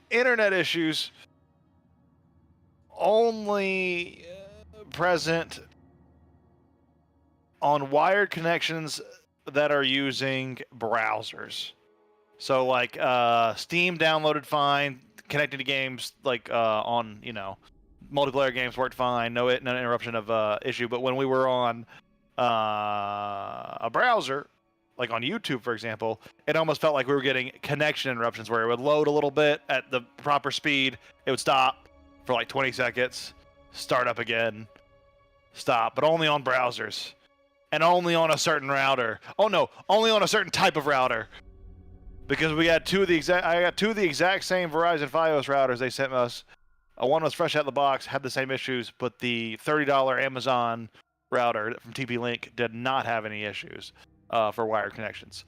internet issues only present on wired connections that are using browsers. So like Steam downloaded fine, connecting to games like on multiplayer games worked fine, no interruption of issue. But when we were on a browser, like on YouTube for example, it almost felt like we were getting connection interruptions where it would load a little bit at the proper speed, it would stop for like 20 seconds, start up again, stop, but only on browsers. And only on a certain router. Oh no, only on a certain type of router. Because I got two of the exact same Verizon Fios routers they sent us. One was fresh out of the box, had the same issues, but the $30 Amazon router from TP-Link did not have any issues for wired connections.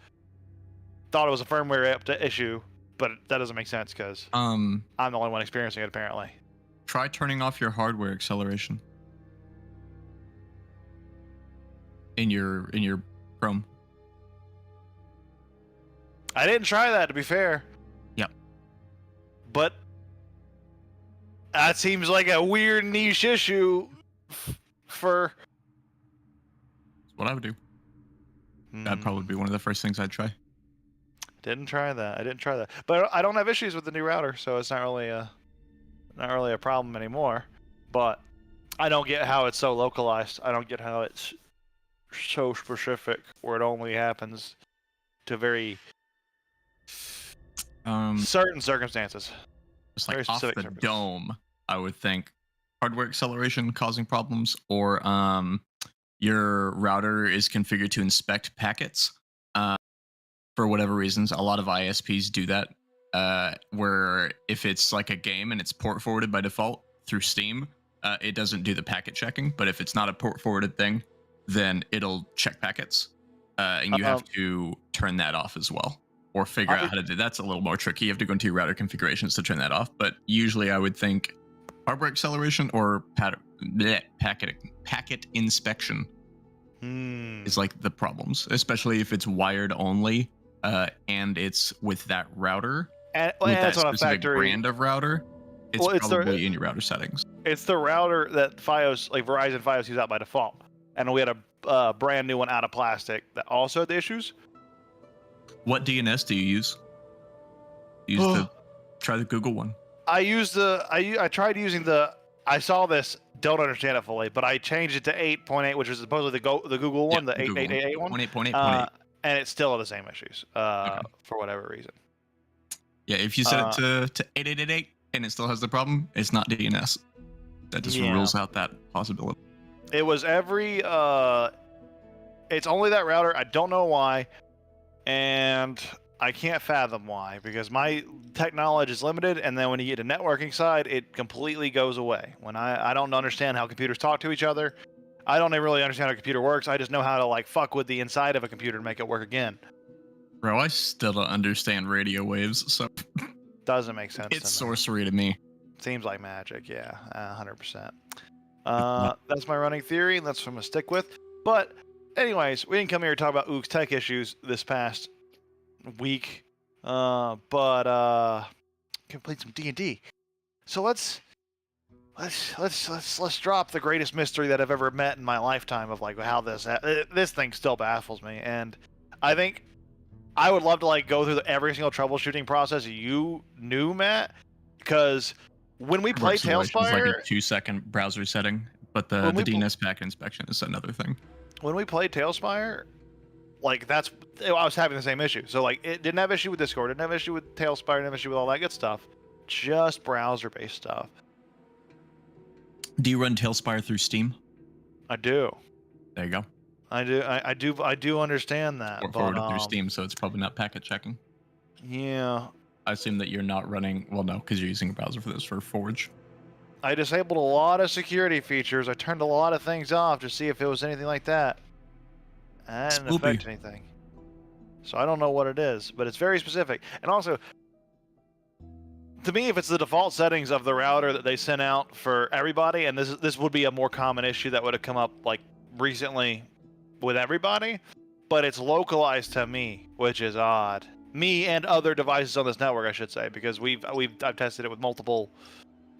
Thought it was a firmware issue, but that doesn't make sense because I'm the only one experiencing it apparently. Try turning off your hardware acceleration in your Chrome. I didn't try that, to be fair. Yep. But that seems like a weird niche issue for... That's what I would do. That'd probably be one of the first things I'd try. Didn't try that. I didn't try that. But I don't have issues with the new router, so it's not really a problem anymore. But I don't get how it's so localized. I don't get how it's so specific where it only happens to very certain circumstances. It's like off the dome, I would think. Hardware acceleration causing problems, or your router is configured to inspect packets. For whatever reasons, a lot of ISPs do that, where if it's like a game and it's port forwarded by default through Steam, it doesn't do the packet checking. But if it's not a port forwarded thing, then it'll check packets, and you have to turn that off as well, or figure out how to do. That's a little more tricky. You have to go into your router configurations to turn that off. But usually, I would think hardware acceleration or packet inspection is like the problems, especially if it's wired only, and it's with that router, with that specific brand of router. It's probably in your router settings. It's the router that Fios, like Verizon Fios, use out by default. And we had a brand new one out of plastic that also had the issues. What DNS do you use? Try the Google one. I tried using the. I saw this. Don't understand it fully, but I changed it to 8.8, which is supposedly the Google one, the 8.8 one. 8.8. And it's still the same issues for whatever reason. Yeah, if you set it to 8888 and it still has the problem, it's not DNS. That just rules out that possibility. It was it's only that router. I don't know why, and I can't fathom why, because my tech knowledge is limited, and then when you get to networking side, it completely goes away. When I don't understand how computers talk to each other, I don't really understand how a computer works. I just know how to like fuck with the inside of a computer to make it work again. Bro, I still don't understand radio waves, so doesn't make sense. It's sorcery to me. Seems like magic, yeah, 100%. That's my running theory, and that's what I'm gonna stick with. But anyways, we didn't come here to talk about Oog's tech issues this past week, but complete some D&D. So let's drop the greatest mystery that I've ever met in my lifetime of like how this thing still baffles me, and I think I would love to like go through every single troubleshooting process you knew, Matt, because when we play Tailspire, it's like a 2-second browser setting, but the DNS packet inspection is another thing. When we played Tailspire, like I was having the same issue. So like it didn't have issue with Discord, didn't have issue with Tailspire, didn't have issue with all that good stuff, just browser-based stuff. Do you run Tailspire through Steam? I do. There you go. I do understand that. Or forwarded through Steam, so it's probably not packet checking. Yeah. I assume that you're not running. Well, no, because you're using a browser for this for Forge. I disabled a lot of security features. I turned a lot of things off to see if it was anything like that. That didn't affect anything. So I don't know what it is, but it's very specific. And also, to me, if it's the default settings of the router that they sent out for everybody, and this would be a more common issue that would have come up like recently with everybody, but it's localized to me, which is odd. Me and other devices on this network, I should say, because I've tested it with multiple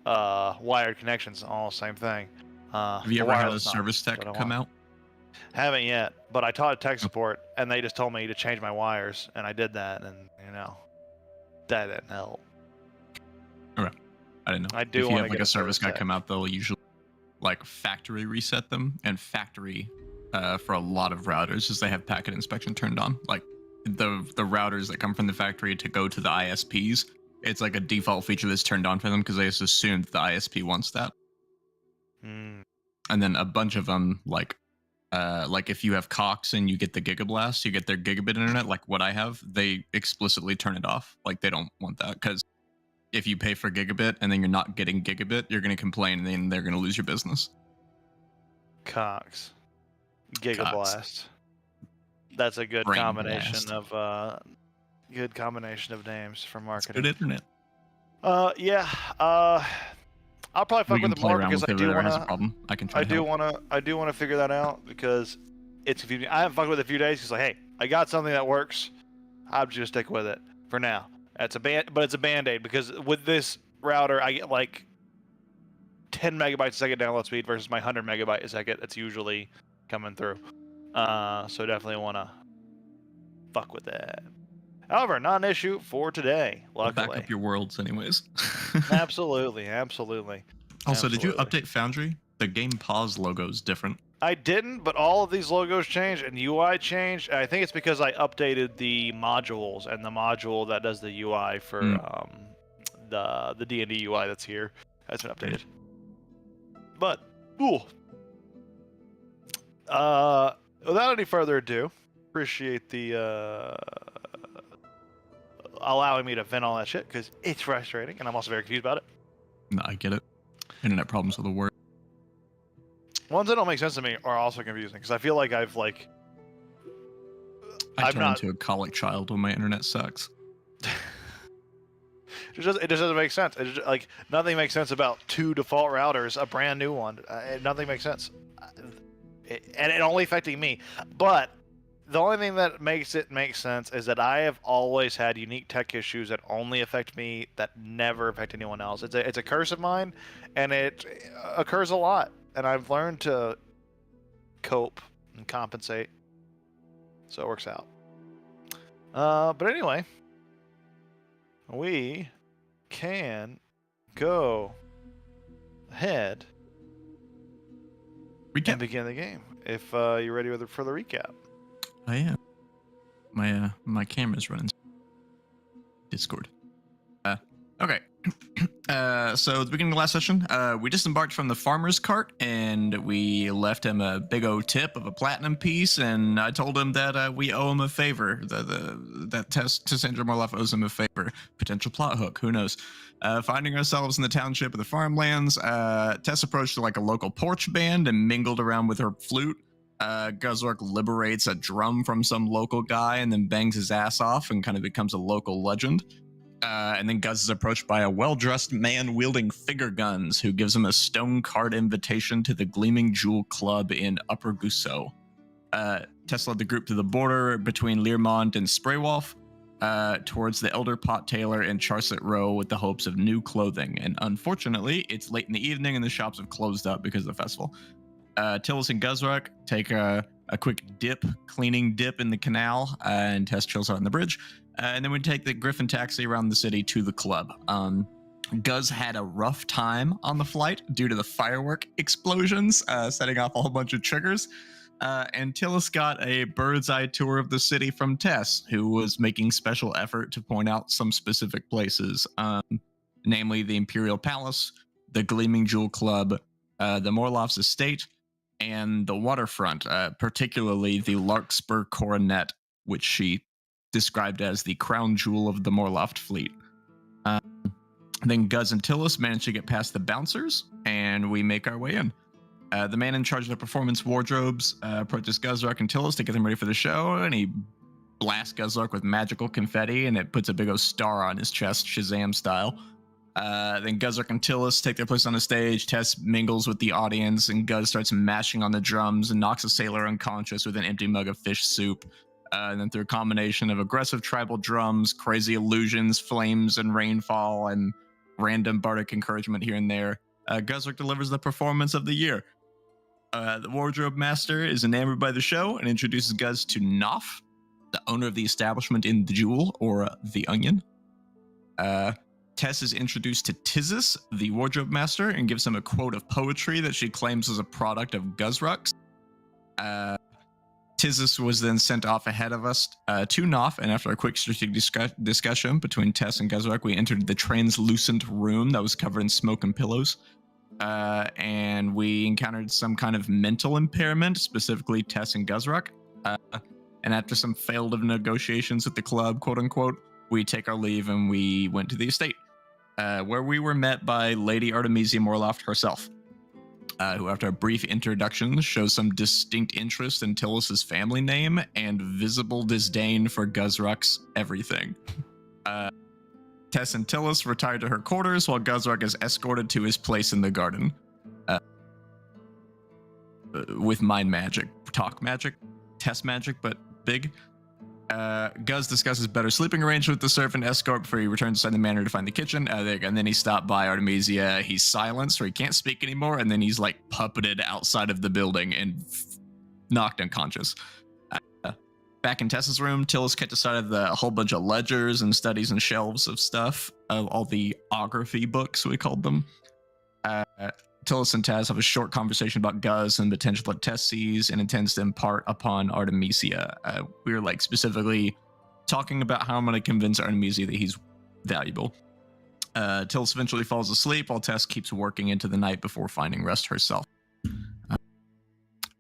wired connections, all the same thing. Have you ever had a service tech come out? Haven't yet, but I taught tech support, and they just told me to change my wires, and I did that, and that didn't help. Okay, I didn't know. I do if you want have to like get a service guy tech. come out, they'll usually like factory reset them, and factory for a lot of routers is they have packet inspection turned on. Like the routers that come from the factory to go to the ISPs, it's like a default feature that's turned on for them because they just assume that the ISP wants that. Mm. And then a bunch of them, like if you have Cox and you get the Gigablast, you get their gigabit internet, like what I have, they explicitly turn it off. Like they don't want that because if you pay for gigabit and then you're not getting gigabit, you're going to complain and then they're going to lose your business. Cox. Gigablast. Cox. That's a good Brain combination blast. of names for marketing. Good internet. Yeah. I'll probably fuck with it more because I do want to. I can try. I do want to figure that out because it's confusing. I haven't fucked with it a few days. Because like, hey, I got something that works. I'm just gonna stick with it for now. It's a band-aid because with this router I get like 10 megabytes a second download speed versus my 100 megabyte a second that's usually coming through. So definitely want to fuck with that. However, not an issue for today. Luckily. Back up your worlds, anyways. Absolutely. Also, did you update Foundry? The Game Pause logo is different. I didn't, but all of these logos changed and UI changed. And I think it's because I updated the modules and the module that does the UI for the D&D UI that's here has been updated. But, without any further ado, appreciate the allowing me to vent all that shit because it's frustrating and I'm also very confused about it. No, I get it. Internet problems are the worst. Ones that don't make sense to me are also confusing because I feel like I turn into a colic child when my internet sucks. It just doesn't make sense. Like nothing makes sense about two default routers, a brand new one. Nothing makes sense, and it only affecting me. But the only thing that makes it make sense is that I have always had unique tech issues that only affect me, that never affect anyone else. It's a curse of mine, and it occurs a lot. And I've learned to cope and compensate, so it works out. But anyway, we can go ahead and begin the game. If you're ready for the recap. I am. My camera's running. Discord. Okay. So at the beginning of the last session, we disembarked from the farmer's cart and we left him a big old tip of a platinum piece, and I told him that we owe him a favor. That Tessandra Morloff owes him a favor. Potential plot hook, who knows? Finding ourselves in the township of the farmlands, Tess approached like a local porch band and mingled around with her flute. Guzork liberates a drum from some local guy and then bangs his ass off and kind of becomes a local legend. And then Guz is approached by a well-dressed man wielding figure guns who gives him a stone card invitation to the Gleaming Jewel Club in Upper Gousseau. Tess led the group to the border between Learmont and Spraywolf, towards the Elder Pot Tailor in Charset Row with the hopes of new clothing. And unfortunately, it's late in the evening and the shops have closed up because of the festival. Tillis and Guzrak take a quick cleaning dip in the canal, and Tess chills out on the bridge. And then we take the Griffin taxi around the city to the club. Guz had a rough time on the flight due to the firework explosions, setting off a whole bunch of triggers. And Tillis got a bird's eye tour of the city from Tess, who was making special effort to point out some specific places, namely the Imperial Palace, the Gleaming Jewel Club, the Morloff's estate, and the waterfront, particularly the Larkspur Coronet, which she described as the crown jewel of the Morloft fleet. Then Guz and Tillis manage to get past the bouncers, and we make our way in. The man in charge of the performance wardrobes approaches Guzark and Tillis to get them ready for the show, and he blasts Guzark with magical confetti, and it puts a big old star on his chest, Shazam style. Then Guzark and Tillis take their place on the stage. Tess mingles with the audience, and Guz starts mashing on the drums and knocks a sailor unconscious with an empty mug of fish soup. And then through a combination of aggressive tribal drums, crazy illusions, flames, and rainfall, and random bardic encouragement here and there, Guzrak delivers the performance of the year. The Wardrobe Master is enamored by the show and introduces Guz to Knopf, the owner of the establishment in the Jewel, or the Onion. Tess is introduced to Tizus, the Wardrobe Master, and gives him a quote of poetry that she claims is a product of Guzrak's. Tizus was then sent off ahead of us to Knopf, and after a quick strategic discussion between Tess and Guzrak, we entered the translucent room that was covered in smoke and pillows. And we encountered some kind of mental impairment, specifically Tess and Guzrak. And after some failed negotiations at the club, quote unquote, we take our leave and we went to the estate, where we were met by Lady Artemisia Morloft herself, who, after a brief introduction, shows some distinct interest in Tillis's family name and visible disdain for Guzrak's everything. Tess and Tillis retire to her quarters while Guzrak is escorted to his place in the garden. With mind magic, talk magic, Tess magic, but big. Guz discusses better sleeping arrangement with the servant escort before he returns inside the manor to find the kitchen. And then he stopped by Artemisia. He's silenced, or he can't speak anymore. And then he's like puppeted outside of the building and knocked unconscious. Back in Tessa's room, Tillis kept aside of a whole bunch of ledgers and studies and shelves of stuff, all the ography books, we called them. Tillis and Tess have a short conversation about Guz and potential that Tess sees and intends to impart upon Artemisia. We were like specifically talking about how I'm going to convince Artemisia that he's valuable. Tillis eventually falls asleep while Tess keeps working into the night before finding rest herself.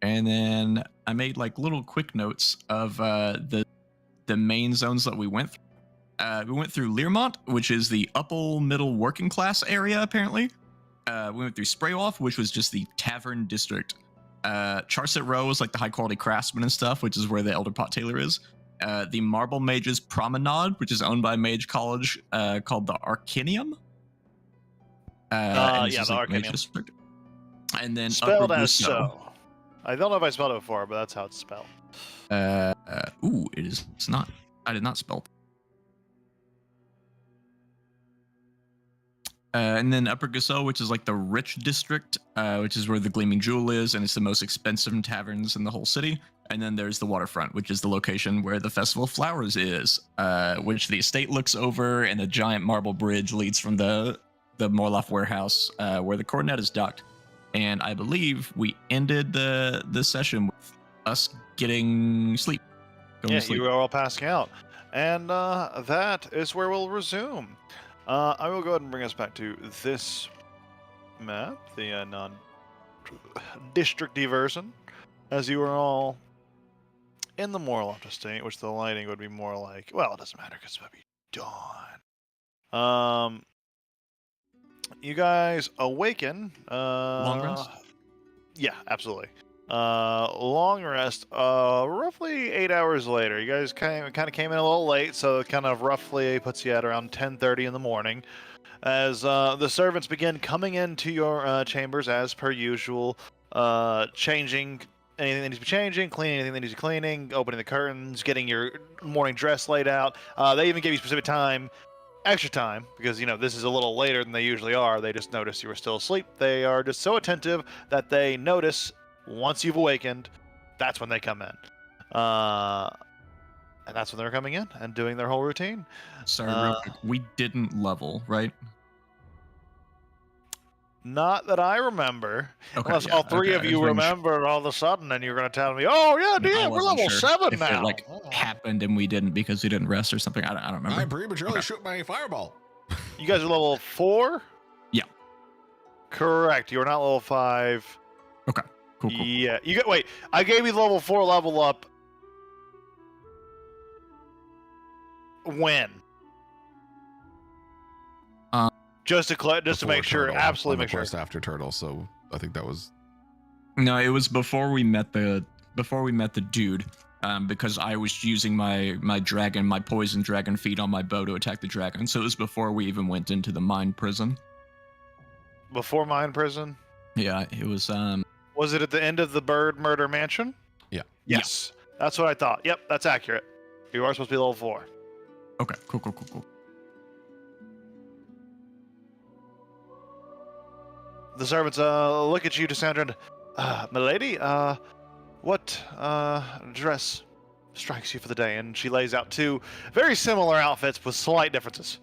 And then I made like little quick notes of the main zones that we went through. We went through Learmont, which is the upper middle working class area, apparently. We went through Spraywolf, which was just the tavern district. Charset Row was like the high quality craftsman and stuff, which is where the Elder Pot Tailor is. The Marble Mages Promenade, which is owned by Mage College, called the Arcanium. The Arcanium. District. And then spelled Upper as Gusso. so. I don't know if I spelled it before, but that's how it's spelled. It is. It's not. I did not spell it. And then Upper Gusso, which is like the rich district, which is where the Gleaming Jewel is, and it's the most expensive taverns in the whole city. And then there's the Waterfront, which is the location where the Festival of Flowers is, which the estate looks over, and a giant marble bridge leads from the Morloff warehouse, where the Coronet is docked. And I believe we ended the session with us getting sleep. You were all passing out. And that is where we'll resume. I will go ahead and bring us back to this map, the non-district version, as you are all in the Morloft estate, which the lighting would be more like, well, it doesn't matter because it would be dawn. You guys awaken. Long rest? Yeah, absolutely. Long rest. Roughly 8 hours later. You guys kind of came in a little late, so it kind of roughly puts you at around 10:30 in the morning, as the servants begin coming into your chambers as per usual, changing anything that needs to be changing, cleaning anything that needs to be cleaning, opening the curtains, getting your morning dress laid out. They even gave you specific time. Extra time, because, this is a little later than they usually are. They just noticed you were still asleep. They are just so attentive that they notice once you've awakened, that's when they come in. And that's when they're coming in and doing their whole routine. Sorry, real quick. We didn't level, right? Not that I remember. Okay, Unless all three of you remember all of a sudden, and you're going to tell me, "Oh yeah, dude, we're level 7 now." If it happened and we didn't because we didn't rest or something. I don't remember. I prematurely shoot my fireball. You guys are level 4? Yeah. Correct. You're not level 5. Okay. Cool. Yeah. Wait. I gave you the level 4 level up. When? Just to make sure, Turtle, absolutely make sure. After Turtle, so I think that was. No, it was before we met the dude. Because I was using my poison dragon feet on my bow to attack the dragon. So it was before we even went into the mine prison. Before mine prison? Yeah, it was. Was it at the end of the Bird Murder Mansion? Yeah. Yes. That's what I thought. Yep, that's accurate. You are supposed to be level 4. Okay, cool. The servants look at you, Cassandra, and, milady, what dress strikes you for the day? And she lays out 2 very similar outfits with slight differences.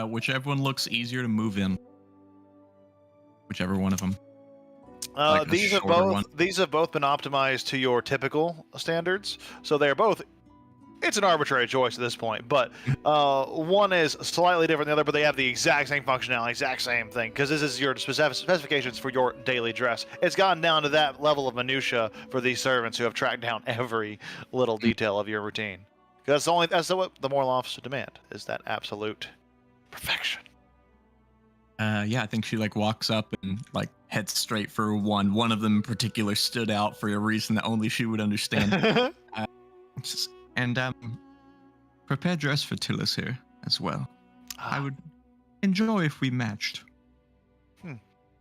Whichever one looks easier to move in. Whichever one of them. Like a these have shorter both one. these have both been optimized to your typical standards, so they're both. It's an arbitrary choice at this point, but one is slightly different than the other, but they have the exact same functionality, exact same thing, because this is your specifications for your daily dress. It's gotten down to that level of minutia for these servants who have tracked down every little detail of your routine. Because that's what the moral officer demand, is that absolute perfection. Yeah, I think she like walks up and like heads straight for one. One of them in particular stood out for a reason that only she would understand. And prepare dress for Tillis here as well. I would enjoy if we matched.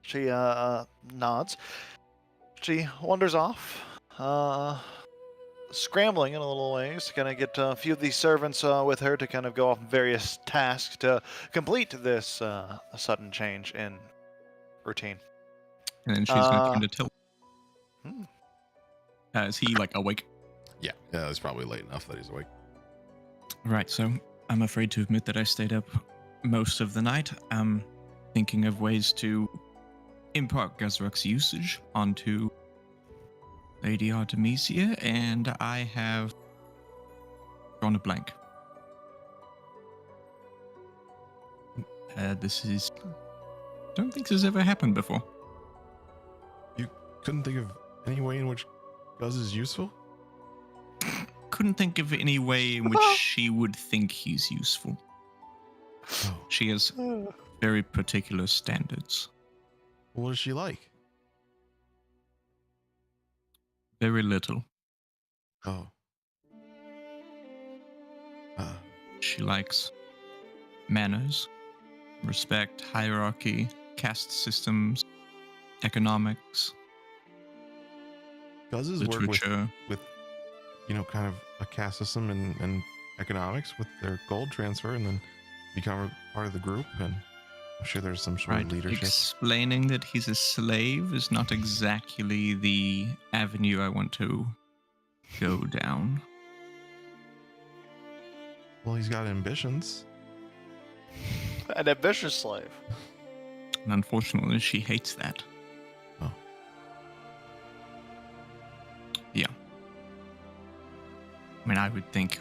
She nods. She wanders off, scrambling in a little ways to kind of get a few of these servants with her to kind of go off various tasks to complete this sudden change in routine. And then she's going to turn to Till. Hmm. Is he like awake? Yeah, it's probably late enough that he's awake. Right, so I'm afraid to admit that I stayed up most of the night, thinking of ways to impart Gazrak's usage onto Lady Artemisia, and I have drawn a blank. Don't think this has ever happened before. You couldn't think of any way in which Guz is useful? Couldn't think of any way in which she would think he's useful. Oh, She has very particular standards. what is she like? Very little. Oh. She likes manners, respect, hierarchy, caste systems, economics, Guz is work literature. with kind of a caste system and economics with their gold transfer and then become a part of the group, and I'm sure there's some sort of leadership. Explaining that he's a slave is not exactly the avenue I want to go down. Well, he's got ambitions. An ambitious slave. And unfortunately, she hates that. Oh. Yeah. I mean, I would think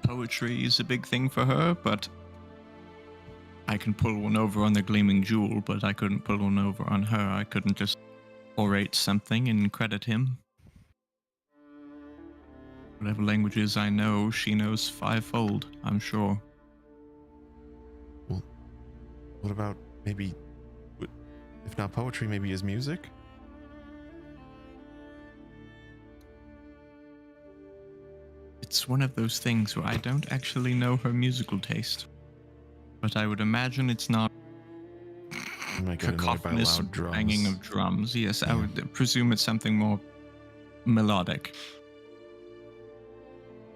poetry is a big thing for her, but I can pull one over on the Gleaming Jewel, but I couldn't pull one over on her. I couldn't just orate something and credit him. Whatever languages I know, she knows fivefold, I'm sure. Well, what about maybe, if not poetry, maybe his music? It's one of those things where I don't actually know her musical taste. But I would imagine it's not You might get annoyed by cacophonous loud drums. banging of drums. Yes, I Yeah. would presume it's something more melodic.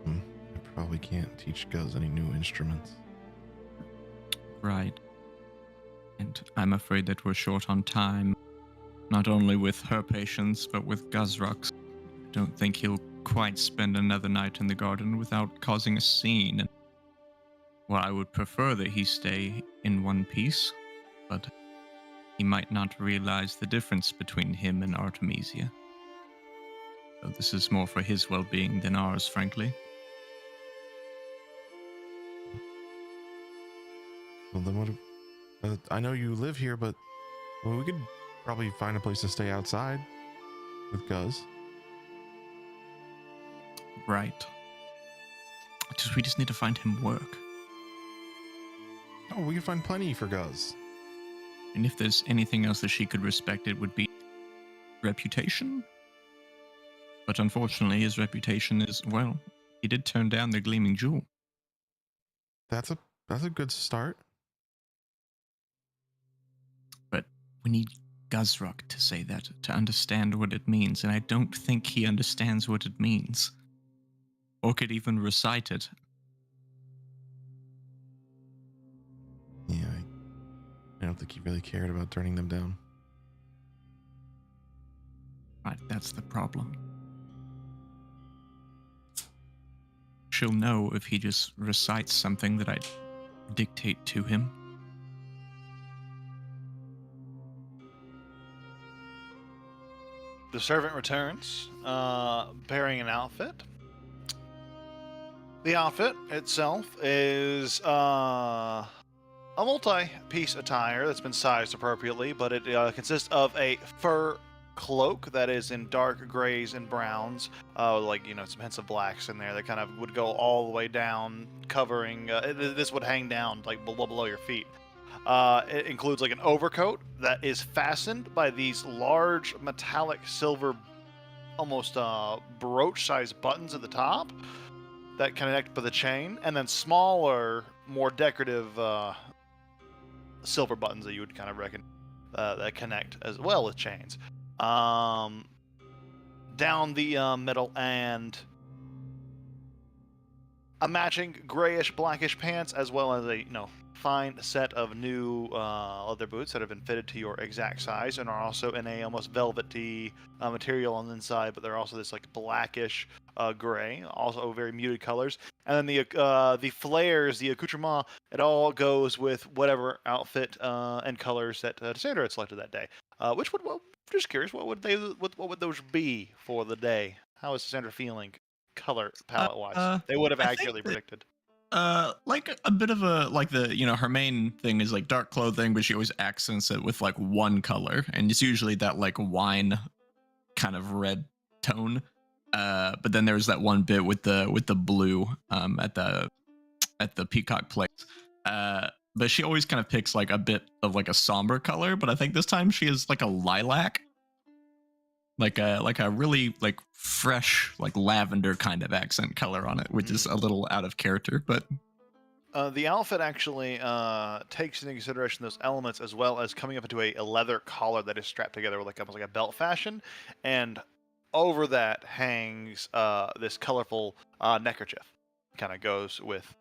I probably can't teach Guz any new instruments. Right. And I'm afraid that we're short on time. Not only with her patients, but with Gazrak's. I don't think he'll quite spend another night in the garden without causing a scene. And well, I would prefer that he stay in one piece, but he might not realize the difference between him and Artemisia. So this is more for his well-being than ours, frankly. Well, then what? I know you live here, but we could probably find a place to stay outside with Guz. Right. We just need to find him work. Oh, we can find plenty for Guz. And if there's anything else that she could respect, it would be reputation. But unfortunately, his reputation is, well, he did turn down the Gleaming Jewel. That's a good start. But we need Guzruk to say that, to understand what it means, and I don't think he understands what it means. Or could even recite it. Yeah, I don't think he really cared about turning them down. Right, that's the problem. She'll know if he just recites something that I dictate to him. The servant returns, bearing an outfit. The outfit itself is a multi-piece attire that's been sized appropriately, but it consists of a fur cloak that is in dark grays and browns, like, you know, some hints of blacks in there that kind of would go all the way down, covering, this would hang down like below your feet. It includes like an overcoat that is fastened by these large metallic silver, almost brooch-sized buttons at the top that connect with a chain, and then smaller, more decorative silver buttons that you would kind of reckon that connect as well with chains. Down the middle, and a matching grayish blackish pants, as well as a fine set of new leather boots that have been fitted to your exact size and are also in a almost velvety material on the inside, but they're also this like blackish gray, also very muted colors. And then the flares, the accoutrement, it all goes with whatever outfit and colors that Sandra had selected that day. Which would, well, just curious, what would those be for the day? How is Sandra feeling, color palette wise? They would have accurately predicted. Like a bit of a, like the, her main thing is like dark clothing, but she always accents it with like one color, and it's usually that like wine kind of red tone. But then there's that one bit with the blue at the peacock plates. But she always kind of picks like a bit of like a somber color, but I think this time she is like a lilac. Like a really like fresh like lavender kind of accent color on it, which is a little out of character, but the outfit actually takes into consideration those elements, as well as coming up into a leather collar that is strapped together with like almost like a belt fashion, and over that hangs this colorful neckerchief. Kind of goes with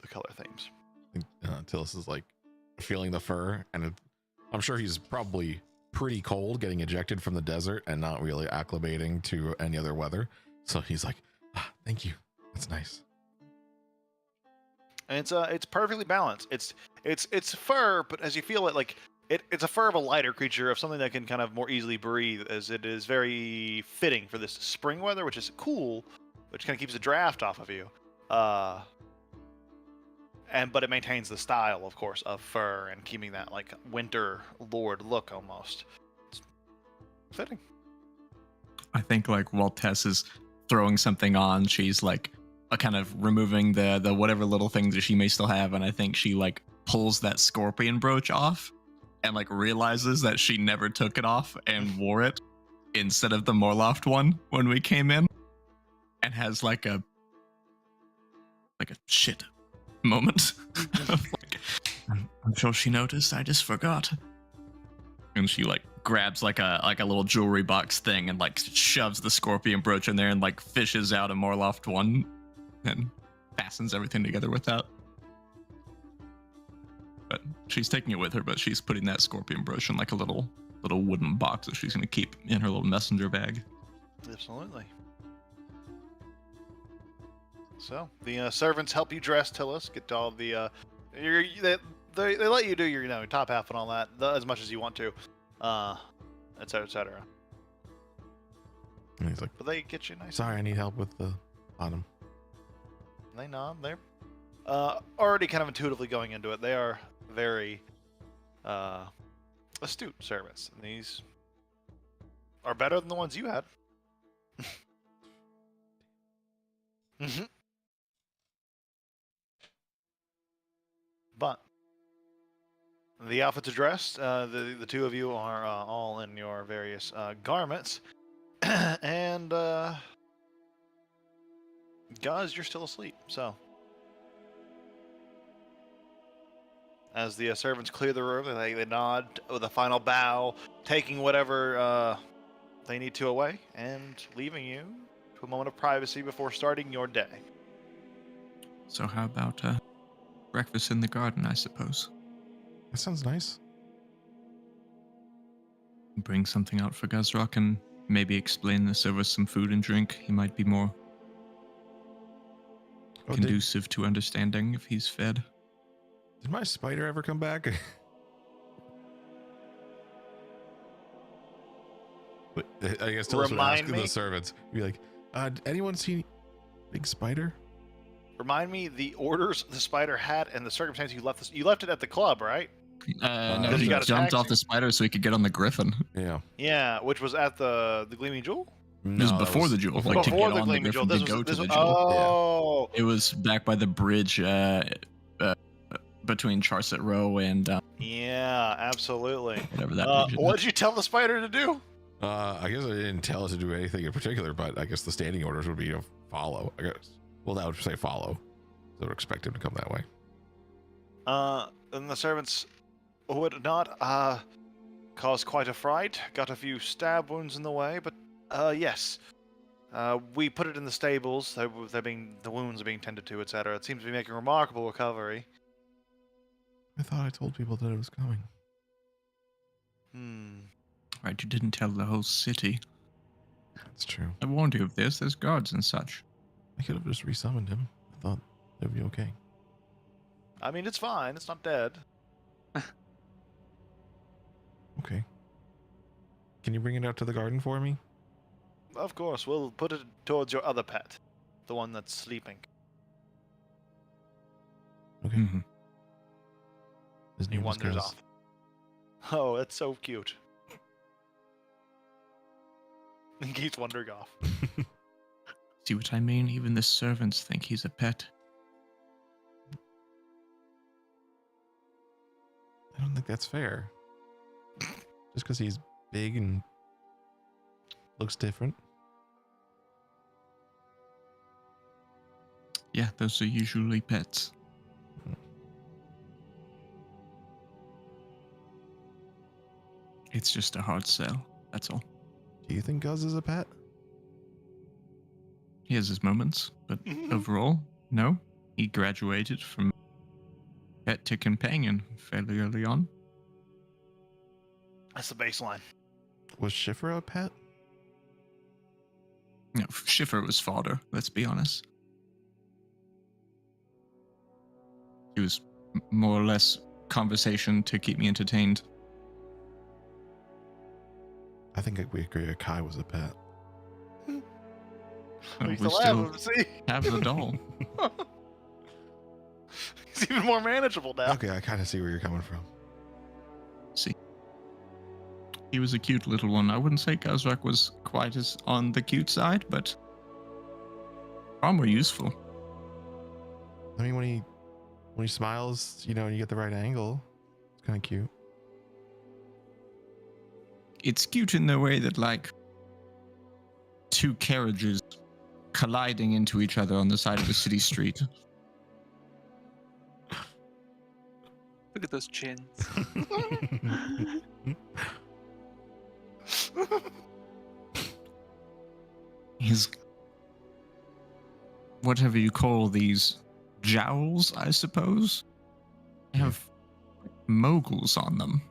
the color themes. I think Tillis is like feeling the fur, and I'm sure he's probably pretty cold getting ejected from the desert and not really acclimating to any other weather. So he's like, thank you. That's nice. And it's perfectly balanced. It's fur, but as you feel it, like it's a fur of a lighter creature, of something that can kind of more easily breathe, as it is very fitting for this spring weather, which is cool, which kind of keeps the draft off of you. But it maintains the style, of course, of fur, and keeping that like winter lord look almost. It's fitting. I think like while Tess is throwing something on, she's like kind of removing the whatever little things that she may still have, and I think she like pulls that scorpion brooch off and like realizes that she never took it off and wore it instead of the Morloft one when we came in, and has like a shit moment of like, I'm sure she noticed, I just forgot. And she like grabs like a little jewelry box thing and like shoves the scorpion brooch in there and like fishes out a Morloft one and fastens everything together with that. But she's taking it with her, but she's putting that scorpion brooch in like a little wooden box that she's going to keep in her little messenger bag. Absolutely. So the servants help you dress, Tillis. Get all the they let you do your top half and all that as much as you want to, etc. etc. And he's like, but they get you nice. Sorry, I need help with the bottom. They nod. They're already kind of intuitively going into it. They are very astute servants, and these are better than the ones you had. Mm-hmm. But the outfits are dressed. The two of you are all in your various garments, and Guz, you're still asleep. So as the servants clear the room. They nod with a final bow, taking whatever they need to away, and leaving you to a moment of privacy before starting your day. So how about breakfast in the garden, I suppose? That sounds nice. Bring something out for Gazrock and maybe explain this over some food and drink. He might be more Oh, conducive to understanding if he's fed. Did my spider ever come back? But I guess Tillis would ask Remind me? the servants. Be like, anyone see big spider? Remind me the orders the spider had and the circumstance you left this. You left it at the club, right? No, Because he you got a jumped off taxi. the spider so he could get on the griffin. Yeah. Yeah, which was at the Gleaming Jewel. It was before the jewel, like to Before get the on the Gleaming Jewel. griffin This to was go to this the was, jewel. oh. It was back by the bridge between Charset Row and Yeah, absolutely. whatever that bridge is. What did you tell the spider to do? I guess I didn't tell it to do anything in particular, but I guess the standing orders would be to follow. I guess. Well, that would say follow. So I would expect him to come that way. And the servants would not cause quite a fright. Got a few stab wounds in the way, but yes. We put it in the stables. The wounds are being tended to, etc. It seems to be making remarkable recovery. I thought I told people that it was coming. Right, you didn't tell the whole city. That's true. I warned you of this. There's guards and such. I could have just resummoned him. I thought it'd be okay. I mean, it's fine. It's not dead. Okay. Can you bring it out to the garden for me? Of course, we'll put it towards your other pet, the one that's sleeping. Okay. Mm-hmm. His He name was wanders Guz. off. Oh, it's so cute. He keeps wandering off. See what I mean? Even the servants think he's a pet. I don't think that's fair. Just because he's big and looks different. Yeah, those are usually pets. It's just a hard sell, that's all. Do you think Guz is a pet? He has his moments, but overall, no. He graduated from pet to companion fairly early on. That's the baseline. Was Schiffer a pet? No, Schiffer was fodder, let's be honest. He was more or less conversation to keep me entertained. I think we agree Kai was a pet. We We still have him, still see? have the doll. He's even more manageable now. Okay, I kind of see where you're coming from. See, he was a cute little one. I wouldn't say Gazrak was quite as on the cute side, but far more useful. I mean, when he smiles, you know, and you get the right angle, it's kind of cute. It's cute in the way that, like, two carriages colliding into each other on the side of a city street. Look at those chins. His, whatever you call these, jowls, I suppose, they have moguls on them.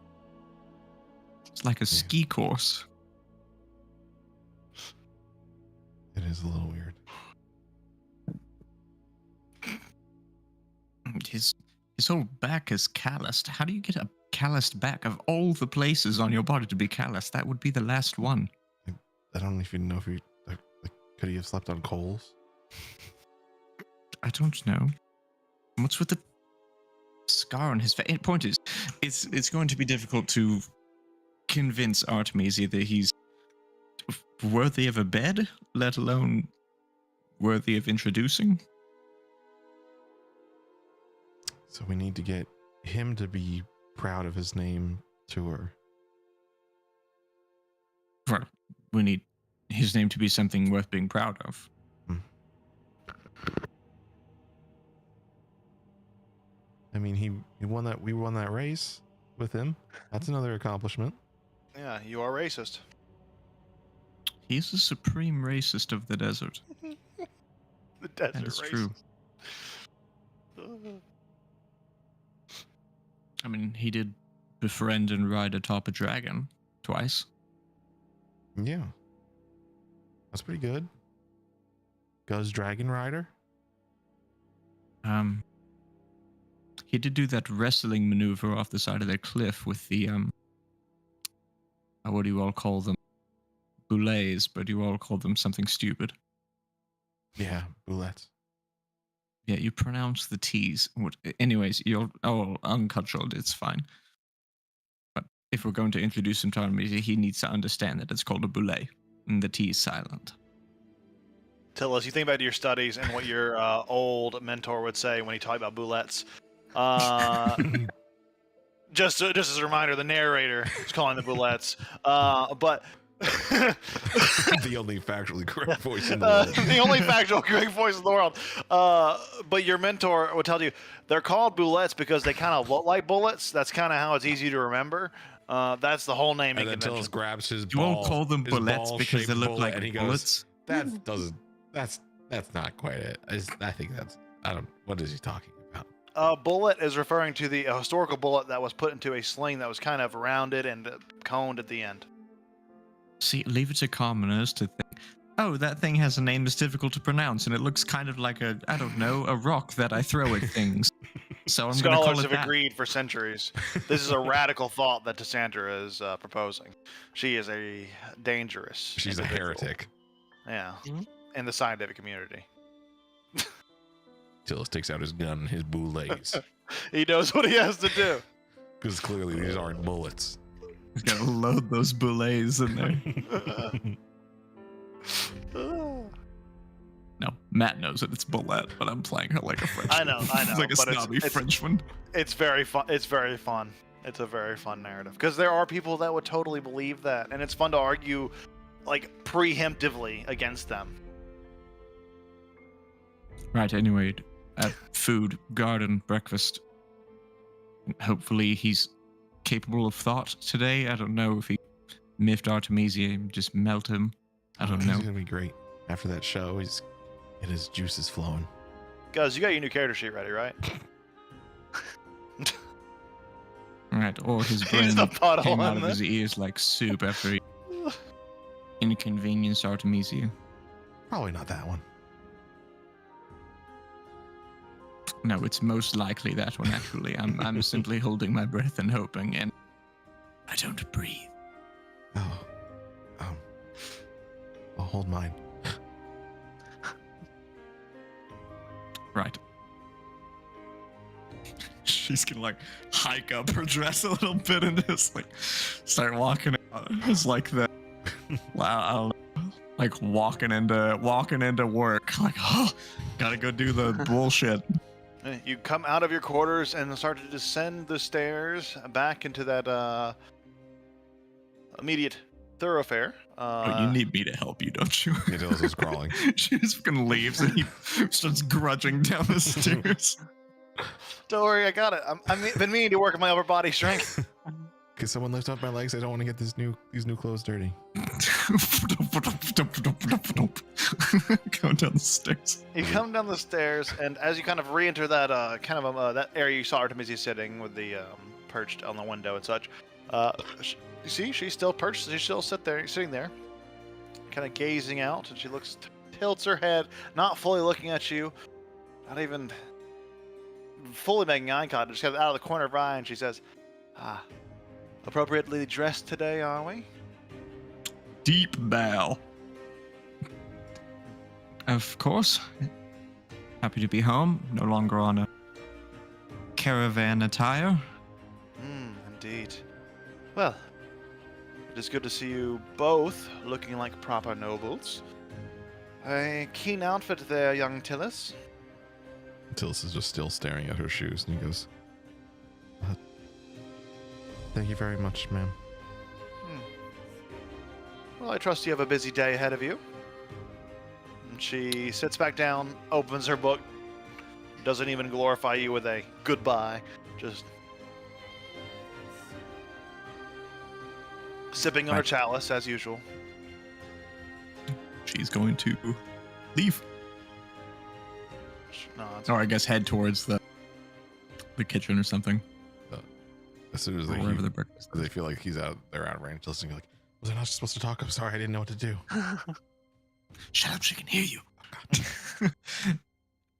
It's like a ski course. It is a little weird. His whole back is calloused. How do you get a calloused back? Of all the places on your body to be calloused, that would be the last one. I don't even know if he like, could he have slept on coals? I don't know. What's with the scar on his face? Point is, it's going to be difficult to convince Artemisia that he's worthy of a bed, let alone worthy of introducing. So we need to get him to be proud of his name to her. Well, we need his name to be something worth being proud of. I mean, mean, he won that. We won that race with him. That's another accomplishment. Yeah, you are racist. He's the supreme racist of the desert. The desert That is racist. true. I mean, he did befriend and ride atop a dragon twice. Yeah, that's pretty good. Goes Dragon Rider. He did do that wrestling maneuver off the side of the cliff with the what do you all call them? Boulets, but you all call them something stupid. Yeah, boulettes. Yeah, you pronounce the T's. Anyways, you're uncultured. It's fine. But if we're going to introduce him to our music, he needs to understand that it's called a boulet, and the T is silent. Tillis, you think back to your studies and what your old mentor would say when he talked about boulettes. Just as a reminder, the narrator is calling the boulettes. But The only factually correct voice in the world. the only factual correct voice in the world. But your mentor would tell you they're called boulettes because they kind of look like bullets. That's kind of how it's easy to remember. That's the whole naming And then convention. Tillis grabs his You ball. won't call them his bullets because they ball-shaped look bullet, like and he bullets. goes, That doesn't. That's not quite it. I think that's. I don't. What is he talking about? Bullet is referring to the historical bullet that was put into a sling that was kind of rounded and coned at the end. See, leave it to commoners to think, oh, that thing has a name that's difficult to pronounce, and it looks kind of like a rock that I throw at things. So I'm going to call Scholars it have that. agreed for centuries. This is a radical thought that Cassandra is proposing. She is a dangerous. She's a individual. heretic. Yeah, Mhm. in the scientific community. Tillis takes out his gun and his boulets. He knows what he has to do. Because clearly these aren't bullets. He's got to load those boulets in there. No, Matt knows that it's bullet, but I'm playing her like a Frenchman. I know, like a but snobby Frenchman. It's very fun. It's very fun. It's a very fun narrative because there are people that would totally believe that, and it's fun to argue, like preemptively against them. Right, anyway, food, garden, breakfast. Hopefully he's capable of thought today. I don't know if he miffed Artemisia and just melt him. I don't know. He's gonna be great. After that show, his juice is flowing. Guys, you got your new character sheet ready, right? Right, or his He's brain the puddle came out in of there. his ears like soup after he inconvenienced Artemisia. Probably not that one. No, it's most likely that one, actually. I'm simply holding my breath and hoping, and I don't breathe. Oh. I'll hold mine. Right. She's gonna like hike up her dress a little bit and just like start walking out. It's like the I don't know, like walking into work. Like, oh, gotta go do the bullshit. You come out of your quarters and start to descend the stairs back into that immediate thoroughfare. But you need me to help you, don't you? Yeah, Tillis is crawling. She just fucking leaves and he starts grudging down the stairs. Don't worry, I got it. I've been meaning to work on my upper body strength. Could someone lift up my legs? I don't want to get these new clothes dirty. Going down the stairs. You come down the stairs, and as you kind of re-enter that that area you saw Artemisia sitting with the perched on the window and such, you see she's still perched. She's still sitting there, kind of gazing out, and she tilts her head, not fully looking at you, not even fully making eye contact, just kind of out of the corner of her eye, and she says, appropriately dressed today, are we? Deep bow. Of course. Happy to be home. No longer on a caravan attire. Indeed. Well, it is good to see you both looking like proper nobles. A keen outfit there, young Tillis. Tillis is just still staring at her shoes, and he goes, "Thank you very much, ma'am." Well, I trust you have a busy day ahead of you. And she sits back down, opens her book, Doesn't even glorify you with a goodbye. Just sipping on her Right. chalice as usual. She's going to leave, No, it's or I guess head towards the kitchen or something, As soon as or they, wherever the breakfast. they feel like they're out of range, listening, like, was I not supposed to talk? I'm sorry, I didn't know what to do. Shut up! She can hear you.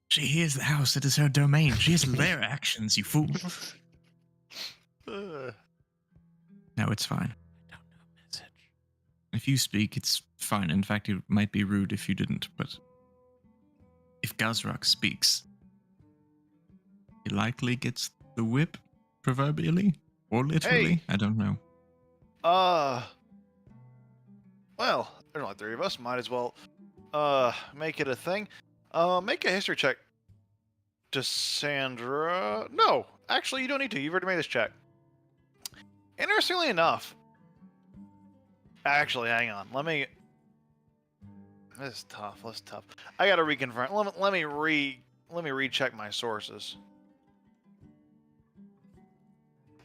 She hears the house. It is her domain. She has their actions. You fool. Uh, No, it's fine. I don't know message. If you speak, it's fine. In fact, it might be rude if you didn't, but if Gazrak speaks, he likely gets the whip, proverbially, or literally. Hey. I don't know. well, there's only 3 of us. Might as well, make it a thing. Make a history check. Sandra. No, actually, you don't need to. You've already made this check. Interestingly enough, actually, hang on. This is tough. This is tough. I gotta reconfirm. Let me recheck my sources.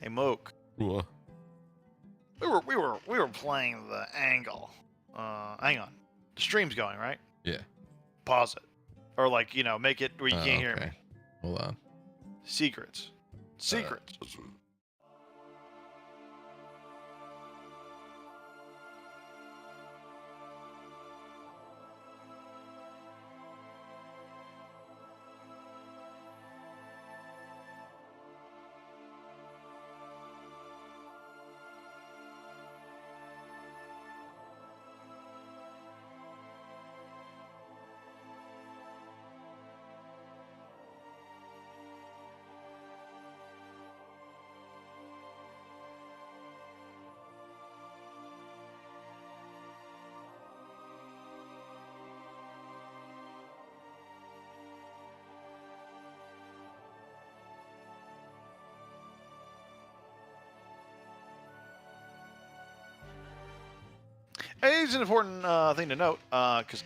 Hey, Moke. Ooh, We were playing the angle. Hang on. The stream's going, right? yeah. Pause it. Or like, make it where you can't hear me. Okay. Hold on. Secrets. Secrets. It's an important thing to note, because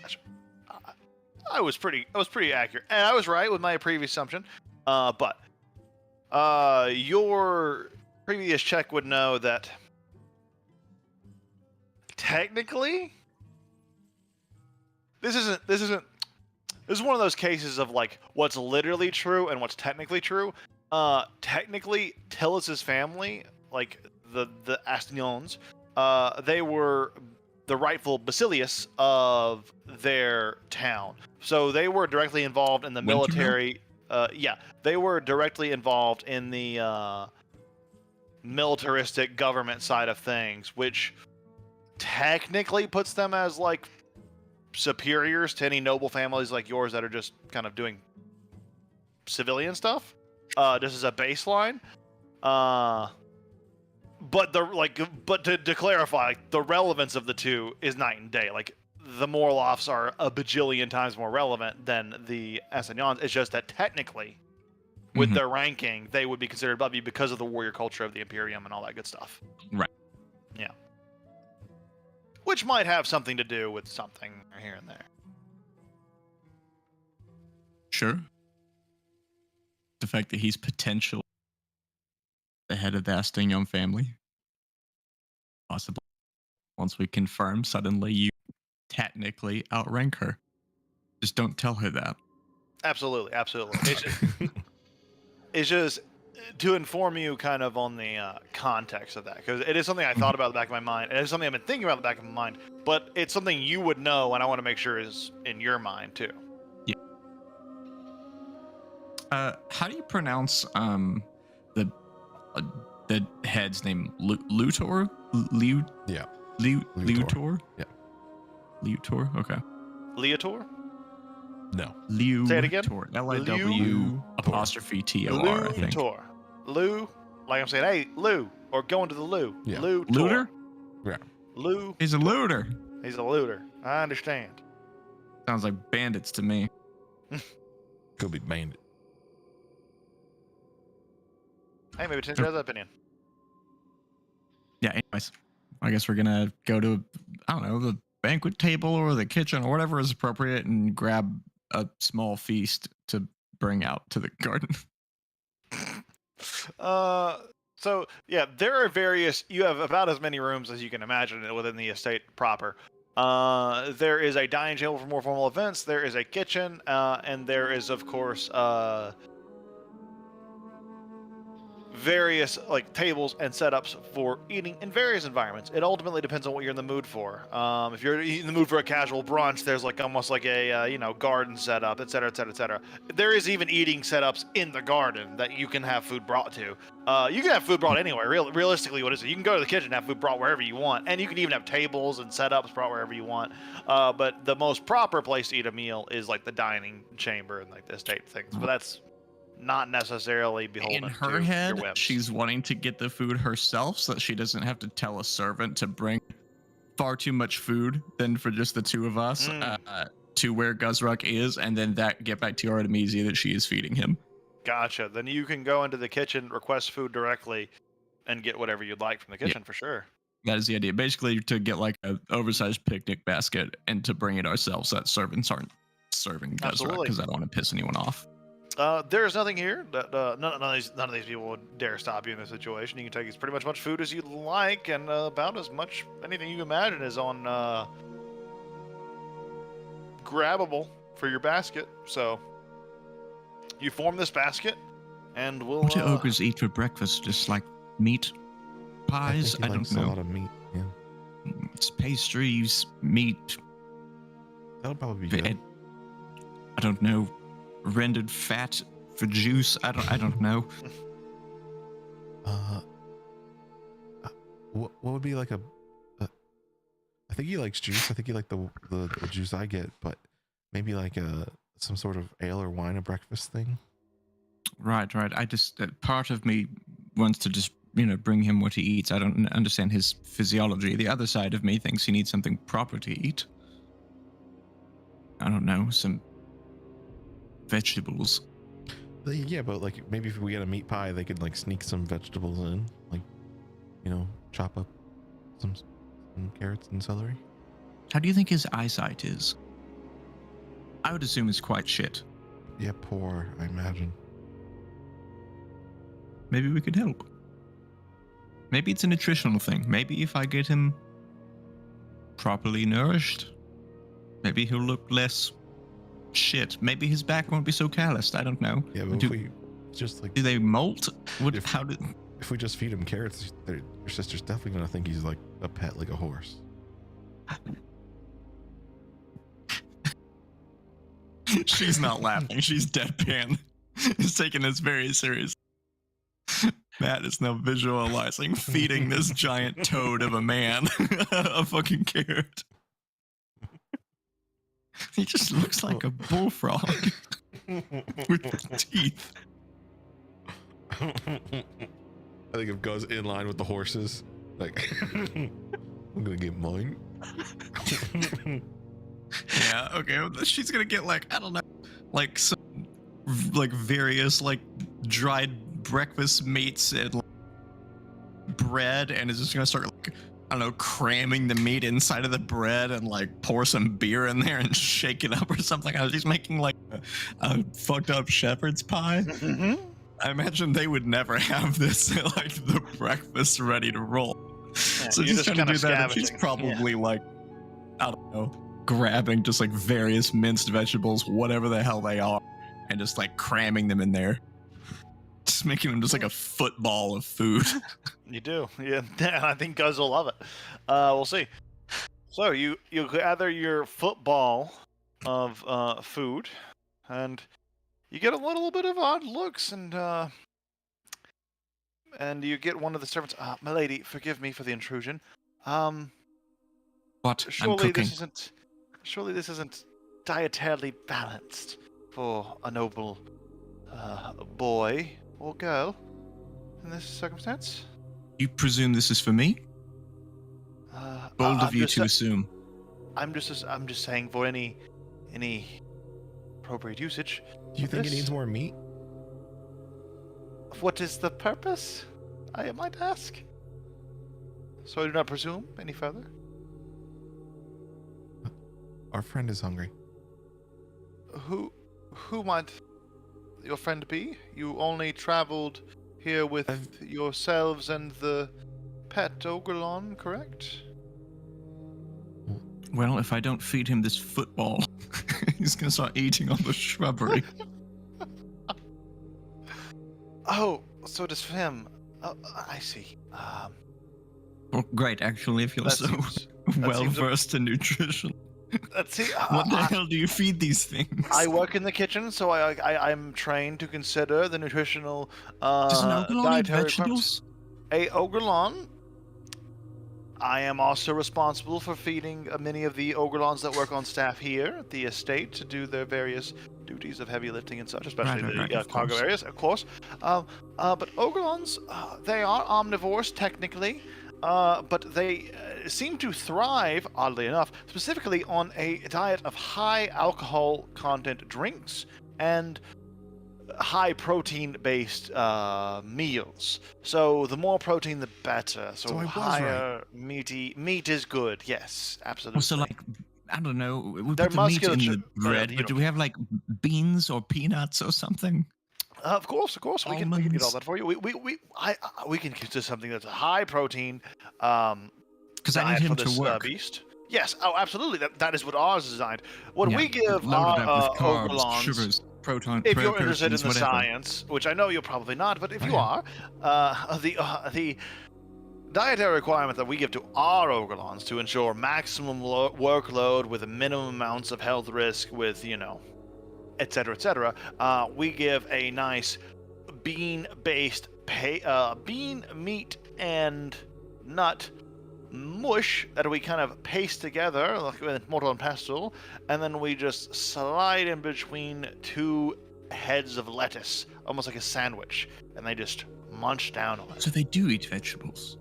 I was pretty accurate, and I was right with my previous assumption. But your previous check would know that technically, this is one of those cases of like what's literally true and what's technically true. Technically, Tillis's family, like the Astignons, they were the rightful basileus of their town. So they were directly involved in the military. They were directly involved in the militaristic government side of things, which technically puts them as like superiors to any noble families like yours that are just kind of doing civilian stuff. Just as a baseline. But to clarify, the relevance of the two is night and day. Like the Morlofts are a bajillion times more relevant than the Assignons. It's just that technically, with their ranking, they would be considered above you because of the warrior culture of the Imperium and all that good stuff. Right. Yeah. Which might have something to do with something here and there. Sure. The fact that he's potentially the head of the Astignon family. Possibly. Once we confirm, suddenly you technically outrank her. Just don't tell her that. Absolutely. It's just to inform you kind of on the context of that, because it is something I thought about in the back of my mind, and it's something I've been thinking about in the back of my mind, but it's something you would know, and I want to make sure is in your mind too. Yeah. How do you pronounce the head's name? Lutor? Yeah. Lutor? Yeah. Lutor? Okay. Leotor? No. Lutor. Say it again. Liw apostrophe TOR, I think. Lutor. Lou, like I'm saying, hey, Lou, or going to the loo. Yeah. Lou. Looter? Yeah. Lou. He's a looter. He's a looter. I understand. Sounds like bandits to me. Could be bandit. Hey, maybe Tinder has that opinion. Yeah, anyways. I guess we're gonna go to, I don't know, the banquet table or the kitchen or whatever is appropriate and grab a small feast to bring out to the garden. So yeah, there are various. You have about as many rooms as you can imagine within the estate proper. There is a dining table for more formal events. There is a kitchen, and there is, of course, various like tables and setups for eating in various environments. It ultimately depends on what you're in the mood for. If you're in the mood for a casual brunch, there's like almost like a garden setup, etc., etc., etc. There is even eating setups in the garden that you can have food brought to. You can have food brought anywhere. Realistically, what is it? You can go to the kitchen and have food brought wherever you want, and you can even have tables and setups brought wherever you want. But the most proper place to eat a meal is like the dining chamber and like the estate things. But that's not necessarily beholden In to her your head, whims. she's wanting to get the food herself so that she doesn't have to tell a servant to bring far too much food than for just the two of us to where Guzruk is, and then that get back to Artemisia that she is feeding him. Gotcha. Then you can go into the kitchen, request food directly, and get whatever you'd like from the kitchen for sure. That is the idea. Basically, to get like an oversized picnic basket and to bring it ourselves so that servants aren't serving Guzruk, Absolutely. because I don't want to piss anyone off. There's nothing here that none of these people would dare stop you in this situation. You can take as pretty much food as you like, and about as much anything you imagine is on grabbable for your basket. So you form this basket, and we'll. What do ogres eat for breakfast? Just like meat, pies? I don't A know. lot of meat. Yeah, It's pastries, meat. that'll probably be good. I don't know. Rendered fat for juice. I don't know. What would be like a? I think he likes juice. I think he like the juice I get, but maybe like some sort of ale or wine, a breakfast thing. Right. I just part of me wants to just bring him what he eats. I don't understand his physiology. The other side of me thinks he needs something proper to eat. I don't know, some vegetables. Yeah, but like maybe if we get a meat pie, they could like sneak some vegetables in, like chop up some carrots and celery. How do you think his eyesight is? I would assume it's quite shit. Yeah, poor, I imagine. Maybe we could help. Maybe it's a nutritional thing. Maybe if I get him properly nourished, maybe he'll look less shit. Maybe his back won't be so calloused. I don't know. Yeah, but if we just like do they molt? If we just feed him carrots, your sister's definitely gonna think he's like a pet, like a horse. She's not laughing. She's deadpan. He's taking this very serious. Matt is now visualizing feeding this giant toad of a man a fucking carrot. He just looks like a bullfrog with teeth. I think it goes in line with the horses. Like, I'm gonna get mine. Yeah, okay. She's gonna get like, I don't know, like some like various like dried breakfast meats and like, bread, and is just gonna start like, I don't know, cramming the meat inside of the bread and like pour some beer in there and shake it up or something. She's making like a fucked up shepherd's pie. Mm-hmm. I imagine they would never have this at like the breakfast ready to roll. Yeah, So you're she's trying to do that, and she's scavenging. probably like, I don't know, grabbing just like various minced vegetables, whatever the hell they are, and just like cramming them in there. Just making them just like a football of food. You do, yeah. I think Guz will love it. We'll see. So you gather your football of food, and you get a little bit of odd looks, and you get one of the servants. My lady, forgive me for the intrusion. What? I'm Surely cooking. this isn't dietarily balanced for a noble boy or girl in this circumstance. You presume this is for me? Bold of you to assume. I'm just saying for any appropriate usage. Do you think it needs more meat? What is the purpose? I might ask. So I do not presume any further. Our friend is hungry. Who might your friend be? You only traveled here with yourselves and the pet Ogrelon, correct? Well, if I don't feed him this football, he's gonna start eating all the shrubbery. Oh, so it is for him. Oh, I see. Well, great, actually, if you're That so seems- well seems a- versed in nutrition. Let's see. What the hell do you feed these things? I work in the kitchen, so I'm trained to consider the nutritional Does an Ogrelon eat dietary requirements. vegetables? A Ogrelon. I am also responsible for feeding many of the Ogrelons that work on staff here at the estate to do their various duties of heavy lifting and such, especially Right, the of cargo course. areas, of course. But Ogrelons, they are omnivores technically, but they seem to thrive, oddly enough, specifically on a diet of high alcohol content drinks and high protein based meals. So the more protein the better. So, So I was higher meat is good. Yes, absolutely. Well, so like, I don't know, we Their put the meat in musculature- the bread, you but do don't- we have like beans or peanuts or something? Of course, we can get all Almonds. that for you. We can do something that's a high protein Because I diet need for him this to work. beast. Yes, oh, absolutely. That is what ours is designed. What Yeah, we give loaded our up with carbs, Ogrelons, sugars, protein, if you're interested in proteins, the whatever. science, which I know you're probably not, but if I you am. are, the dietary requirement that we give to our Ogrelons to ensure maximum workload with minimum amounts of health risk, with etc., we give a nice bean-based bean, meat, and nut mush that we kind of paste together like with mortar and pestle, and then we just slide in between two heads of lettuce, almost like a sandwich, and they just munch down on it. So they do eat vegetables.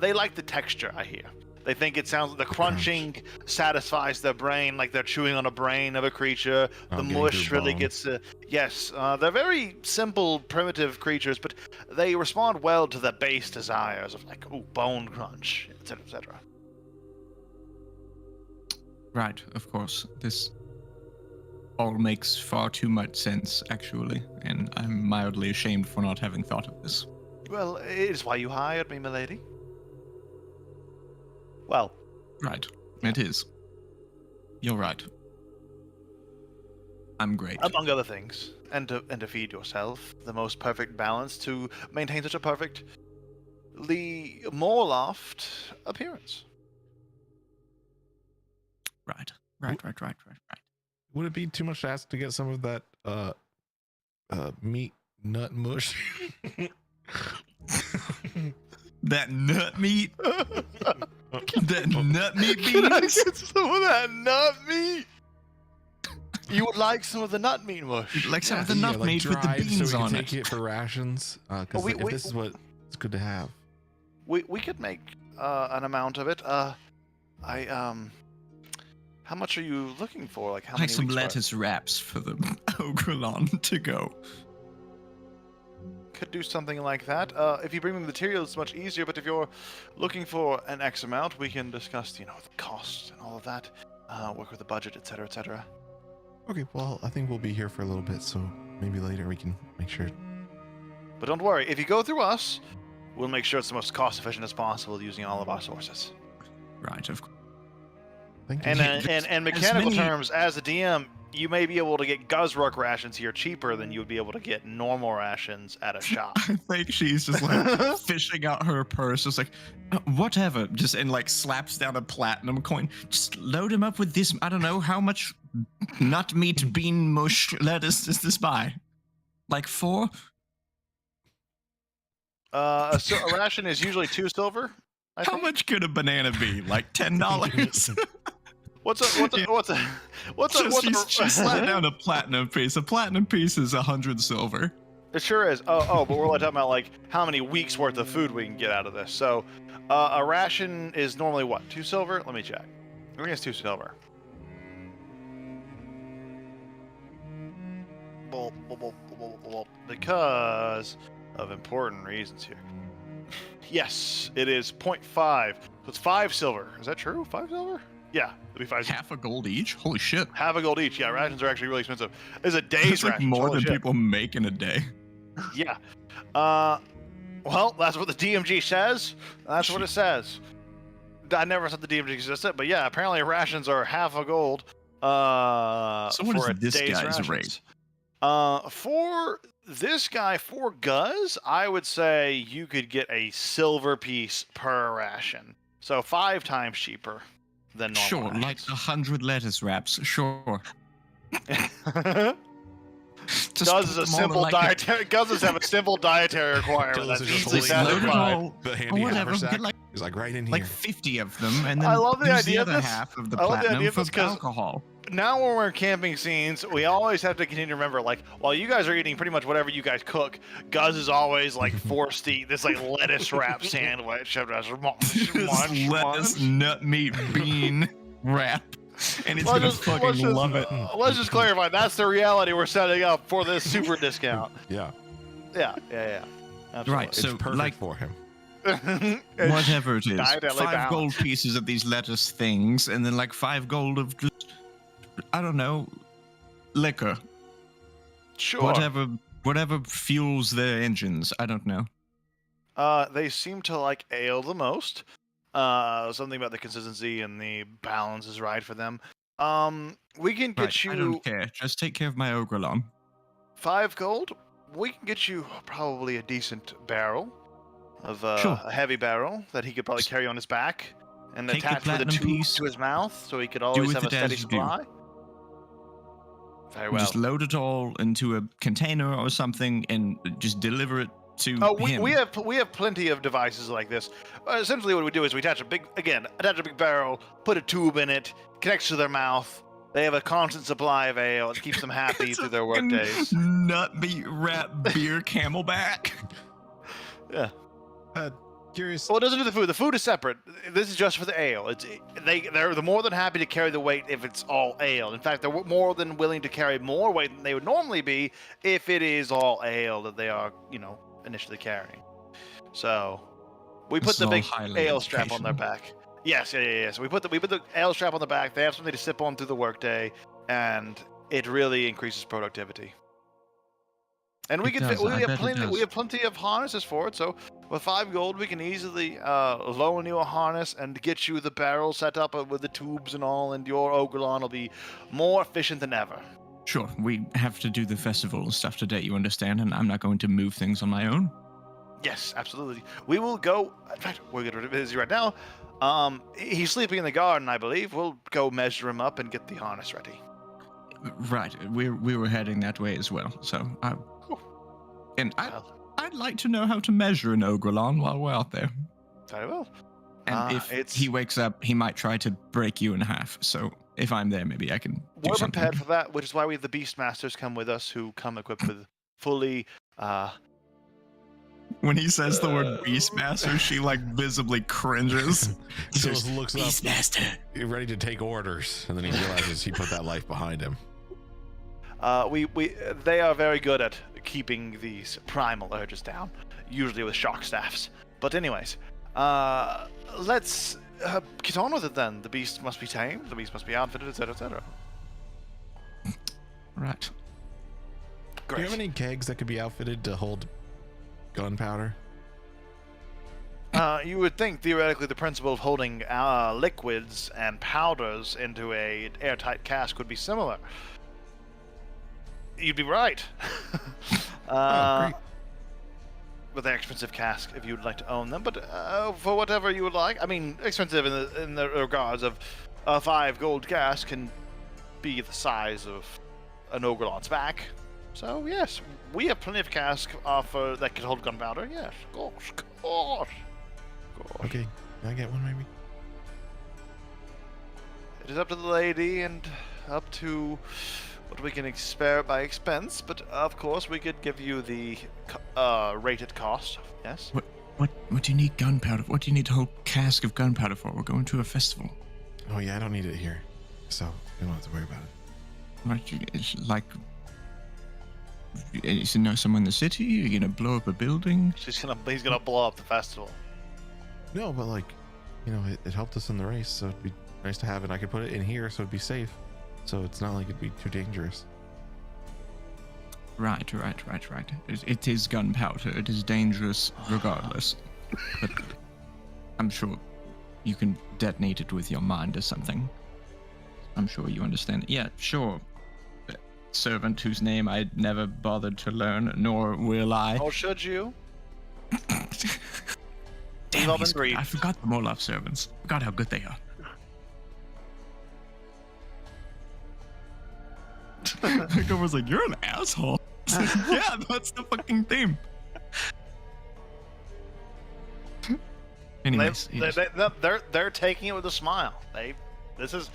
They like the texture, I hear. They think it sounds the crunching satisfies their brain, like they're chewing on a brain of a creature. The I'm getting mush through really bone. gets yes. They're very simple, primitive creatures, but they respond well to the base desires of like bone crunch, etc., etc. Right, of course. This all makes far too much sense, actually, and I'm mildly ashamed for not having thought of this. Well, it is why you hired me, milady. Well, Right, it is. You're right. I'm great. among other things, and to feed yourself the most perfect balance to maintain such a perfect Lee Morloft appearance. Right. Would it be too much to ask to get some of that meat nut mush? That nut meat? That nut meat Can I beans? get some of that nut meat? You would like some of the nut meat mush? Like some of the Yeah, nut like meat with the dried beans so we on can it. take it for rations. Because we- this is what it's good to have. We could make an amount of it. How much are you looking for? Like how Like many some weeks worth? lettuce wraps for the Ogrelon to go. Could do something like that. If you bring me the materials, it's much easier. But if you're looking for an X amount, we can discuss, the costs and all of that. Work with the budget, etc., etc. Okay, well, I think we'll be here for a little bit, so maybe later we can make sure. But don't worry, if you go through us, we'll make sure it's the most cost efficient as possible using all of our sources. Right, of course. Thank you. And Yeah, in mechanical many- terms, as a DM, you may be able to get Guzruk rations here cheaper than you would be able to get normal rations at a shop. I think she's just like fishing out her purse, just like, whatever, just and like slaps down a platinum coin. Just load him up with this. I don't know how much nut meat bean mush lettuce does this buy? Like 4? A ration is usually 2 silver. I How think. much could a banana be? Like $10? She slapped down a platinum piece. A platinum piece is 100 silver. It sure is. But we're only talking about like how many weeks worth of food we can get out of this. So, a ration is normally what? 2 silver? Let me check. I think it's 2 silver. Because of important reasons here. Yes, it is 0.5. So it's 5 silver. Is that true? 5 silver? Yeah, it'll be 5. Half a gold each? Holy shit. Half a gold each. Yeah, rations are actually really expensive. It's a day's It's like ration. more Holy than shit. people make in a day. Yeah. Well, that's what the DMG says. That's what it says. I never said the DMG existed, but yeah, apparently rations are half a gold. So what for is a this day's guy's rations. rate? For this guy, for Guz, I would say you could get a silver piece per ration. So 5 times cheaper than normal Sure, like rations. 100 lettuce wraps. Sure. Just Guz put is a them all in simple like dietary. Guz is have a simple dietary requirement Guz that's is just easily fully Just load it satisfied. all, The or handy whatever. haversack. Get He's like right in here. like 50 of them, and then I love the use idea the of other this. half of the I love the platinum idea of for this 'cause- alcohol. Now when we're in camping scenes, we always have to continue to remember, like, while you guys are eating pretty much whatever you guys cook, Guz is always like forced to eat this like lettuce wrap sandwich. Just lettuce, nut meat, bean wrap, and it's gonna fucking love it. Let's just clarify, that's the reality we're setting up for this super discount. Yeah, Yeah. Absolutely. Right, it's so perfect like for him. whatever it is, Dietally 5 balanced. gold pieces of these lettuce things, and then like 5 gold of just, I don't know, liquor, Sure. whatever fuels their engines. I don't know. They seem to like ale the most. Something about the consistency and the balance is right for them. We can get Right, I you don't care. Just take care of my ogrelon. 5 gold. We can get you probably a decent barrel of Sure. a heavy barrel that he could probably Just carry on his back and take the attach with a platinum tube piece, to his mouth, so he could always with have a it as steady you do. supply. Very well. Just load it all into a container or something and just deliver it to Oh, him. we have plenty of devices like this. Essentially, what we do is we attach a big barrel, put a tube in it, connects to their mouth. They have a constant supply of ale. It keeps them happy It's through a their work fucking days. Nut meat wrap beer camelback. Yeah. Curious. Well, it doesn't do the food. The food is separate. This is just for the ale. They're more than happy to carry the weight if it's all ale. In fact, they're more than willing to carry more weight than they would normally be if it is all ale that they are, initially carrying. So, we This put is the all big highly ale strap on their educational. back. Yes, yeah. So we put the ale strap on the back. They have something to sip on through the workday, and it really increases productivity. And we It can does, we I have bet it plenty does. we have plenty of harnesses for it. So with 5 gold, we can easily loan you a harness and get you the barrel set up with the tubes and all, and your Ogrelon will be more efficient than ever. Sure, we have to do the festival and stuff today, you understand, and I'm not going to move things on my own. Yes, absolutely. We will go. In fact, we're getting busy right now. He's sleeping in the garden, I believe. We'll go measure him up and get the harness ready. Right, we were heading that way as well, so Well, I'd like to know how to measure an ogrelon while we're out there. very well. And if he wakes up, he might try to break you in half. So if I'm there, maybe I can do We're something. prepared for that, which is why we have the Beastmasters come with us, who come equipped with fully. When he says the word Beastmaster, she like visibly cringes. He just looks up, Beastmaster. ready to take orders, and then he realizes he put that life behind him. They are very good at keeping these primal urges down, usually with shock staffs. But anyways, let's get on with it then. The beast must be tamed, the beast must be outfitted, etc., etc. Right. Do Great. you have any kegs that could be outfitted to hold gunpowder? You would think theoretically the principle of holding liquids and powders into a airtight cask would be similar. You'd be right. Great. But they're expensive cask if you'd like to own them. But for whatever you would like, I mean, expensive in the regards of a 5 gold cask can be the size of an Ogrelon's back. So yes, we have plenty of cask offer that can hold gunpowder. Yes, of course. Okay, can I get one maybe? It is up to the lady and up to what we can spare by expense, but of course we could give you the rated cost. Yes. What do you need gunpowder? What do you need a whole cask of gunpowder for? We're going to a festival. Oh yeah, I don't need it here, so you don't have to worry about it. Right, it's like, is there someone in the city? You're gonna blow up a building? He's gonna blow up the festival. No, but like, it helped us in the race, so it'd be nice to have, and I could put it in here so it'd be safe. So it's not like it'd be too dangerous. Right. It is gunpowder. It is dangerous regardless. But I'm sure you can detonate it with your mind or something. I'm sure you understand. Yeah, sure. Servant whose name I never bothered to learn, nor will I. Oh, should you? Damn, Love and breed. I forgot the Molov servants. Forgot how good they are. Like I was like, you're an asshole. Yeah, that's the fucking theme. Anyways, They're taking it with a smile. This is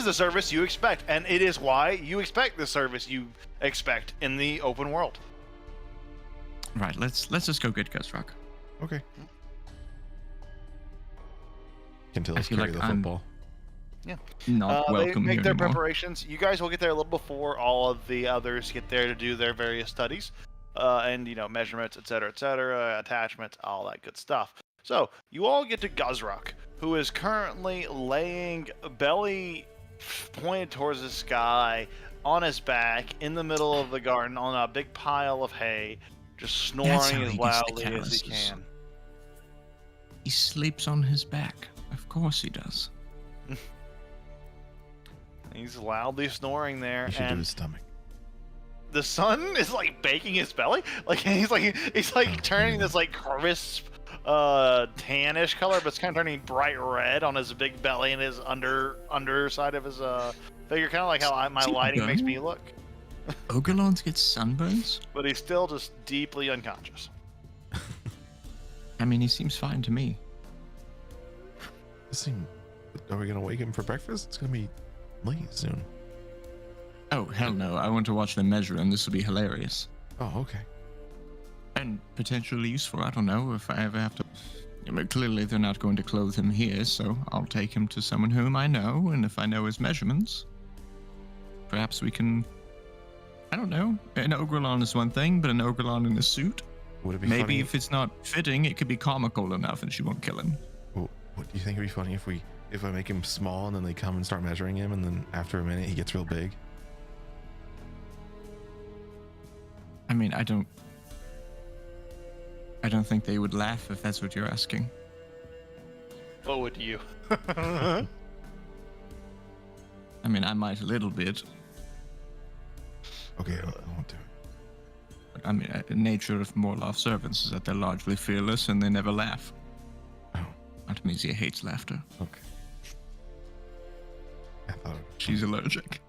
the service you expect, and it is why you expect the service you expect in the open world. right. Let's just go get Guzrock. Okay. Can tell I us feel carry like the I'm football. Not They welcome make here their anymore. preparations. You guys will get there a little before all of the others get there to do their various studies, and measurements, etc., attachments, all that good stuff. So you all get to Guzrock, who is currently laying belly pointed towards the sky on his back in the middle of the garden on a big pile of hay, just That's how snoring as he gets the loudly as he calluses. can. He sleeps on his back. Of course he does. He's loudly snoring there, You should do and his stomach. the sun is like baking his belly. Like he's turning this like crisp, tannish color, but it's kind of turning bright red on his big belly and his underside of his figure, kind of like how my See, lighting makes done? me look. Ogolons get sunburns? But he's still just deeply unconscious. I mean, he seems fine to me. Are we gonna wake him for breakfast? It's gonna be late soon. Oh, hell no. I want to watch them measure him. This will be hilarious. Oh, okay. And potentially useful. I don't know if I ever have to. I mean, clearly, they're not going to clothe him here, so I'll take him to someone whom I know, and if I know his measurements, perhaps we can. I don't know. An Ogrelon is one thing, but an Ogrelon in a suit? Would it be Maybe funny? if it's not fitting, it could be comical enough and she won't kill him. What do you think would be funny if I make him small and then they come and start measuring him, and then after a minute he gets real big? I mean, I don't think they would laugh if that's what you're asking. What would you? I mean, I might a little bit. Okay, I won't do it. But I mean, the nature of Morloff servants is that they're largely fearless and they never laugh. Oh, That means he hates laughter. okay. I thought She's allergic.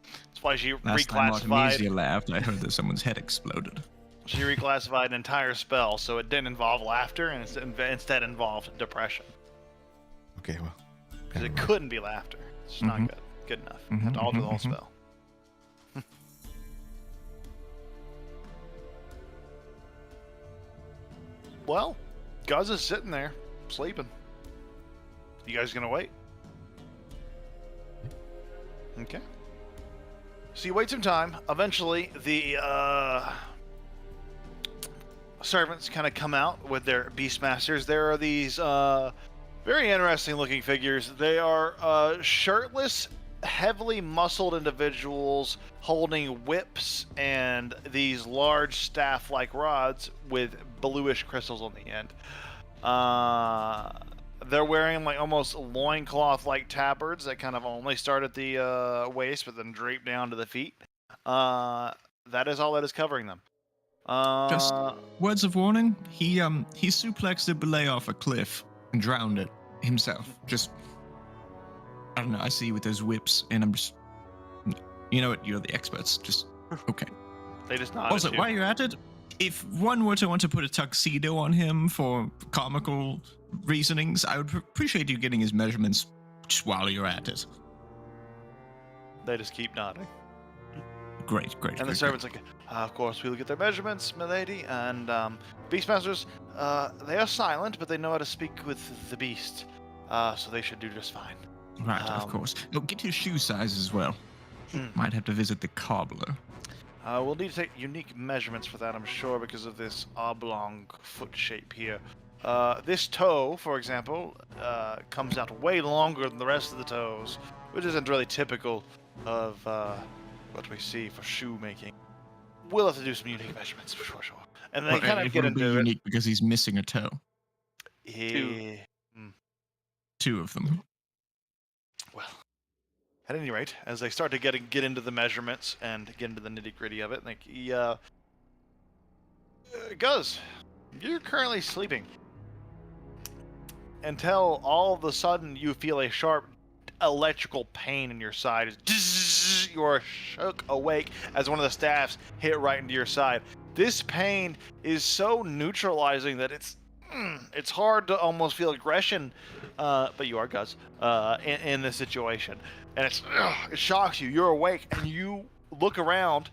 That's why she Last time Artemisia reclassified. laughed, I heard that someone's head exploded. She reclassified an entire spell, so it didn't involve laughter, and instead involved depression. okay, well. Because it never mind. couldn't be laughter. It's just not Mhm. good enough. Mhm, Had to alter the mhm, whole mhm. spell. Well, Guz is sitting there, sleeping. You guys gonna wait? Okay. So you wait some time. Eventually, the servants kind of come out with their beastmasters. There are these very interesting looking figures. They are shirtless, heavily muscled individuals holding whips and these large staff-like rods with bluish crystals on the end. They're wearing like almost loincloth-like tabards that kind of only start at the waist but then drape down to the feet. That is all that is covering them. Just words of warning, he suplexed a belay off a cliff and drowned it himself. Just, I don't know, I see you with those whips and I'm just, you know what, you're the experts, just, okay. They just nodded. Also, to you. while you're at it, if one were to want to put a tuxedo on him for comical reasonings, I would appreciate you getting his measurements just while you're at it. They just keep nodding. Great. And the servant's like, of course, we'll get their measurements, milady. And Beastmasters, they are silent, but they know how to speak with the beast. So they should do just fine. Right, of course. No, get his shoe size as well. Might have to visit the cobbler. We'll need to take unique measurements for that, I'm sure, because of this oblong foot shape here. This toe, for example, comes out way longer than the rest of the toes, which isn't really typical of what we see for shoemaking. We'll have to do some unique measurements for sure. And they Well, kind of it get would be into it. unique because he's missing a toe. Yeah. Two of them. Well, at any rate, as they start to get into the measurements and get into the nitty gritty of it, like Guz, you're currently sleeping until all of a sudden you feel a sharp electrical pain in your side. You are shook awake as one of the staffs hit right into your side. This pain is so neutralizing that it's hard to almost feel aggression, but you are Guz in this situation, and it shocks you. You're awake and you look around.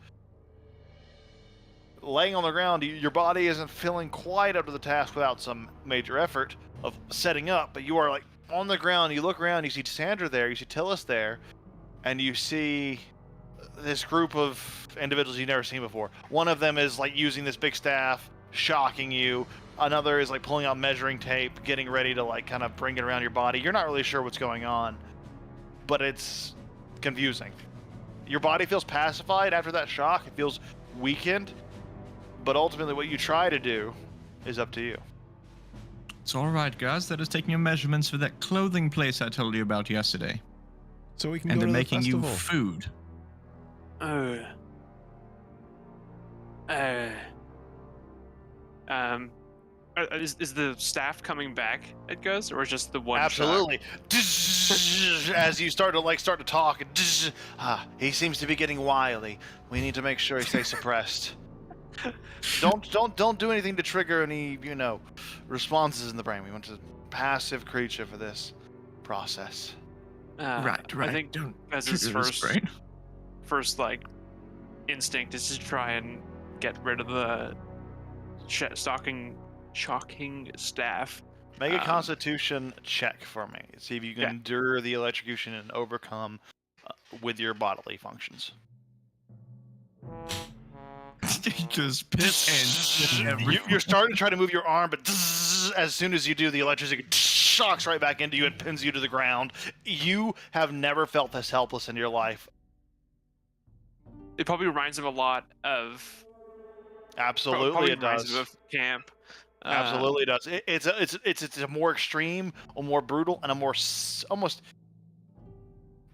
Laying on the ground, your body isn't feeling quite up to the task without some major effort of setting up, but you are like on the ground. You look around, you see Sandra there, you see Tillis there, and you see this group of individuals you've never seen before. One of them is like using this big staff, shocking you. Another is like pulling out measuring tape, getting ready to like kind of bring it around your body. You're not really sure what's going on, but it's confusing. Your body feels pacified after that shock. It feels weakened, but ultimately what you try to do is up to you. It's all right, guys. They're just taking your measurements for that clothing place I told you about yesterday. So we can And go they're to the making you festival. food. Is the staff coming back at Guz, or is just the one? Absolutely. As you start to talk, he seems to be getting wily. We need to make sure he stays suppressed. Don't do anything to trigger any, responses in the brain. We want a passive creature for this process. Right. I think Don't as his trigger this brain. first like instinct is to try and get rid of the shocking staff. Make a Constitution check for me. See if you can Yeah. endure the electrocution and overcome with your bodily functions. Just piss and You're starting to try to move your arm, but as soon as you do, the electricity shocks right back into you and pins you to the ground. You have never felt this helpless in your life. It probably reminds him a lot of. Absolutely, probably it reminds does. him of camp. Absolutely, it does. It's a more extreme, a more brutal, and a more almost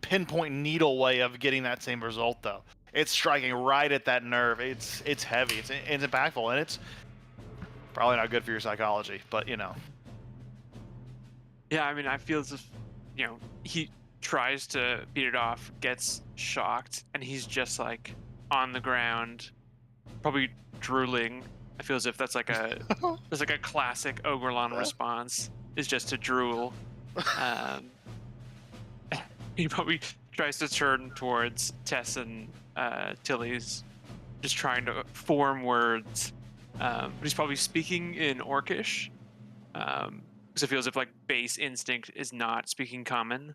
pinpoint needle way of getting that same result, though. It's striking right at that nerve. It's heavy. It's impactful, and it's probably not good for your psychology. But Yeah, I mean, I feel as if he tries to beat it off, gets shocked, and he's just like on the ground, probably drooling. I feel as if that's like a classic Ogrelon response is just to drool. He probably tries to turn towards Tess and Tilly's, just trying to form words. But he's probably speaking in Orcish, because it feels as if like base instinct is not speaking common,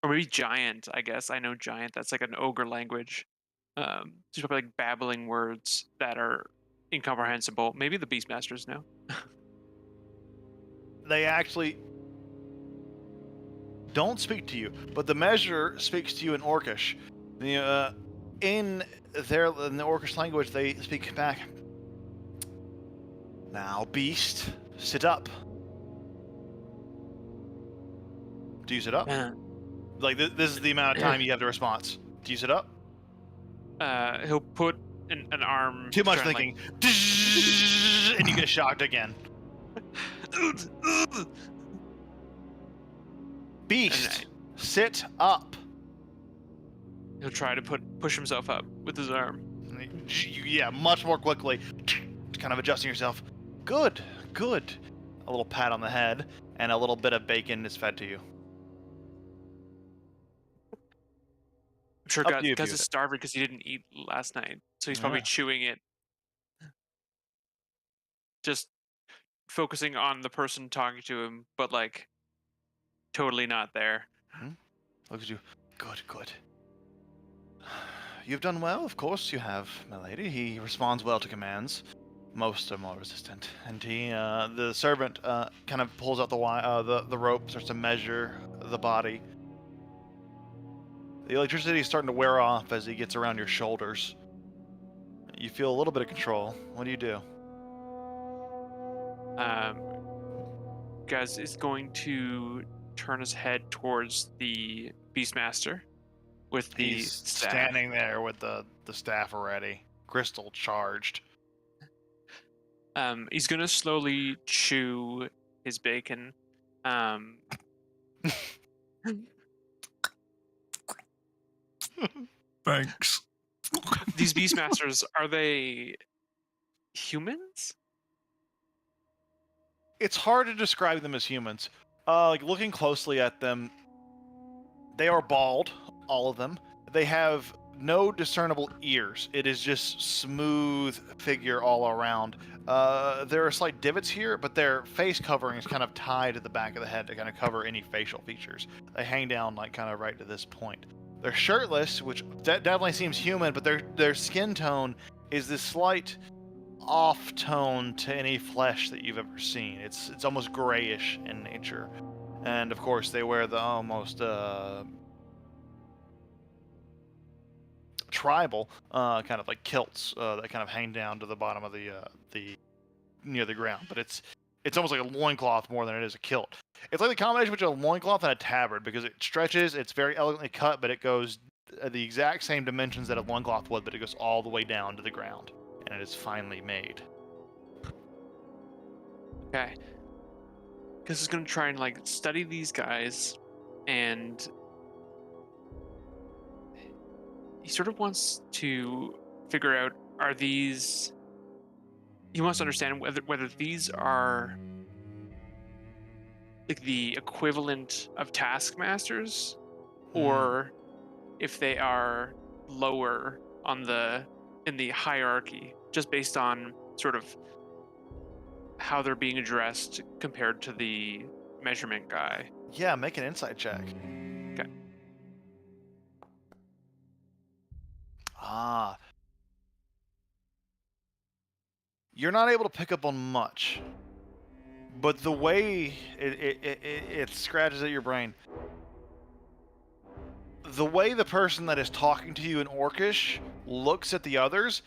or maybe Giant. I guess I know Giant. That's like an ogre language. He's probably like babbling words that are incomprehensible. Maybe the Beastmasters know. they actually don't speak to you, but the measure speaks to you in Orcish. In the Orcish language, they speak back. Now, beast, sit up. Do you sit up? Like this is the amount of time you have to response. Do you sit up? He'll put an arm. Too much trying, thinking. And you get shocked again. Beast, sit up. He'll try to push himself up with his arm. Yeah, much more quickly. Kind of adjusting yourself. Good. A little pat on the head, and a little bit of bacon is fed to you. I'm sure Up to you if Guz you- is starving because he didn't eat last night, so he's probably Yeah. chewing it. Just focusing on the person talking to him, but like totally not there. Looks at you. Good. You've done well, of course you have, my lady. He responds well to commands. Most are more resistant. And the servant, kind of pulls out the rope, starts to measure the body. The electricity is starting to wear off as he gets around your shoulders. You feel a little bit of control. What do you do? Guz is going to turn his head towards the Beastmaster with the He's staff. standing there with the staff already, crystal charged. He's gonna slowly chew his bacon. Thanks. These Beastmasters, are they humans? It's hard to describe them as humans. Like looking closely at them, they are bald, all of them. They have no discernible ears. It is just smooth figure all around. There are slight divots here, but their face covering is kind of tied to the back of the head to kind of cover any facial features. They hang down like kind of right to this point. They're shirtless, which definitely seems human, but their skin tone is this slight off tone to any flesh that you've ever seen. It's almost grayish in nature, and of course they wear the almost tribal kind of like kilts that kind of hang down to the bottom of the near the ground. But it's almost like a loincloth more than it is a kilt. It's like the combination between a loincloth and a tabard because it stretches. It's very elegantly cut, but it goes the exact same dimensions that a loincloth would, but it goes all the way down to the ground. And it is finely made. Okay. Gus is gonna try and like study these guys, and he sort of wants to figure out, are these? He wants to understand whether these are like the equivalent of taskmasters, or if they are lower on in the hierarchy, just based on sort of how they're being addressed compared to the measurement guy. Yeah, make an insight check. Okay. You're not able to pick up on much, but the way it scratches at your brain, the way the person that is talking to you in Orcish looks at the others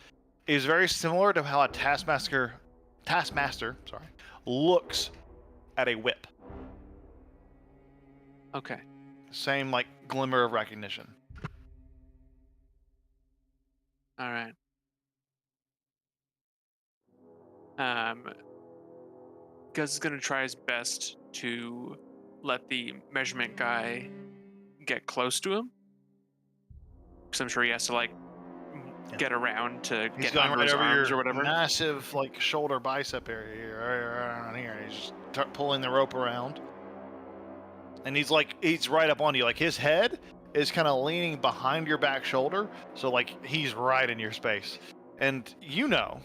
is very similar to how a taskmaster, looks at a whip. Okay. Same like glimmer of recognition. All right. Gus is gonna try his best to let the measurement guy get close to him, because I'm sure he has to like get around to He's get going under right his over arms your or whatever. massive like shoulder bicep area here, right around here. He's just pulling the rope around, and he's right up on you. Like his head is kind of leaning behind your back shoulder, so like he's right in your space. And you know,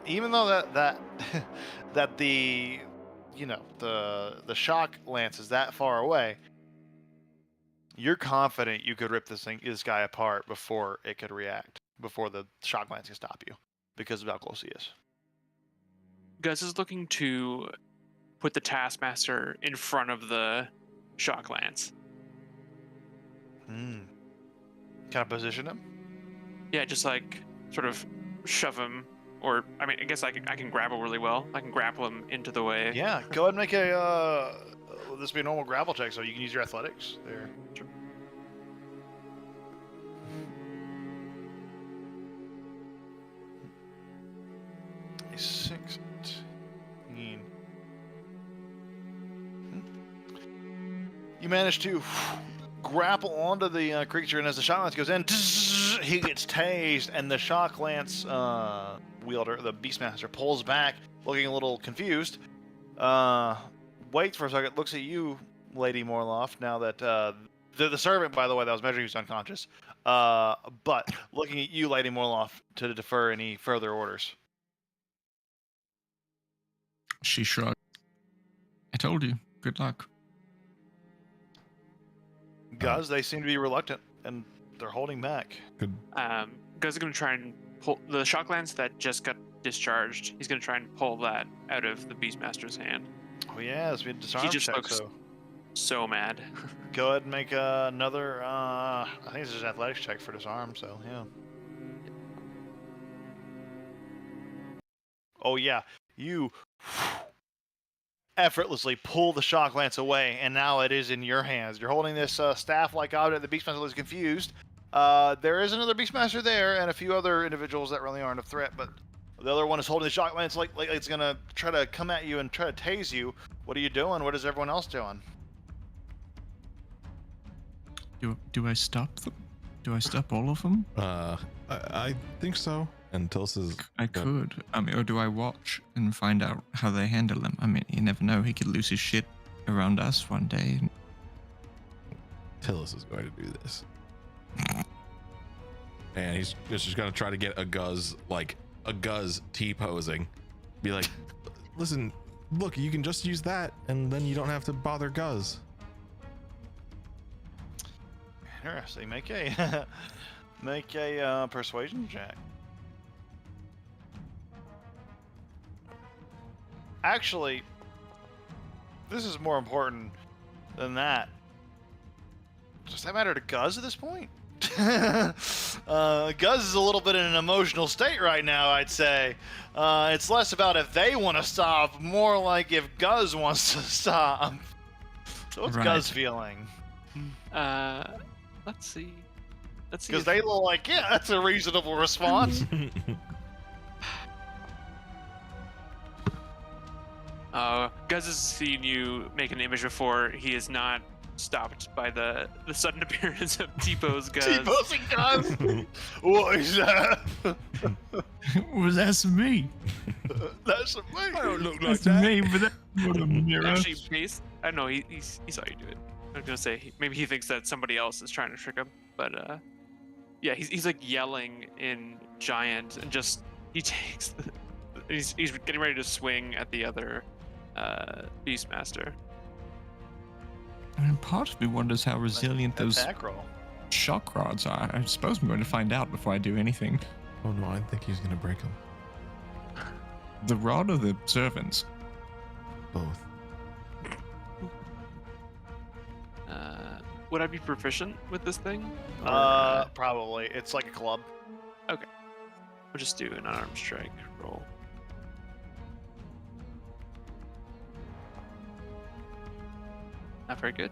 even though that the the shock lance is that far away, you're confident you could rip this guy apart before it could react, before the shock lance can stop you, because of how close he is. Gus is looking to put the taskmaster in front of the shock lance. Kind of position him. Yeah, just like sort of shove him, or I mean, I guess I can grapple really well. I can grapple him into the way. Yeah, go ahead and make a this will be a normal grapple check, so you can use your athletics there. Sure. A 16. You manage to grapple onto the creature, and as the shock lance goes in, he gets tased, and the shock lance wielder, the Beastmaster, pulls back, looking a little confused. Waits for a second, looks at you, Lady Morloff, now that the servant, by the way, that was measuring, who's unconscious. But looking at you, Lady Morloff, to defer any further orders. She shrugged. I told you. Good luck. Guys, they seem to be reluctant, and they're holding back. Good. Gus is gonna try and pull the shock lance that just got discharged. He's gonna try and pull that out of the Beastmaster's hand. Oh yeah, it's been disarmed just check, looks- so So mad. go ahead and make another. I think it's just an athletics check for disarm. So yeah. Oh yeah, you effortlessly pull the shock lance away, and now it is in your hands. You're holding this staff-like object. The Beastmaster is confused. There is another Beastmaster there, and a few other individuals that really aren't a threat, but the other one is holding the shock lance like it's gonna try to come at you and try to tase you. What are you doing? What is everyone else doing? Do I stop them? Do I stop all of them? I think so. And Tillis is I could. I mean, or do I watch and find out how they handle him? I mean, you never know. He could lose his shit around us one day. Tillis is going to do this. And he's just going to try to get a Guz T-posing. Be like, listen, look, you can just use that, and then you don't have to bother Guz. Interesting. Make a make a persuasion check. Actually, this is more important than that. Does that matter to Guz at this point? Guz is a little bit in an emotional state right now, I'd say. It's less about if they want to stop, more like if Guz wants to stop. So what's Right. Guz feeling? Let's see. Because if- they look like, yeah, that's a reasonable response. Guz has seen you make an image before. He is not stopped by the sudden appearance of T-Pose Guz. T-posing Guz? What is that? Was that me? That's me. I don't look like That's that. me, but that's not a mirror. Actually, based, I don't know. He saw you do it. I was gonna say maybe he thinks that somebody else is trying to trick him, but yeah, he's like yelling in giant and just he takes. He's getting ready to swing at the other Beastmaster. I mean, part of me wonders how resilient those Attack roll. shock rods are. I suppose I'm going to find out before I do anything. Oh no, I think he's gonna break them. The rod or the servants? Both. Would I be proficient with this thing? Or, Probably. It's like a club. we'll just do an unarmed strike roll. Not very good.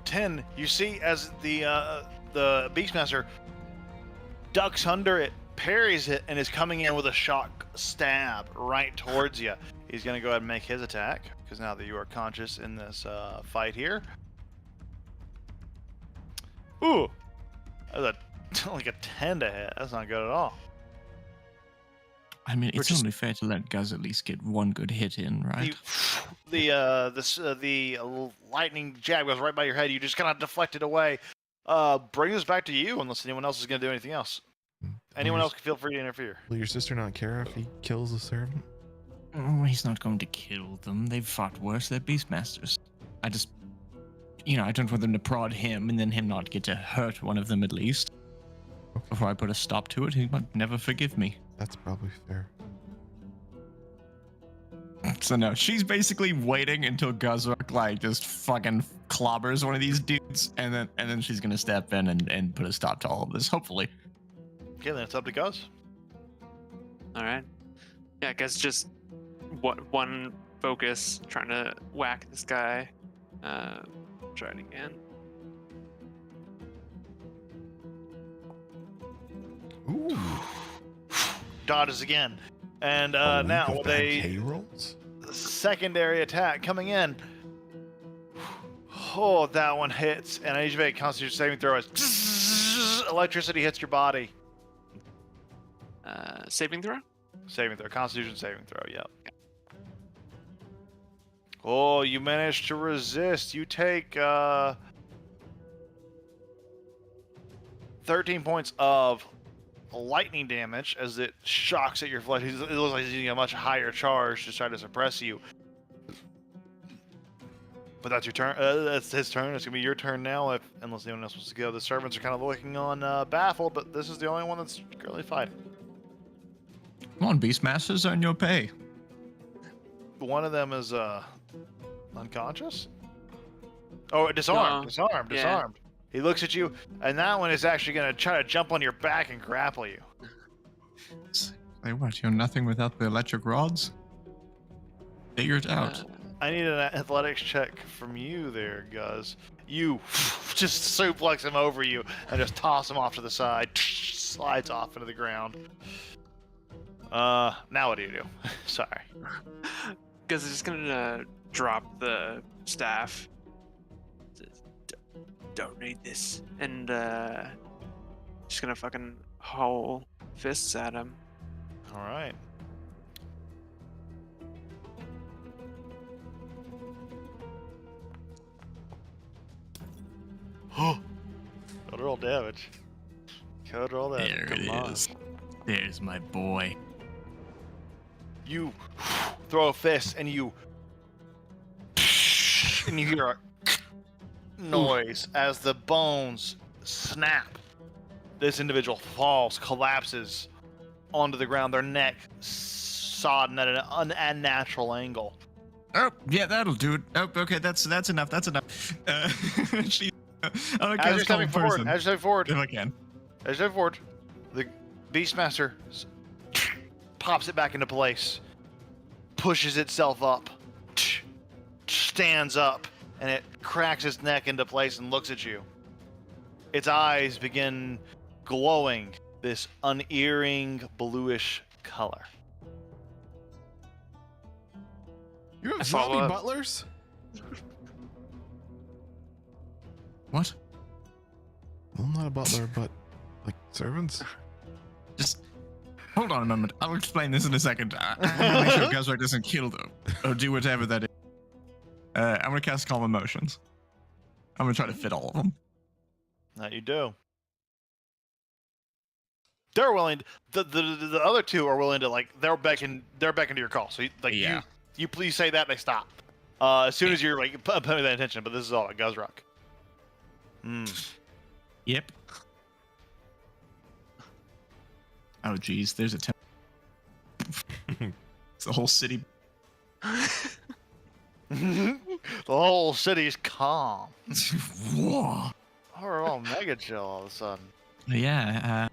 10. You see as the Beastmaster ducks under it, parries it, and is coming in with a shock stab right towards you. He's going to go ahead and make his attack, because now that you are conscious in this fight here. Ooh! That's like a 10 to hit. That's not good at all. I mean, We're it's just- only fair to let Guz at least get one good hit in, right? The lightning jab goes right by your head. You just kind of deflect it away. Bring this back to you, unless anyone else is going to do anything else. Anyone else can feel free to interfere. Will your sister not care if he kills the servant? Oh, he's not going to kill them. They've fought worse. They're Beastmasters. I just, I don't want them to prod him and then him not get to hurt one of them at least. Okay. Before I put a stop to it, he might never forgive me. That's probably fair. So no, she's basically waiting until Guzrock like just fucking clobbers one of these dudes, and then she's gonna step in and put a stop to all of this, hopefully. Okay, then it's up to Guz. All right. Yeah, I guess just one focus, trying to whack this guy. Try it again. Ooh. Dodges again. And A now week of with bad a K rolls? secondary attack coming in. Oh, that one hits. And I need you to make a Constitution saving throw as electricity hits your body. Saving throw? Saving throw. Constitution saving throw, yep. Oh, you managed to resist. You take 13 points of lightning damage as it shocks at your flesh. It looks like he's using a much higher charge to try to suppress you. But that's your turn. That's his turn. It's gonna be your turn now, unless anyone else wants to go. The servants are kind of looking on baffled, but this is the only one that's currently fighting. Come on, Beastmasters, earn your pay. One of them is unconscious. Oh, disarmed, No. disarmed, Yeah. disarmed. He looks at you, and that one is actually gonna try to jump on your back and grapple you. Say what? You're nothing without the electric rods. Figure it out. I need an athletics check from you there, Guz. You just suplex him over you and just toss him off to the side. Slides off into the ground. Now what do you do? Sorry. Because it's just gonna drop the staff. Don't need this. And just gonna fucking haul fists at him. All right. Gotta roll damage. Gotta roll that. There Come it on. is. There's my boy. You throw a fist and you hear a noise as the bones snap. This individual falls, collapses onto the ground, their neck sodden at an unnatural angle. Oh, yeah, that'll do it. Oh, okay, that's enough. That's enough. She, As I you're can't call stepping in forward, person. as you're stepping forward, If I can. as you're stepping forward, the Beastmaster pops it back into place, pushes itself up, stands up, and it cracks its neck into place and looks at you. Its eyes begin glowing this unearring bluish color. You have follow zombie up. butlers? What? Well, I'm not a butler, but like servants. Just hold on a moment. I'll explain this in a second. I want to make sure Guzrak doesn't kill them or do whatever that is. I'm gonna cast Calm Emotions. I'm gonna try to fit all of them. That you do. They're willing. The other two are willing to they're beckoning to your call. So Yeah. you please say that, they stop. As soon as you're paying that attention. But this is all at Guzrak. Yep. Oh geez, there's a it's the whole city. The whole city's calm. Whoa. We're all mega chill all of a sudden. Yeah.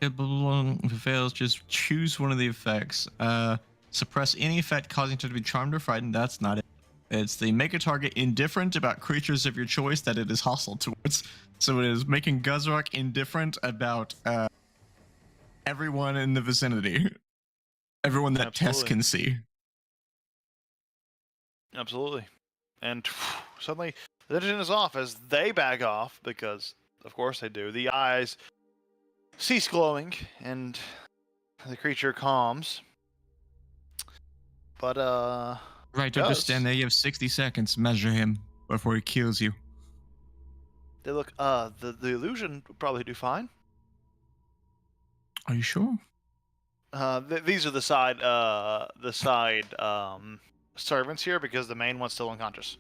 If it fails, just choose one of the effects. Suppress any effect causing it to be charmed or frightened. That's not it. It's the make a target indifferent about creatures of your choice that it is hostile towards. So it is making Guzrak indifferent about everyone in the vicinity. Everyone that Tess Absolutely. can see. Absolutely. And suddenly the tension is off as they back off, because of course they do. The eyes cease glowing and the creature calms. But Right, don't just Gus, stand there. You have 60 seconds. Measure him before he kills you. they look the illusion would probably do fine. Are you sure? These are the side servants here, because the main one's still unconscious.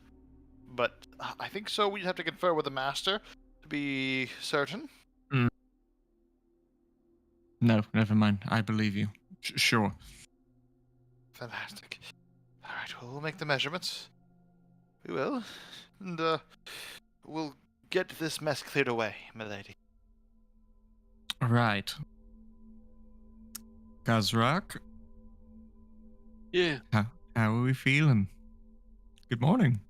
But I think so. We'd have to confer with the master to be certain. No, never mind. I believe you. Sure. Fantastic. All right, well, we'll make the measurements. We will, and we'll get this mess cleared away, milady. Right. Guzrak, Yeah. how are we feeling? Good morning.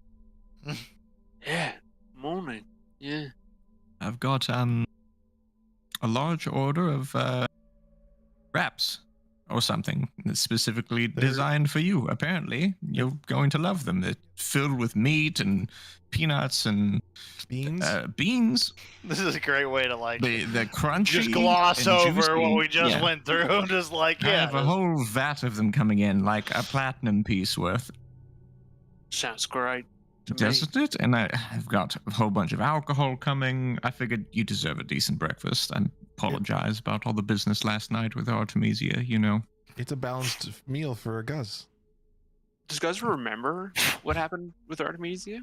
Yeah. Morning. Yeah. I've got a large order of wraps or something that's specifically designed for you. Apparently, you're going to love them. They're filled with meat and peanuts and Beans. beans. This is a great way to They're crunchy. just gloss and over juicy. what we just Yeah. went through. Just I have a whole vat of them coming in, like a platinum piece worth. Sounds great to me. Doesn't it? And I've got a whole bunch of alcohol coming. I figured you deserve a decent breakfast. I apologize about all the business last night with Artemisia, you know. It's a balanced meal for a Guz. Does Gus remember what happened with Artemisia?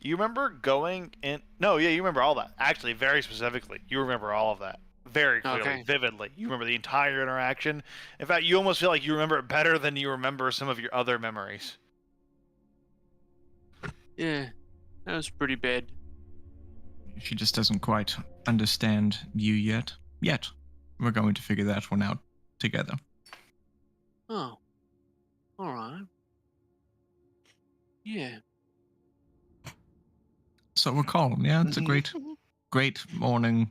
You remember going in? No, yeah, you remember all that. Actually, very specifically, you remember all of that. very clearly, Okay. vividly. You remember the entire interaction. In fact, you almost feel like you remember it better than you remember some of your other memories. Yeah, that was pretty bad. She just doesn't quite understand you yet. Yet. We're going to figure that one out together. Oh, all right. Yeah. So we're calm. Yeah, it's a great morning.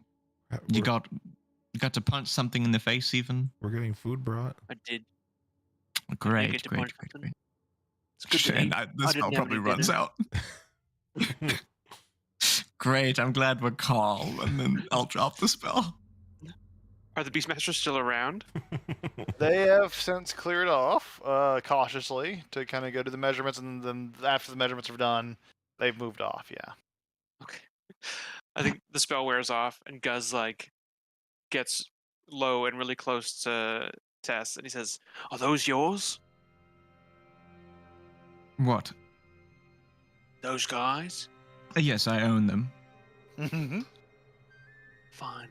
You We're, got to punch something in the face even. we're getting food brought. I did. Great, get to great, punch great, something. great. It's good to And eat. the I spell didn't have probably any runs dinner. out. Great, I'm glad we're calm. And then I'll drop the spell. Are the Beastmasters still around? They have since cleared off cautiously to kind of go to the measurements, and then after the measurements are done, they've moved off. Yeah. Okay. I think the spell wears off, and Guz like gets low and really close to Tess, and he says, "Are those yours? What? Those guys? Yes, I own them. Fine.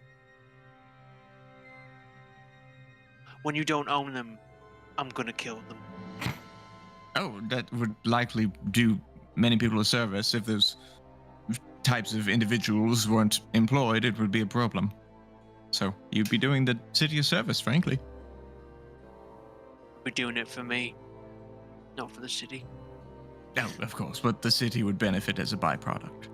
When you don't own them, I'm gonna kill them." Oh, that would likely do many people a service. If those types of individuals weren't employed, it would be a problem. So you'd be doing the city a service, frankly. We're doing it for me, not for the city. No, of course, but the city would benefit as a byproduct.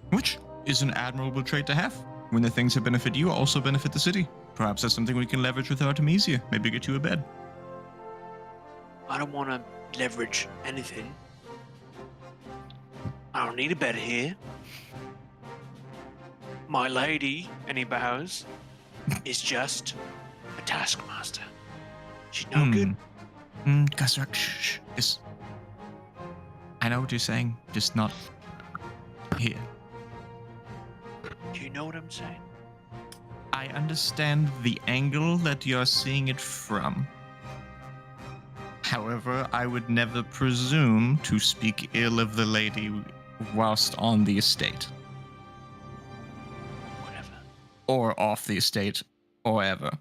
Which is an admirable trait to have. When the things that benefit you also benefit the city. Perhaps that's something we can leverage with Artemisia. Maybe get you a bed. I don't want to leverage anything. I don't need a bed here. My lady, and he bows, is just a taskmaster. She's no good. Gazrak, shh. Just... I know what you're saying, just not here. Do you know what I'm saying? I understand the angle that you're seeing it from. However, I would never presume to speak ill of the lady whilst on the estate. Whatever. Or off the estate, or ever.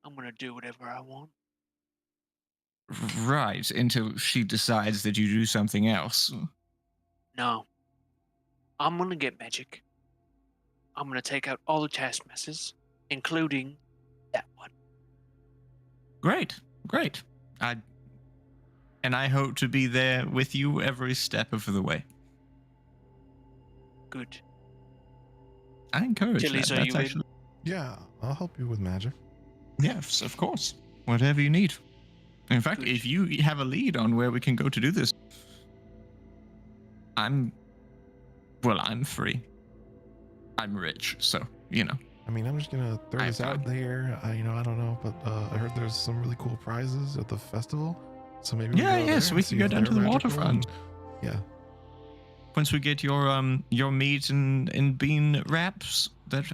I'm gonna do whatever I want. Right, until she decides that you do something else. No. I'm gonna get magic. I'm gonna take out all the taskmasters, including that one. Great, great. I hope to be there with you every step of the way. Good. I encourage Tilly's, that. are That's you in? actually, Yeah, I'll help you with magic. yes, of course. Whatever you need. In fact, Good. if you have a lead on where we can go to do this, I'm free. I'm rich, so, you know. I mean, I'm just gonna throw I'm this out fine. there. I don't know, but I heard there's some really cool prizes at the festival. So maybe we Yeah, go yeah, there so and we see can go if down they're to the magical waterfront. and- yeah. Once we get your meat and bean wraps that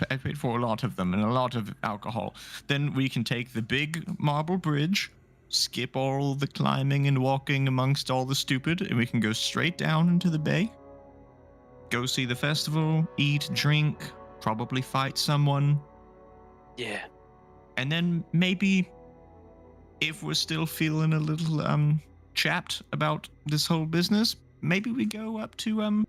I paid for a lot of them and a lot of alcohol, then we can take the big marble bridge, skip all the climbing and walking amongst all the stupid, and we can go straight down into the bay. Go see the festival, eat, drink, probably fight someone, Yeah. and then maybe, if we're still feeling a little chapped about this whole business, maybe we go up to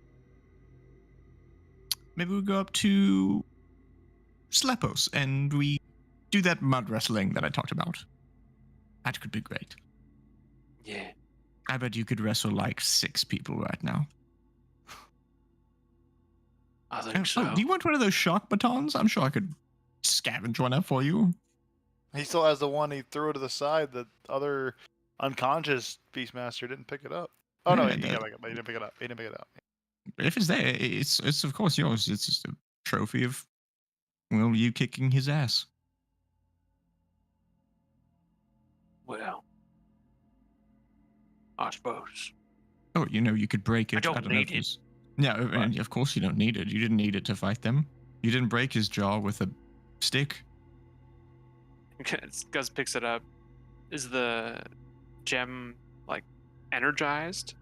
Slepos and we do that mud wrestling that I talked about. That could be great. Yeah. I bet you could wrestle like 6 people right now. I think so. Oh, do you want one of those shock batons? I'm sure I could scavenge one up for you. He still has the one he threw to the side. The other unconscious Beastmaster didn't pick it up. Oh no, Yeah, he that- got it. He didn't pick it up. He didn't pick it up. If it's there, it's of course yours. It's just a trophy of, well, you kicking his ass. Well, I suppose. Oh, you could break it. I don't know need if it. it's- Yeah, and of course you don't need it. You didn't need it to fight them. You didn't break his jaw with a stick. Gus picks it up. Is the gem like energized?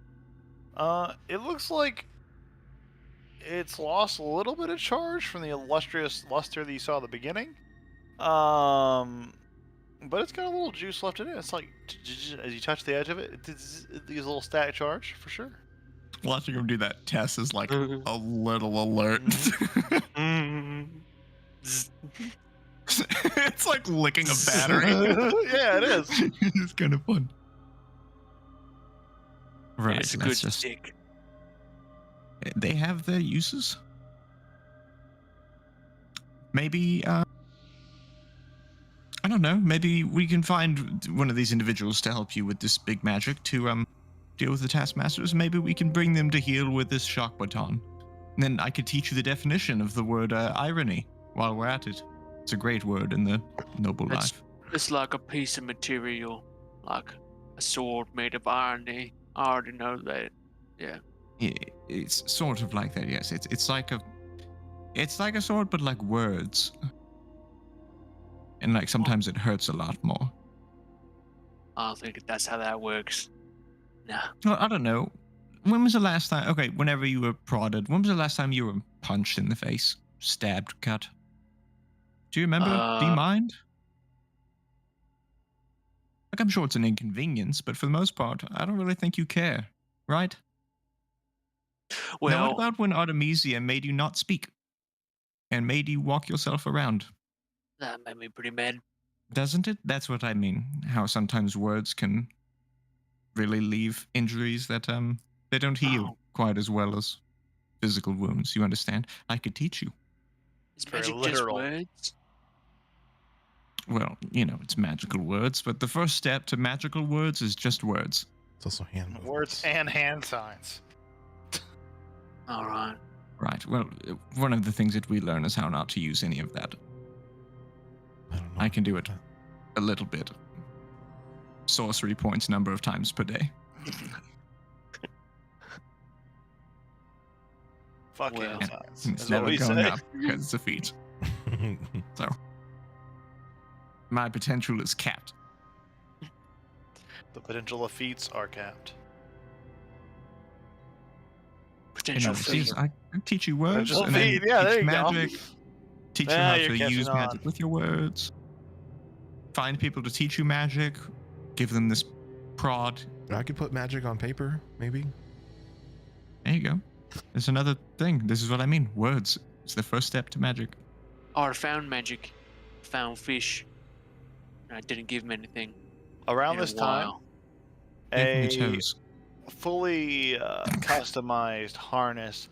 It looks like it's lost a little bit of charge from the illustrious luster that you saw at the beginning. But it's got a little juice left in it. It's like as you touch the edge of it, it gives a little static charge for sure. Watching him do that, Tess is like Mhm. a little alert. It's like licking a battery. Yeah, it is. It's kind of fun. Right, It's a let's good just- stick. They have their uses. Maybe, I don't know. Maybe we can find one of these individuals to help you with this big magic to deal with the taskmasters. Maybe we can bring them to heal with this shock baton. And then I could teach you the definition of the word irony while we're at it. It's a great word in the noble It's- life. It's like a piece of material, like a sword made of irony. I already know that. Yeah, it's sort of like that. Yes, it's like a sword, but like words. And like sometimes it hurts a lot more. I don't think that's how that works. Nah. Well, I don't know. When was the last time? Okay, whenever you were prodded, when was the last time you were punched in the face, stabbed, cut? Do you remember? Do you mind? Like, I'm sure it's an inconvenience, but for the most part, I don't really think you care, right? Now, what Well, about when Artemisia made you not speak and made you walk yourself around? that made me pretty mad. Doesn't it? That's what I mean. How sometimes words can really leave injuries that they don't heal Oh. quite as well as physical wounds. You understand? I could teach you. Is Very magic literal. just words? Well, you know, it's magical words, but the first step to magical words is just words. It's also hand movements. Words and hand signs. All right. Right. Well, one of the things that we learn is how not to use any of that. I don't know. I can do it a little bit. Sorcery points number of times per day. Fuck Well. hand signs. It's is what never we going say. up because it's a feat. So my potential is capped. The potential of feats are capped. Potential see, feat. I can teach you words Potential and then feat, yeah, teach there you go. magic. Teach you Yeah, how you're to catching use on. magic with your words. Find people to teach you magic. Give them this prod. I could put magic on paper, maybe. There you go. There's another thing. This is what I mean. Words. It's the first step to magic. Or found magic. Found fish. And I didn't give him anything. Around in a this time, while. Dipping your a toes. fully customized harness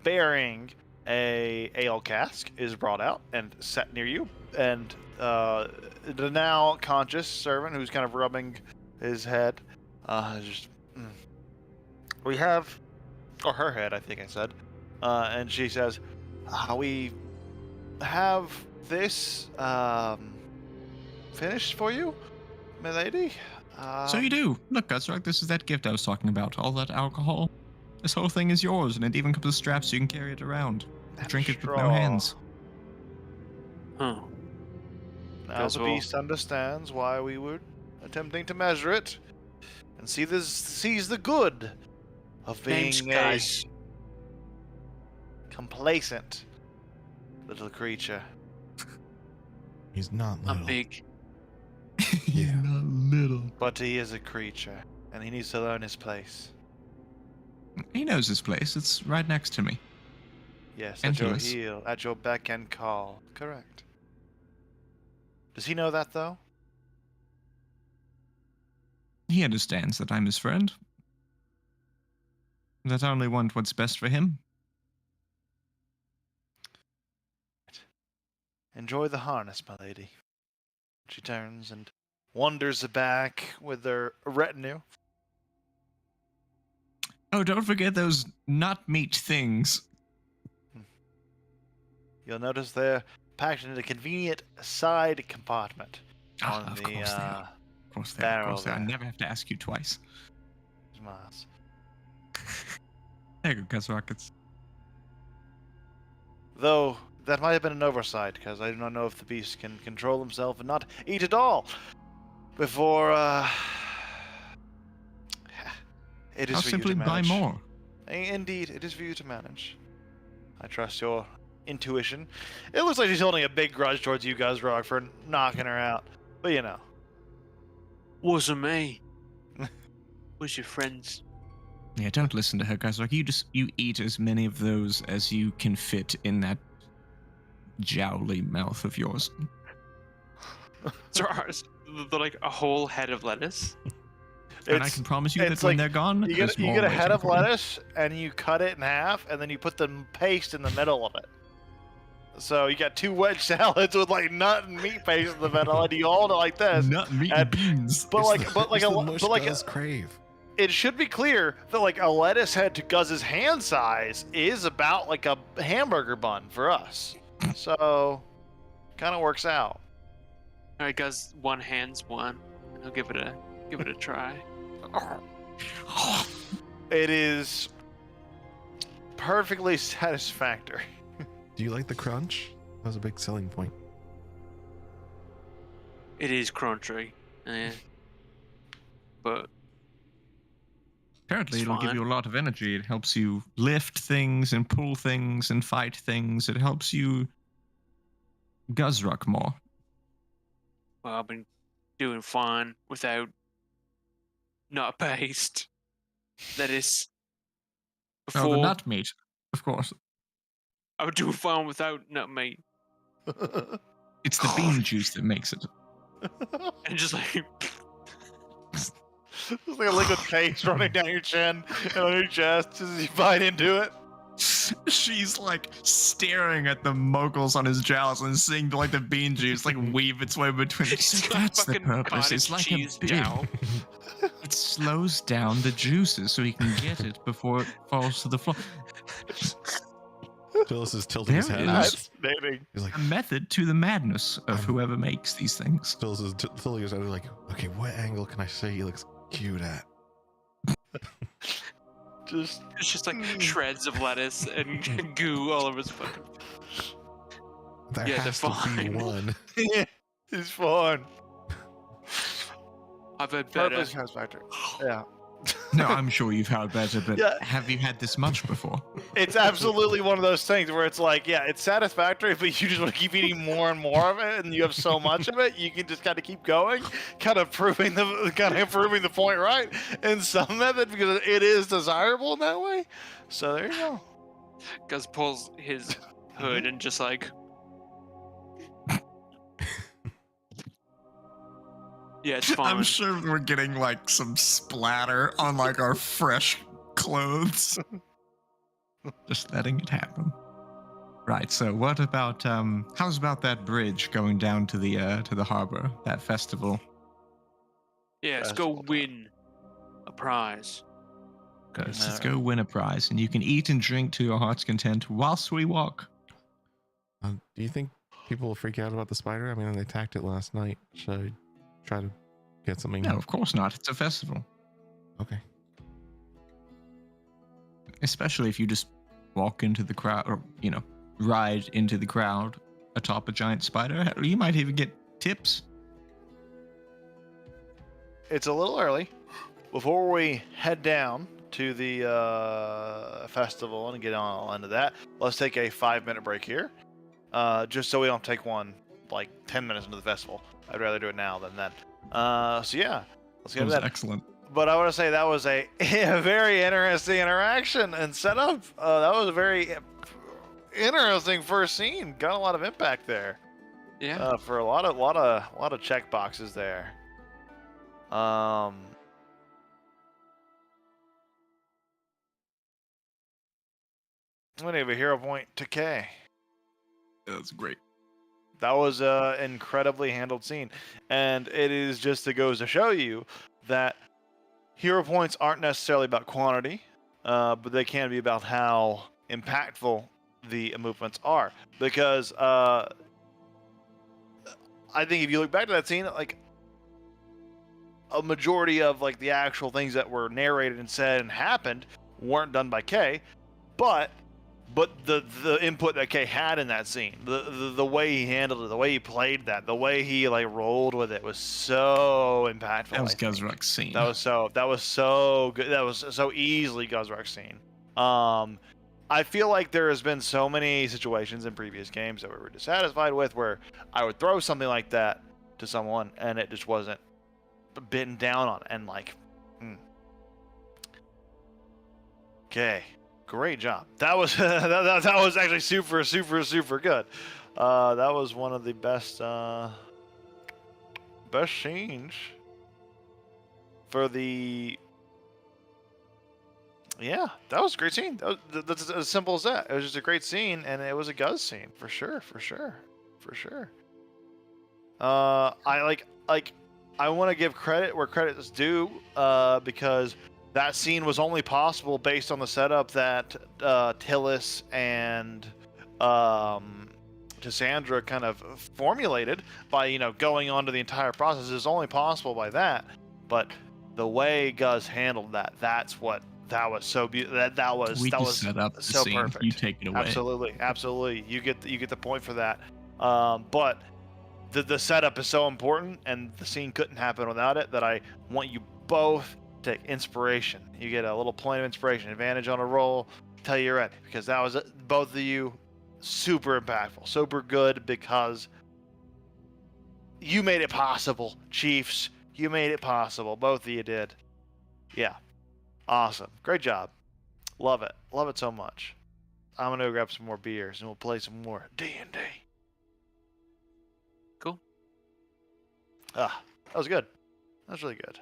bearing a ale cask is brought out and set near you, and the now conscious servant who's kind of rubbing his head we have, or her head, I think I said, and she says, we have this finished for you, milady. So you do. Look, Gutsrock, this is that gift I was talking about. All that alcohol. This whole thing is yours, and it even comes with straps so you can carry it around. Drink it with no straw. hands. Huh. Now As the well. beast understands why we were attempting to measure it, and sees the good of being Thanks, a guys. complacent little creature. He's not little. I'm big. Yeah. Not little. But he is a creature, and he needs to learn his place. He knows his place. It's right next to me. Yes, at your Angelus. heel, at your beck and call. Correct. Does he know that, though? He understands that I'm his friend. That I only want what's best for him. Enjoy the harness, my lady. She turns and wanders back with their retinue. Oh, don't forget those not meat things. You'll notice they're packed into a convenient side compartment on Of the course they are. Of course they are. Of barrel course they are. I there. never have to ask you twice. Miles. There you go, Guts Rockets. Though that might have been an oversight, because I do not know if the beast can control himself and not eat at all before it is I'll for simply you to buy manage. more. Indeed, it is for you to manage. I trust your intuition. It looks like she's holding a big grudge towards you, Guzrog, for knocking her out. But you know. Wasn't me. Was your friends? Yeah, don't listen to her, guys. Like you eat as many of those as you can fit in that jowly mouth of yours. So they're like a whole head of lettuce. And I can promise you that it's when like they're gone, you there's get more a head waiting of for you. lettuce, and you cut it in half, and then you put the paste in the middle of it. So you got 2 wedge salads with like nut and meat paste in the middle, and you hold it like this. Nut, meat, and- and beans. But like It's the mush but like Guz crave. it should be clear that like a lettuce head to Guz's hand size is about like a hamburger bun for us. So kind of works out. All right, guys. One hand's one. I'll give it a try. It is perfectly satisfactory. Do you like the crunch? That was a big selling point. It is crunchy, but Apparently, It's it'll give fine. you a lot of energy. It helps you lift things and pull things and fight things. It helps you Guzruck more. well, I've been doing fine without nut paste. That is Oh, before the nut meat, of course. I would do fine without nut meat. It's the bean juice that makes it. And just like It's like a liquid paste running down your chin and on your chest as you bite into it. She's like staring at the moguls on his jowls and seeing like the bean juice like weave its way between. it's It's got like, that's the fucking purpose. cottage It's like cheese a bit. jowl. It slows down the juices so he can get it before it falls to the floor. Phyllis is tilting his There head. it up. is. Fascinating. He's like, A method to the madness of whoever makes these things. Phyllis is tilting his head. Like, okay, what angle can I say he looks cute at? Just It's just like shreds of lettuce and goo all over his fucking. There Yeah, they're has to be fine. one. it's fun. I've had better. Perfectly satisfactory. Yeah. No, I'm sure you've had better, but Yeah. have you had this much before? It's absolutely one of those things where it's like, yeah, it's satisfactory, but you just want to keep eating more and more of it, and you have so much of it, you can just kind of keep going, kind of proving the point right in some method because it is desirable in that way. So there you go. Gus pulls his hood and just like. Yeah, it's fine. I'm sure we're getting like some splatter on like our fresh clothes. Just letting it happen. Right, so what about how's about that bridge going down to the harbor, that festival? Yeah, let's go win a prize. Guys, let's go win a prize and you can eat and drink to your heart's content whilst we walk. Do you think people will freak out about the spider? I mean, they attacked it last night. Should I try to get something? No, of course not. It's a festival. Okay. Especially if you just walk into the crowd or, ride into the crowd atop a giant spider. Hell, you might even get tips. It's a little early. Before we head down to the festival and get on into that, let's take a 5-minute break here. Just so we don't take one like 10 minutes into the festival. I'd rather do it now than then. So yeah, let's get That into was that. excellent. But I want to say that was a very interesting interaction and setup. That was a very interesting first scene. Got a lot of impact there. Yeah. For a lot of check boxes there. I'm gonna give a hero point to K. That's great. That was an incredibly handled scene, and it is just to goes to show you that hero points aren't necessarily about quantity, but they can be about how impactful the movements are. Because I think if you look back to that scene, like a majority of like the actual things that were narrated and said and happened weren't done by K, but the input that K had in that scene, the way he handled it, the way he played that, the way he like rolled with it was so impactful. That was I think. Guzruck's scene. That was so good. That was so easily Guzruck's scene. I feel like there has been so many situations in previous games that we were dissatisfied with where I would throw something like that to someone and it just wasn't bitten down on, and like, okay, great job. That was that was actually super good. That was one of the best scenes for the. Yeah, that was a great scene. That's as simple as that. It was just a great scene, and it was a Guz scene for sure. I want to give credit where credit is due, because that scene was only possible based on the setup that Tillis and Cassandra kind of formulated by going on to the entire process. Is only possible by that, but the way Guz handled that was so beautiful. That was set up the so scene. perfect. You take it away. Absolutely. You get the point for that. But the setup is so important, and the scene couldn't happen without it. That I want you both to take inspiration. You get a little point of inspiration, advantage on a roll. Tell you're ready, because that was both of you super impactful, super good, because you made it possible, Chiefs. You made it possible. Both of you did. Yeah. Awesome. Great job. Love it so much. I'm gonna go grab some more beers and we'll play some more D&D. Cool. That was good. That was really good.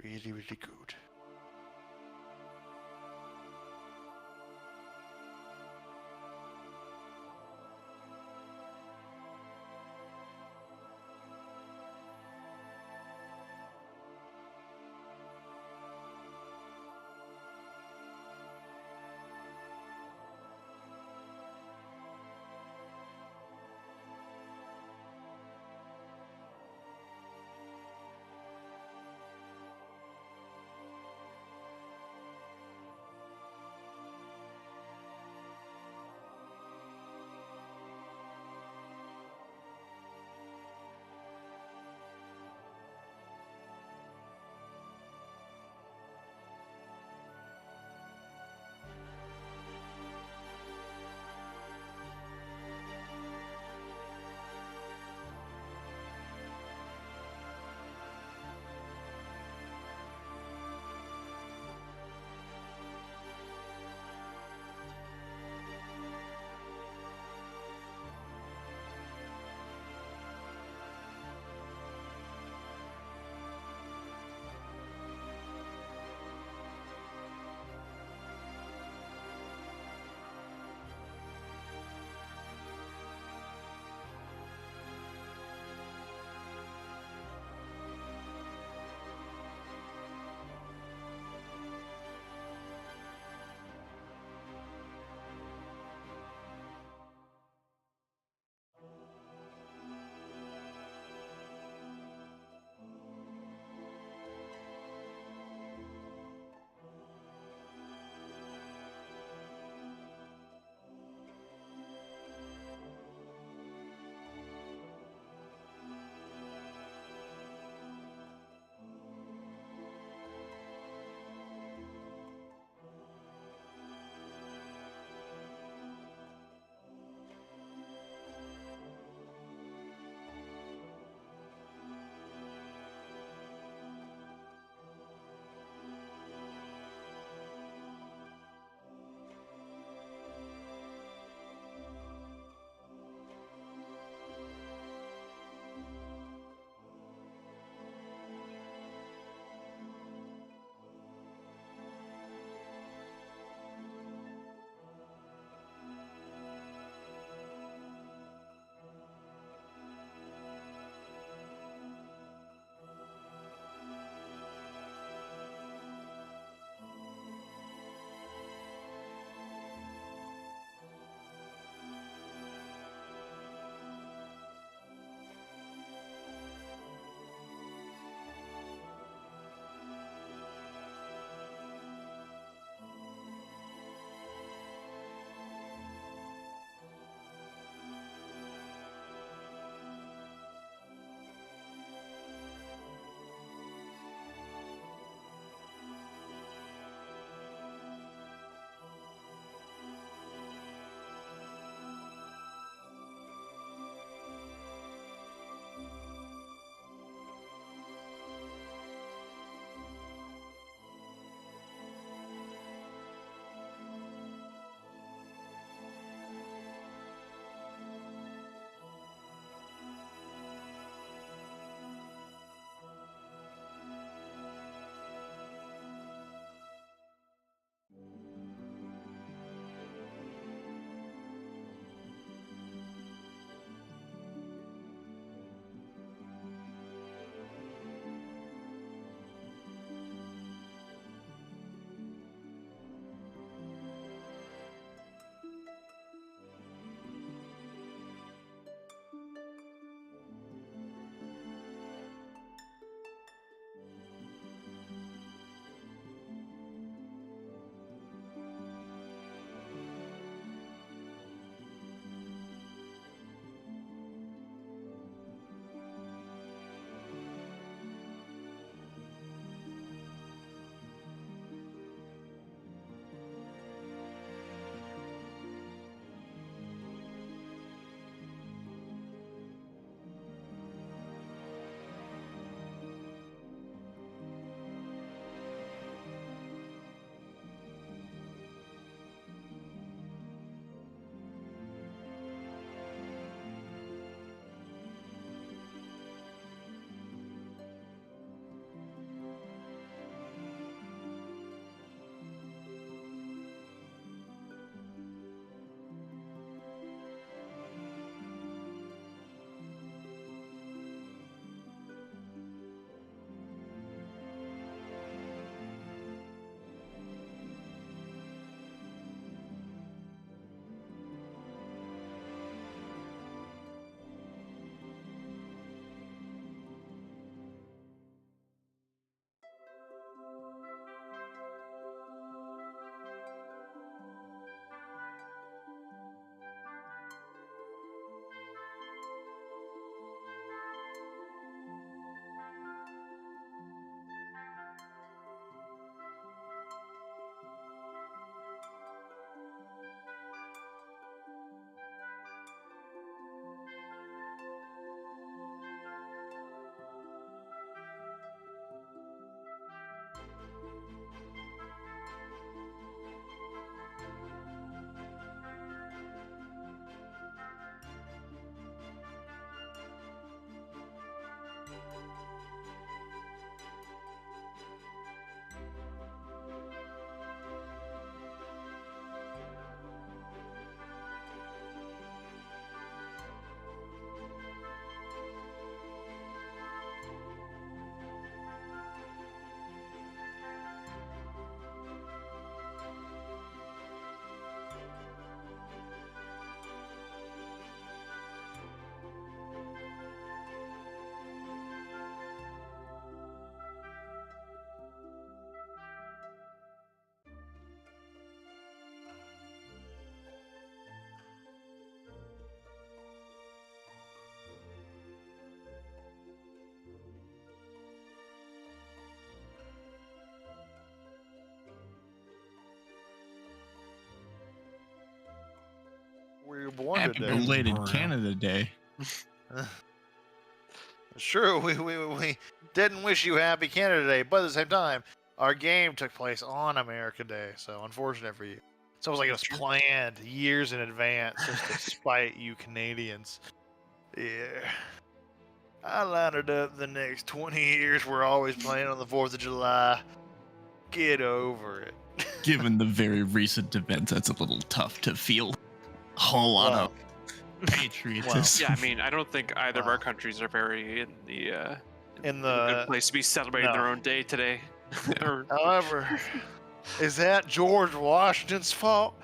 Really good. Wonder Happy Day. belated Bruno. Canada Day. Sure, we didn't wish you Happy Canada Day, but at the same time, our game took place on America Day, so unfortunate for you. It's almost like it was planned years in advance just to spite you Canadians. Yeah. I lined it up the next 20 years. We're always playing on the 4th of July. Get over it. Given the very recent events, that's a little tough to feel a whole lot Well, of patriotism. Yeah, I mean, I don't think either of Wow. our countries are very in in a good the place to be celebrating no. their own day today. Or- However, is that George Washington's fault?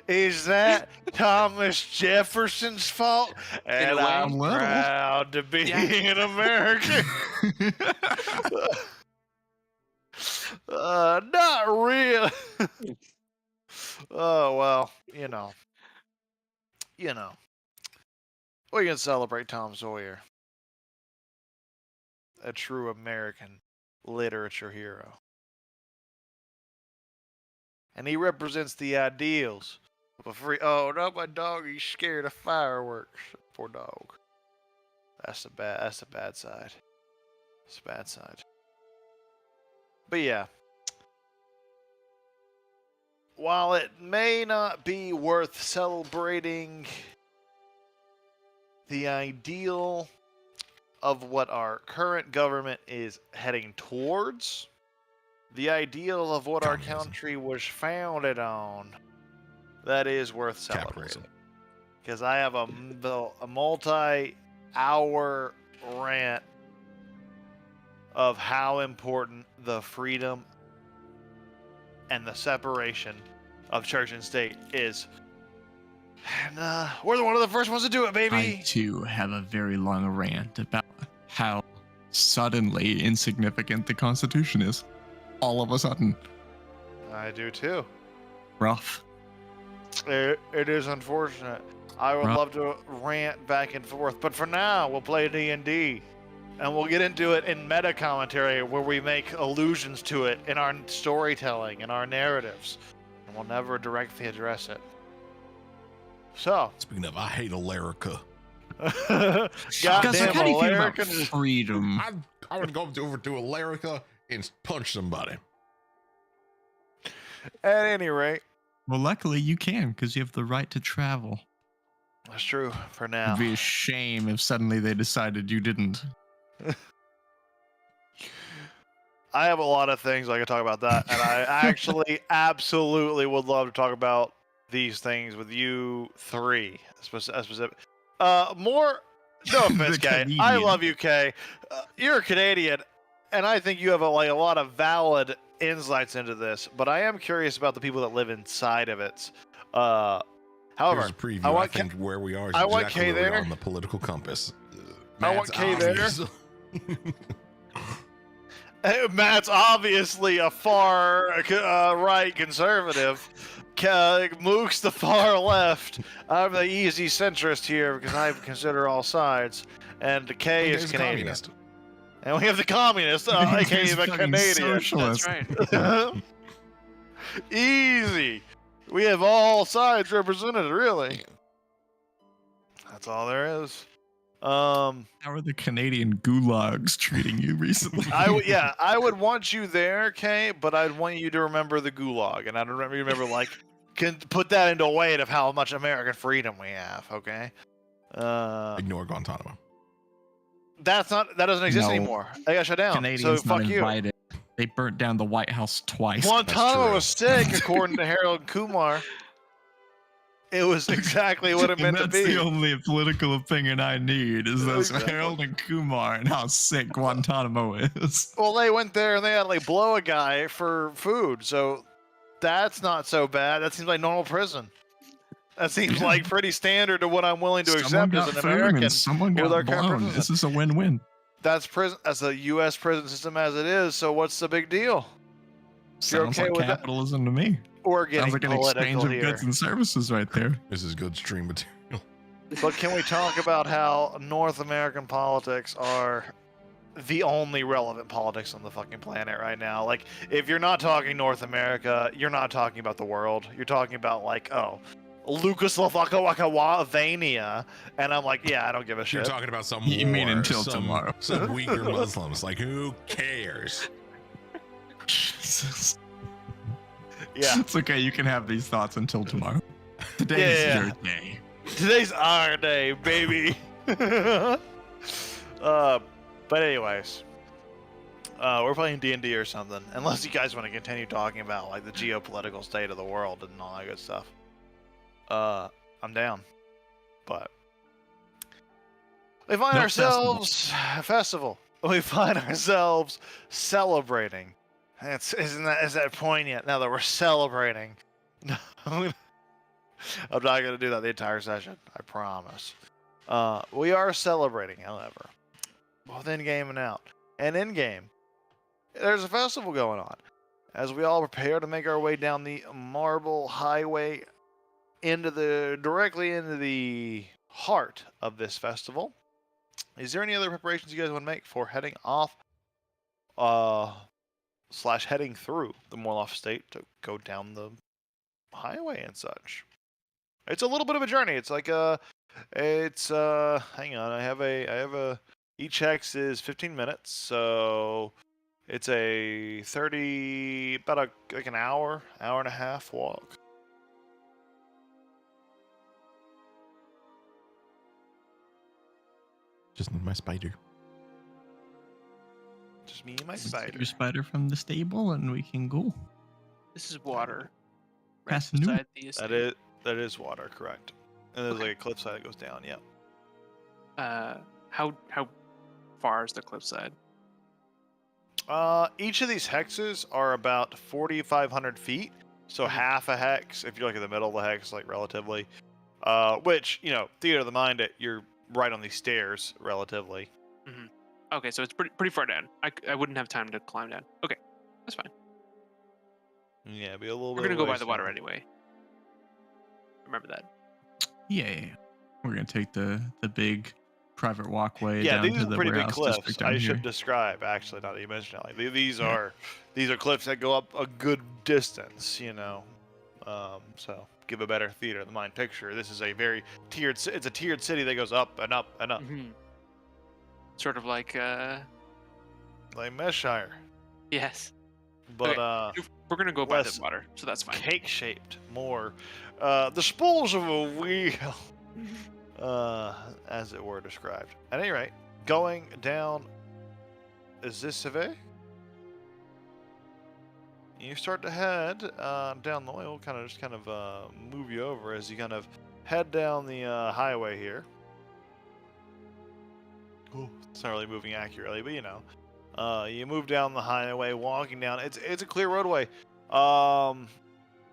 Is that Thomas Jefferson's fault? And a way. I'm A little. proud to be Yeah. an American. Not real. Oh well, you know. We can celebrate Tom Sawyer, a true American literature hero. And he represents the ideals of a free. Oh, no, my dog, he's scared of fireworks. Poor dog. That's the bad side. It's the bad side. But yeah. While it may not be worth celebrating the ideal of what our current government is heading towards, the ideal of what Communism. our country was founded on, that is worth celebrating. Capitalism. Because I have a multi-hour rant of how important the freedom and the separation of church and state is. And we're one of the first ones to do it, baby. I too have a very long rant about how suddenly insignificant the Constitution is. All of a sudden. I do too. Rough. It is unfortunate. I would Rough. love to rant back and forth, but for now, we'll play D&D. And we'll get into it in meta commentary where we make allusions to it in our storytelling and our narratives. And we'll never directly address it. So, Speaking of, I hate Alerica. Gus, goddamn how do you feel about American. freedom? I would go over to Alerica and punch somebody. At any rate, Well, luckily you can, because you have the right to travel. that's true for now. It'd be a shame if suddenly they decided you didn't. I have a lot of things I could talk about that, and I actually absolutely would love to talk about these things with you three. Specific. More. No offense, The Kay. I Canadian. love you, Kay. You're a Canadian, and I think you have a lot of valid insights into this. But I am curious about the people that live inside of it. However, Here's a preview. I I, want think where we are is I want exactly Kay where we there. are on the political compass. I want Matt's Kay there. obvious. Matt's obviously a far right conservative. Mook's the far left. I'm the easy centrist here because I consider all sides. And Kay is He's a Canadian. communist. And we have the communist, aka He's the fucking Canadian. socialist. That's right. Easy. We have all sides represented, really. That's all there is. How are the Canadian gulags treating you recently? I would want you there, Kay, but I'd want you to remember the gulag, and I'd remember like can put that into weight of how much American freedom we have. Okay. Ignore Guantanamo. That doesn't exist No. anymore. They got shut down. Canadians so not fuck you. invited. They burnt down the White House twice. Guantanamo true. was sick, according to Harold Kumar. It was exactly what it And meant to that's be. the only political opinion I need is those Exactly. Harold and Kumar and how sick Guantanamo is. Well, they went there and they had to like blow a guy for food, so that's not so bad. That seems like normal prison. That seems like pretty standard to what I'm willing to Someone accept got as an food American. and someone with our got current blown. president. This is a win-win. That's prison. That's a U.S. prison system as it is. So what's the big deal? You're Sounds okay like with that? capitalism to me. We're getting Sounds like an exchange political of here. goods and services right there. This is good stream material. But can we talk about how North American politics are the only relevant politics on the fucking planet right now? Like, if you're not talking North America, you're not talking about the world. You're talking about Lucaslavakawakawavania, and I'm like, yeah, I don't give a You're shit. talking about some You mean war, until some, tomorrow. some weaker Muslims. Like, who cares? Jesus. Yeah, It's okay. You can have these thoughts until tomorrow. Today's Yeah. your day. today's our day, baby. But anyways, we're playing D&D or something. Unless you guys want to continue talking about like the geopolitical state of the world and all that good stuff. I'm down. But we find No ourselves festival. We find ourselves celebrating. Isn't that poignant now that we're celebrating? I'm not gonna do that the entire session. I promise. We are celebrating, however, both in game and out. And in game, there's a festival going on as we all prepare to make our way down the marble highway directly into the heart of this festival. Is there any other preparations you guys want to make for heading off / heading through the Morloff State to go down the highway and such? It's a little bit of a journey. It's like hang on, I have a each hex is 15 minutes, so it's a about an hour and a half walk. Just need my spider. Just me and my Take spider. your spider from the stable, and we can go. This is water. Past noon. beside the estate. That is water, correct? And there's like a cliffside that goes down. Yeah. How far is the cliffside? Each of these hexes are about 4,500 feet. So half a hex, if you're like in the middle of the hex, like relatively. Which, theater of the mind, you're right on these stairs, relatively. Okay, so it's pretty far down. I wouldn't have time to climb down. Okay, that's fine. Yeah, be a little We're bit. gonna go by ways the water down. anyway. Remember that. Yeah. We're gonna take the big private walkway Yeah, down these to are the pretty big warehouse cliffs. district down I here. should describe, actually, now that you mention it. Like, these Yeah. are cliffs that go up a good distance, So give a better theater of the mind picture. This is a very tiered. It's a tiered city that goes up and up and up, Sort of like like Meshire. yes. But We're gonna go by less the water, so that's fine. cake-shaped, more the spools of a wheel, as it were described. At any rate, going down. Is this Cive? You start to head down the way. We'll kind of move you over as you kind of head down the highway here. Ooh, it's not really moving accurately, but you move down the highway, walking down. It's a clear roadway. Not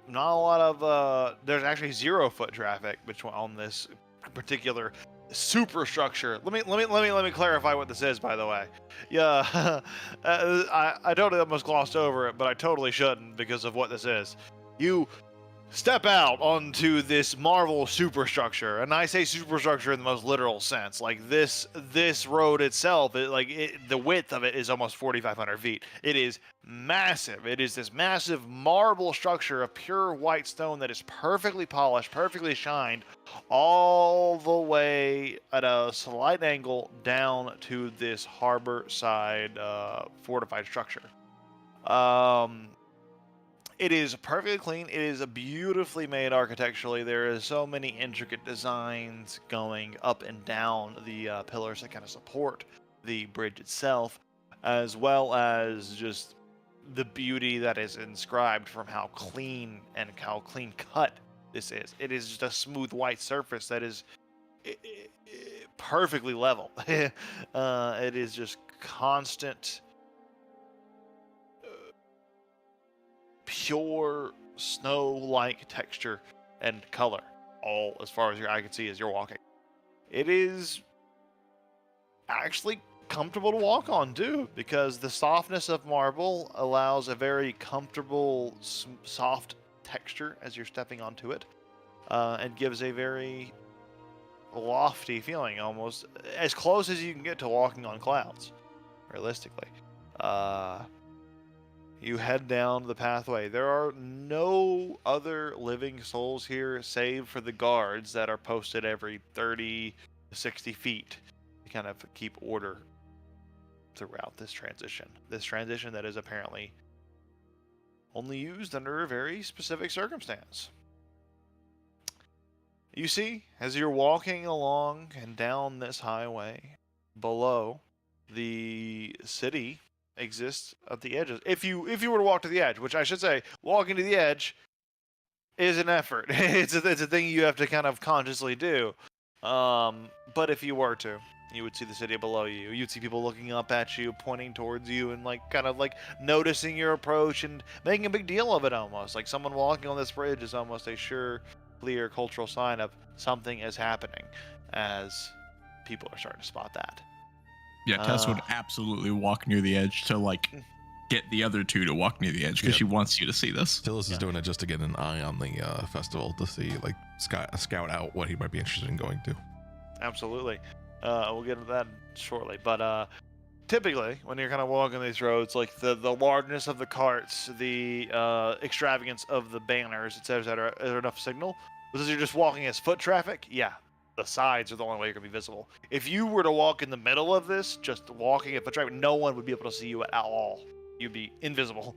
a lot of there's actually 0 foot traffic on this particular superstructure. Let me clarify what this is, by the way. Yeah, I totally almost glossed over it, but I totally shouldn't because of what this is. You step out onto this Marvel superstructure, and I say superstructure in the most literal sense. Like this road itself, the width of it is almost 4,500 feet. It is massive. It is this massive marble structure of pure white stone that is perfectly polished, perfectly shined, all the way at a slight angle down to this harbor side fortified structure. It is perfectly clean. It is beautifully made architecturally. There is so many intricate designs going up and down the pillars that kind of support the bridge itself, as well as just the beauty that is inscribed from how clean cut this is. It is just a smooth white surface that is perfectly level. It is just constant, pure snow-like texture and color, all as far as your eye can see as you're walking. It is actually comfortable to walk on too, because the softness of marble allows a very comfortable, soft texture as you're stepping onto it, and gives a very lofty feeling, almost as close as you can get to walking on clouds, realistically. you head down the pathway. There are no other living souls here save for the guards that are posted every 30 to 60 feet to kind of keep order throughout this transition. This transition that is apparently only used under a very specific circumstance. You see, as you're walking along and down this highway, below, the city exists at the edges. If you were to walk to the edge, which I should say, walking to the edge is an effort. It's a thing you have to kind of consciously do. But if you were to, you would see the city below you. You'd see people looking up at you, pointing towards you, and like kind of like noticing your approach and making a big deal of it almost. Like someone walking on this bridge is almost a sure, clear cultural sign of something is happening, as people are starting to spot that. Yeah, Tess would absolutely walk near the edge to like get the other two to walk near the edge because she wants you to see this. Tillis is doing it just to get an eye on the festival to see, like, scout out what he might be interested in going to. Absolutely. We'll get into that shortly. But typically, when you're kind of walking these roads, like the largeness of the carts, the extravagance of the banners, etc., is there enough signal? Because you're just walking as foot traffic, yeah, the sides are the only way you're going to be visible. If you were to walk in the middle of this, just walking at foot traffic, no one would be able to see you at all. You'd be invisible.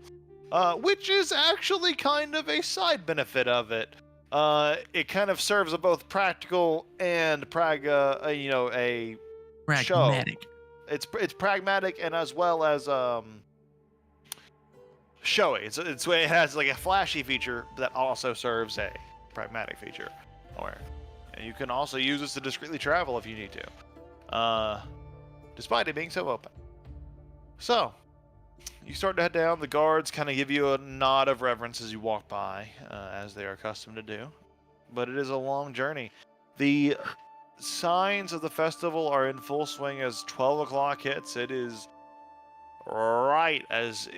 Which is actually kind of a side benefit of it. It kind of serves a both practical and a Pragmatic. show. It's pragmatic and as well as showy. It has like a flashy feature that also serves a pragmatic feature. And you can also use this to discreetly travel if you need to, despite it being so open. So, you start to head down. The guards kind of give you a nod of reverence as you walk by, as they are accustomed to do. But it is a long journey. The signs of the festival are in full swing as 12 o'clock hits. It is right as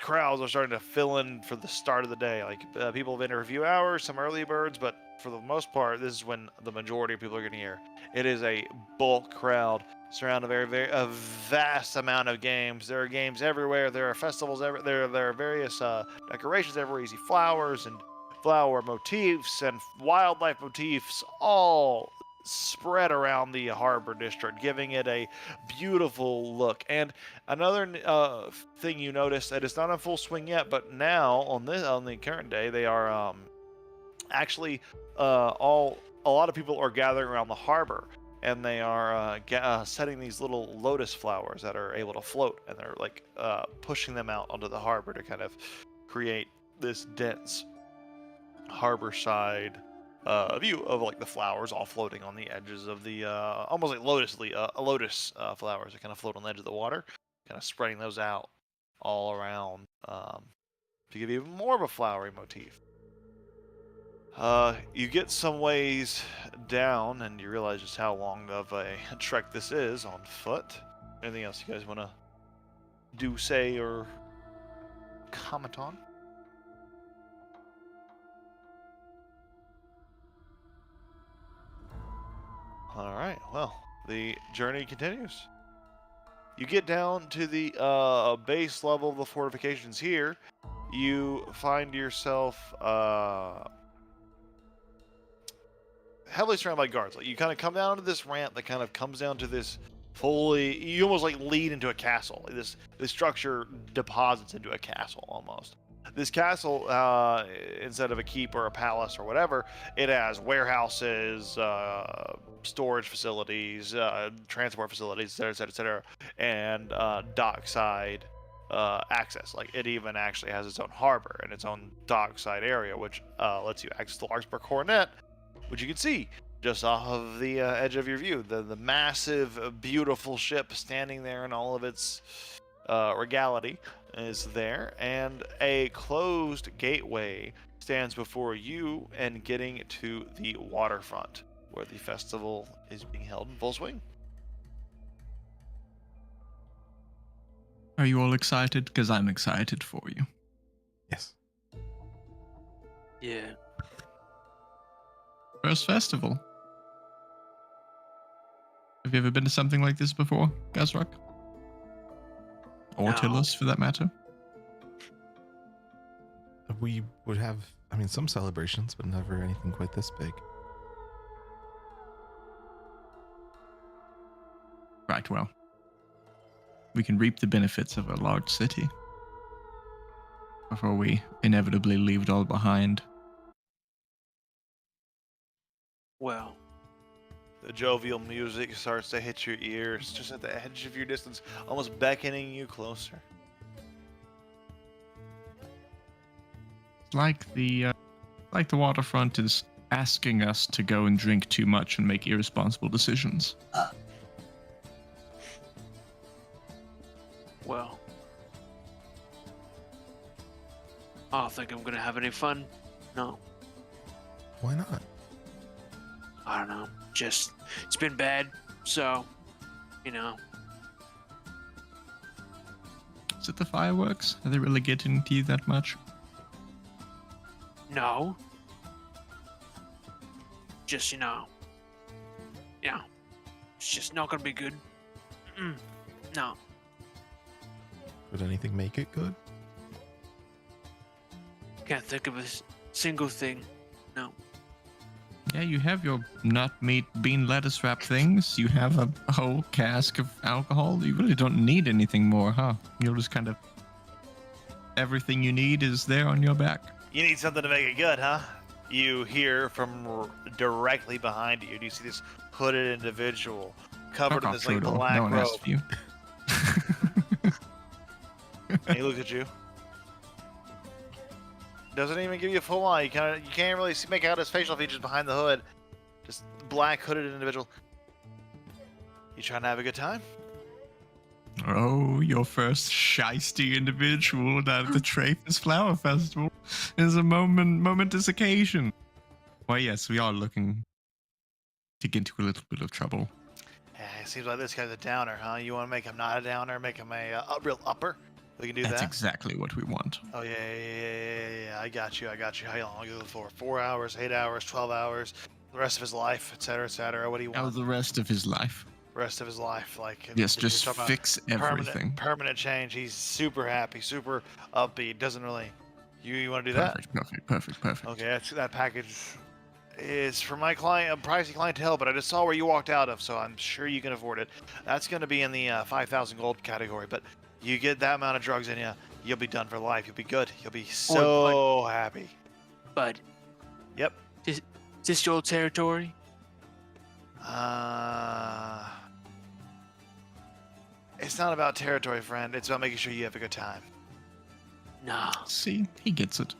crowds are starting to fill in for the start of the day. Like people have been here for a few hours, some early birds, but for the most part, this is when the majority of people are getting here. It is a bulk crowd surrounded a vast amount of games. There are games everywhere. There are festivals everywhere. There are various decorations everywhere. You see flowers and flower motifs and wildlife motifs all spread around the harbor district, giving it a beautiful look. And another thing you notice that it's not in full swing yet, but now on the current day, they are actually a lot of people are gathering around the harbor, and they are setting these little lotus flowers that are able to float, and they're like pushing them out onto the harbor to kind of create this dense harbor side view of like the flowers all floating on the edges of the almost like lotus flowers that kind of float on the edge of the water, kind of spreading those out all around to give even more of a flowery motif. You get some ways down and you realize just how long of a trek this is on foot. Anything else you guys want to do, say, or comment on? All right, well, the journey continues. You get down to the base level of the fortifications here. You find yourself heavily surrounded by guards. Like you kind of come down to this ramp that kind of comes down to this you almost like lead into a castle. This structure deposits into a castle almost. This castle, instead of a keep or a palace or whatever, it has warehouses, storage facilities, transport facilities, etc., and dockside access. Like it even actually has its own harbor and its own dockside area, which lets you access the Larkspur Coronet, which you can see just off of the edge of your view. The massive, beautiful ship standing there in all of its regality is there, and a closed gateway stands before you and getting to the waterfront where the festival is being held in full swing. Are you all excited? Because I'm excited for you. Yes. Yeah. First festival. Have you ever been to something like this before, Gazrock? Or No. Tillis, for that matter? We would have, I mean, some celebrations, but never anything quite this big. Right, well, we can reap the benefits of a large city before we inevitably leave it all behind. Well, The jovial music starts to hit your ears, just at the edge of your distance, almost beckoning you closer. It's like the waterfront is asking us to go and drink too much and make irresponsible decisions. well. I don't think I'm gonna have any fun. No, Why not? I don't know. Just, it's been bad, so, you know. Is it the fireworks? Are they really getting to you that much? No. Just, you know. Yeah. It's just not gonna be good. Mm-mm. No. Would anything make it good? Can't think of a single thing. No. Yeah, you have your nut meat bean lettuce wrap things. You have a whole cask of alcohol. You really don't need anything more, huh? You'll just kind of... Everything you need is there on your back. You need something to make it good, huh? You hear from directly behind you. Do you see this hooded individual covered Fuck in off, this like Trudeau. black No one robe? asked you. And he looks at you. Doesn't even give you a full eye. You can't really make out his facial features behind the hood. Just black hooded individual. You trying to have a good time? Oh, your first shisty individual at the Trappist Flower Festival is a momentous occasion. Well, yes, we are looking to get into a little bit of trouble. Yeah, it seems like this guy's a downer, huh? You want to make him not a downer, make him a real upper? We can do That's that. exactly what we want. Oh yeah. I got you. How long are you looking for? 4 hours, 8 hours, 12 hours, the rest of his life, etc., etc. What do you How want? the rest of his life? Rest of his life, like Yes, if you're just talking about fix everything. permanent change. He's super happy, super upbeat. Doesn't really. You want to do that? Perfect. Okay, that package is for my client, a pricey clientele, but I just saw where you walked out of, so I'm sure you can afford it. That's going to be in the 5,000 gold category, but you get that amount of drugs in you, you'll be done for life. You'll be good. You'll be so happy. Bud. Yep. Is this your territory? It's not about territory, friend. It's about making sure you have a good time. No. See, he gets it.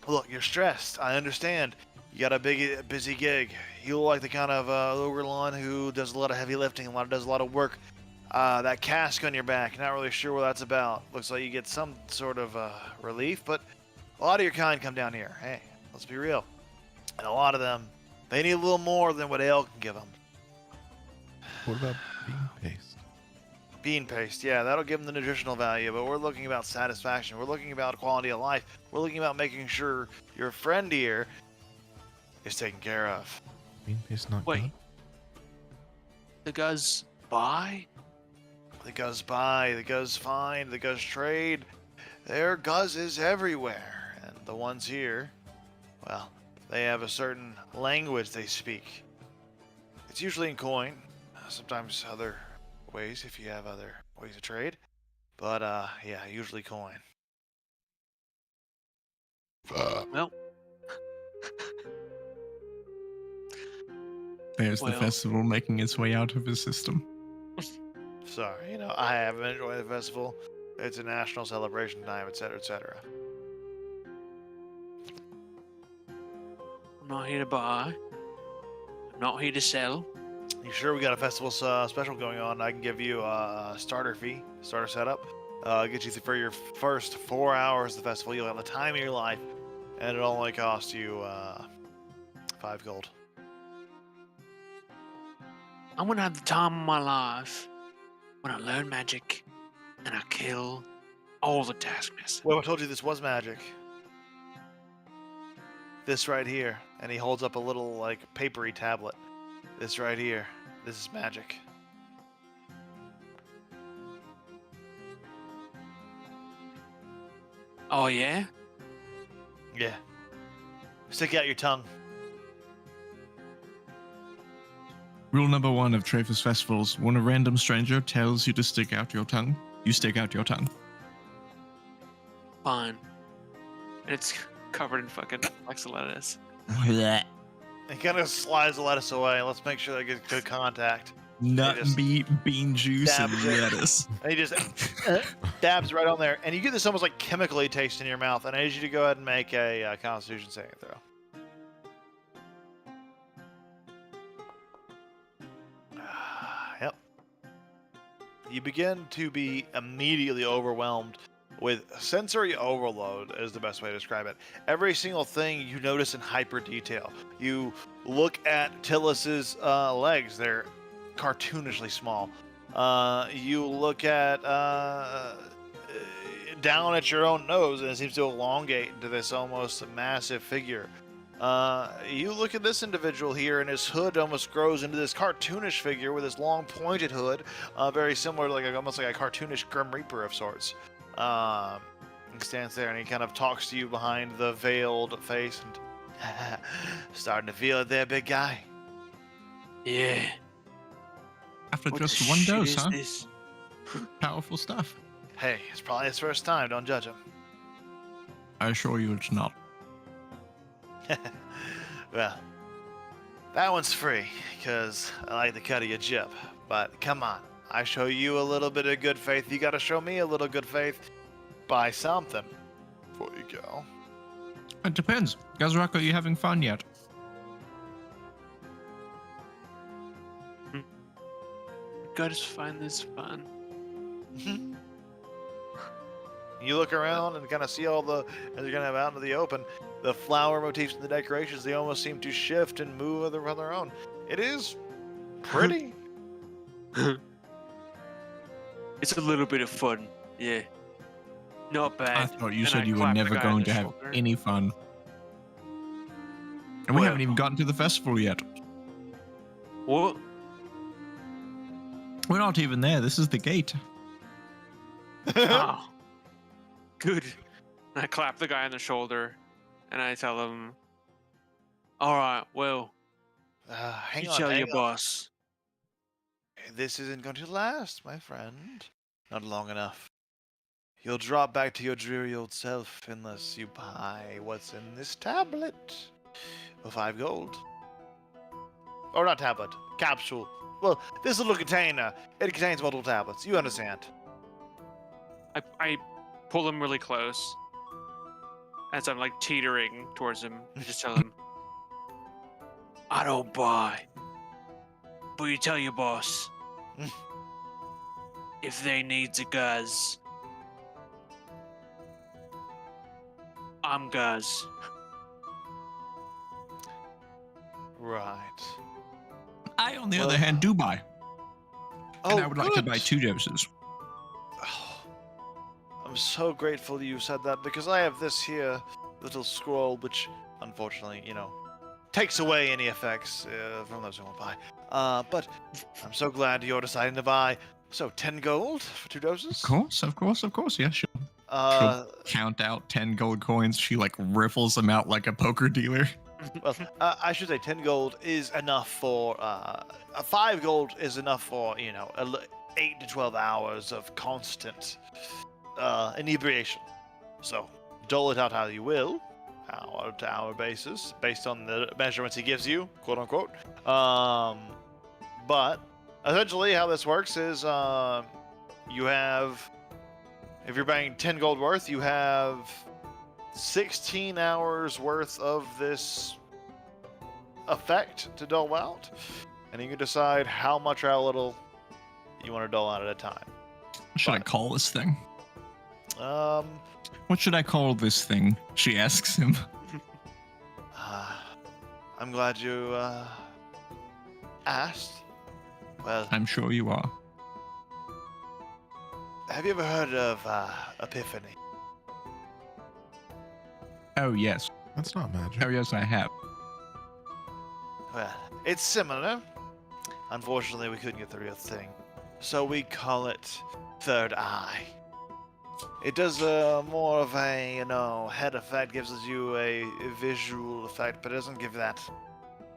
Look, you're stressed. I understand. You got a busy gig. You look like the kind of Ogrelon who does a lot of heavy lifting, does a lot of work. That cask on your back, not really sure what that's about. Looks like you get some sort of relief, but a lot of your kind come down here. Hey, let's be real. And a lot of them, they need a little more than what ale can give them. What about bean paste? Bean paste, yeah, that'll give them the nutritional value, but we're looking about satisfaction. We're looking about quality of life. We're looking about making sure your friend here is taken care of. Bean paste not Wait. good? The guys buy? The Guz buy, the Guz find, the Guz trade. There are Guzes everywhere. And the ones here, well, they have a certain language they speak. It's usually in coin, sometimes other ways if you have other ways of trade. But, yeah, usually coin. Well. There's the Well. festival making its way out of his system. Sorry, I haven't enjoyed the festival. It's a national celebration time, etc., etc. I'm not here to buy. I'm not here to sell. You sure we got a festival special going on? I can give you a starter fee, starter setup. Get you for your first 4 hours of the festival. You'll have the time of your life, and it'll only cost you 5 gold. I'm gonna have the time of my life when I learn magic and I kill all the taskmasters. Well, I told you this was magic. This right here, and he holds up a little like papery tablet. This right here, this is magic. Oh yeah. Yeah. Stick out your tongue. Rule number 1 of Travis festivals: when a random stranger tells you to stick out your tongue, you stick out your tongue. Fine. And it's covered in fucking flecks of lettuce. He kind of slides the lettuce away. Let's make sure that gets good contact. Nut just bean juice and dabs it. lettuce. And he just dabs right on there. And you get this almost like chemically taste in your mouth. And I need you to go ahead and make a Constitution saving throw. Yep. You begin to be immediately overwhelmed with sensory overload, is the best way to describe it. Every single thing you notice in hyper detail. You look at Tillis's legs; they're cartoonishly small. You look at down at your own nose, and it seems to elongate into this almost massive figure. You look at this individual here, and his hood almost grows into this cartoonish figure with this long pointed hood, very similar to almost like a cartoonish Grim Reaper of sorts. He stands there and he kind of talks to you behind the veiled face and starting to feel it there, big guy. Yeah. After What just the one shit dose, is huh? this? Powerful stuff. Hey, it's probably his first time. Don't judge him. I assure you it's not. Well, that one's free because I like the cut of your jib. But come on, I show you a little bit of good faith. You got to show me a little good faith. Buy something before you go. It depends. Gazrak, are you having fun yet? Gotta find this fun. You look around and kind of see all the, as you're gonna have out into the open, the flower motifs and the decorations. They almost seem to shift and move on their own. It is pretty. It's a little bit of fun. Yeah. Not bad. I thought you And said I you were clap the never guy on going the to have shoulder. any fun. And we Well- haven't even gotten to the festival yet. What? We're not even there. This is the gate. Oh. Good. And I clap the guy on the shoulder and I tell him, alright, well, Hang you on, tell hang your on. boss. This isn't going to last, my friend. Not long enough. You'll drop back to your dreary old self unless you buy what's in this tablet for 5 gold. Or not tablet, capsule. Well, this little container, it contains multiple tablets. You understand. I pull him really close as I'm like teetering towards him. I just tell him, I don't buy. But you tell your boss if they need the guys, I'm guys. Right. I, on the Well- other hand, do buy. And I would like to buy good. 2 doses. Oh, I'm so grateful you said that because I have this here little scroll which, unfortunately, takes away any effects from those who won't buy. But I'm so glad you're deciding to buy. So 10 gold for 2 doses. Of course. Yeah, sure. Uh, Count out 10 gold coins. She like riffles them out like a poker dealer. well, I should say 10 gold is enough for 5 gold is enough for 8 to 12 hours of constant inebriation. So dole it out how you will, hour to hour basis, based on the measurements he gives you, quote unquote. But essentially, how this works is you have, if you're buying 10 gold worth, you have 16 hours worth of this effect to dole out, and you can decide how much or how little you want to dole out at a time. What should I call this thing? Um, What should I call this thing? She asks him. I'm glad you asked. Well, I'm sure you are. have you ever heard of Epiphany? Oh, yes. That's not magic. Oh, yes, I have. Well, it's similar. Unfortunately, we couldn't get the real thing, so we call it Third Eye. It does more of a, head effect, gives you a visual effect, but it doesn't give that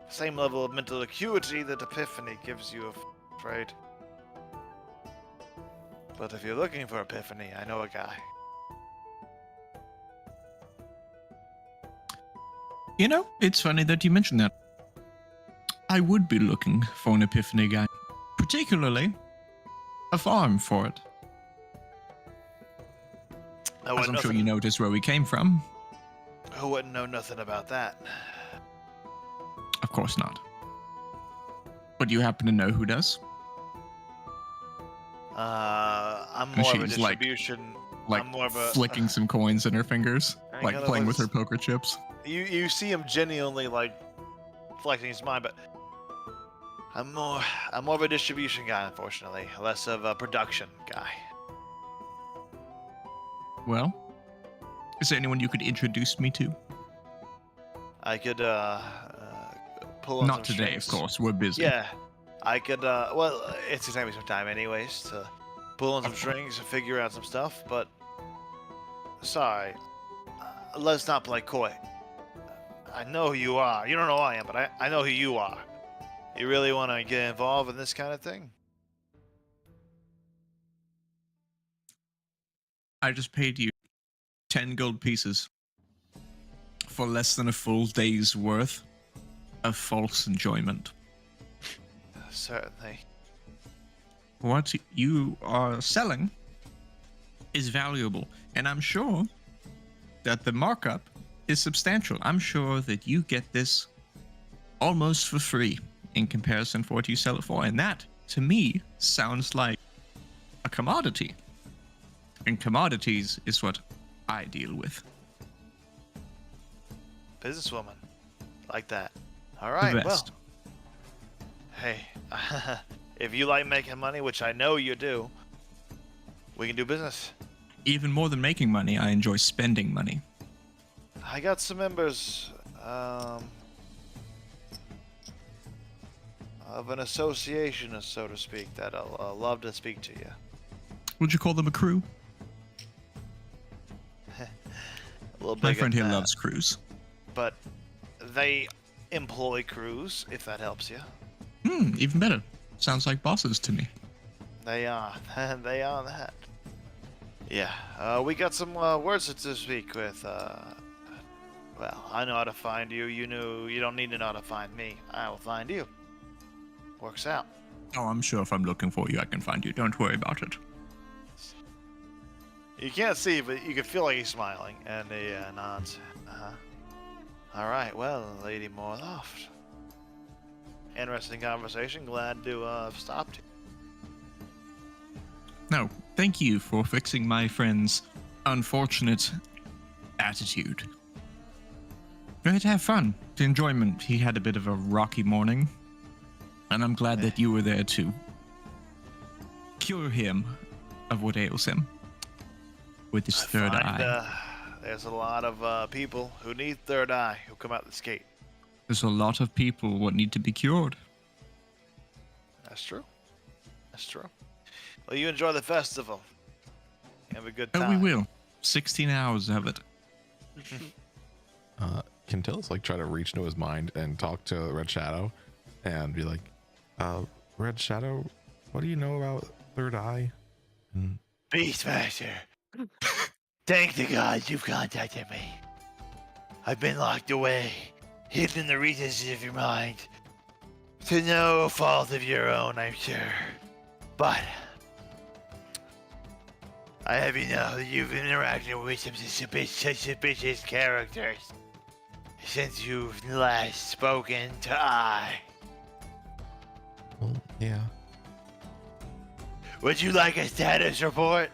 same level of mental acuity that Epiphany gives you, I'm afraid. But if you're looking for Epiphany, I know a guy. It's funny that you mentioned that. I would be looking for an Epiphany guy, particularly a farm for it. As I'm sure you noticed where we came from. Who wouldn't know nothing about that? Of course not. But you happen to know who does? I'm And more of a she's like- distribution. Like I'm more of a flicking some coins in her fingers, I like kinda playing with was- her poker chips. You see him genuinely like flexing his mind, but I'm more of a distribution guy, unfortunately, less of a production guy. Well, is there anyone you could introduce me to? I could pull on Not some today, of strings. course. We're busy. Yeah, I could. Well, it's gonna take me some time, anyways, to pull on some Of course. strings and figure out some stuff. But sorry, let's not play coy. I know who you are. You don't know who I am, but I know who you are. You really want to get involved in this kind of thing? I just paid you 10 gold pieces for less than a full day's worth of false enjoyment. Certainly. What you are selling is valuable, and I'm sure that the markup is substantial. I'm sure that you get this almost for free in comparison for what you sell it for, and that, to me, sounds like a commodity. And commodities is what I deal with. Businesswoman. Like that. All right, The well. best. Hey, if you like making money, which I know you do, we can do business. Even more than making money, I enjoy spending money. I got some members of an association, so to speak, that I'll love to speak to you. Would you call them a crew? A little bit. My friend here loves crews. But they employ crews, if that helps you. Even better. Sounds like bosses to me. They are. They are that. Yeah. We got some words to speak with. Well, I know how to find you. You don't need to know how to find me. I will find you. Works out. Oh, I'm sure if I'm looking for you, I can find you. Don't worry about it. You can't see, but you can feel like he's smiling, and he nods. All right, well, Lady Morloft. Interesting conversation. Glad to have stopped you. No, thank you for fixing my friend's unfortunate attitude. We had to have fun. The enjoyment. He had a bit of a rocky morning, and I'm glad that you were there to cure him of what ails him with his third eye. There's a lot of people who need third eye who come out this gate. There's a lot of people what need to be cured. That's true. That's true. Well, you enjoy the festival. Have a good time. Oh, we will. 16 hours of it. Can Tillis like try to reach into his mind and talk to Red Shadow and be like, Red Shadow, what do you know about Third Eye? And Beastmaster, thank the gods you've contacted me. I've been locked away, hidden in the recesses of your mind. To no fault of your own, I'm sure. But I have you know that you've been interacting with some suspicious characters since you've last spoken to I. well, yeah. Would you like a status report?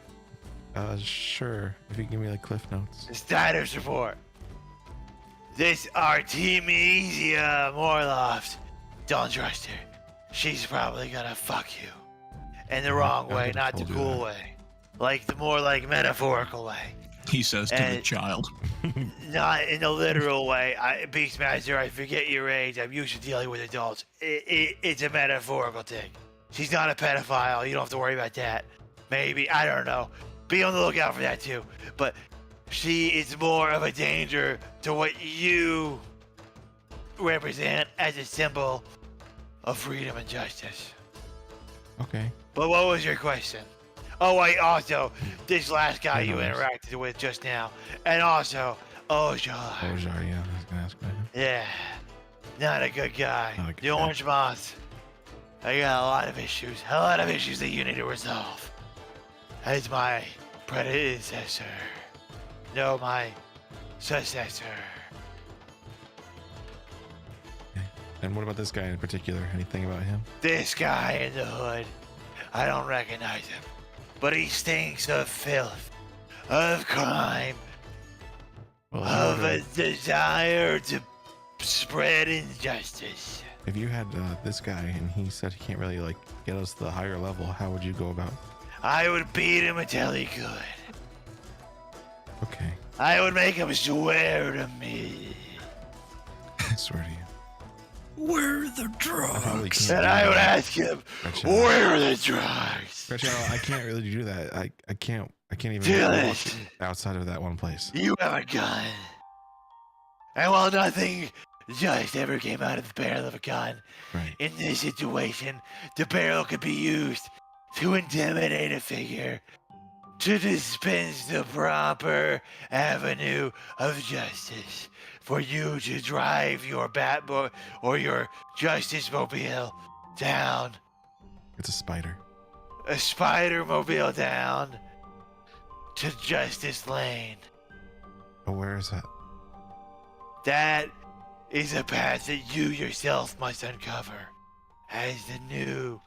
Sure. If you give me like Cliff Notes. Status report. This Artemisia Morloft. Don't trust her. She's probably gonna fuck you. In the wrong I way, could've not the told you cool that. way. Like the more like metaphorical way. He says to the And- child. Not in a literal way. Beastmaster, I forget your age. I'm used to dealing with adults. It's a metaphorical thing. She's not a pedophile. You don't have to worry about that. Maybe. I don't know. be on the lookout for that too. But she is more of a danger to what you represent as a symbol of freedom and justice. Okay. But what was your question? Oh, wait, also, this last guy you Anyways. interacted with just now. And also, Ojar. Ojar, yeah, I was gonna ask about him. Yeah, not a good guy. Not a good The guy. Orange Moth. I got a lot of issues that you need to resolve. As my predecessor. No, my successor. And what about this guy in particular? Anything about him? This guy in the hood, I don't recognize him. But he stinks of filth, of crime, Well, of a desire to spread injustice. if you had this guy and he said he can't really like get us to the higher level, how would you go about? I would beat him until he could. Okay, I would make him swear to me. I swear to you. Where are the I probably drugs? can't And do I would that. ask him, Gretchen, where are the drugs? Gretchen, I can't really do that. I can't even Do walk it. outside of that one place. You have a gun. And while nothing just ever came out of the barrel of a gun, Right. in this situation, the barrel could be used to intimidate a figure, to dispense the proper avenue of justice for you to drive your Batboy or your Justice Mobile down, It's a spider. a Spider Mobile down to Justice Lane. Oh, where is that? That is a path that you yourself must uncover as the new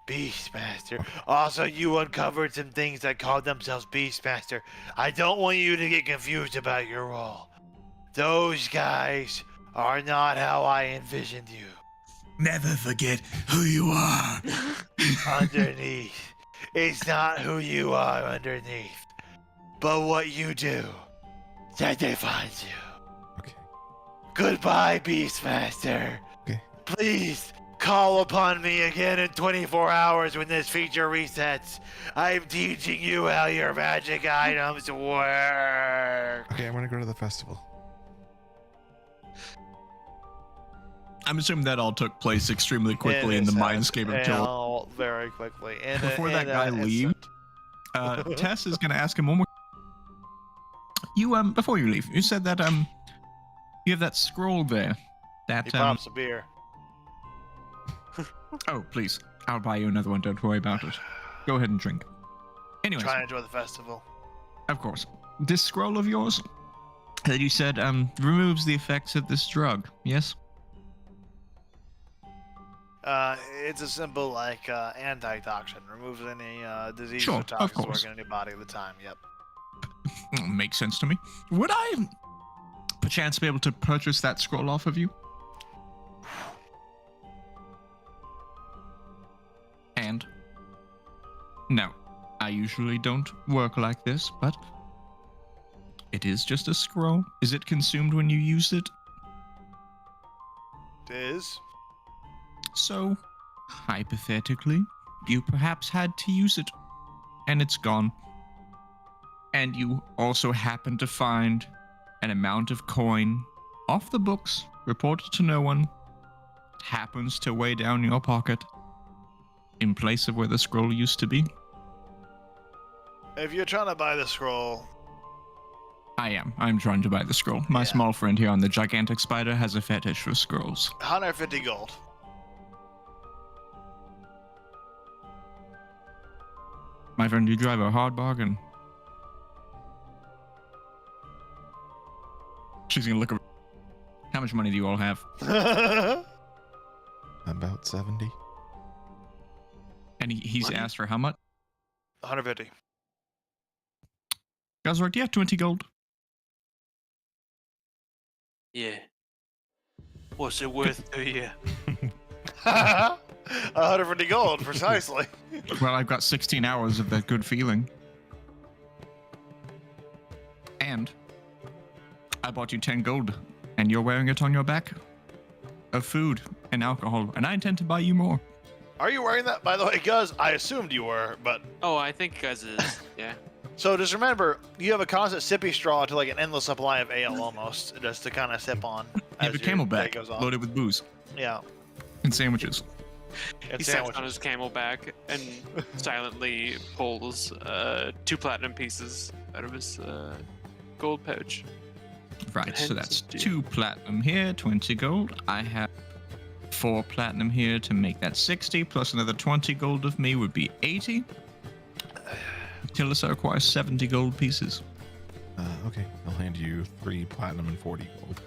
Beastmaster. Also, you uncovered some things that called themselves Beastmaster. I don't want you to get confused about your role. Those guys are not how I envisioned you. Never forget who you are. Underneath. It's not who you are underneath, but what you do that defines you. Okay. Goodbye, Beastmaster. Okay. Please call upon me again in 24 hours when this feature resets. I'm teaching you how your magic items work. Okay, I'm gonna go to the festival. I'm assuming that all took place extremely quickly in the mindscape of Joel. Very quickly. Before that guy leaves, Tess is going to ask him one more. You before you leave, you said that you have that scroll there. That He pops a beer. oh please, I'll buy you another one. Don't worry about it. Go ahead and drink. Anyways, Try and enjoy the festival. of course, this scroll of yours that you said removes the effects of this drug. Yes. It's a simple like antitoxin. Removes any disease Sure, or of toxins course. working in your body at the time. Yep. Makes sense to me. Would I perchance be able to purchase that scroll off of you? And no, I usually don't work like this, but it is just a scroll. Is it consumed when you use it? It is. So, hypothetically, you perhaps had to use it, and it's gone. And you also happen to find an amount of coin off the books, reported to no one, happens to weigh down your pocket, in place of where the scroll used to be. If you're trying to buy the scroll, I'm trying to buy the scroll. My Yeah. small friend here on the gigantic spider has a fetish for scrolls. 150 gold. My friend, you drive a hard bargain. She's gonna look around. How much money do you all have? About 70. And he's Money? asked for how much? 150. Gosrick, yeah, 20 gold. Yeah. What's it worth to you? 150 gold, precisely. Well, I've got 16 hours of that good feeling. And I bought you 10 gold, and you're wearing it on your back. Of food and alcohol, and I intend to buy you more. Are you wearing that, by the way, Guz? I assumed you were, but Oh, I think Guz is. Yeah. So just remember, you have a constant sippy straw to like an endless supply of ale almost, just to kind of sip on. You have a as your day camelback goes on. loaded with booze Yeah. and sandwiches. He And sits on sandwiches. his camelback and silently pulls 2 platinum pieces out of his gold pouch. Right, so Hence that's the 2 platinum here, 20 gold. I have 4 platinum here to make that 60, plus another 20 gold of me would be 80. Tillis requires 70 gold pieces. Okay, I'll hand you 3 platinum and 40 gold.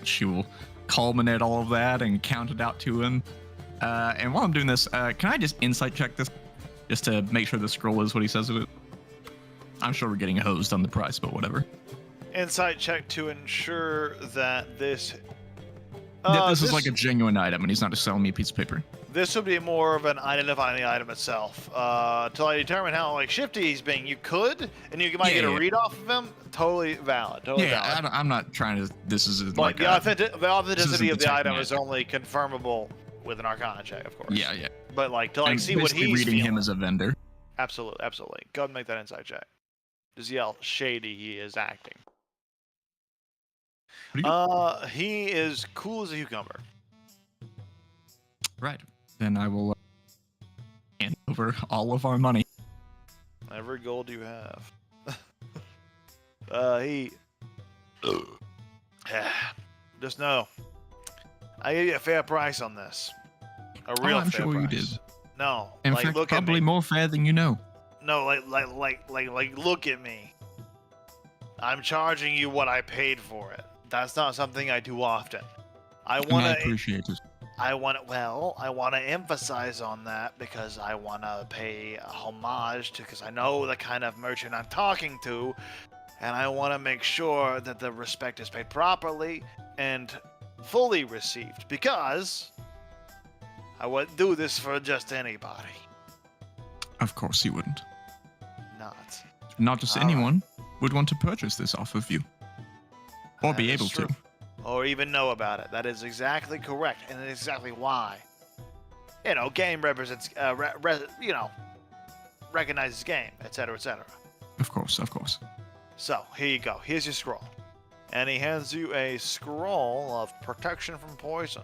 She will culminate all of that and count it out to him. And while I'm doing this, can I just insight check this? Just to make sure the scroll is what he says of it? I'm sure we're getting hosed on the price, but whatever. Insight check to ensure that this. That this is like a genuine item and he's not just selling me a piece of paper. This would be more of an identifying the item itself. Till I determine how like shifty he's being, you could, and you might get a read off of him. Totally valid. Totally valid. I'm not trying to. This is But like the authenticity of the detecting item it. is only confirmable with an Arcana check, of course. Yeah. But like to like And see what basically he's reading feeling. him as a vendor. Absolutely. Go ahead and make that insight check. Just see how shady he is acting. He is cool as a cucumber. Right. Then I will hand over all of our money. Every gold you have. He. Just know, I gave you a fair price on this. A real I'm fair sure price. you did. No, In like fact, look at probably me. more fair than you know. No, like look at me. I'm charging you what I paid for it. That's not something I do often. I And want I to. appreciate it. I want to emphasize on that because I want to pay homage to, because I know the kind of merchant I'm talking to, and I want to make sure that the respect is paid properly and fully received, because I wouldn't do this for just anybody. Of course you wouldn't. Not. Not just All right. anyone would want to purchase this off of you. Or That be is able true. to. Or even know about it. That is exactly correct, and that's exactly why. You know, game represents, recognizes game, etc., etc. Of course, of course. So, here you go. Here's your scroll. And he hands you a scroll of protection from poison.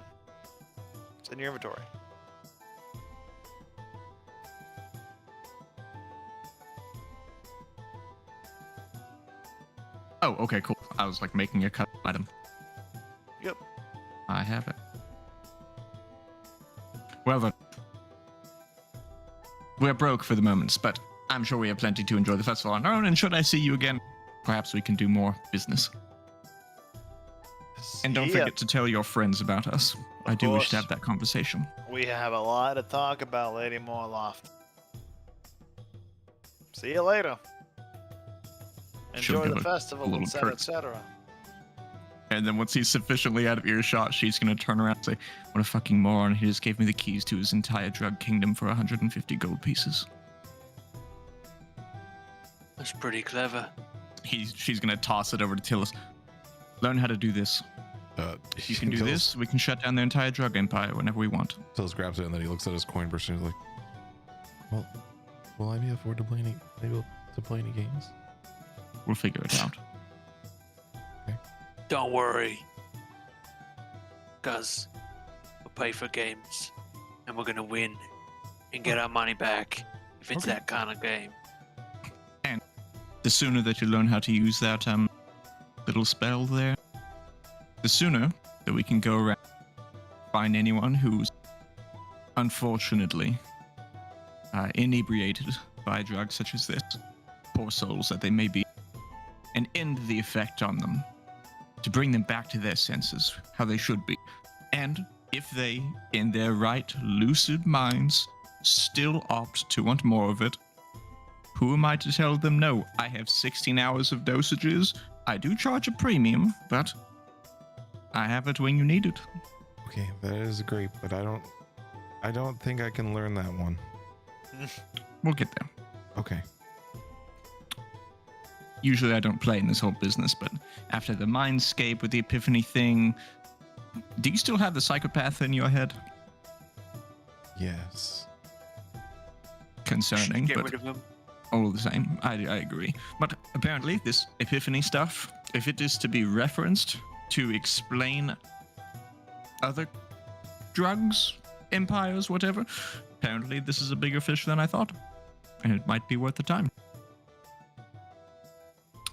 It's in your inventory. Oh, okay, cool. I was like making a cut item. Yep. I have it. Well then. We're broke for the moment, but I'm sure we have plenty to enjoy the festival on our own, and should I see you again, perhaps we can do more business. And don't See ya. forget to tell your friends about us. I do wish to course. have that conversation. We have a lot to talk about, Lady Morloft. See you later. She'll Enjoy give the a festival, little etc., curtsy. etc. And then once he's sufficiently out of earshot, she's gonna turn around and say, "What a fucking moron! He just gave me the keys to his entire drug kingdom for 150 gold pieces." That's pretty clever. She's gonna toss it over to Tillis. Learn how to do this. If you can do this, we can shut down the entire drug empire whenever we want. Tillis grabs it and then he looks at his coin purse and he's like, "Well, will I be able to play any games?" We'll figure it out. Don't worry. Because we'll pay for games. And we're going to win. And get our money back. If it's Okay. that kind of game. The sooner that you learn how to use that little spell there, the sooner that we can go around find anyone who's unfortunately inebriated by drugs such as this, poor souls that they may be, and end the effect on them, to bring them back to their senses, how they should be. And if they, in their right lucid minds, still opt to want more of it, who am I to tell them no? I have 16 hours of dosages. I do charge a premium, but I have it when you need it. Okay, that is great, but I don't think I can learn that one. We'll get there. Okay. Usually I don't play in this whole business, but after the Mindscape with the Epiphany thing, do you still have the psychopath in your head? Yes. Concerning, Get but rid of him. all the same. I agree. But apparently, this epiphany stuff, if it is to be referenced to explain other drugs, empires, whatever, apparently this is a bigger fish than I thought. And it might be worth the time.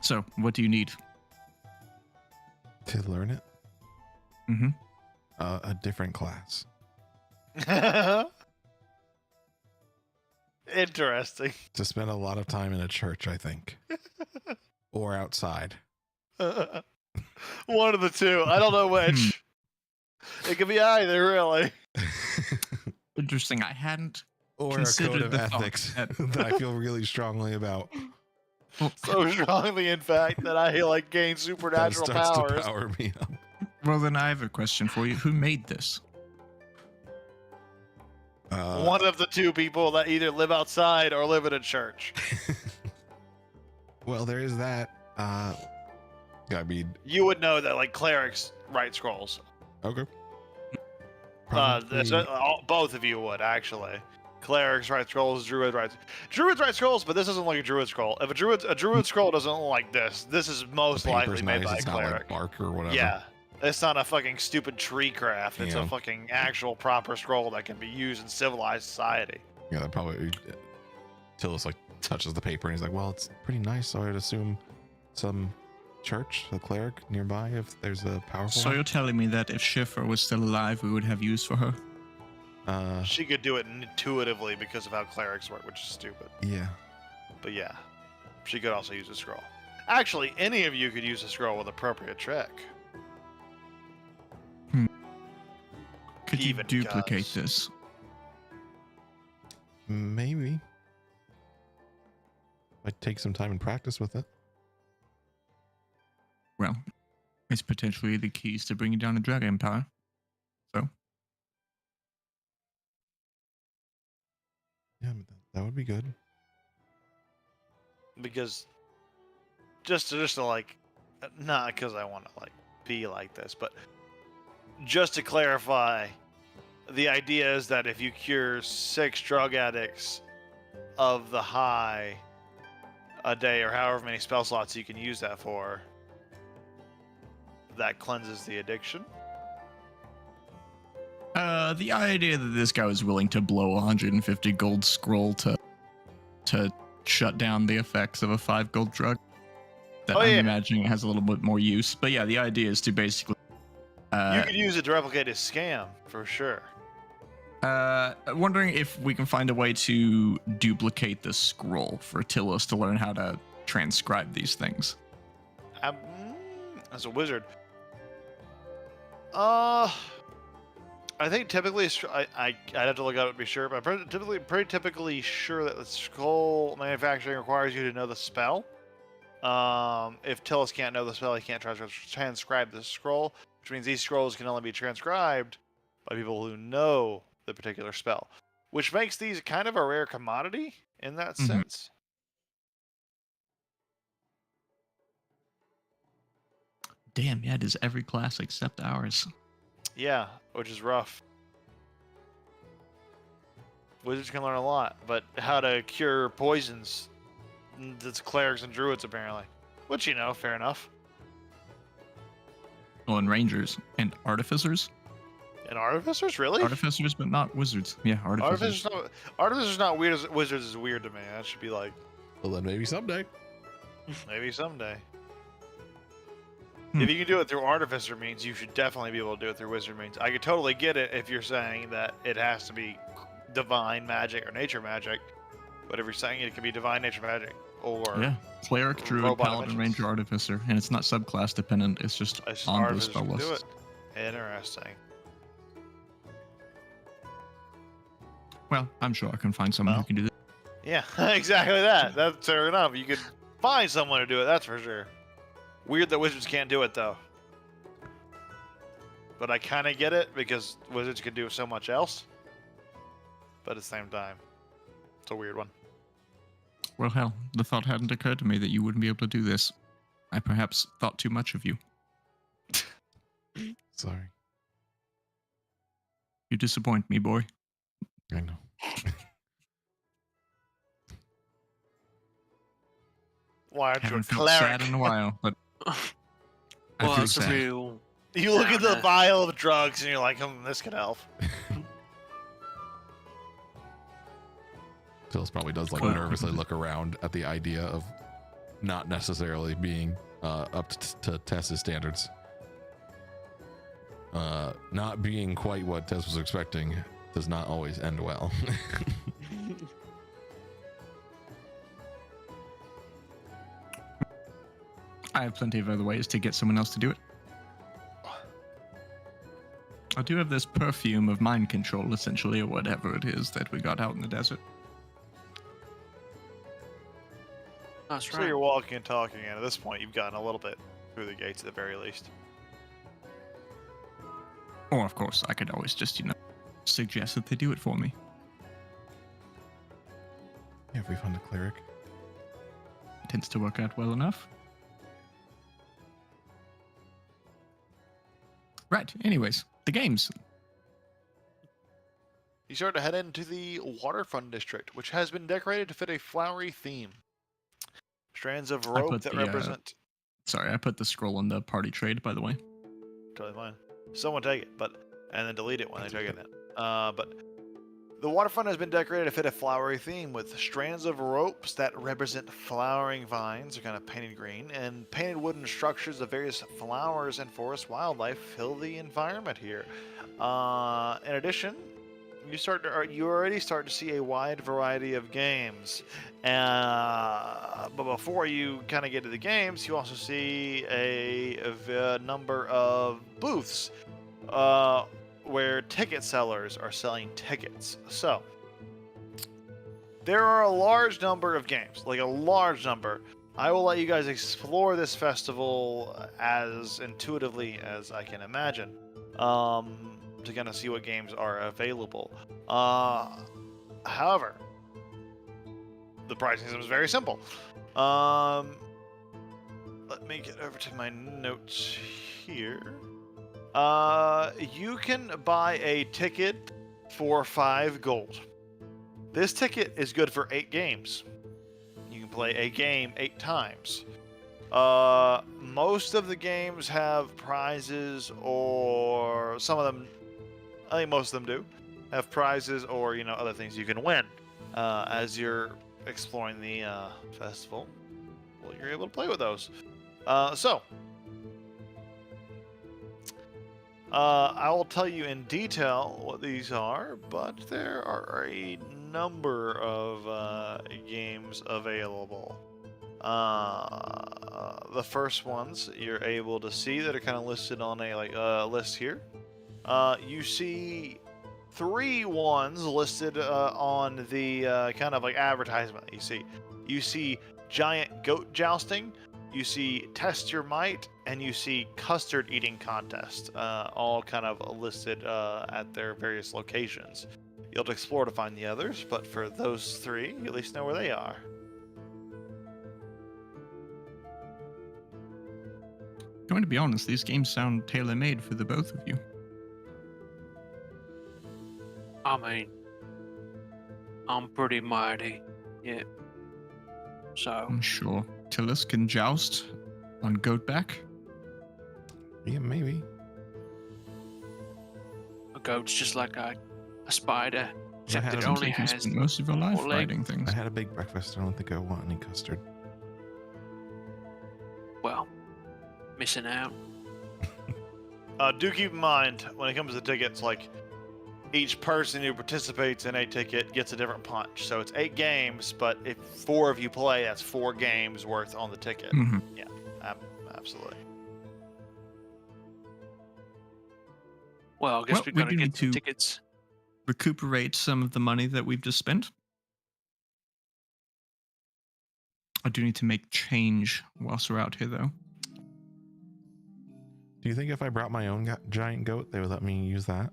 So, what do you need? To learn it? Mm-hmm. A different class. Interesting. To spend a lot of time in a church, I think. Or outside. One of the two. I don't know which. It could be either, really. Interesting. I hadn't Or a considered code of the thought ethics that- that I feel really strongly about. So strongly, in fact, that I like gain That supernatural starts to powers. power me up. Well, then I have a question for you. Who made this? One of the two people that either live outside or live in a church. Well, there is that. I mean, You would know that, like, clerics write scrolls. okay. Both of you would, actually. Clerics write scrolls, druids write scrolls, but this isn't like a druid scroll. If a druid scroll doesn't look like this is most The likely paper's made nice, by a it's not like cleric. bark or whatever. Yeah. It's not a fucking stupid tree craft. It's Yeah. a fucking actual proper scroll that can be used in civilized society. Yeah, that probably. Tillis like touches the paper and he's like, "Well, it's pretty nice, so I'd assume some church, a cleric nearby, if there's a powerful." So you're telling me that if Schiffer was still alive, we would have use for her? one? She could do it intuitively because of how clerics work, which is stupid. Yeah. But yeah, she could also use a scroll. Actually, any of you could use a scroll with appropriate trick. Could you Even duplicate because- this? Maybe. Might take some time and practice with it. Well, it's potentially the keys to bringing down the Drag Empire. So, Yeah, but that would be good. Because just to like, not because I want to like be like this, but just to clarify, the idea is that if you cure 6 drug addicts of the high a day, or however many spell slots you can use that for, that cleanses the addiction. the idea that this guy was willing to blow 150 gold scroll to shut down the effects of a 5 gold drug, that Oh, I'm yeah. imagining has a little bit more use. But yeah, the idea is to basically You could use it to replicate his scam for sure. wondering if we can find a way to duplicate the scroll for Tillis to learn how to transcribe these things. As a wizard, I think typically I'd have to look up to be sure, but I'm pretty typically sure that the scroll manufacturing requires you to know the spell. If Tillis can't know the spell, he can't transcribe the scroll, which means these scrolls can only be transcribed by people who know the particular spell, which makes these kind of a rare commodity in that Mhm. sense. Damn, yeah, it is every class except ours. Yeah, which is rough. Wizards can learn a lot, but how to cure poisons, that's clerics and druids apparently. Which, you know, fair enough. Oh, and rangers and artificers. And artificers, really? Artificers, but not wizards. Yeah, artificers. Artificers not weird as wizards is weird to me. That should be like Well, then maybe someday. maybe someday. Hmm. If you can do it through artificer means, you should definitely be able to do it through wizard means. I could totally get it if you're saying that it has to be divine magic or nature magic. But if you're saying it can be divine nature magic or Yeah, cleric, druid, robot paladin, dimensions. ranger, artificer, and it's not subclass dependent. It's just I just on the artificers spell can do list. it. Interesting. Well, I'm sure I can find someone Well. who can do that. Yeah, exactly that. That's fair enough. You could find someone to do it, that's for sure. Weird that wizards can't do it, though. But I kind of get it, because wizards can do so much else. But at the same time, it's a weird one. Well, hell, the thought hadn't occurred to me that you wouldn't be able to do this. I perhaps thought too much of you. Sorry. You disappoint me, boy. I know. Why aren't you a Haven't felt cleric? sad in a while, but I Well, feel it's a sad. real. You look at the Downer. vial of drugs and you're like, this could help. Phyllis probably does like Cool. nervously look around at the idea of not necessarily being up to Tess's standards. Not being quite what Tess was expecting does not always end well. I have plenty of other ways to get someone else to do it. I do have this perfume of mind control, essentially, or whatever it is that we got out in the desert. That's So right. you're walking and talking, and at this point, you've gotten a little bit through the gates at the very least. Or, of course, I could always just, suggest that they do it for me. Yeah, if we found a cleric. Tends to work out well enough. Right, anyways, the games. You start to head into the waterfront district, which has been decorated to fit a flowery theme. Strands of rope put that the, represent. Sorry, I put the scroll in the party trade, by the way. Totally fine. Someone take it, and then delete it when they take it. But the waterfront has been decorated to fit a flowery theme with strands of ropes that represent flowering vines, are kind of painted green, and painted wooden structures of various flowers and forest wildlife fill the environment here. In addition, you already start to see a wide variety of games. But before you kind of get to the games, you also see a number of booths where ticket sellers are selling tickets. So there are a large number of games, like a large number. I will let you guys explore this festival as intuitively as I can imagine, to kind of see what games are available. However, the pricing system is very simple. Let me get over to my notes here. You can buy a ticket for 5 gold. This ticket is good for 8 games. You can play a game 8 times. Most of the games have prizes, or some of them, I think most of them do, have prizes or, other things you can win as you're exploring the festival. Well, you're able to play with those. I will tell you in detail what these are, but there are a number of games available. The first ones you're able to see that are kind of listed on a list here. You see 3 ones listed on the kind of like advertisement. You see giant goat jousting. You see Test Your Might, and you see Custard Eating Contest, all kind of listed at their various locations. You'll have to explore to find the others, but for those 3, you at least know where they are. Going to be honest, these games sound tailor-made for the both of you. I mean, I'm pretty mighty. Yeah. So. I'm sure Tillus can joust on Goatback. Yeah, maybe. A goat's just like a spider, except had it a- Seems only like you has. spent most of your life 4 legs. fighting things. I had a big breakfast. I don't think I want any custard. Well, missing out. Do keep in mind, when it comes to tickets, like, each person who participates in a ticket gets a different punch. So it's 8 games, but if 4 of you play, that's 4 games worth on the ticket. Mhm. Absolutely. Well, I guess Well, we we gotta do get need some to- tickets. Recuperate some of the money that we've just spent. I do need to make change whilst we're out here, though. Do you think if I brought my own giant goat, they would let me use that?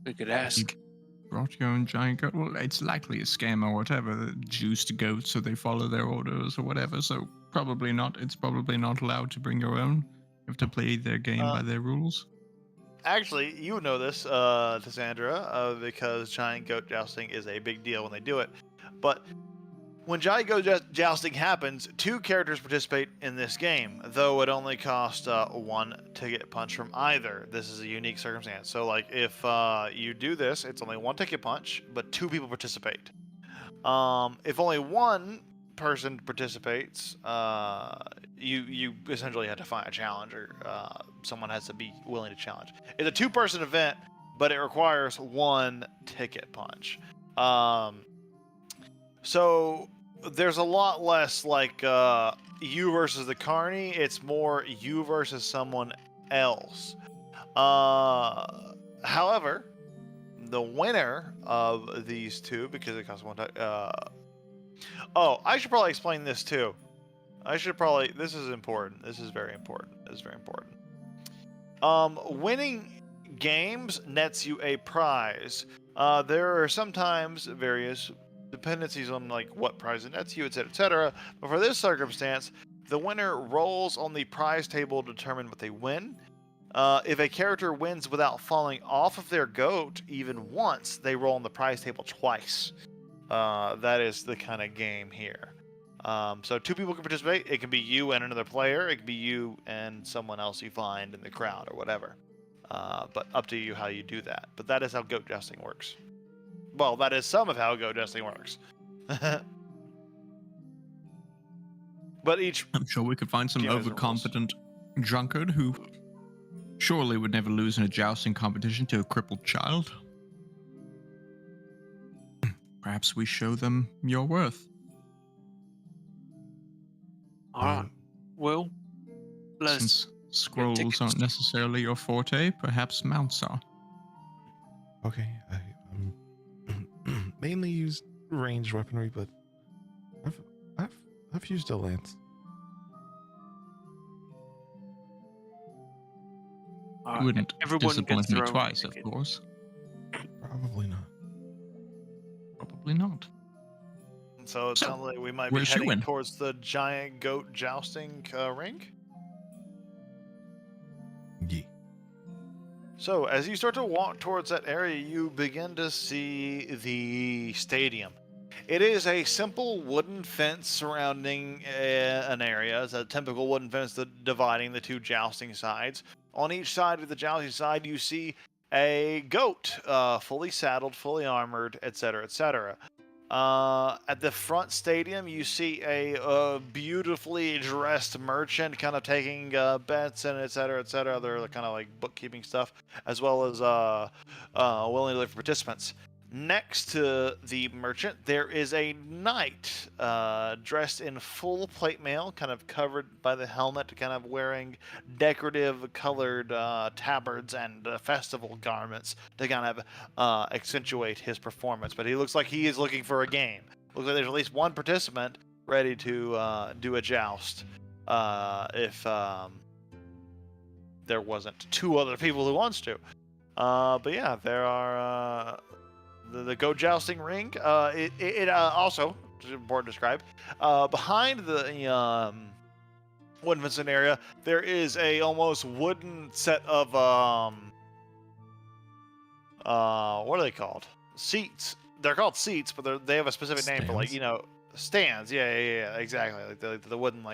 We could ask. Brought your own giant goat. Well, it's likely a scam or whatever. Juiced goats, so they follow their orders or whatever. So probably not. It's probably not allowed to bring your own. You have to play their game by their rules. Actually, you know this, Cassandra, because giant goat jousting is a big deal when they do it. But When Giant Goat Jousting happens, 2 characters participate in this game, though it only costs 1 ticket punch from either. This is a unique circumstance. So, like, if you do this, it's only 1 ticket punch, but 2 people participate. If only 1 person participates, you essentially have to find a challenger. Someone has to be willing to challenge. It's a 2-person event, but it requires 1 ticket punch. So there's a lot less like you versus the Carney. It's more you versus someone else. However, the winner of these 2, because it costs 1 time. Oh, I should probably explain this too. This is important. This is very important. Winning games nets you a prize. There are sometimes various dependencies on like what prize it nets you, etc., etc. But for this circumstance, the winner rolls on the prize table to determine what they win. If a character wins without falling off of their goat even once, they roll on the prize table twice. That is the kind of game here. So 2 people can participate. It can be you and another player. It can be you and someone else you find in the crowd or whatever. But up to you how you do that. But that is how goat jousting works. Well, that is some of how goat jousting works. But I'm sure we could find some game has rules. overconfident drunkard who surely would never lose in a jousting competition to a crippled child. Perhaps we show them your worth. Alright. Well, let's Since scrolls tickets. aren't necessarily your forte, perhaps mounts are. Okay, I mainly used ranged weaponry, but I've used a lance. You wouldn't everyone disappoint gets me their own twice, of ticket. course. Probably not. Probably not. so it So, sounds like we might be where's you heading in? towards the giant goat jousting ring. Yeah. So, as you start to walk towards that area, you begin to see the stadium. It is a simple wooden fence surrounding an area. It's a typical wooden fence dividing the 2 jousting sides. On each side of the jousting side, you see a goat, fully saddled, fully armored, etc., etc. At the front stadium, you see a beautifully dressed merchant kind of taking bets and etc., etc. They're kind of like bookkeeping stuff, as well as willing to live for participants. Next to the merchant, there is a knight dressed in full plate mail, kind of covered by the helmet, kind of wearing decorative colored tabards and festival garments to kind of accentuate his performance. But he looks like he is looking for a game. Looks like there's at least 1 participant ready to do a joust. If there wasn't 2 other people who wants to. But yeah, there are the goat jousting ring. It also, which is important to describe, behind the wooden fencing area, there is a almost wooden set of what are they called? Seats. They're called seats, but they have a specific name for, like, stands. Yeah, exactly. Like the wooden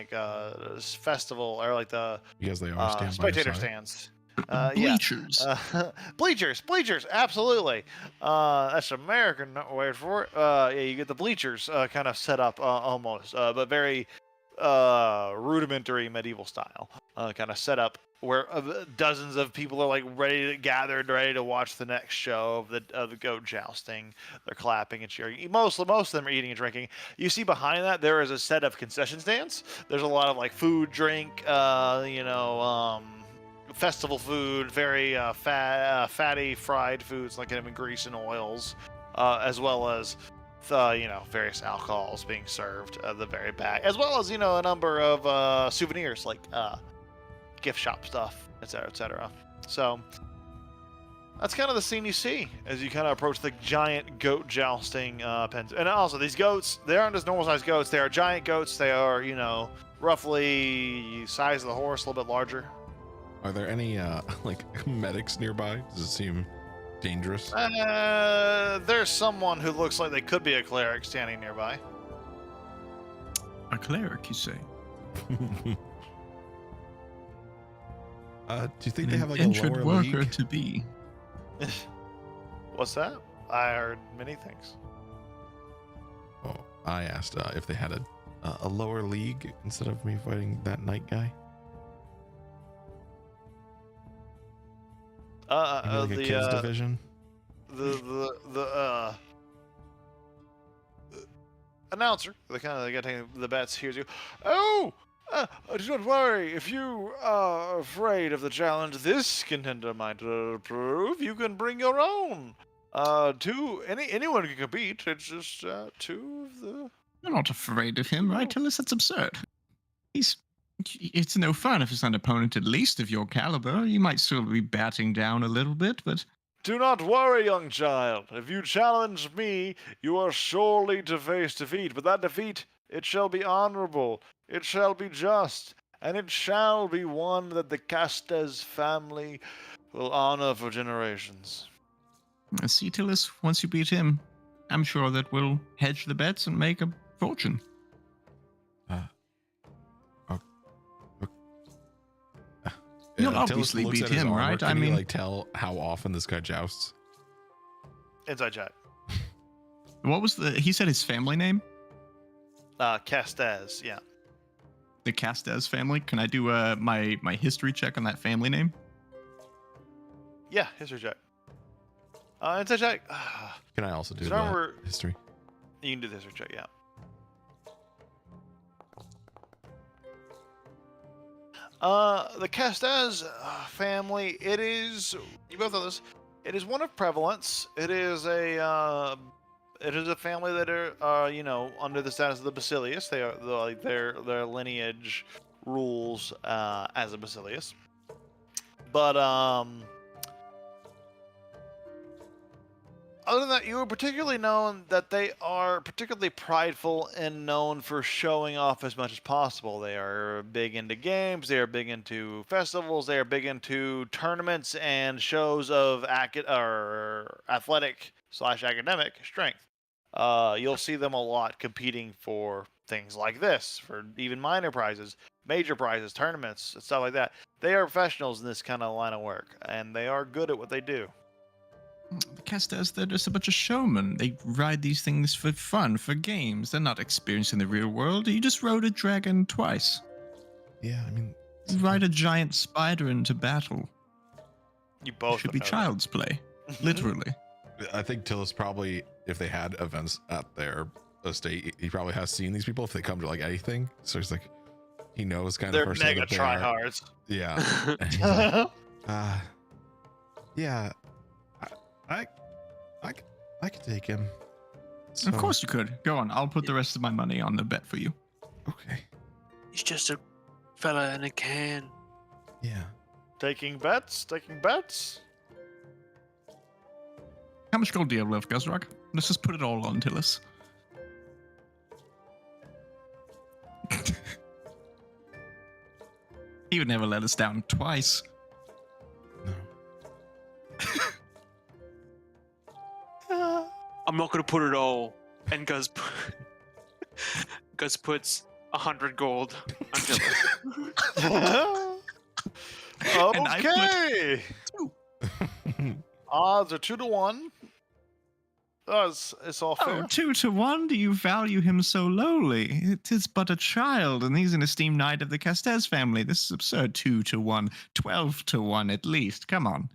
festival, or like the Because they are stand by your spectator side. stands. Bleachers. Bleachers, absolutely. That's an American word for it. Yeah, you get the bleachers kind of set up almost, but very rudimentary medieval style kind of set up, where dozens of people are like gathered, ready to watch the next show of the goat jousting. They're clapping and cheering. Most of them are eating and drinking. You see behind that there is a set of concession stands. There's a lot of like food, drink, festival food, very fatty fried foods, like in grease and oils, as well as various alcohols being served at the very back, as well as a number of souvenirs like gift shop stuff, etc., etc. So that's kind of the scene you see as you kind of approach the giant goat jousting pens. And also, these goats, they aren't just normal sized goats. They are giant goats. They are roughly size of the horse, a little bit larger. Are there any medics nearby? Does it seem dangerous? There's someone who looks like they could be a cleric standing nearby. A cleric, you say? Do you think they An have like a indentured lower worker league? to be. What's that? I heard many things. Oh, I asked if they had a lower league instead of me fighting that knight guy. Maybe like a kids division. The announcer, the kind of the guy taking the bets, hears you. Oh, do not worry. If you are afraid of the challenge this contender might prove, you can bring your own. Anyone can compete. It's just two of the. You're not afraid of him, right, Tillis? That's absurd. It's no fun if it's an opponent at least of your caliber. You might still be batting down a little bit, but Do not worry, young child. If you challenge me, you are surely to face defeat. But that defeat, it shall be honorable, it shall be just, and it shall be one that the Castes family will honor for generations. see, Tillis, once you beat him, I'm sure that we'll hedge the bets and make a fortune. You'll Tillis obviously looks beat at his him, armor. right? Can I you, mean, like tell how often this guy jousts? Inside chat. what was he said his family name? Castes, yeah. The Castes family. Can I do my history check on that family name? Yeah, history check. Inside check. Can I also do His the armor- history? You can do the history check, yeah. The Castes family, it is, you both know this, it is one of prevalence. It is a family that are, under the status of the Basilius. They are, like, their lineage rules, as a Basilius. But, other than that, you are particularly known that they are particularly prideful and known for showing off as much as possible. They are big into games, they are big into festivals, they are big into tournaments and shows of athletic/academic strength. You'll see them a lot competing for things like this, for even minor prizes, major prizes, tournaments, stuff like that. They are professionals in this kind of line of work, and they are good at what they do. The Castes, they're just a bunch of showmen. They ride these things for fun, for games. They're not experiencing the real world. You just rode a dragon twice. Yeah, I mean, You ride a giant spider into battle. You both Should be know that. child's play, literally. I think Tillis probably, if they had events at their estate, he probably has seen these people if they come to like anything. So he's like, he knows kind They're of person mega that they are. tryhards. Yeah. And he's like, yeah, I could take him. So, Of course you could. Go on. I'll put the rest of my money on the bet for you. Okay. He's just a fella in a can. Yeah. Taking bets. How much gold do you have left, Guzrog? Let's just put it all on Tillis. He would never let us down twice. No. I'm not gonna put it all. And Guz puts 100 gold until And I Okay. Odds are 2-1. Oh, it's all fair. Oh, 2-1? Do you value him so lowly? It is but a child, and he's an esteemed knight of the Castes family. This is absurd. 2-1, 12-1 at least. Come on.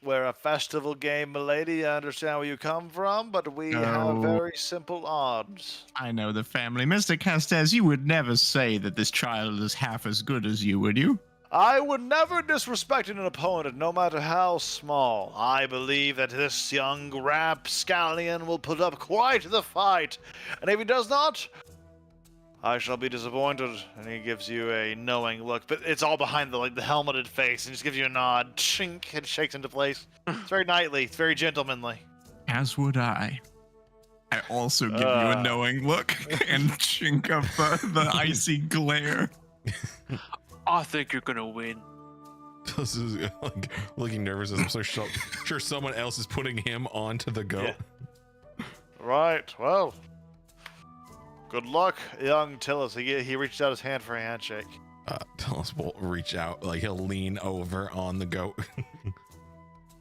We're a festival game, milady. I understand where you come from, but we have Oh. very simple odds. I know the family. Mr. Castes, you would never say that this child is half as good as you, would you? I would never disrespect an opponent, no matter how small. I believe that this young rapscallion will put up quite the fight, and if he does not, I shall be disappointed. And he gives you a knowing look, but it's all behind the helmeted face, and just gives you a nod. Chink, and shakes into place. It's very knightly. It's very gentlemanly. As would I. I also give you a knowing look and chink up the icy glare. I think you're gonna win. This is like looking nervous as I'm so sure someone else is putting him onto the goat. Yeah. Right. Well, Good luck, young Tillus. He reached out his hand for a handshake. Tillus will reach out, like he'll lean over on the goat.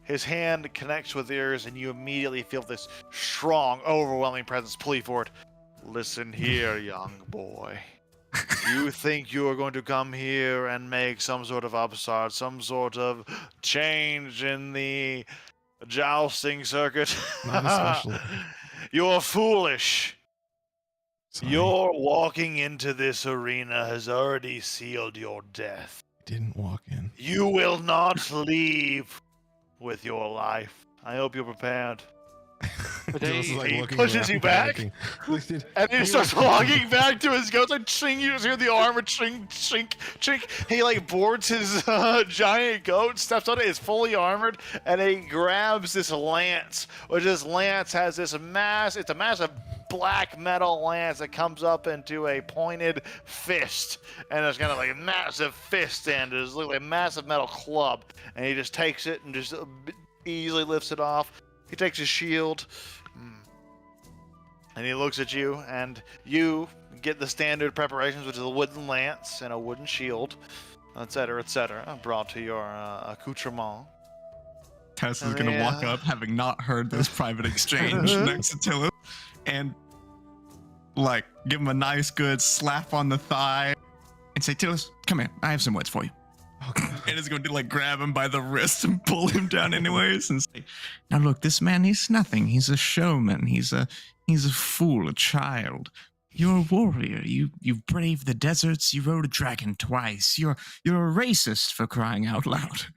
His hand connects with yours, and you immediately feel this strong, overwhelming presence pull you forward. Listen here, young boy. You think you are going to come here and make some sort of upstart, some sort of change in the jousting circuit? Not especially. You're foolish. Sorry, Your walking into this arena has already sealed your death. I didn't walk in. You will not leave with your life. I hope you're prepared. Tillus is, like, he looking pushes around, you back. panicking. Like, did- And he starts walking back to his goats, like ching, you just hear the armor ching, chink, chink. He like boards his giant goat, steps on it, is fully armored, and he grabs this lance, which this lance has this it's a massive black metal lance that comes up into a pointed fist, and it's got like a massive fist end. It's like a massive metal club, and he just takes it and just easily lifts it off. He takes his shield, and he looks at you, and you get the standard preparations, which is a wooden lance and a wooden shield, etc., brought to your accoutrement. Tess is gonna walk up, having not heard this private exchange next to Tillus, and like give him a nice good slap on the thigh and say, Tillus, come here, I have some words for you. And is going to like grab him by the wrist and pull him down anyways and say, now look, this man, he's nothing. He's a showman. He's a fool, a child. You're a warrior. You've braved the deserts. You rode a dragon twice. You're a racist, for crying out loud.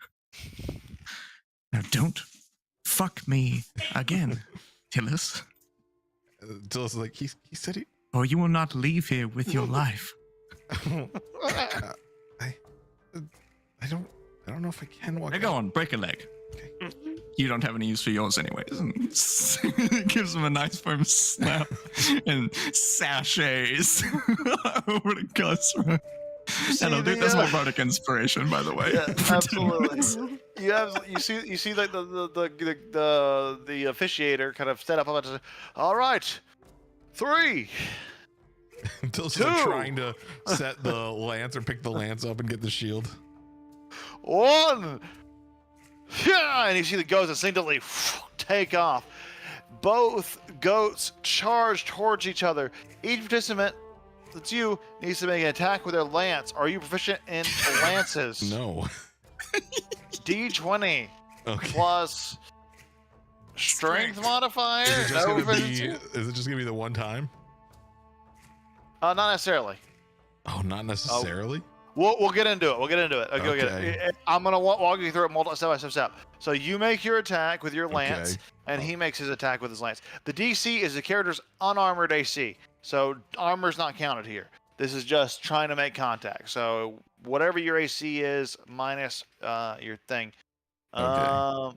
Now don't fuck me again, Tillus, Tillus is like, he said he. or you will not leave here with your life. I don't know if I can walk. Now go on, break a leg. Okay. You don't have any use for yours anyways. And gives him a nice firm snap and sashays over to Gus. Hello, dude, that's my bardic inspiration, by the way. Yeah, for absolutely. You see like the officiator kind of set up about to say, all right, 3. Tillus is like Two. trying to set the lance or pick the lance up and get the shield. 1. Yeah, and you see the goats instinctively take off. Both goats charge towards each other. Each participant, that's you, needs to make an attack with their lance. Are you proficient in lances? No. D20 Okay. plus strength modifier. Is it just No gonna be? proficiency? Is it just gonna be the one time? Not necessarily. Oh, not necessarily. We'll get into it. Okay, we'll get Okay. it. I'm gonna walk you through it step by step. So you make your attack with your lance, Okay. and he makes his attack with his lance. The DC is the character's unarmored AC, so armor's not counted here. This is just trying to make contact. So whatever your AC is minus your thing. Okay.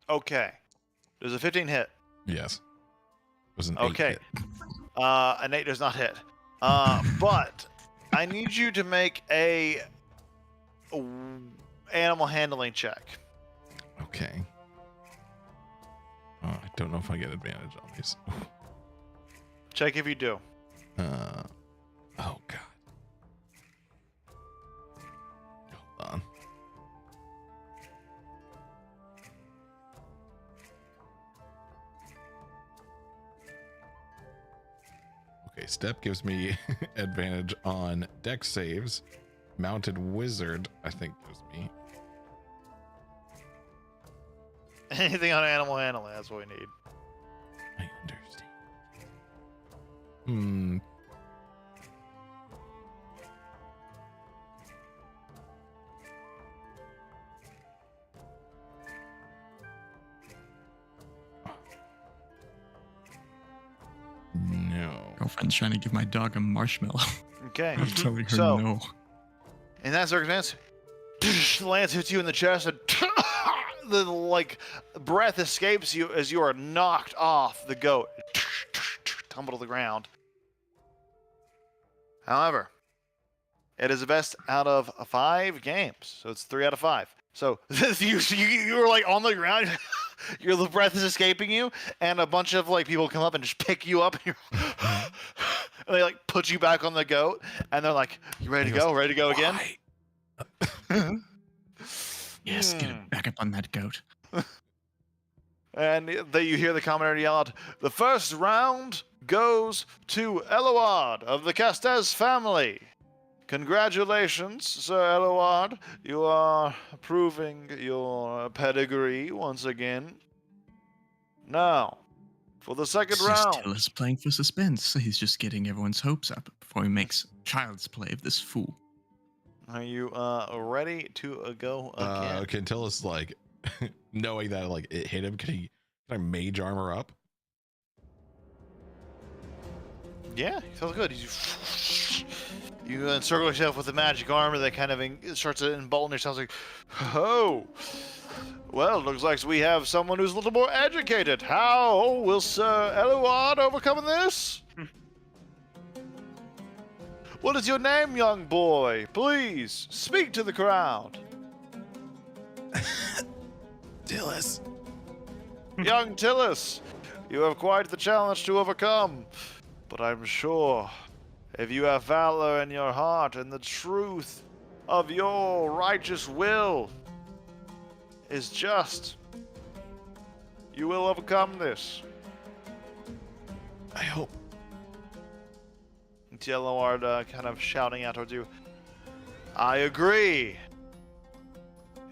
Okay. Does a 15 hit? Yes. It was an 8 Okay. hit. An 8 does not hit. But I need you to make a animal handling check. Okay. Oh, I don't know if I get advantage on these. Check if you do. Oh god. Hold on. Okay, step gives me advantage on dex saves. Mounted wizard, I think, gives me. Anything on animal handling, that's what we need. I understand. Hmm. No. Girlfriend's trying to give my dog a marshmallow. Okay. I'm telling her So- no. In that circumstance, the lance hits you in the chest, and the breath escapes you as you are knocked off the goat, tumble to the ground. However, it is the best out of 5 games, so it's 3 out of 5. So you were like on the ground, Your breath is escaping you, and a bunch of like people come up and just pick you up, and, and they like put you back on the goat, and they're like, "You ready to go? Ready to go again?" Yes, get it back up on that goat. And you hear the commander yell out, "The first round goes to Eloard of the Castes family. Congratulations, Sir Eloard. You are proving your pedigree once again. Now, for the second round." Still is playing for suspense. He's just getting everyone's hopes up before he makes child's play of this fool. Are you ready to go again? Quintilis, like, knowing that like it hit him, can I mage armor up? Yeah, he feels good. You encircle yourself with the magic armor that kind of starts to embolden yourself. Like, oh, well, looks like we have someone who's a little more educated. How will Sir Eluard overcome this? What is your name, young boy? Please, speak to the crowd. Tillis. Young Tillis, you have quite the challenge to overcome. But I'm sure if you have valor in your heart and the truth of your righteous will is just, you will overcome this. I hope. Eluard kind of shouting out towards you. I agree.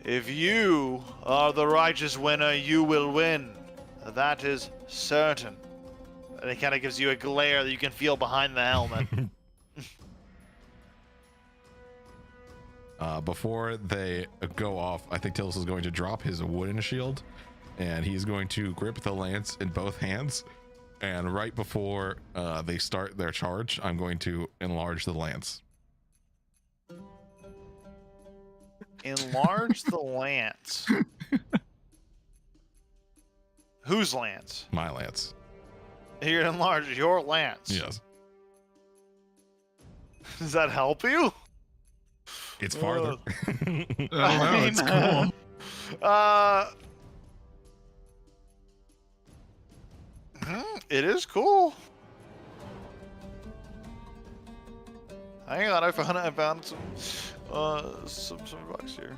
If you are the righteous winner, you will win. That is certain. And it kind of gives you a glare that you can feel behind the helmet. Before they go off, I think Tillis is going to drop his wooden shield, and he's going to grip the lance in both hands. And right before they start their charge, I'm going to enlarge the lance. Enlarge the lance. Whose lance? My lance. You're gonna enlarge your lance. Yes. Does that help you? It's farther. Oh, it's cool. It is cool. Hang on, I found some bucks here.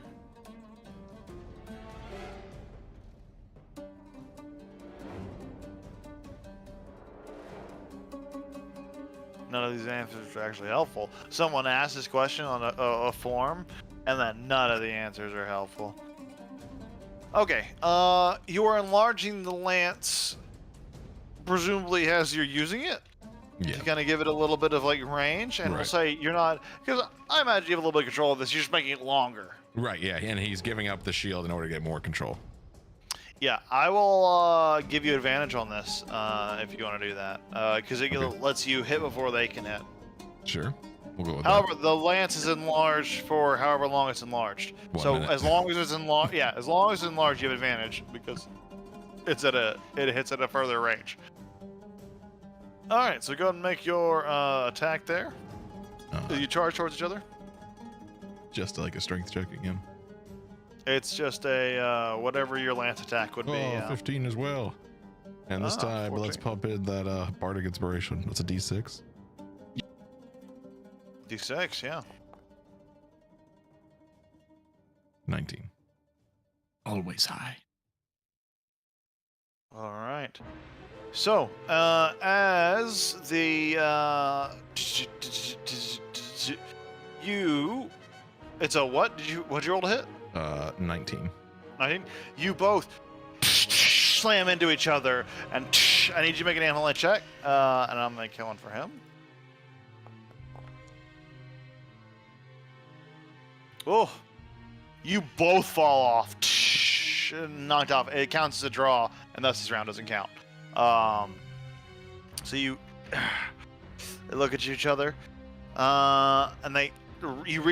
None of these answers are actually helpful. Someone asked this question on a forum, and then none of the answers are helpful. Okay, you are enlarging the lance, presumably as you're using it. Yeah. To kind of give it a little bit of like range, and we'll Right. say you're not, because I imagine you have a little bit of control of this. You're just making it longer. Right, yeah, and he's giving up the shield in order to get more control. Yeah, I will give you advantage on this if you want to do that, because it Okay. lets you hit before they can hit. Sure, we'll go with However, the lance is enlarged for however long it's enlarged. 1 so minute. as long as it's enlarged, yeah, as long as it's enlarged, you have advantage because it hits at a further range. All right, so go ahead and make your attack there. that. You charge towards each other. Just like a strength check again. It's just a whatever your lance attack would be. Oh, 15 as well. And this time, 14. let's pump in that bardic inspiration. That's a D6. D6, yeah. 19. Always high. All right. So, as the it's a what? What'd you roll to hit? 19. 19. You both slam into each other, and I need you to make an analyze check, and I'm gonna kill one for him. Oh, you both fall off, knocked off. It counts as a draw, and thus this round doesn't count. So you they look at each other, and you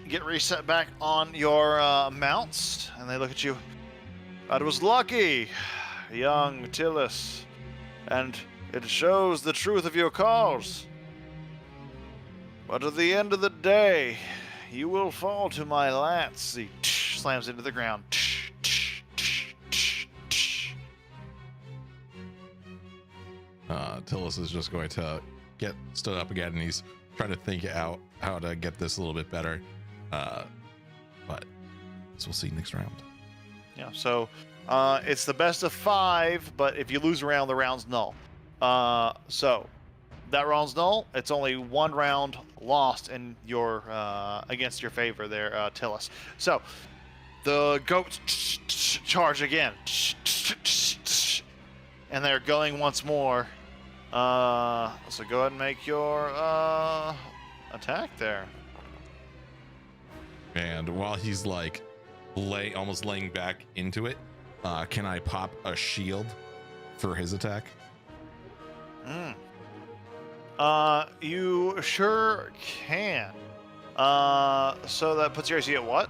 get reset back on your mounts, and they look at you. That was lucky, young Tillis, and it shows the truth of your cause. But at the end of the day, you will fall to my lance. He slams into the ground. Tillis is just going to get stood up again, and he's trying to think out how to get this a little bit better. But as we'll see next round. Yeah, so it's the best of 5, but if you lose a round, the round's null. So that round's null. It's only 1 round lost in your against your favor there, Tillis. So the goats charge again, and they're going once more. So go ahead and make your attack there. And while he's like almost laying back into it, can I pop a shield for his attack? You sure can. So that puts your AC at what?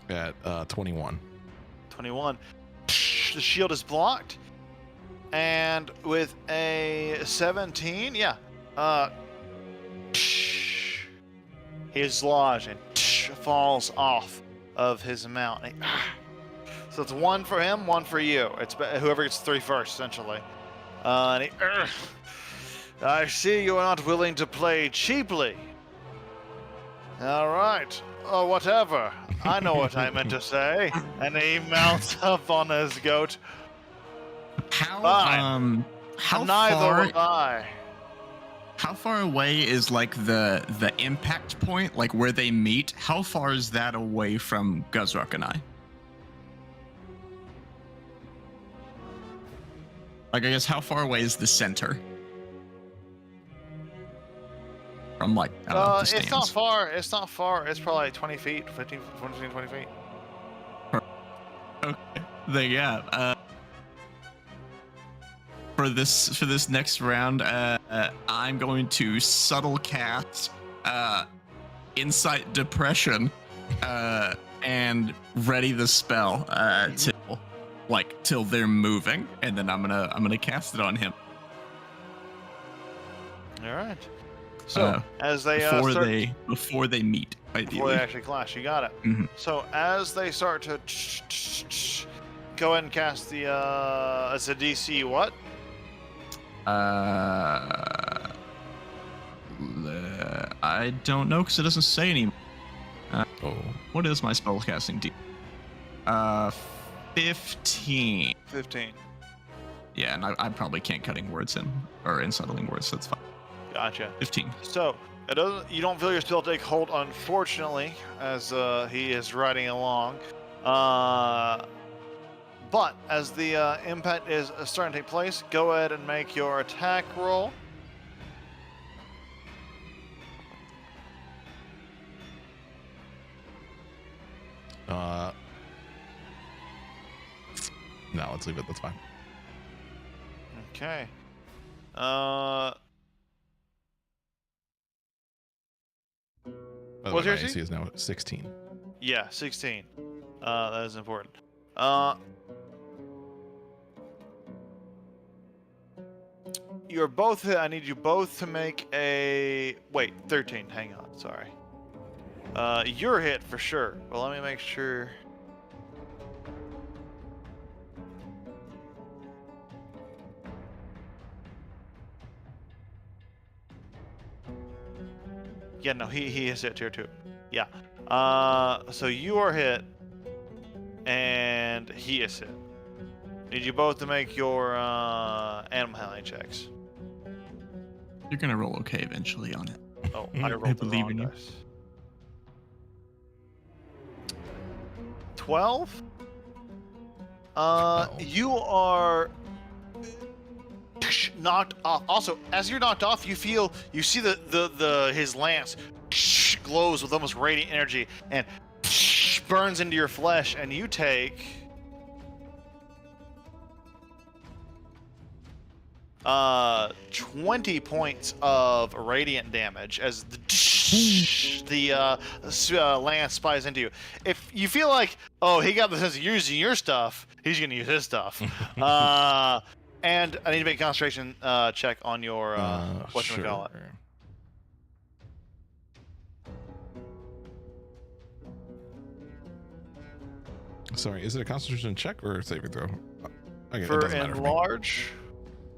At 21. 21. The shield is blocked. And with a 17, yeah. He is lodged and falls off of his mount. So it's 1 for him, 1 for you. It's whoever gets 3 first, essentially. And I see you are not willing to play cheaply. All right. Oh, whatever. I know what I meant to say. And he mounts up on his goat. How Neither far? will I. How far away is like the impact point, like where they meet? How far is that away from Guzruk and I? Like, I guess how far away is the center? From like, I don't know, the It's not stands. far. It's not far. It's probably like 20 feet, 15, 20 feet. Okay. Then yeah. For this next round, I'm going to subtle cast Insight Depression and ready the spell till they're moving, and then I'm gonna cast it on him. All right. So as they before they meet, ideally. before they actually clash, you got it. Mhm. So as they start to go ahead and cast the it's a DC what? I don't know because it doesn't say anymore. Oh. What is my spellcasting D? 15. 15. Yeah, and I probably can't cutting words in or unsettling words, so that's fine. Gotcha. 15. So it doesn't. You don't feel your spell take hold, unfortunately, as he is riding along. But as the impact is starting to take place, go ahead and make your attack roll. No, let's leave it. That's fine. Okay. By the What's way, your my AC? AC is now 16. Yeah, 16. That is important. You're both hit. I need you both to make a... Wait, 13. Hang on. Sorry. You're hit for sure. Well, let me make sure... Yeah, no, he is hit tier 2. Yeah. So you are hit, and he is hit. Need you both to make your animal handling checks. You're gonna roll okay eventually on it. Oh, I rolled the believe wrong in you. dice. 12. 12. You are knocked off. Also, as you're knocked off, you see the his lance glows with almost radiant energy and burns into your flesh, and you take 20 points of radiant damage as the lance spies into you. If you feel like, oh, he got the sense of using your stuff, he's gonna use his stuff. And I need to make a concentration check on your whatchamacallit. Sorry, is it a concentration check or a saving throw? Okay, it For doesn't matter for me. enlarge,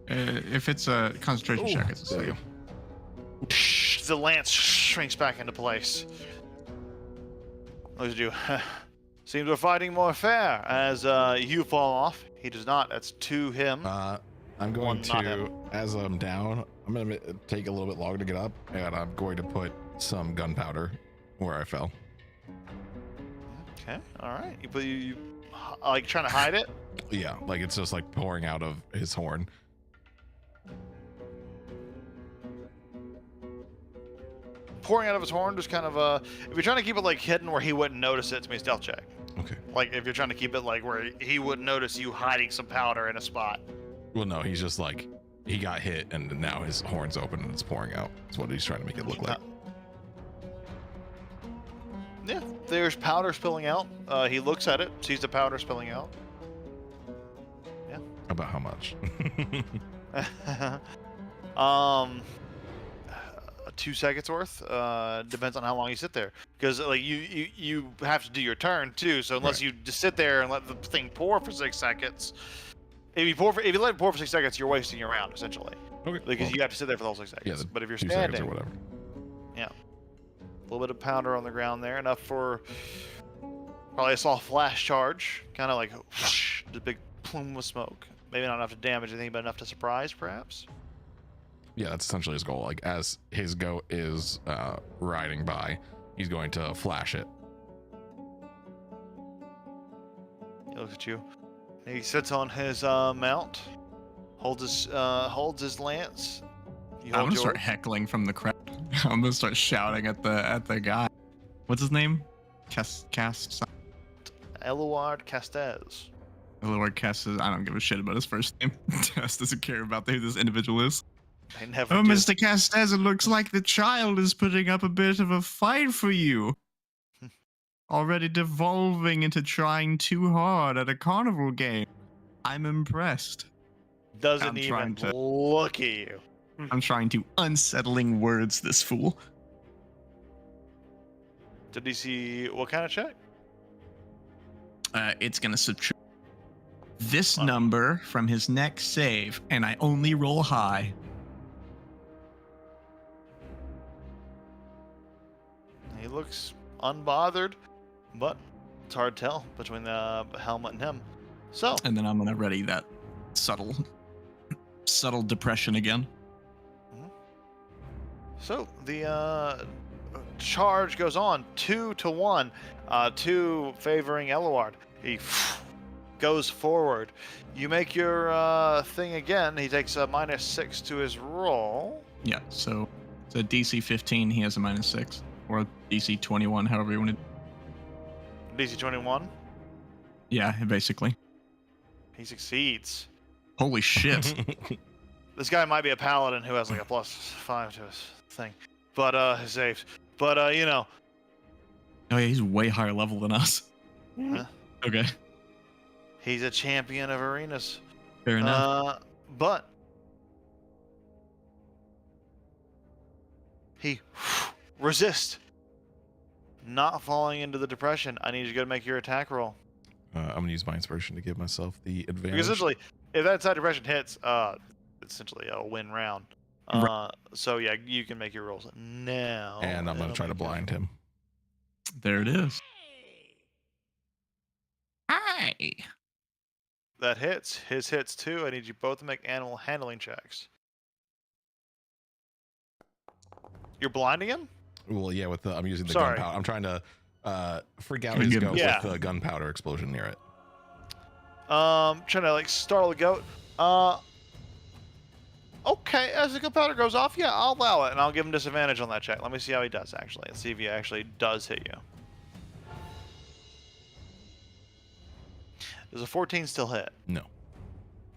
If it's a concentration check, it's a save. The lance shrinks back into place. Look at you. Seems we're fighting more fair. As you fall off, he does not. That's to him. I'm going One, not to, him. as I'm down, I'm going to take a little bit longer to get up, and I'm going to put some gunpowder where I fell. Okay, all right. You like trying to hide it? Yeah, like it's just like pouring out of his horn. Pouring out of his horn, just kind of if you're trying to keep it like hidden where he wouldn't notice it, to me stealth check. Okay. Like if you're trying to keep it like where he wouldn't notice you hiding some powder in a spot. Well, no, he's just like, he got hit and now his horn's open and it's pouring out. That's what he's trying to make it look like. Yeah, there's powder spilling out. He looks at it, sees the powder spilling out. About how much? 2 seconds worth. Depends on how long you sit there, because like you have to do your turn too. So unless Right. you just sit there and let the thing pour for 6 seconds, if you let it pour for 6 seconds, you're wasting your round essentially, Okay. because well, you have to sit there for the whole 6 seconds. yeah, the But if you're 2 seconds or standing, whatever. a little bit of powder on the ground there, enough for probably a small flash charge, kind of like whoosh, the big plume of smoke. Maybe not enough to damage anything, but enough to surprise, perhaps. Yeah, that's essentially his goal. Like as his goat is riding by, he's going to flash it. He looks at you. He sits on his mount, holds his lance. You I'm hold gonna start yours. heckling from the crowd. I'm gonna start shouting at the guy. What's his name? Cast. Eluard Castez. Lord Cassis. I don't give a shit about his first name. Tess doesn't care about who this individual is. They never Oh, do. Mr. Castez, it looks like the child is putting up a bit of a fight for you. Already devolving into trying too hard at a carnival game. I'm impressed. Doesn't I'm even trying to- look at you. I'm trying to unsettling words this fool. Did he see what kind of check? It's gonna subtract this Wow. number from his next save, and I only roll high. He looks unbothered, but it's hard to tell between the helmet and him. So, And then I'm gonna ready that subtle depression again. the charge goes on 2-1, 2 favoring Eluard. He goes forward. You make your thing again. He takes a -6 to his roll. Yeah, so it's a DC 15, he has a -6. Or a DC 21, however you want to. DC 21. Yeah, basically. He succeeds. Holy shit. This guy might be a paladin who has like a +5 to his thing, but his saves. But you know, Oh yeah, he's way higher level than us. Huh? Okay, he's a champion of arenas. fair enough. But he resists, not falling into the depression. I need you to go to make your attack roll. I'm gonna use my inspiration to give myself the advantage. Because essentially, if that side depression hits, it's essentially a win round. So yeah, you can make your rolls now. and I'm gonna It'll try to make you- blind him. There it is. Hi. That hits. His hits too. I need you both to make animal handling checks. You're blinding him? Well, yeah, with the I'm using the Sorry. gunpowder. I'm trying to freak out Trying to his get him- goat Yeah. with the gunpowder explosion near it. Trying to like startle the goat. Okay, as the gunpowder goes off, yeah, I'll allow it, and I'll give him disadvantage on that check. Let me see how he does actually. Let's see if he actually does hit you. Does a 14 still hit? No.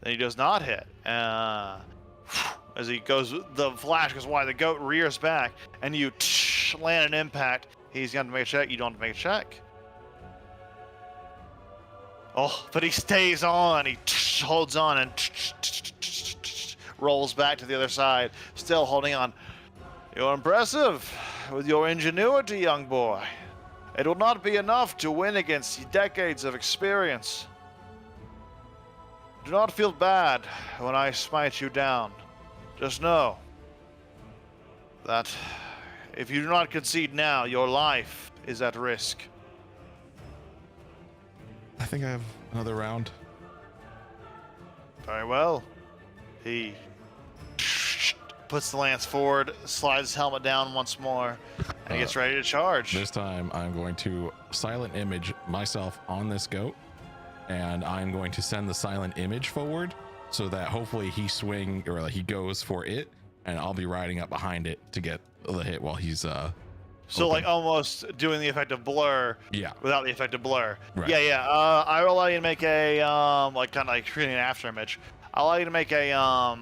Then he does not hit. As he goes, the flash goes wide. The goat rears back, and you land an impact. He's going to make a check. You don't have to make a check. Oh, but he stays on. He holds on and rolls back to the other side, still holding on. You're impressive with your ingenuity, young boy. It will not be enough to win against decades of experience. Do not feel bad when I smite you down. Just know that if you do not concede now, your life is at risk. I think I have another round. Very well. He puts the lance forward, slides his helmet down once more, and he gets ready to charge. This time I'm going to silent image myself on this goat, and I'm going to send the silent image forward so that hopefully he goes for it, and I'll be riding up behind it to get the hit while he's so open. like almost doing the effect of blur Yeah. without the effect of blur. Right. Yeah. I will allow you to make a like kind of like creating an after image. I'll allow you to make a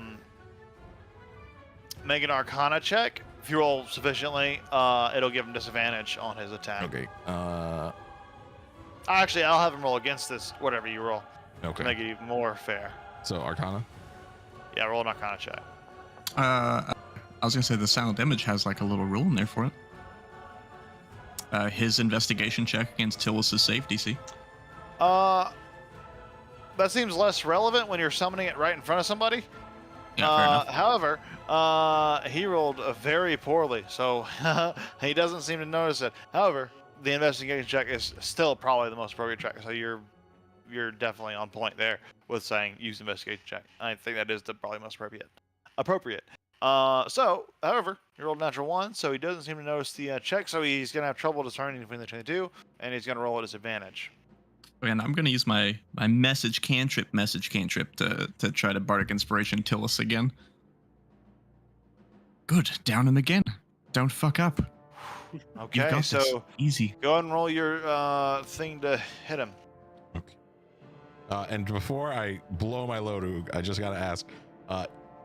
make an Arcana check. If you roll sufficiently, it'll give him disadvantage on his attack. Okay. Actually, I'll have him roll against this, whatever you roll, to Okay. make it even more fair. So Arcana. Yeah, roll an Arcana check. I was gonna say the silent image has like a little rule in there for it. His investigation check against Tillis' save DC. That seems less relevant when you're summoning it right in front of somebody. Yeah, fair enough. However, he rolled very poorly, so he doesn't seem to notice it. However, the investigation check is still probably the most appropriate check, so you're definitely on point there with saying use investigation check. I think that is the probably most appropriate. However, he rolled a natural 1, so he doesn't seem to notice the check, so he's gonna have trouble discerning between the 22, and he's gonna roll at disadvantage. And I'm gonna use my message cantrip to try to bardic inspiration Tillis again. Good, down him again. Don't fuck up. You've Okay, got so this. Easy. go ahead and roll your thing to hit him. And before I blow my load, I just gotta ask,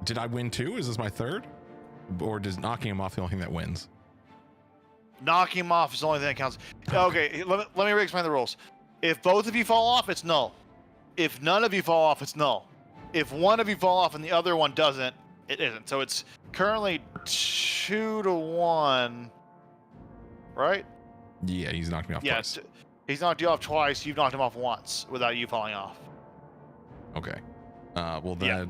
did I win too? Is this my third? Or does knocking him off the only thing that wins? Knocking him off is the only thing that counts. Okay, let me re-explain the rules. If both of you fall off, it's null. If none of you fall off, it's null. If one of you fall off and the other one doesn't, it isn't. So it's currently 2-1, right? Yeah, he's knocked me off Yes. twice. He's knocked you off twice. You've knocked him off once without you falling off. Okay. Well then, Yeah.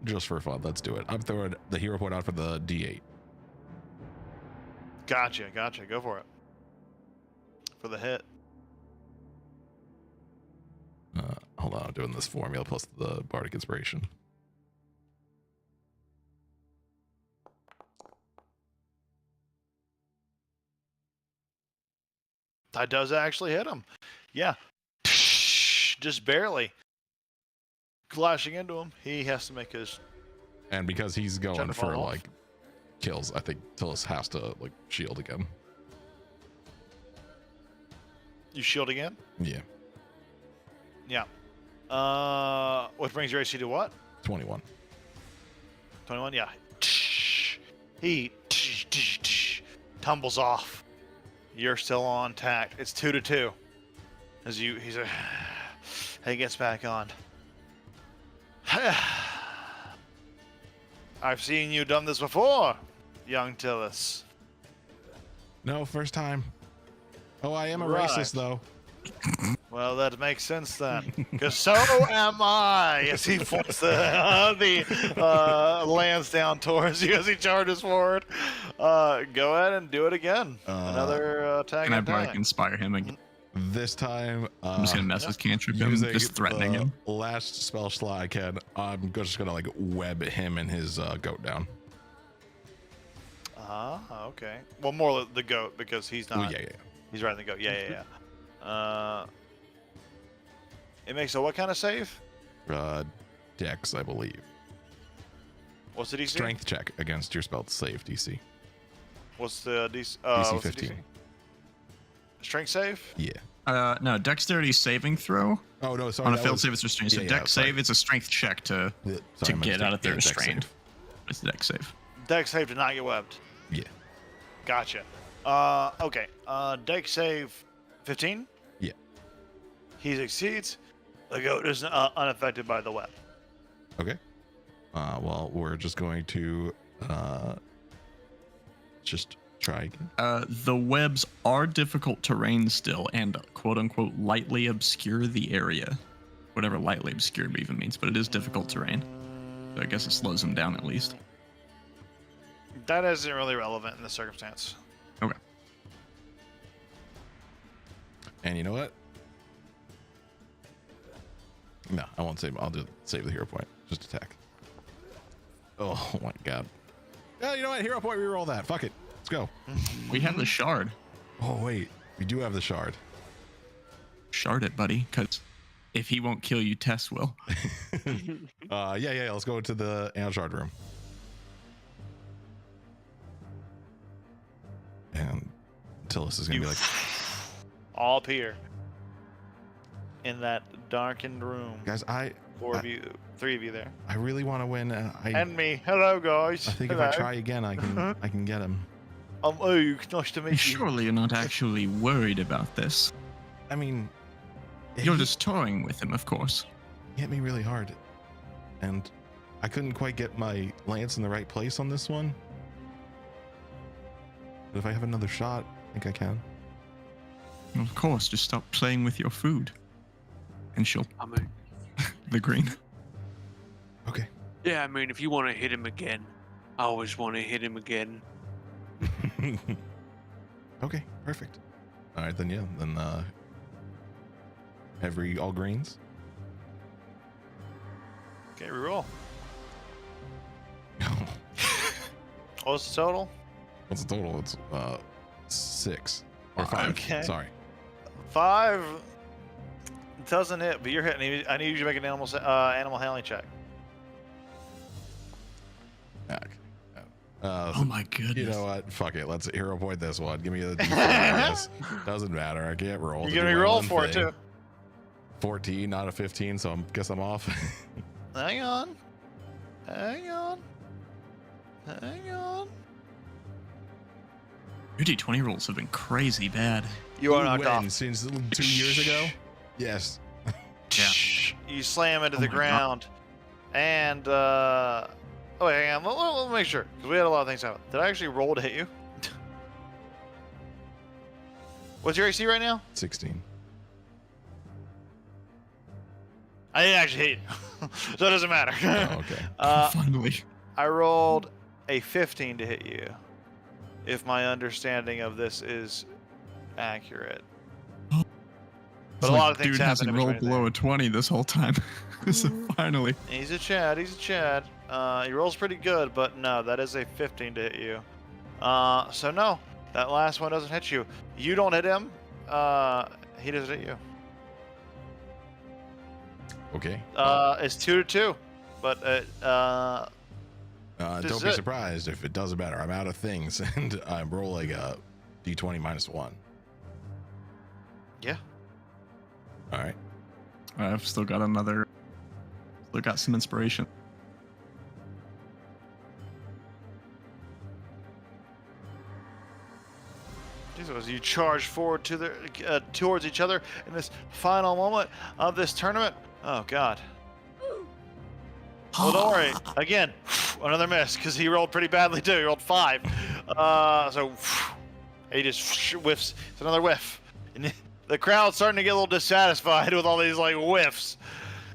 just for fun, let's do it. I'm throwing the hero point out for the D8. Gotcha. Go for it. For the hit. Hold on, I'm doing this formula plus the bardic inspiration. That does actually hit him. Yeah. Just barely. Clashing into him. He has to make his... And because he's Trying going to for fall off. like kills, I think Tillis has to like shield again. You shield again? Yeah, Yeah. Which brings your AC to what? 21. 21? Yeah. He tumbles off. You're still on tack. It's 2-2. As he gets back on. I've seen you done this before, young Tillis. No, first time. Oh, I am a Right. racist though. Well, that makes sense then, because so am I. As he points the lance down towards you as he charges forward. Go ahead and do it again. Another attack. Can I and bardic attack. inspire him again? This time, I'm just gonna mess with cantrip him, using just threatening the him. last spell slot I can, I'm just gonna like web him and his goat down. Okay. Well, more the goat because he's Oh not. yeah. He's riding the goat. Yeah. It makes a what kind of save? Dex, I believe. What's the DC? Strength check against your spell save DC. What's the DC? DC what's the 15. DC? Strength save? Yeah. No, dexterity saving throw. Oh no, sorry. On a that failed was- save, it's restrained. So yeah, dex sorry. save, it's a strength check to Sorry, to I meant get out of there dex save. restrained. It's a dex save. Dex save to not get webbed. Yeah. Gotcha. Okay. Dex save 15? Yeah. He succeeds. The goat is unaffected by the web. Okay. Well, we're just going to just try again. The webs are difficult terrain still and quote unquote lightly obscure the area. whatever lightly obscured even means, but it is difficult terrain. So I guess it slows him down at least. That isn't really relevant in this circumstance. Okay. And you know what? No, I won't save. I'll just save the hero point. Just attack. Oh my god. Yeah, you know what? Hero point. Reroll that. Fuck it. Let's go. We have the shard. Oh wait, we do have the shard. Shard it, buddy, because if he won't kill you, Tess will. Yeah. Let's go to the shard room. And Tillis is gonna be like, all up here in that darkened room. guys, Four of you, 3 of you there, I really want to win. and me. Hello, guys. I think Hello. if I try again, I can get him. I'm Oog. Nice to meet you. Surely you're not actually worried about this. I mean, You're he just toying with him, of course. hit me really hard, and I couldn't quite get my lance in the right place on this one. But if I have another shot, I think I can. Of course, just stop playing with your food. And she'll I mean, the green. Okay. yeah, I mean, if you want to hit him again, I always want to hit him again. Okay, perfect. All right, then yeah, then all greens. Okay, reroll. What's the total? What's the total? It's 6 or 5. Okay. Sorry. 5 doesn't hit, but you're hitting. I need you to make an animal handling check. Okay. Oh my goodness. You know what? Fuck it. Let's hero point this one. Give me the D4, I guess. Doesn't matter. I can't roll. You're to gonna do my roll one for it thing. too. 14, not a 15, so I guess I'm off. Hang on. Hang on. Hang on. Your D20 rolls have been crazy bad. You are Who knocked off. wins? Since 2 years ago? Yes. Yeah. You slam into Oh the my God. ground, and oh wait, hang on. Let me make sure, because we had a lot of things happen. Did I actually roll to hit you? What's your AC right now? 16. I didn't actually hit you, so it doesn't matter. Oh, okay. Finally. I rolled a 15 to hit you, if my understanding of this is accurate. But It's a lot like of things dude happen hasn't in rolled between below a 20 this whole time. So finally. He's a Chad. He's a Chad. He rolls pretty good, but no, that is a 15 to hit you. So no, that last one doesn't hit you. You don't hit him. He doesn't hit you. Okay. It's 2-2, but this Don't is be it. surprised if it doesn't matter. I'm out of things, and I'm rolling a D20 -1. Yeah. All right. I've still got some inspiration. As you charge forward to the towards each other in this final moment of this tournament. Oh God. Well, don't worry. Again, another miss because he rolled pretty badly too. He rolled 5. So he just whiffs. It's another whiff. And the crowd's starting to get a little dissatisfied with all these like whiffs.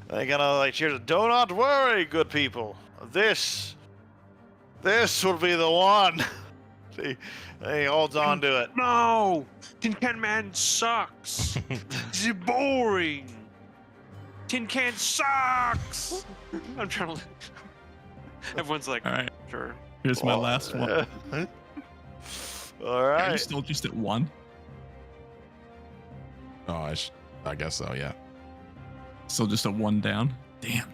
They kind of like cheers. Do not worry, good people. This will be the one. He holds on to it. No! Tin Can Man sucks! He's boring! Tin Can sucks! I'm trying to... Everyone's like, All right. sure. Here's my last one. All Are you right. still just at 1? Oh, I guess so. Yeah. Still just at 1 down? Damn.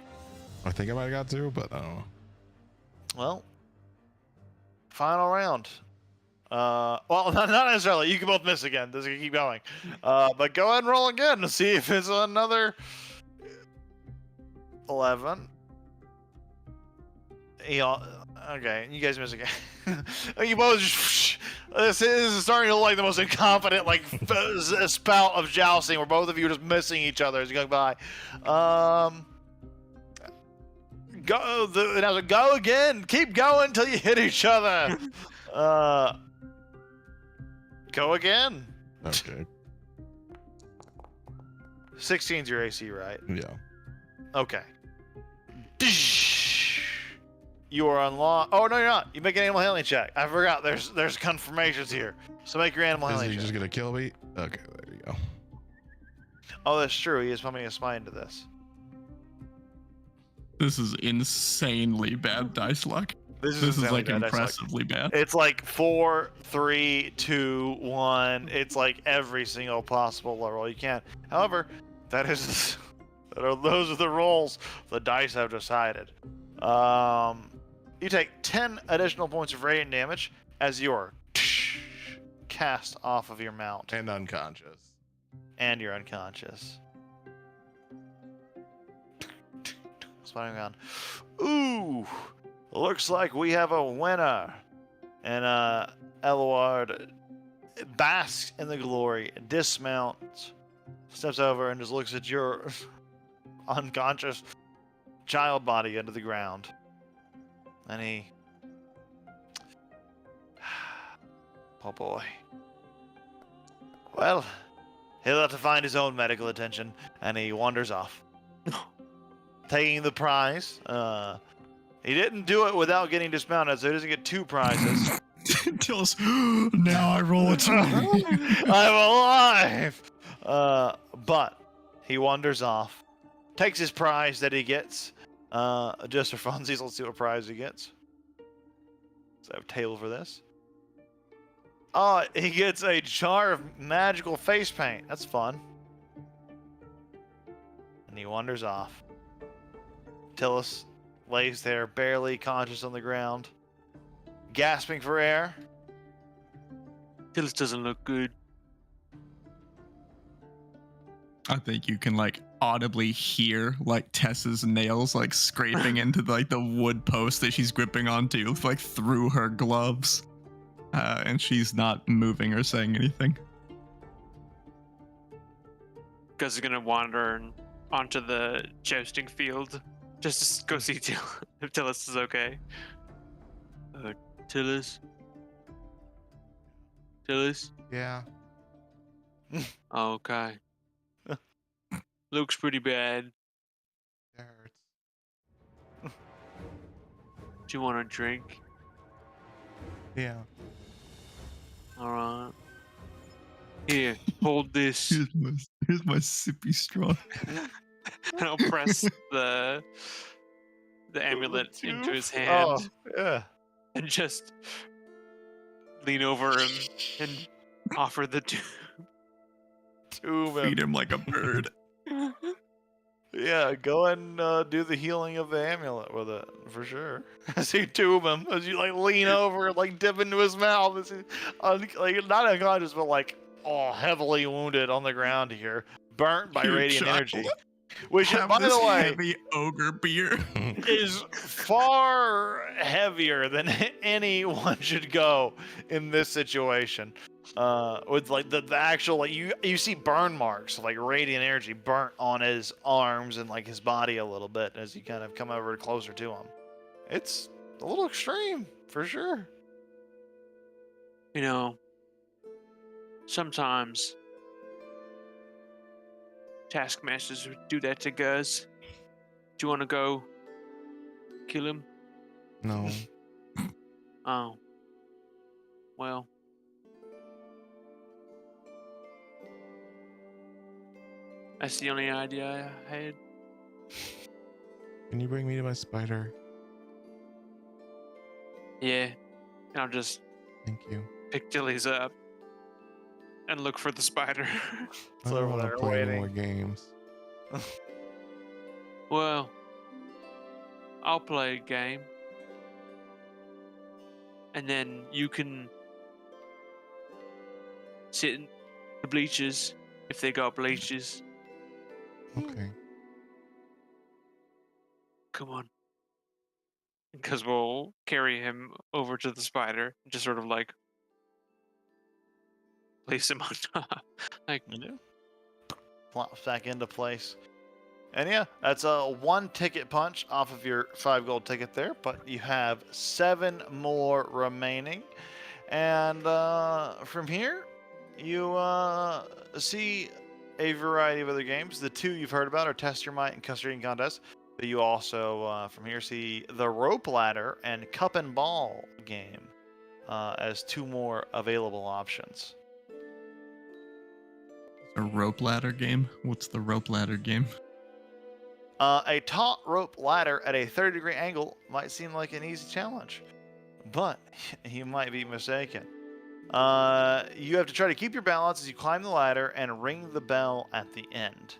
I think I might have got 2, but I don't know. Well, final round. Well, not necessarily. You can both miss again. This can keep going. But go ahead and roll again to see if it's another 11. Okay, you guys miss again. You both just. This is starting to look like the most incompetent spout of jousting, where both of you are just missing each other as you go by. Go again. Keep going until you hit each other. Go again. Okay. 16's your AC, right? Yeah. Okay. You are unlocked. Oh no, you're not. You make an animal handling check. I forgot. There's confirmations here. So make your animal Is handling he check. just gonna kill me? Okay, there you go. Oh, that's true. He is pumping a spine into this. This is insanely bad dice luck. This is insanely like bad dice luck. impressively bad. It's like 4, 3, 2, 1. It's like every single possible roll you can. However, those are the rolls the dice have decided. You take 10 additional points of radiant damage as you're cast off of your mount, And unconscious. and you're unconscious. Spinning around. Ooh, looks like we have a winner. And Eluard basks in the glory, dismounts, steps over, and just looks at your unconscious child body under the ground. And he... Oh boy. Well, he'll have to find his own medical attention, and he wanders off. Taking the prize. He didn't do it without getting dismounted, so he doesn't get 2 prizes. Tell us. Now I roll a 20. I'm alive! But he wanders off, takes his prize that he gets, just for funsies. Let's see what prize he gets. Let's have a table for this. Oh, he gets a jar of magical face paint. That's fun. And he wanders off. Tillis lays there, barely conscious on the ground, gasping for air. Tillis doesn't look good. I think you can like audibly hear like Tessa's nails like scraping into like the wood post that she's gripping onto, like through her gloves, and she's not moving or saying anything. Gus is gonna wander onto the jousting field just to go see if Tillis is okay. Tillis? Tillis? Yeah. Oh, okay. Looks pretty bad. It hurts. Do you want a drink? Yeah. Alright. Here, hold this. Here's my sippy straw. And I'll press the amulet into his hand Oh, yeah. and just lean over him and offer the tube. Feed him like a bird. Yeah, go and do the healing of the amulet with it, for sure. As you tube him, as you like lean over and like dip into his mouth, as he, like not unconscious, but like heavily wounded on the ground here, burnt by Your radiant child. energy. Which, Have by this the way, heavy ogre beer. is far heavier than anyone should go in this situation. With like the actual, like you see burn marks, like radiant energy burnt on his arms and like his body a little bit as you kind of come over closer to him. It's a little extreme for sure. You know, sometimes taskmasters would do that to Gus. Do you want to go kill him? No. Oh. Well. That's the only idea I had. Can you bring me to my spider? Yeah. And I'll just Thank you. pick Tilly's up and look for the spider. I So don't want they're to play any waiting. more games. Well, I'll play a game. And then you can sit in the bleachers if they got bleachers. Okay. Come on. Because we'll carry him over to the spider and just sort of like place him on top. Like, You do. Plops back into place. And yeah, that's a 1 ticket punch off of your 5 gold ticket there, but you have 7 more remaining. And from here, you see a variety of other games. The two you've heard about are Test Your Might and Custard Eating Contest. But you also, from here, see the Rope Ladder and Cup and Ball game as two more available options. A rope ladder game? What's the rope ladder game? A taut rope ladder at a 30-degree angle might seem like an easy challenge, but you might be mistaken. You have to try to keep your balance as you climb the ladder and ring the bell at the end.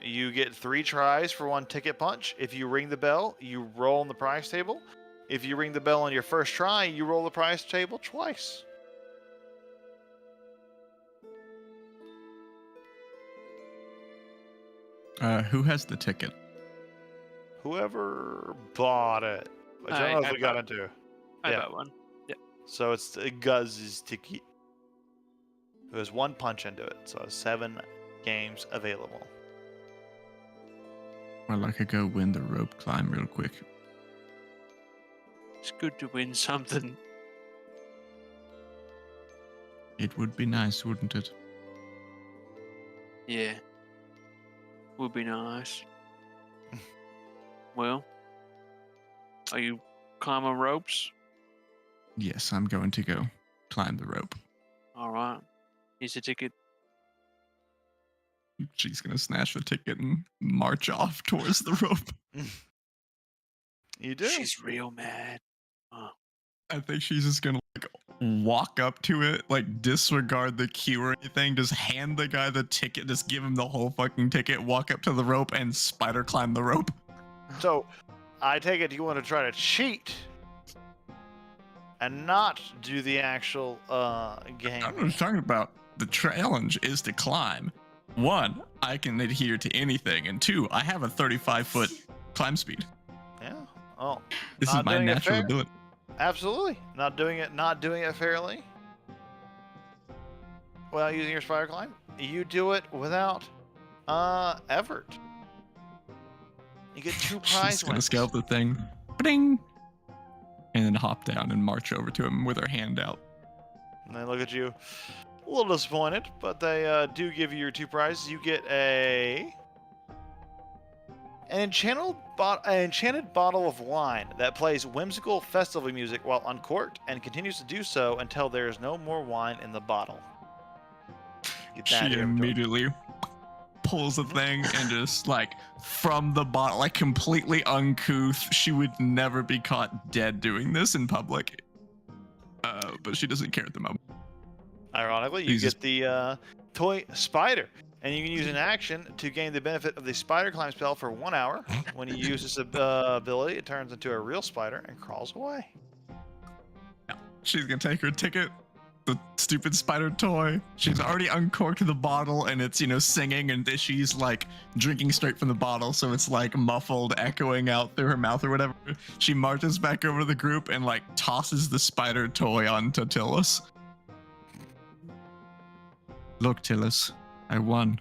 You get 3 tries for 1 ticket punch. If you ring the bell, you roll on the prize table. If you ring the bell on your first try, you roll the prize table twice. Who has the ticket? Whoever bought it. Which I don't know if we got into. I Yeah. got one. So it's Guz's ticket. Who has 1 punch into it. So 7 games available. Well, I could go win the rope climb real quick. It's good to win something. It would be nice, wouldn't it? Yeah. Would be nice. Well, are you climbing ropes? Yes, I'm going to go climb the rope. All right. Here's a ticket. She's going to snatch the ticket and march off towards the rope. You do. She's real mad. I think she's just going to like walk up to it, like disregard the queue or anything, just hand the guy the ticket, just give him the whole fucking ticket, walk up to the rope and spider climb the rope. So, I take it you want to try to cheat and not do the actual game. I'm just talking about the challenge is to climb. 1, I can adhere to anything, and 2, I have a 35-foot climb speed. Yeah. Oh, This is Not my doing it natural fair. ability. absolutely. Not doing it fairly. Without using your spider climb. You do it without effort. You get 2 prize She's gonna wins. scale up the thing, ding, and then hop down and march over to him with her hand out. And they look at you, a little disappointed, but they do give you your 2 prizes. You get an enchanted bottle of wine that plays whimsical festival music while uncorked and continues to do so until there is no more wine in the bottle. Get that She inventory. immediately pulls the thing and just like from the bottle, like completely uncouth. She would never be caught dead doing this in public. But she doesn't care at the moment. Ironically, you Jesus. get the toy spider, and you can use an action to gain the benefit of the spider climb spell for 1 hour. When you use this ability, it turns into a real spider and crawls away. She's gonna take her ticket, the stupid spider toy. She's already uncorked the bottle and it's, singing, and she's like drinking straight from the bottle, so it's like muffled, echoing out through her mouth or whatever. She marches back over to the group and like tosses the spider toy onto Tillis. Look, Tillis, I won.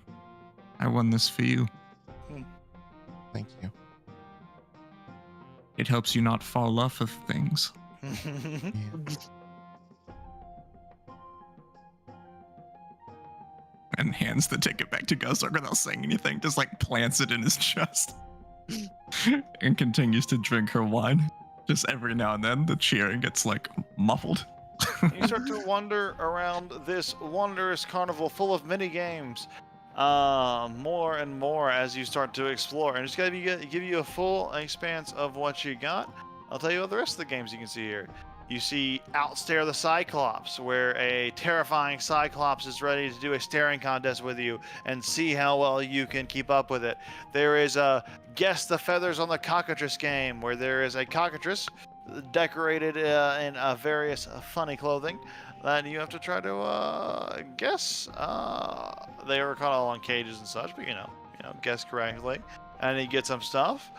I won this for you. Thank you. It helps you not fall off of things. And hands the ticket back to Guzzler without saying anything, just like plants it in his chest. And continues to drink her wine. Just every now and then the cheering gets like muffled. You start to wander around this wondrous carnival full of mini games more and more as you start to explore, and it's going to give you a full expanse of what you got. I'll tell you about the rest of the games you can see here. You see Outstare the Cyclops, where a terrifying Cyclops is ready to do a staring contest with you and see how well you can keep up with it. There is a Guess the Feathers on the Cockatrice game, where there is a cockatrice decorated in various funny clothing that you have to try to guess. They were caught all on cages and such, but guess correctly, and you get some stuff.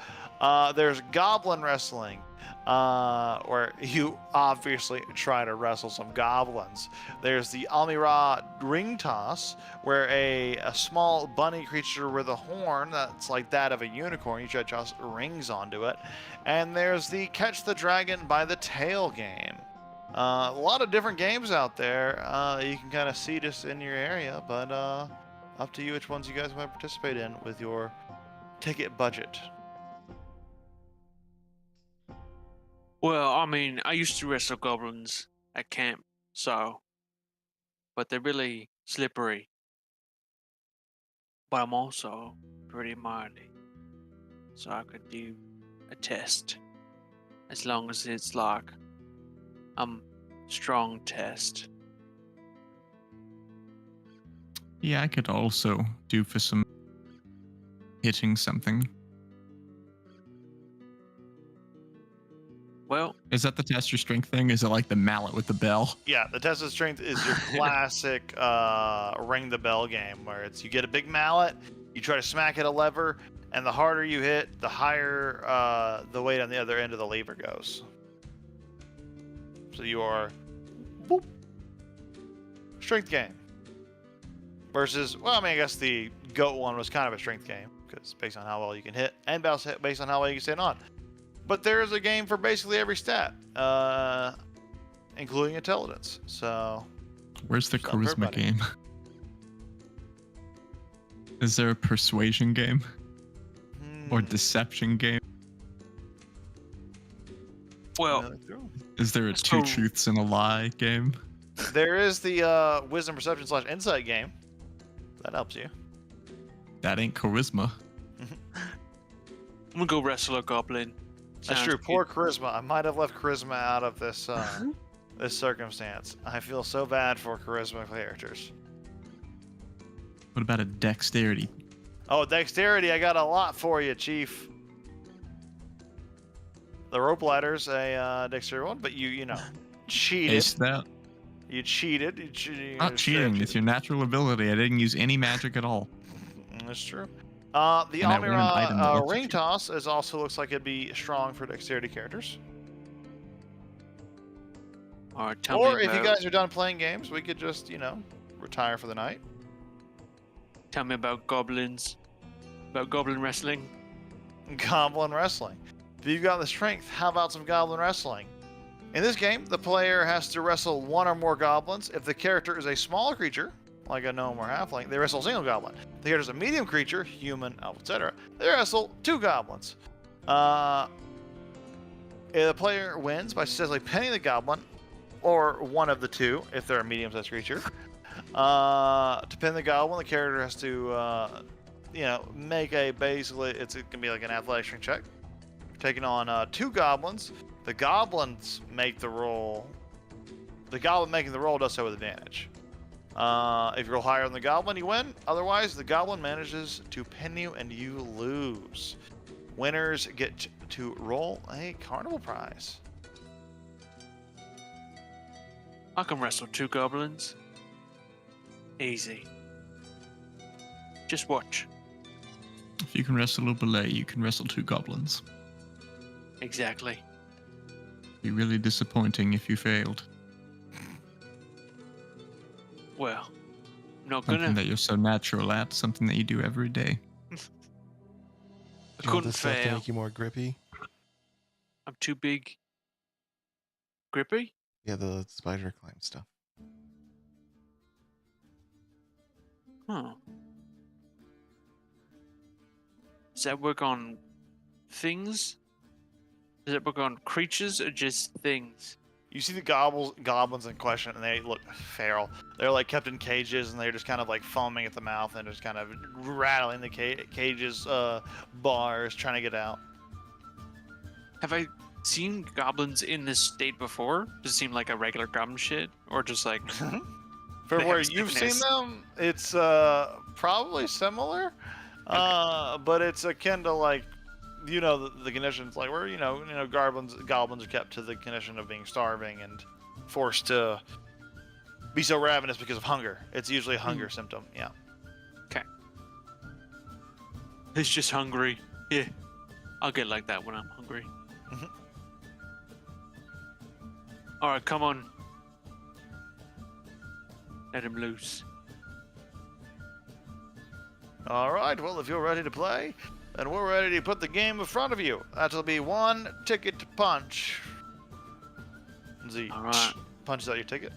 There's Goblin Wrestling, where you obviously try to wrestle some goblins. There's the Amira Ring Toss, where a small bunny creature with a horn that's like that of a unicorn, you try to toss rings onto it. And there's the Catch the Dragon by the Tail game. A lot of different games out there you can kind of see just in your area, but up to you which ones you guys want to participate in with your ticket budget. Well, I mean, I used to wrestle goblins at camp, but they're really slippery. But I'm also pretty mighty, so I could do a test, as long as it's like strong test. Yeah, I could also do for some hitting something. Well, Is that the test your strength thing? Is it like the mallet with the bell? Yeah, the test of strength is your classic ring the bell game, where it's you get a big mallet, you try to smack at a lever, and the harder you hit, the higher the weight on the other end of the lever goes. So you are boop, strength game. Versus, well, I mean, I guess the goat one was kind of a strength game because based on how well you can hit and based on how well you can stand on. But there is a game for basically every stat, including intelligence. So, Where's the Something for charisma everybody. game? Is there a persuasion game or hmm, deception game? well, another throw. Is there a So- two truths and a lie game? There is the wisdom perception / insight game. That helps you. That ain't charisma. I'm gonna go wrestle a goblin. That's Sounds true. good. Poor charisma. I might have left charisma out of this this circumstance. I feel so bad for charisma characters. What about a dexterity? Oh, dexterity! I got a lot for you, Chief. The rope ladder's a dexterity one, but you know cheated. Is that You cheated. You cheated. not cheating? It's your natural ability. I didn't use any magic at all. That's true. The And I won an item that Almira lets you ring cheat. toss is also looks like it'd be strong for dexterity characters. All right, tell Or me if you about, guys are done playing games, we could just retire for the night. tell me about goblins, about goblin wrestling. Goblin wrestling. If you've got the strength, how about some goblin wrestling? In this game, the player has to wrestle one or more goblins. If the character is a small creature, like a gnome or halfling, they wrestle a single goblin. If the character is a medium creature, human, elf, etc., they wrestle 2 goblins. If the player wins by successfully pinning the goblin, or one of the 2, if they're a medium-sized creature. To pin the goblin, the character has to, make it can be like an athletic strength check. Taking on 2 goblins. The goblins make the roll. The goblin making the roll does so with advantage. If you roll higher than the goblin, you win. Otherwise, the goblin manages to pin you and you lose. Winners get to roll a carnival prize. I can wrestle 2 goblins. Easy. Just watch. If you can wrestle a belay, you can wrestle 2 goblins. Exactly. Be really disappointing if you failed. Well, I'm not Something gonna. that you're so natural at, something that you do every day. I Do you want couldn't this stuff to fail. make you more grippy? I'm too big. Grippy? Yeah, the spider climb stuff. Huh. Does that work on things? Does it work on creatures or just things? You see the goblins in question, and they look feral. They're like kept in cages, and they're just kind of like foaming at the mouth and just kind of rattling the cages bars, trying to get out. Have I seen goblins in this state before? Does it seem like a regular goblin shit? Or just like, For They where have you've seen sickness. them, it's probably similar, but it's akin to like, the conditions like where goblins are kept to the condition of being starving and forced to be so ravenous because of hunger. It's usually a hunger symptom. Yeah. it's just hungry. Yeah. I'll get like that when I'm hungry. Mhm. Alright, come on. Let him loose. All right. Well, if you're ready to play, then we're ready to put the game in front of you. That'll be 1 ticket to punch. Z. Alright. punches out your ticket.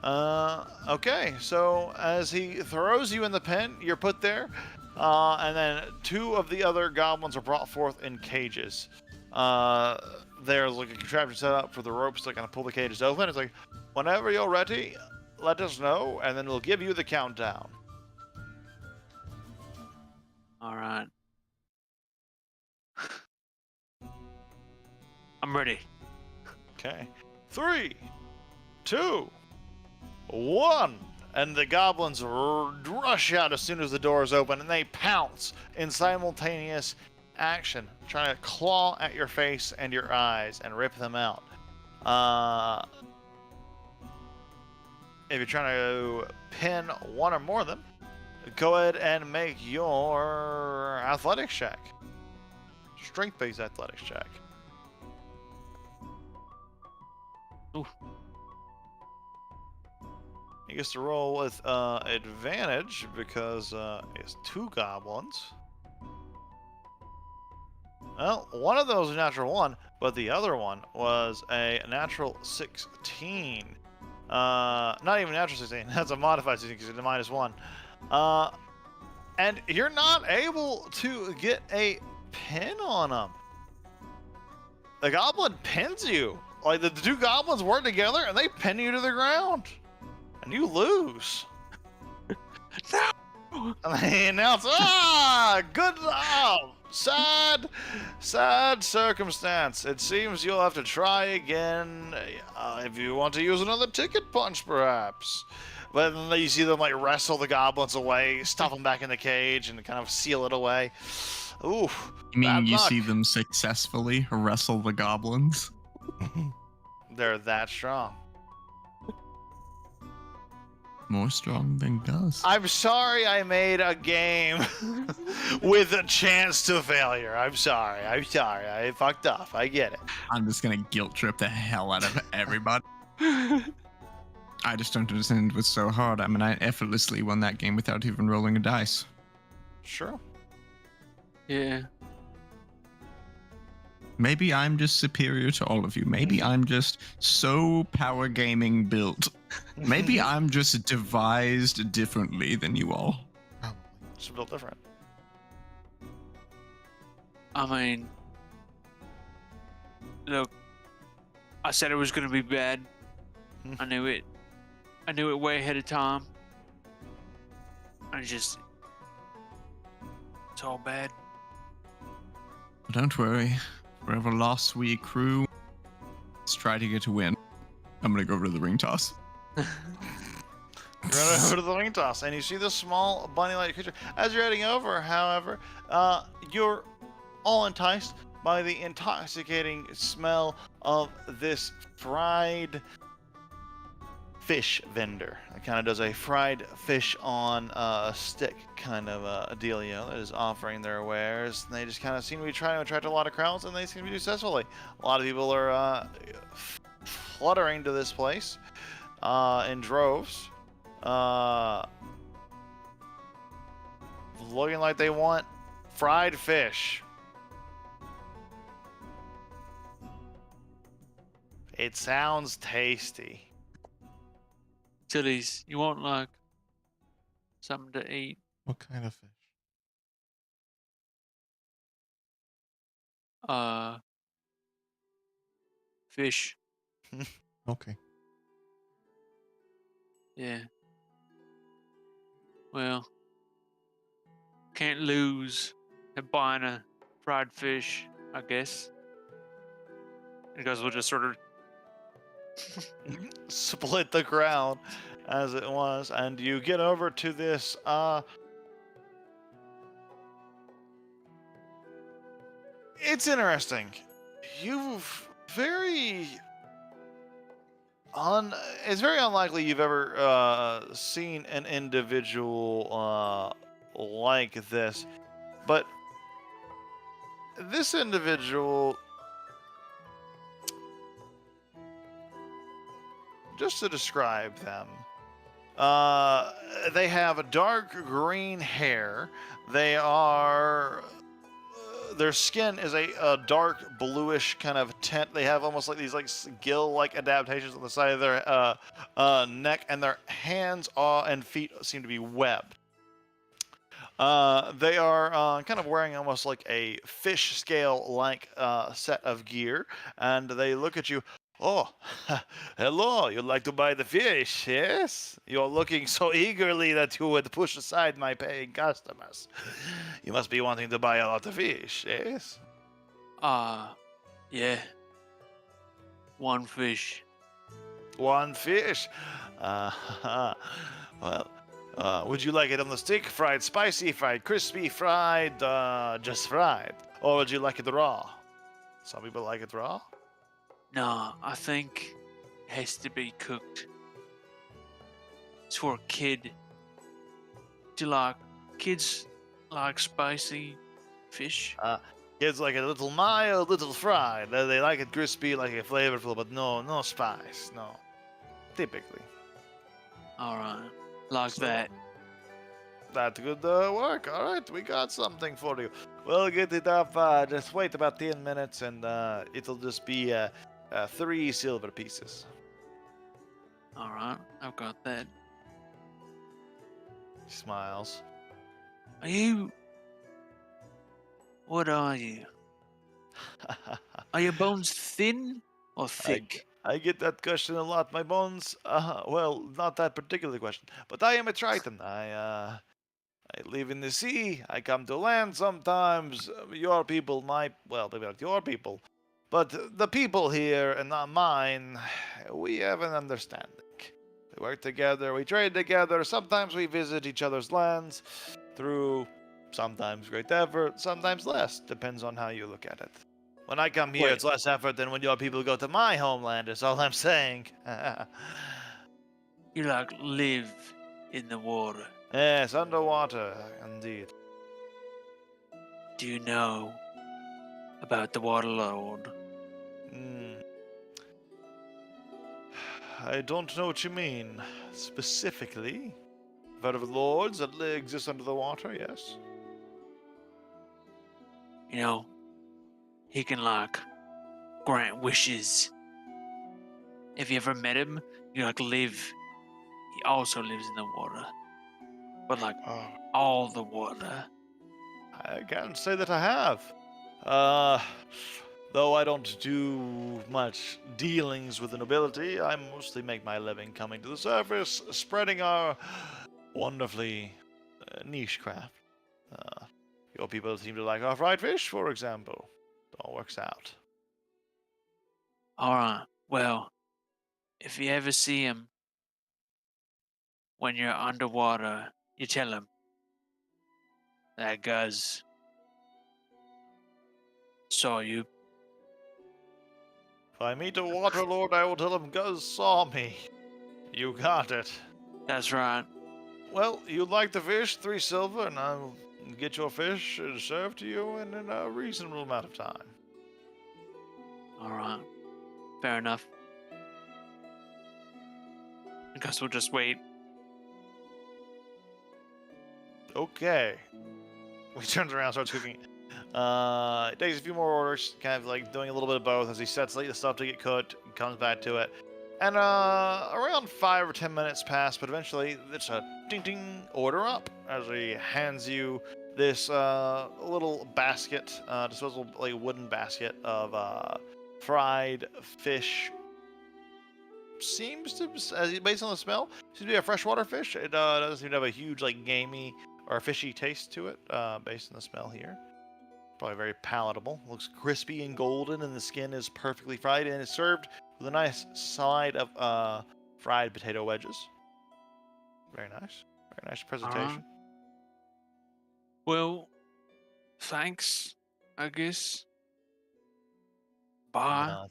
Okay, so as he throws you in the pen, you're put there, and then 2 of the other goblins are brought forth in cages. There's like a contraption set up for the ropes to kind of pull the cages open. It's like, whenever you're ready, let us know, and then we'll give you the countdown. All right. I'm ready. Okay. 3, 2, 1. And the goblins rush out as soon as the doors open, and they pounce in simultaneous action, trying to claw at your face and your eyes and rip them out. If you're trying to pin one or more of them, go ahead and make your athletics check. Strength-based athletics check. Ooh. He gets to roll with advantage because it's 2 goblins. Well, one of those was a natural 1, but the other one was a natural 16. Not even natural 16. That's a modified 16 because it's a -1. And you're not able to get a pin on them. The goblin pins you. Like, the 2 goblins work together and they pin you to the ground. And you lose. No! And they announce, good job. Sad circumstance. It seems you'll have to try again if you want to use another ticket punch, perhaps. But then you see them like wrestle the goblins away, stuff them back in the cage, and kind of seal it away. Ooh. You mean bad you luck. see them successfully wrestle the goblins? They're that strong. More strong than Gus. I'm sorry I made a game with a chance to failure. I'm sorry. I fucked up. I get it. I'm just gonna guilt trip the hell out of everybody. I just don't understand what's so hard. I mean, I effortlessly won that game without even rolling a dice. Sure. Yeah. Maybe I'm just superior to all of you. Maybe I'm just so power gaming built. Maybe I'm just devised differently than you all. Probably. It's a little different. I mean, look, I said it was gonna be bad. I knew it. I knew it way ahead of time. It's all bad. Don't worry. Wherever loss we accrue, let's try to get a win. I'm gonna go over to the ring toss. Run over to the ring toss, and you see this small bunny-like creature. As you're heading over, however, you're all enticed by the intoxicating smell of this fried fish vendor. It kind of does a fried fish on a stick kind of a dealio that is offering their wares. And they just kind of seem to be trying to attract a lot of crowds, and they seem to be successfully. A lot of people are fluttering to this place in droves, looking like they want fried fish. It sounds tasty. Tilly's, you want like something to eat? What kind of fish? Fish. Okay. Yeah. Well, can't lose at buying a fried fish, I guess. Because we'll just sort of Split the crowd as it was, and you get over to this it's interesting. You've it's very unlikely you've ever seen an individual like this, but this individual, just to describe them, they have dark green hair. their skin is a dark bluish kind of tint. They have almost like these like gill-like adaptations on the side of their neck, and their hands and feet seem to be webbed. They are kind of wearing almost like a fish scale-like set of gear, and they look at you. Oh, hello. You'd like to buy the fish, yes? You're looking so eagerly that you would push aside my paying customers. You must be wanting to buy a lot of fish, yes? Yeah. One fish. One fish. Well, would you like it on the stick, fried spicy, fried crispy, fried, just fried? Or would you like it raw? Some people like it raw. No, I think it has to be cooked. It's for a kid. Kids like spicy fish? Kids like it a little mild, little fried. They like it crispy, like it flavorful, but no spice, no. Typically. Alright. Like that. That could work. All right, we got something for you. We'll get it up. Just wait about 10 minutes, and it'll just be 3 silver pieces. Alright, I've got that. He smiles. Are you... What are you? Are your bones thin or thick? I get that question a lot. My bones, well, not that particular question, but I am a Triton. I live in the sea. I come to land sometimes. Your people might, well, maybe not your people, but the people here and not mine, we have an understanding. We work together, we trade together. Sometimes we visit each other's lands through sometimes great effort, sometimes less. Depends on how you look at it. When I come here, Wait. it's less effort than when your people go to my homeland, is all I'm saying. You live in the water. Yes, underwater, indeed. Do you know about the Waterlord? I don't know what you mean specifically. I've heard of lords that exist under the water, yes. You know, he can grant wishes. Have you ever met him? You live. He also lives in the water, but all the water. I can't say that I have. Though I don't do much dealings with the nobility, I mostly make my living coming to the surface, spreading our wonderfully niche craft. Your people seem to like our fried fish, for example. It all works out. All right. Well, if you ever see him when you're underwater, you tell him that Guz saw you. If I meet a water lord, I will tell him Guz saw me. You got it. That's right. Well, you like the fish, 3 silver, and I'll get your fish served to you in a reasonable amount of time. All right. Fair enough. I guess we'll just wait. Okay. He turns around, starts cooking. Takes a few more orders, kind of doing a little bit of both as he sets the stuff to get cooked, and comes back to it. And around 5 or 10 minutes pass, but eventually it's a ding ding order up as he hands you this little basket, disposable wooden basket of fried fish. Seems to, based on the smell, seems to be a freshwater fish. It doesn't seem to have a huge gamey or fishy taste to it, based on the smell here. Probably very palatable. Looks crispy and golden, and the skin is perfectly fried, and is served with a nice side of fried potato wedges. Very nice. Very nice presentation. Well, thanks, I guess. Bye.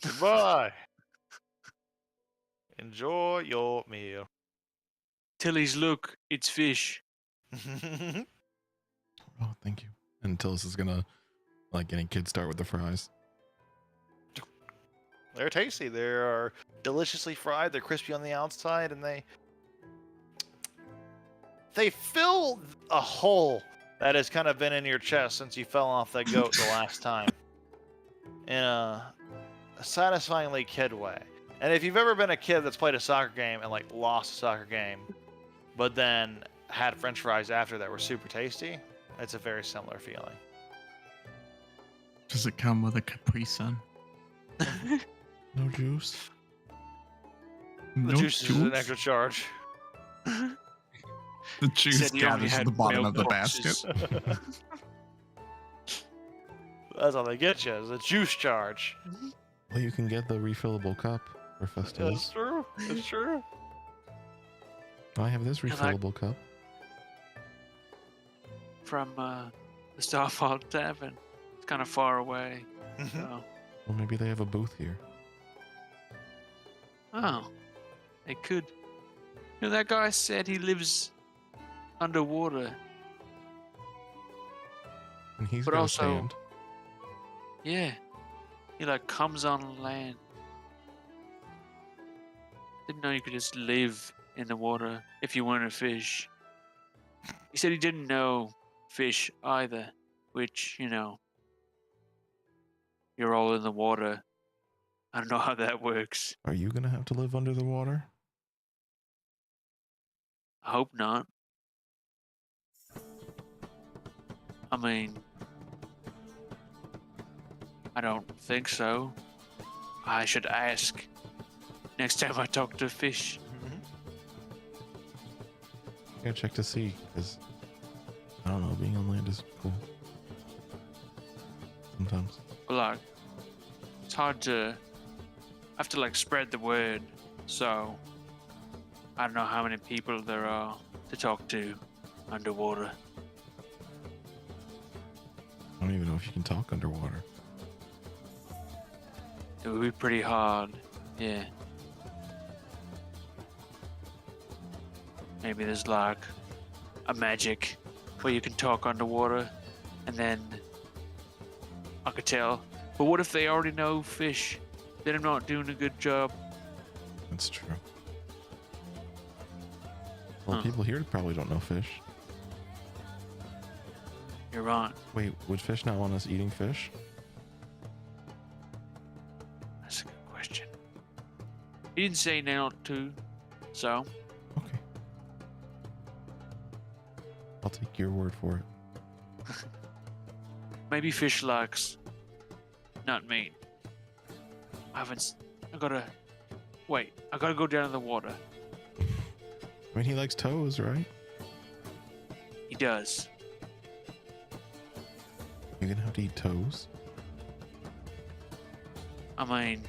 Goodbye. Enjoy your meal. Tilly's, look, it's fish. Oh, thank you. And Tillis is gonna any kid start with the fries. They're tasty. They are deliciously fried. They're crispy on the outside, and they fill a hole that has kind of been in your chest since you fell off that goat the last time. In a satisfyingly kid way. And if you've ever been a kid that's played a soccer game and like lost a soccer game, but then had French fries after that were super tasty, it's a very similar feeling. Does it come with a Capri Sun? No juice. The No juice is an extra charge. The juice Said you only gathers at had the bottom milk of the boxes. basket. That's all they get you, is a juice charge. Well, you can get the refillable cup for festivals. That's true. It's true. I have this like- refillable cup. From the Starfall Tavern. It's kind of far away. So. Well, maybe they have a booth here. Oh, they could. You know, that guy said he lives underwater. And he's But got a also- stand. Yeah. He like comes on land. Didn't know you could just live in the water if you weren't a fish. He said he didn't know fish either, which, you know, you're all in the water. I don't know how that works. Are you gonna have to live under the water? I hope not. I mean, I don't think so. I should ask next time I talk to fish. Gotta check to see, because I don't know, being on land is cool. Sometimes. But like, it's hard to. I have to like spread the word, so I don't know how many people there are to talk to underwater. I don't even know if you can talk underwater. It would be pretty hard, yeah. Maybe there's like a magic where you can talk underwater, and then I could tell. But what if they already know fish? Then I'm not doing a good job. That's true. Well, Huh. people here probably don't know fish. You're right. Wait, would fish not want us eating fish? That's a good question. He didn't say not to, so Okay. I'll take your word for it. maybe fish likes nut meat. I gotta wait. I gotta go down in the water. I mean, he likes toes, right? He does. You're gonna have to eat toes. I mean,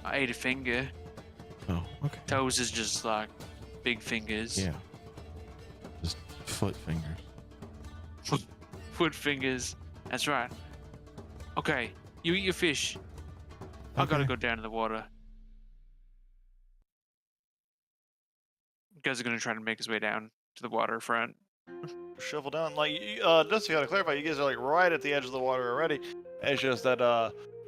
I ate a finger. Oh, okay. Toes is just like big fingers. Yeah. Just foot fingers. Foot fingers. That's right. Okay, you eat your fish. I gotta Okay. go down in the water. You guys are gonna try to make his way down to the waterfront. Shovel down. Like, just to kind of clarify, you guys are like right at the edge of the water already. It's just that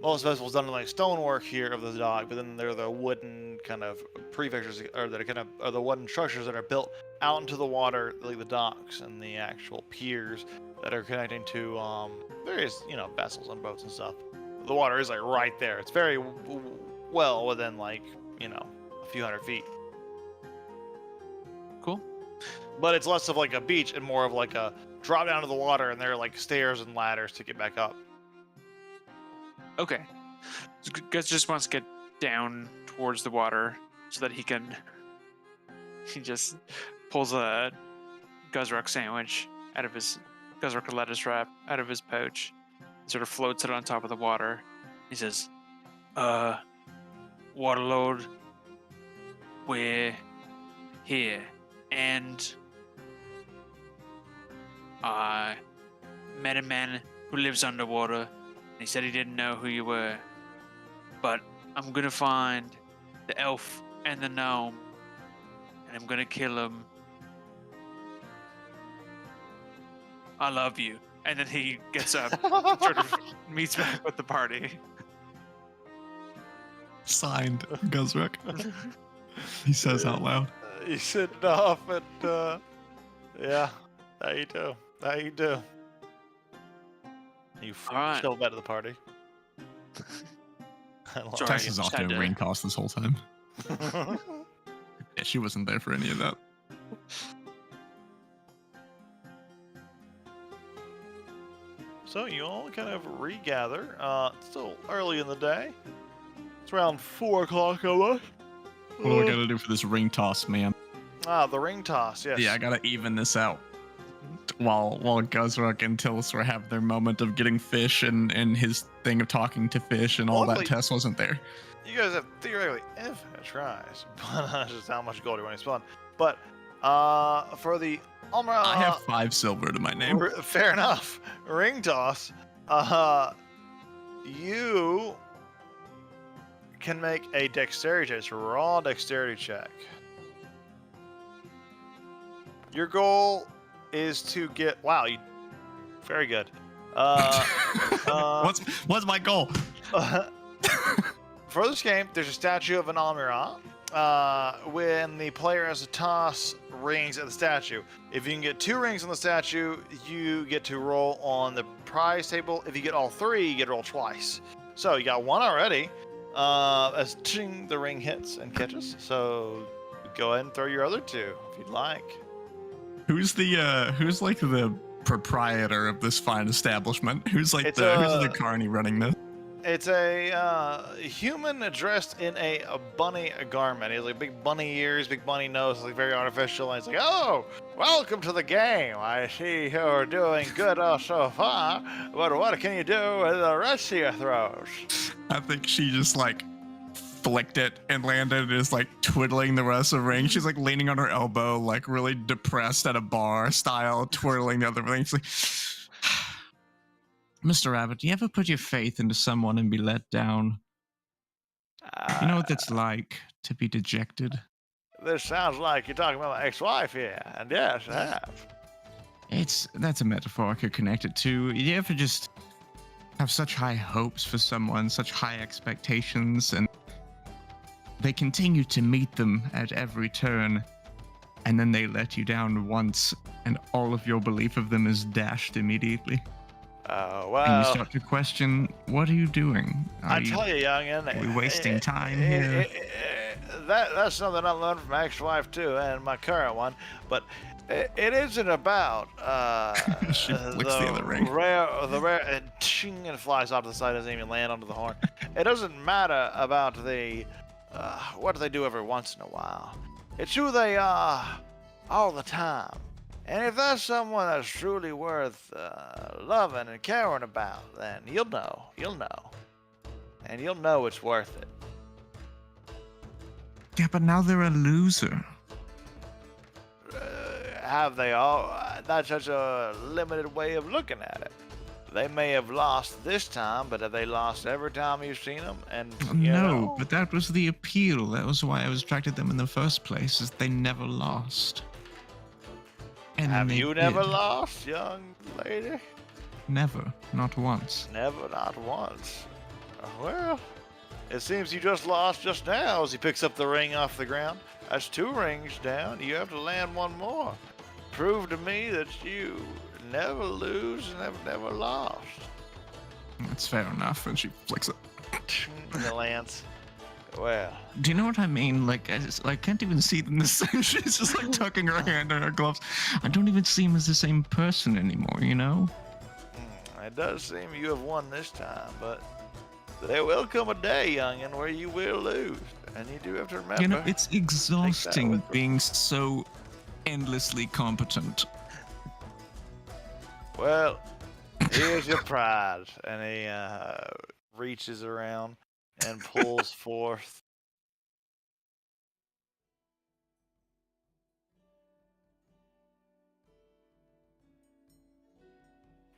most festivals done in like stonework here of the dock, but then there are the wooden kind of prefixtures, or that are kind of are the wooden structures that are built out into the water, like the docks and the actual piers that are connecting to various vessels and boats and stuff. The water is like right there. It's very well within like a few hundred feet. Cool. But it's less of like a beach and more of like a drop down to the water, and there are like stairs and ladders to get back up. Okay. So Gus just wants to get down towards the water so that he can. He just pulls a Guzrock sandwich out of his Guzrock lettuce wrap out of his pouch, and sort of floats it on top of the water. He says, Waterlord, we're here, and I met a man who lives underwater. He said he didn't know who you were, but I'm gonna find the elf and the gnome, and I'm gonna kill him. I love you. And then he gets up, sort of meets back with the party. Signed, Guzrock. He says out loud. You sit off, and Yeah, that you do. That you do. You All right. still better the party. I love Sorry. Tess is just off had doing to- ring toss this whole time. it. Yeah, she wasn't there for any of that. So you all kind of regather. It's still early in the day. It's around 4 o'clock almost. What do I gotta do for this ring toss, man? The ring toss, yes. Yeah, I gotta even this out. While Guzruk and Tilsor have their moment of getting fish and his thing of talking to fish and all Luckily- that, Tess wasn't there. You guys have theoretically infinite tries, but that's just how much gold you want to spend. But for the Almira, I have 5 silver to my name. fair enough. Ring toss. You can make a dexterity check. It's a raw dexterity check. Your goal is to get. Wow, you. Very good. What's my goal? For this game, there's a statue of an Almira. When the player has to toss rings at the statue, if you can get 2 rings on the statue, you get to roll on the prize table. If you get all 3, you get to roll twice. So you got 1 already. As ching, the ring hits and catches. So go ahead and throw your other 2 if you'd like. Who's like the proprietor of this fine establishment? Who's It's the carny running this? It's a human dressed in a bunny garment. He has like big bunny ears, big bunny nose, like very artificial. And he's like, "Oh, welcome to the game. I see you're doing good so far, but what can you do with the rest of your throws?" I think she just like flicked it and landed and is like twiddling the rest of the ring. She's like leaning on her elbow, like really depressed at a bar style, twirling the other ring. She's like, Mr. Rabbit, do you ever put your faith into someone and be let down? You know what that's like to be dejected? This sounds like you're talking about my ex-wife here, and yes, I have. That's a metaphor I could connect it to. You ever just have such high hopes for someone, such high expectations, and they continue to meet them at every turn, and then they let you down once, and all of your belief of them is dashed immediately. And you Well, start to question, what are you doing? I tell you, youngin, are we wasting time here? That's something I learned from my ex-wife too, and my current one. But it isn't about She flicks the other ring. the rare, and ching, and flies off to the side, doesn't even land onto the horn. It doesn't matter about the what they do every once in a while. It's who they are all the time. And if that's someone that's truly worth loving and caring about, then you'll know, and you'll know it's worth it. Yeah, but now they're a loser. Have they all? That's such a limited way of looking at it. They may have lost this time, but have they lost every time you've seen them? And you No, know, but that was the appeal. That was why I was attracted to them in the first place, is they never lost. And then have they you never did. lost, young lady? Never. Not once. Never, not once. Well, it seems you just lost just now as he picks up the ring off the ground. That's 2 rings down. You have to land 1 more. Prove to me that you never lose and have never lost. That's fair enough. And she flicks it. And it lands. Well, Do you know what I mean? Like, I can't even see them the same. She's just like tucking her hand in her gloves. I don't even see him as the same person anymore, you know? it does seem you have won this time, but there will come a day, youngin, where you will lose. And you do have to remember. You know, it's exhausting with- being so endlessly competent. Well, here's your prize. And he reaches around and pulls forth.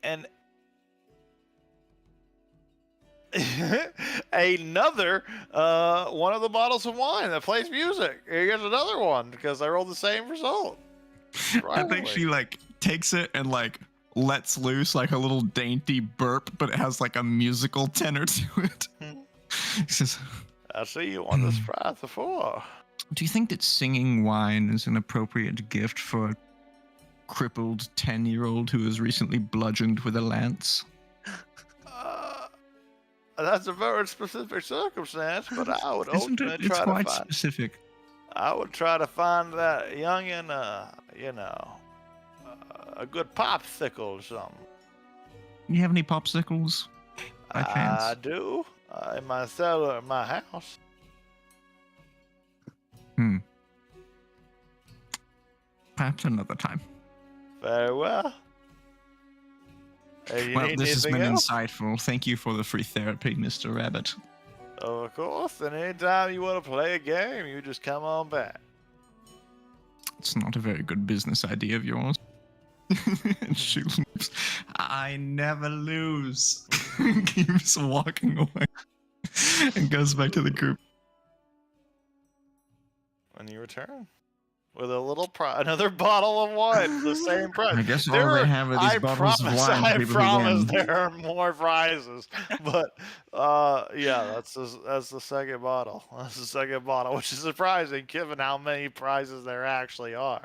And another one of the bottles of wine that plays music. Here's another one because I rolled the same result. I think she like takes it and like lets loose like a little dainty burp, but it has like a musical tenor to it. He says, I see you won this prize before. do you think that singing wine is an appropriate gift for a crippled 10-year-old who was recently bludgeoned with a lance? That's a very specific circumstance, but I would Isn't ultimately it? It's try to quite find. specific. I would try to find that youngin, a good popsicle or something. You have any popsicles? By I chance? do. In my cellar at my house. Perhaps another time. Very well. Hey, you Well, need this has been anything else? insightful. Thank you for the free therapy, Mr. Rabbit. Of course. And anytime you want to play a game, you just come on back. It's not a very good business idea of yours. And she leaves. I never lose. Keeps walking away and goes back to the group. When you return with a little another bottle of wine, for the same price. I guess all they have are these bottles of wine for I people who promise win. there are more prizes, but yeah, that's the second bottle. That's the second bottle, which is surprising given how many prizes there actually are.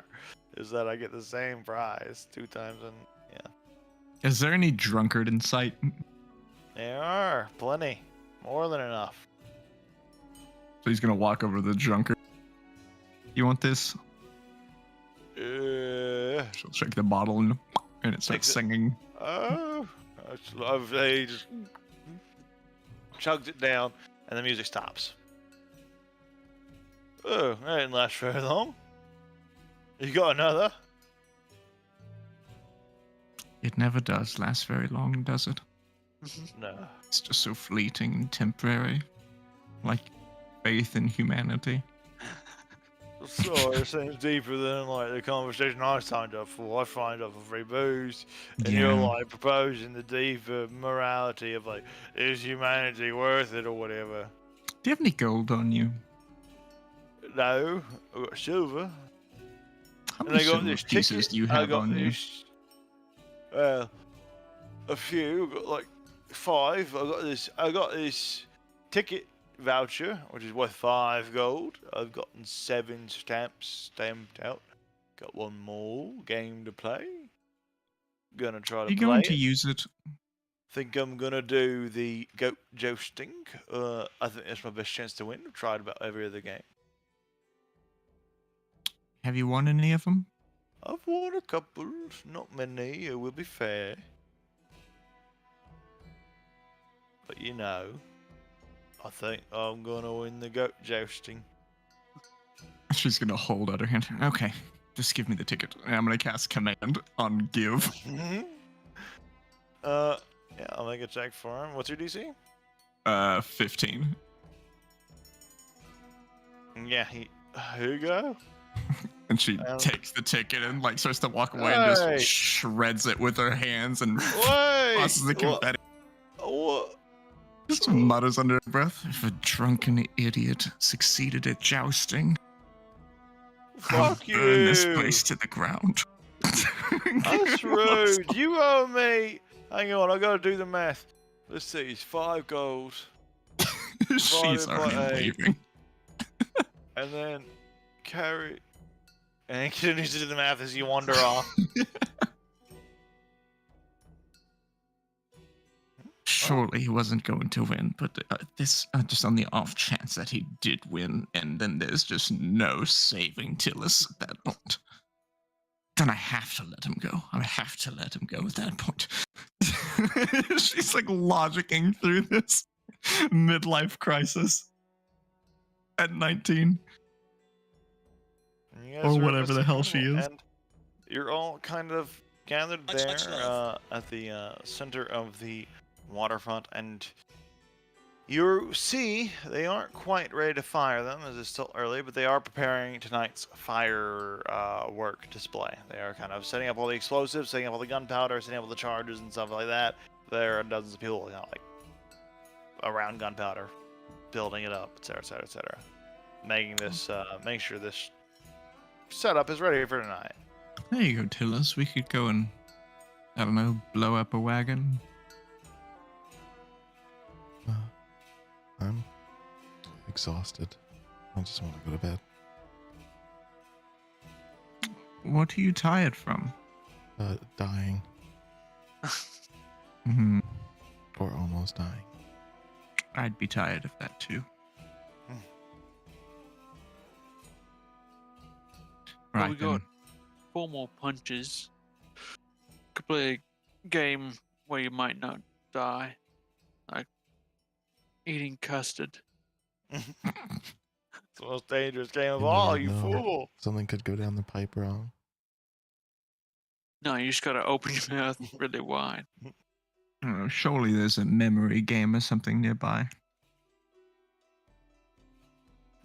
Is that I get the same prize 2 times and yeah. Is there any drunkard in sight? There are plenty, more than enough. So he's gonna walk over to the drunkard. You want this? She'll shake the bottle and it starts Takes it. singing. Oh, he just chugs it down, and the music stops. Oh, that didn't last very long. You got another? It never does last very long, does it? No. It's just so fleeting and temporary. Like faith in humanity. So it seems deeper than like the conversation I signed up for. I signed up for free booze, and you're Yeah. like proposing the deeper morality of like, is humanity worth it or whatever? Do you have any gold on you? No, I got silver. How And many I got silver this pieces ticket. do you I have got on you? this. Well, a few. I got like 5. I got this ticket voucher, which is worth 5 gold. I've gotten 7 stamps stamped out. Got 1 more game to play. Gonna try Are to you play going it. to use it? Think I'm gonna do the goat jousting. I think that's my best chance to win. I've tried about every other game. Have you won any of them? I've won a couple, not many, I will be fair. But you know, I think I'm gonna win the goat jousting. She's gonna hold out her hand. Okay, just give me the ticket. And I'm gonna cast command on give. Yeah, I'll make a check for him. What's your DC? 15. Yeah, here you go. And she takes the ticket and like starts to walk away and Hey. just shreds it with her hands and Wait! tosses the confetti. What? Just mutters under her breath. If a drunken idiot succeeded at jousting, I'll Fuck burn this you. place to the ground. That's rude. You owe me. Hang on, I gotta do the math. Let's see, it's 5 gold. She's Divided by already 8. leaving. And then carry. And he continues to do the math as you wander off. Surely he wasn't going to win, but this just on the off chance that he did win, and then there's just no saving Tillis at that point. Then I have to let him go. I have to let him go at that point. She's like logicking through this midlife crisis at 19. And you guys Or are whatever the hell she is. And you're all kind of gathered Much, there much love. at the center of the waterfront, and you see they aren't quite ready to fire them as it's still early, but they are preparing tonight's firework display. They are kind of setting up all the explosives, setting up all the gunpowder, setting up all the charges and stuff like that. There are dozens of people, like around gunpowder, building it up, etc., etc., etc. Making this, make sure this setup is ready for tonight. There you go, Tillis. We could go and, I don't know, blow up a wagon. I'm exhausted. I just want to go to bed. What are you tired from? dying Hmm. or almost dying. I'd be tired of that too. Well, Right we then. got 4 more punches. Could play a game where you might not die, like eating custard. It's the most dangerous game of You all, never you know. fool. Something could go down the pipe wrong. No, you just gotta open your mouth really wide. Surely there's a memory game or something nearby.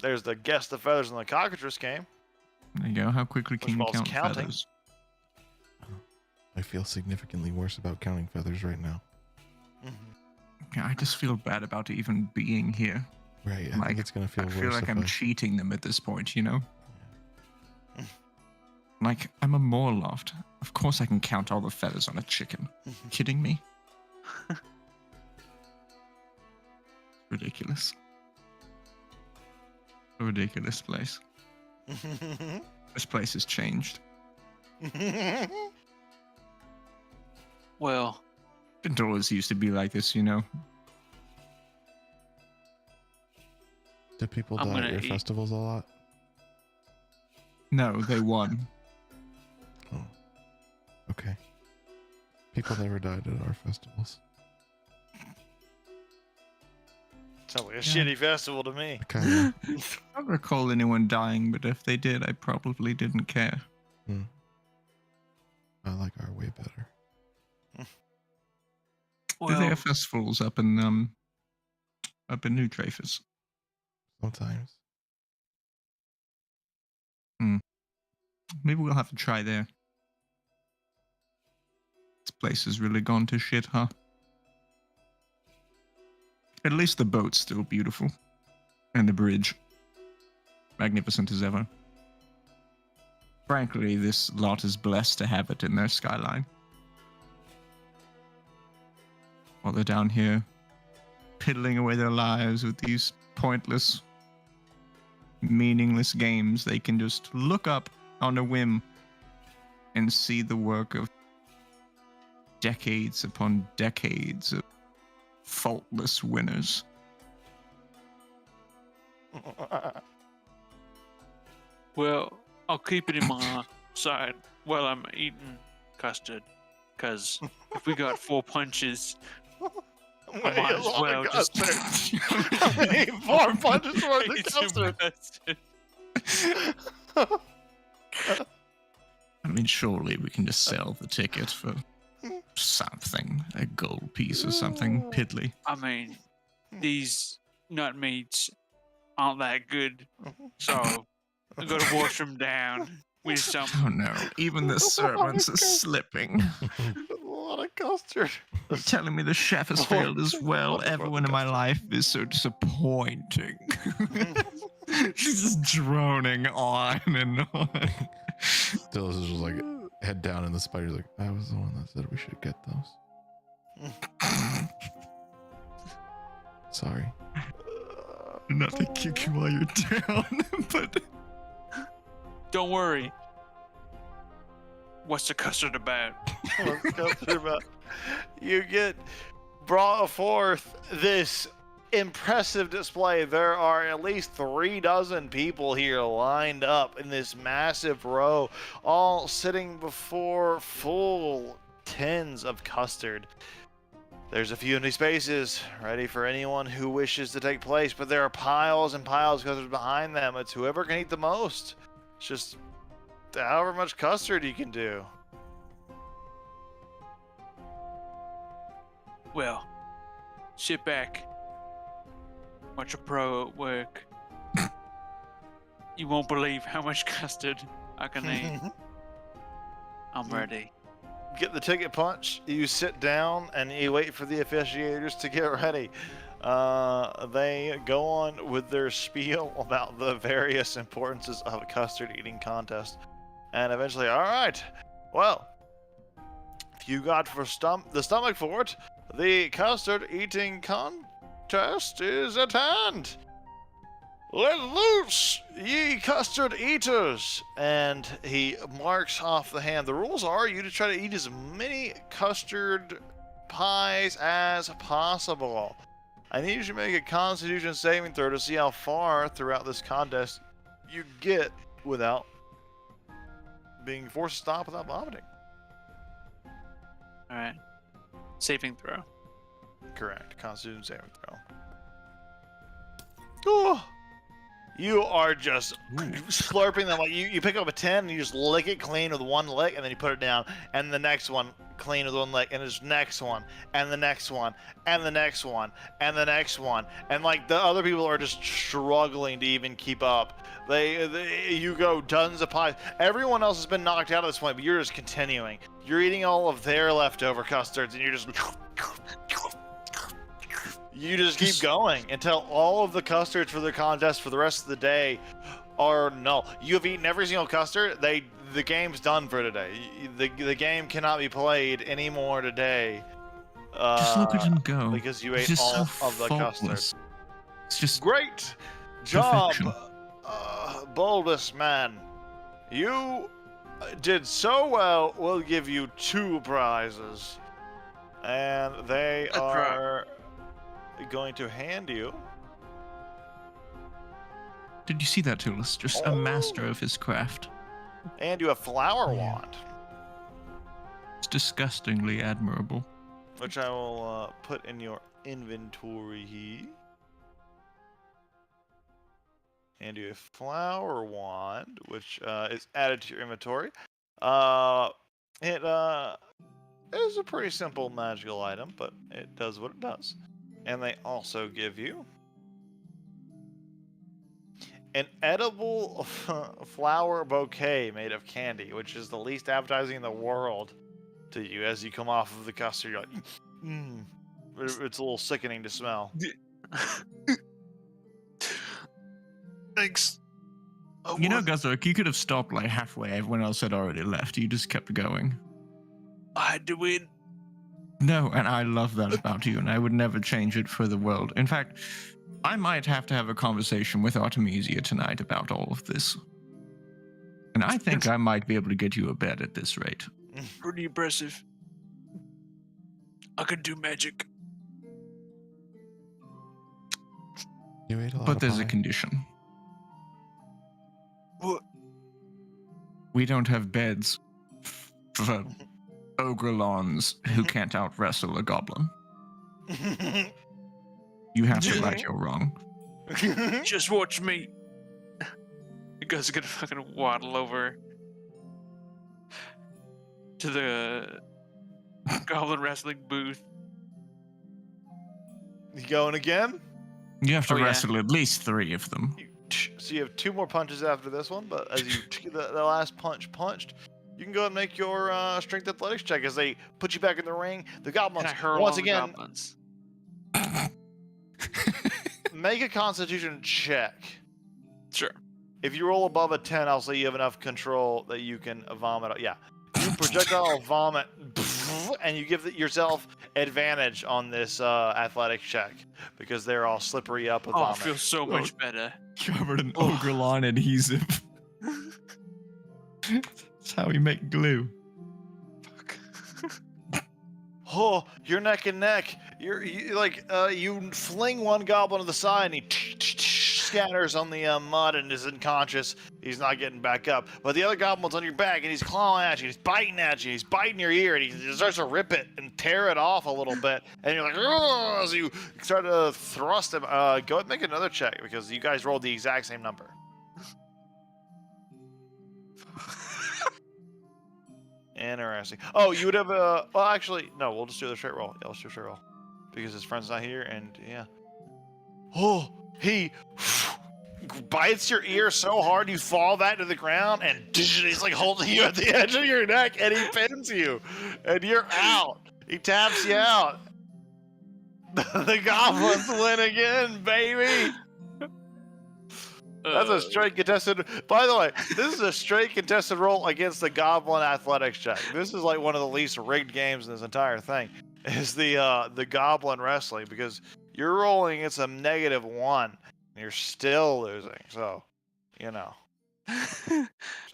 There's the Guess the Feathers in the Cockatrice game. There you go. How quickly Which can you involves count counting. feathers? I feel significantly worse about counting feathers right now. Yeah, I just feel bad about even being here. Right, I Like, think it's gonna feel I worse feel like if I'm I... cheating them at this point, you know? Like, I'm a Morloft. Of course I can count all the feathers on a chicken. Kidding me? Ridiculous. A ridiculous place. This place has changed. Well, It always used to be like this, you know? Do people I'm die at gonna your eat. festivals a lot? No, they won. Oh. Okay. People never died at our festivals. Sounds like a Yeah. shitty festival to me. Kinda. I don't recall anyone dying, but if they did, I probably didn't care. I like our way better. Do they well, have festivals up in New Dreyfus? Sometimes. Maybe we'll have to try there. This place has really gone to shit, huh? At least the boat's still beautiful. And the bridge. Magnificent as ever. Frankly, this lot is blessed to have it in their skyline. While they're down here, piddling away their lives with these pointless, meaningless games, they can just look up on a whim and see the work of decades upon decades of faultless winners. well, I'll keep it in my side while I'm eating custard. Because if we got 4 punches, I might as well just I need 4 punches worth of eat some custard. custard. I mean, surely we can just sell the ticket for something, a gold piece or something piddly. I mean, these nut meats aren't that good, so I gotta wash them down with some. Oh no, even the servants are slipping. A lot of custard. You're telling me the chef has failed as well. Everyone in my life is so disappointing. She's just droning on and on. Dillis is just like head down, and the spider's like, I was the one that said we should get those. Sorry. Not to kick you while you're down, but Don't worry. What's the custard about? What's custard about? You get brought forth this impressive display. There are at least 3 dozen people here lined up in this massive row, all sitting before full tins of custard. There's a few empty spaces ready for anyone who wishes to take place, but there are piles and piles of custard behind them. It's whoever can eat the most. It's just however much custard you can do. Well, sit back. Watch a pro at work. You won't believe how much custard I can eat. I'm ready. Get the ticket punch, you sit down and you wait for the officiators to get ready. They go on with their spiel about the various importances of a custard eating contest. And eventually, all right, well, if you got for the stomach for it, the custard eating contest is at hand. Let loose, ye custard eaters! And he marks off the hand. The rules are you to try to eat as many custard pies as possible. I need you to make a Constitution saving throw to see how far throughout this contest you get without being forced to stop without vomiting. All right. Saving throw. Correct. Constitution saving throw. Oh, you are just slurping them like you pick up a 10 and you just lick it clean with one lick and then you put it down and the next one clean with one lick and there's next one and the next one and the next one and the next one and like the other people are just struggling to even keep up. You go tons of pies. Everyone else has been knocked out at this point, but you're just continuing. You're eating all of their leftover custards and you're just you just keep going until all of the custards for the contest for the rest of the day are null. You have eaten every single custard. The game's done for today. The game cannot be played anymore today. Just look at him go. Because you He's ate just all so of the custards. faultless. It's just Great job, perfection. Bulbous Man. You did so well. We'll give you 2 prizes, and they are going to hand you. Did you see that, Tullus? Just a master of his craft. And you a flower wand, It's disgustingly admirable. which I will put in your inventory here. And you a flower wand, which is added to your inventory. It is a pretty simple magical item, but it does what it does. And they also give you an edible flower bouquet made of candy, which is the least appetizing in the world to you. As you come off of the custard, you're like, It's a little sickening to smell. Thanks. You know, Guzark, you could have stopped like halfway. Everyone else had already left. You just kept going. I had to win. No, and I love that about you, and I would never change it for the world. In fact, I might have to have a conversation with Artemisia tonight about all of this. And I think I might be able to get you a bed at this rate. Pretty impressive. I can do magic. You ate a lot But of there's a pie. condition. What? We don't have beds for ogrelons who can't out-wrestle a goblin. You have to right your wrong. Just watch me. You guys are gonna fucking waddle over to the goblin wrestling booth. You going again? You have to Oh, yeah. wrestle at least 3 of them. So you have 2 more punches after this one, but as you the last punch punched, you can go and make your strength athletics check as they put you back in the ring. The goblins Can I hurl once on the again goblins? make a Constitution check. Sure. If you roll above a 10, I'll say you have enough control that you can vomit. Yeah, you projectile vomit, and you give yourself advantage on this athletics check because they're all slippery up with Oh, I vomit. feel so much better. Covered in Oh. ogrelon adhesive. That's how we make glue. Oh, you're neck and neck. You fling one goblin to the side and he scatters on the mud and is unconscious. He's not getting back up. But the other goblin's on your back and he's clawing at you. He's biting at you. He's biting your ear and he starts to rip it and tear it off a little bit. And you're like, "Ugh," as you start to thrust him. Go ahead and make another check because you guys rolled the exact same number. Interesting. Oh, you would have well, actually, no. We'll just do the straight roll. Yeah, let's do a straight roll because his friend's not here, and yeah. Oh, he bites your ear so hard you fall back to the ground, and he's like holding you at the edge of your neck, and he pins you, and you're out. He taps you out. The goblins win again, baby. That's a straight contested. By the way, this is a straight contested roll against the Goblin Athletics check. This is like one of the least rigged games in this entire thing. Is the Goblin Wrestling because you're rolling it's a -1, You're still losing, so you know,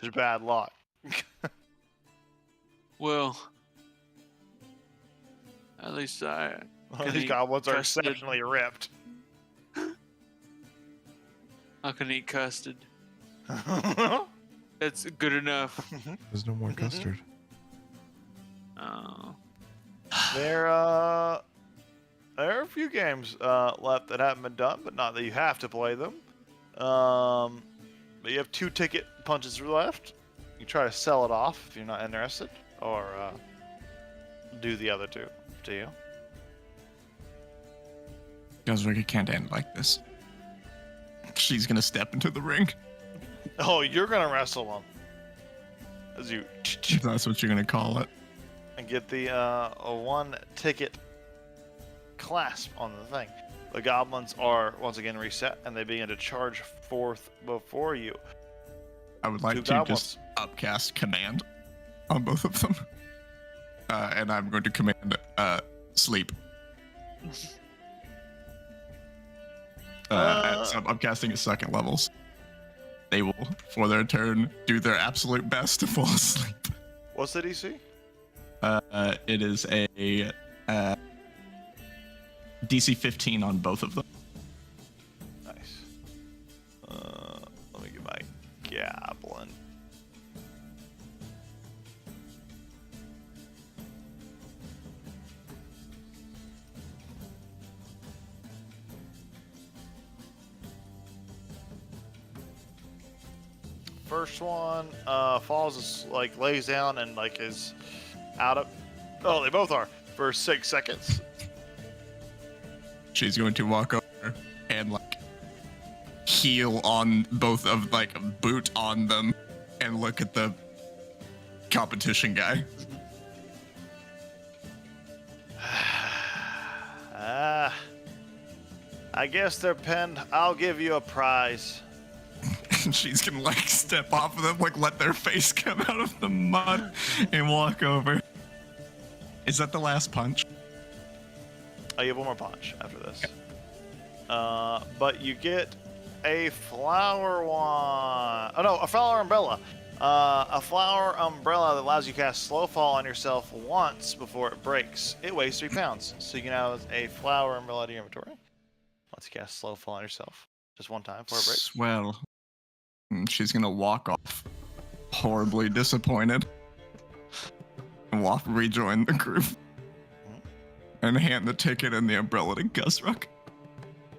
just bad luck. Well, at least These eat goblins are custard. exceptionally ripped. I can eat custard. That's good enough. There's no more custard. Oh. There are a few games left that haven't been done, but not that you have to play them. But you have 2 ticket punches left. You try to sell it off if you're not interested, or do the other 2. Do you? Guzrick, it can't end like this. She's gonna step into the ring. Oh, you're gonna wrestle them as you If that's what you're gonna call it. and get the 1 ticket clasp on the thing. The goblins are once again reset, and they begin to charge forth before you. I would like 2 to goblins. just upcast command on both of them. And I'm going to command sleep. So I'm upcasting at 2nd levels. They will, for their turn, do their absolute best to fall asleep. What's the DC? It is a DC 15 on both of them. Nice. Let me get my goblin. First one falls, like lays down and like is out of. Oh, they both are for 6 seconds. She's going to walk over and like heel on both of like boot on them and look at the competition guy. I guess they're pinned. I'll give you a prize. And she's gonna like step off of them, like let their face come out of the mud and walk over. Is that the last punch? Oh, you have 1 more punch after this. But you get a flower wand. Oh no, a flower umbrella. A flower umbrella that allows you to cast slow fall on yourself once before it breaks. It weighs 3 pounds, so you can have a flower umbrella to your inventory. Lets you cast slow fall on yourself just 1 time before it breaks. Swell. And she's gonna walk off, horribly disappointed, and rejoin the group, and hand the ticket and the umbrella to Guzruck.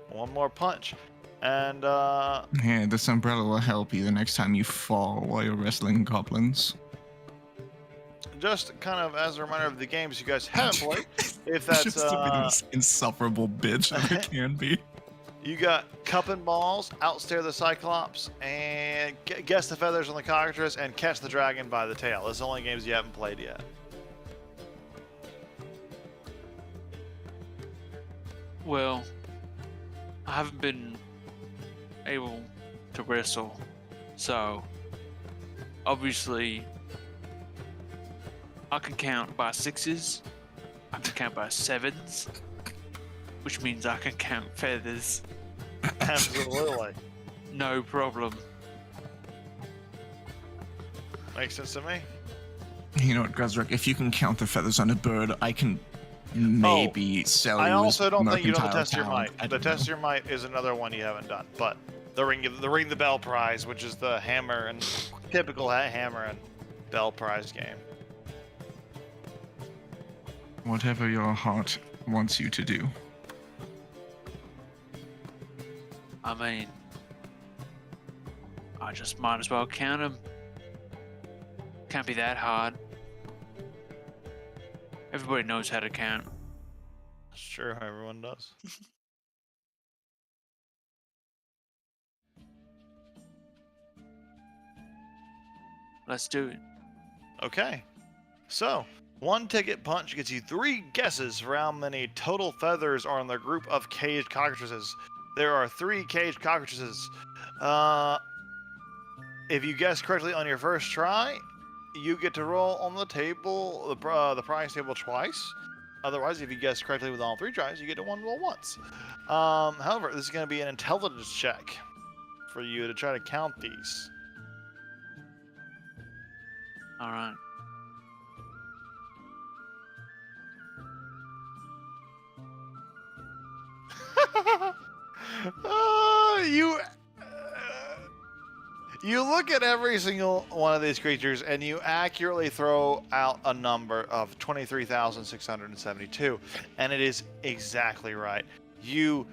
1 more punch, and Hey, this umbrella will help you the next time you fall while you're wrestling goblins. just kind of as a reminder of the games you guys haven't played, if that's Just to be this insufferable bitch that it can be. you got Cup and Balls, Outstare the Cyclops, and Guess the Feathers on the Cockatrice, and Catch the Dragon by the Tail. Those are the only games you haven't played yet. Well, I haven't been able to wrestle, so obviously I can count by 6s, I can count by 7s, which means I can count feathers. Absolutely. No problem. Makes sense to me. You know what, Guzruck? If you can count the feathers on a bird, I can maybe sell you. I also as don't think you know the mercantile Test Your talent. Might. I The don't Test know. Your Might is another one you haven't done, but the Ring the Bell prize, which is the hammer and typical hammer and bell prize game. Whatever your heart wants you to do. I mean, I just might as well count them. Can't be that hard. Everybody knows how to count. Sure, everyone does. Let's do it. Okay. So, 1 ticket punch gets you 3 guesses for how many total feathers are in the group of caged cockatrices. There are 3 caged cockatrices. If you guess correctly on your first try, you get to roll on the table, the prize table twice. Otherwise, if you guess correctly with all 3 tries, you get to 1 roll once. However, this is going to be an intelligence check for you to try to count these. All right. You look at every single one of these creatures and you accurately throw out a number of 23,672, and it is exactly right. You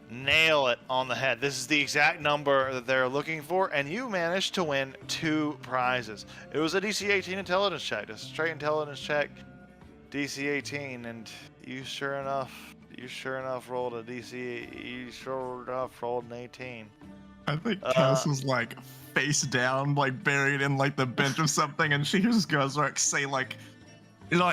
nail it on the head. This is the exact number that they're looking for, and you managed to win 2 prizes. It was a DC 18 intelligence check, a straight intelligence check, DC 18, and you sure enough rolled a DC. You sure enough rolled an 18. I think Cass was like face down, like buried in like the bench of something, and she just goes like say like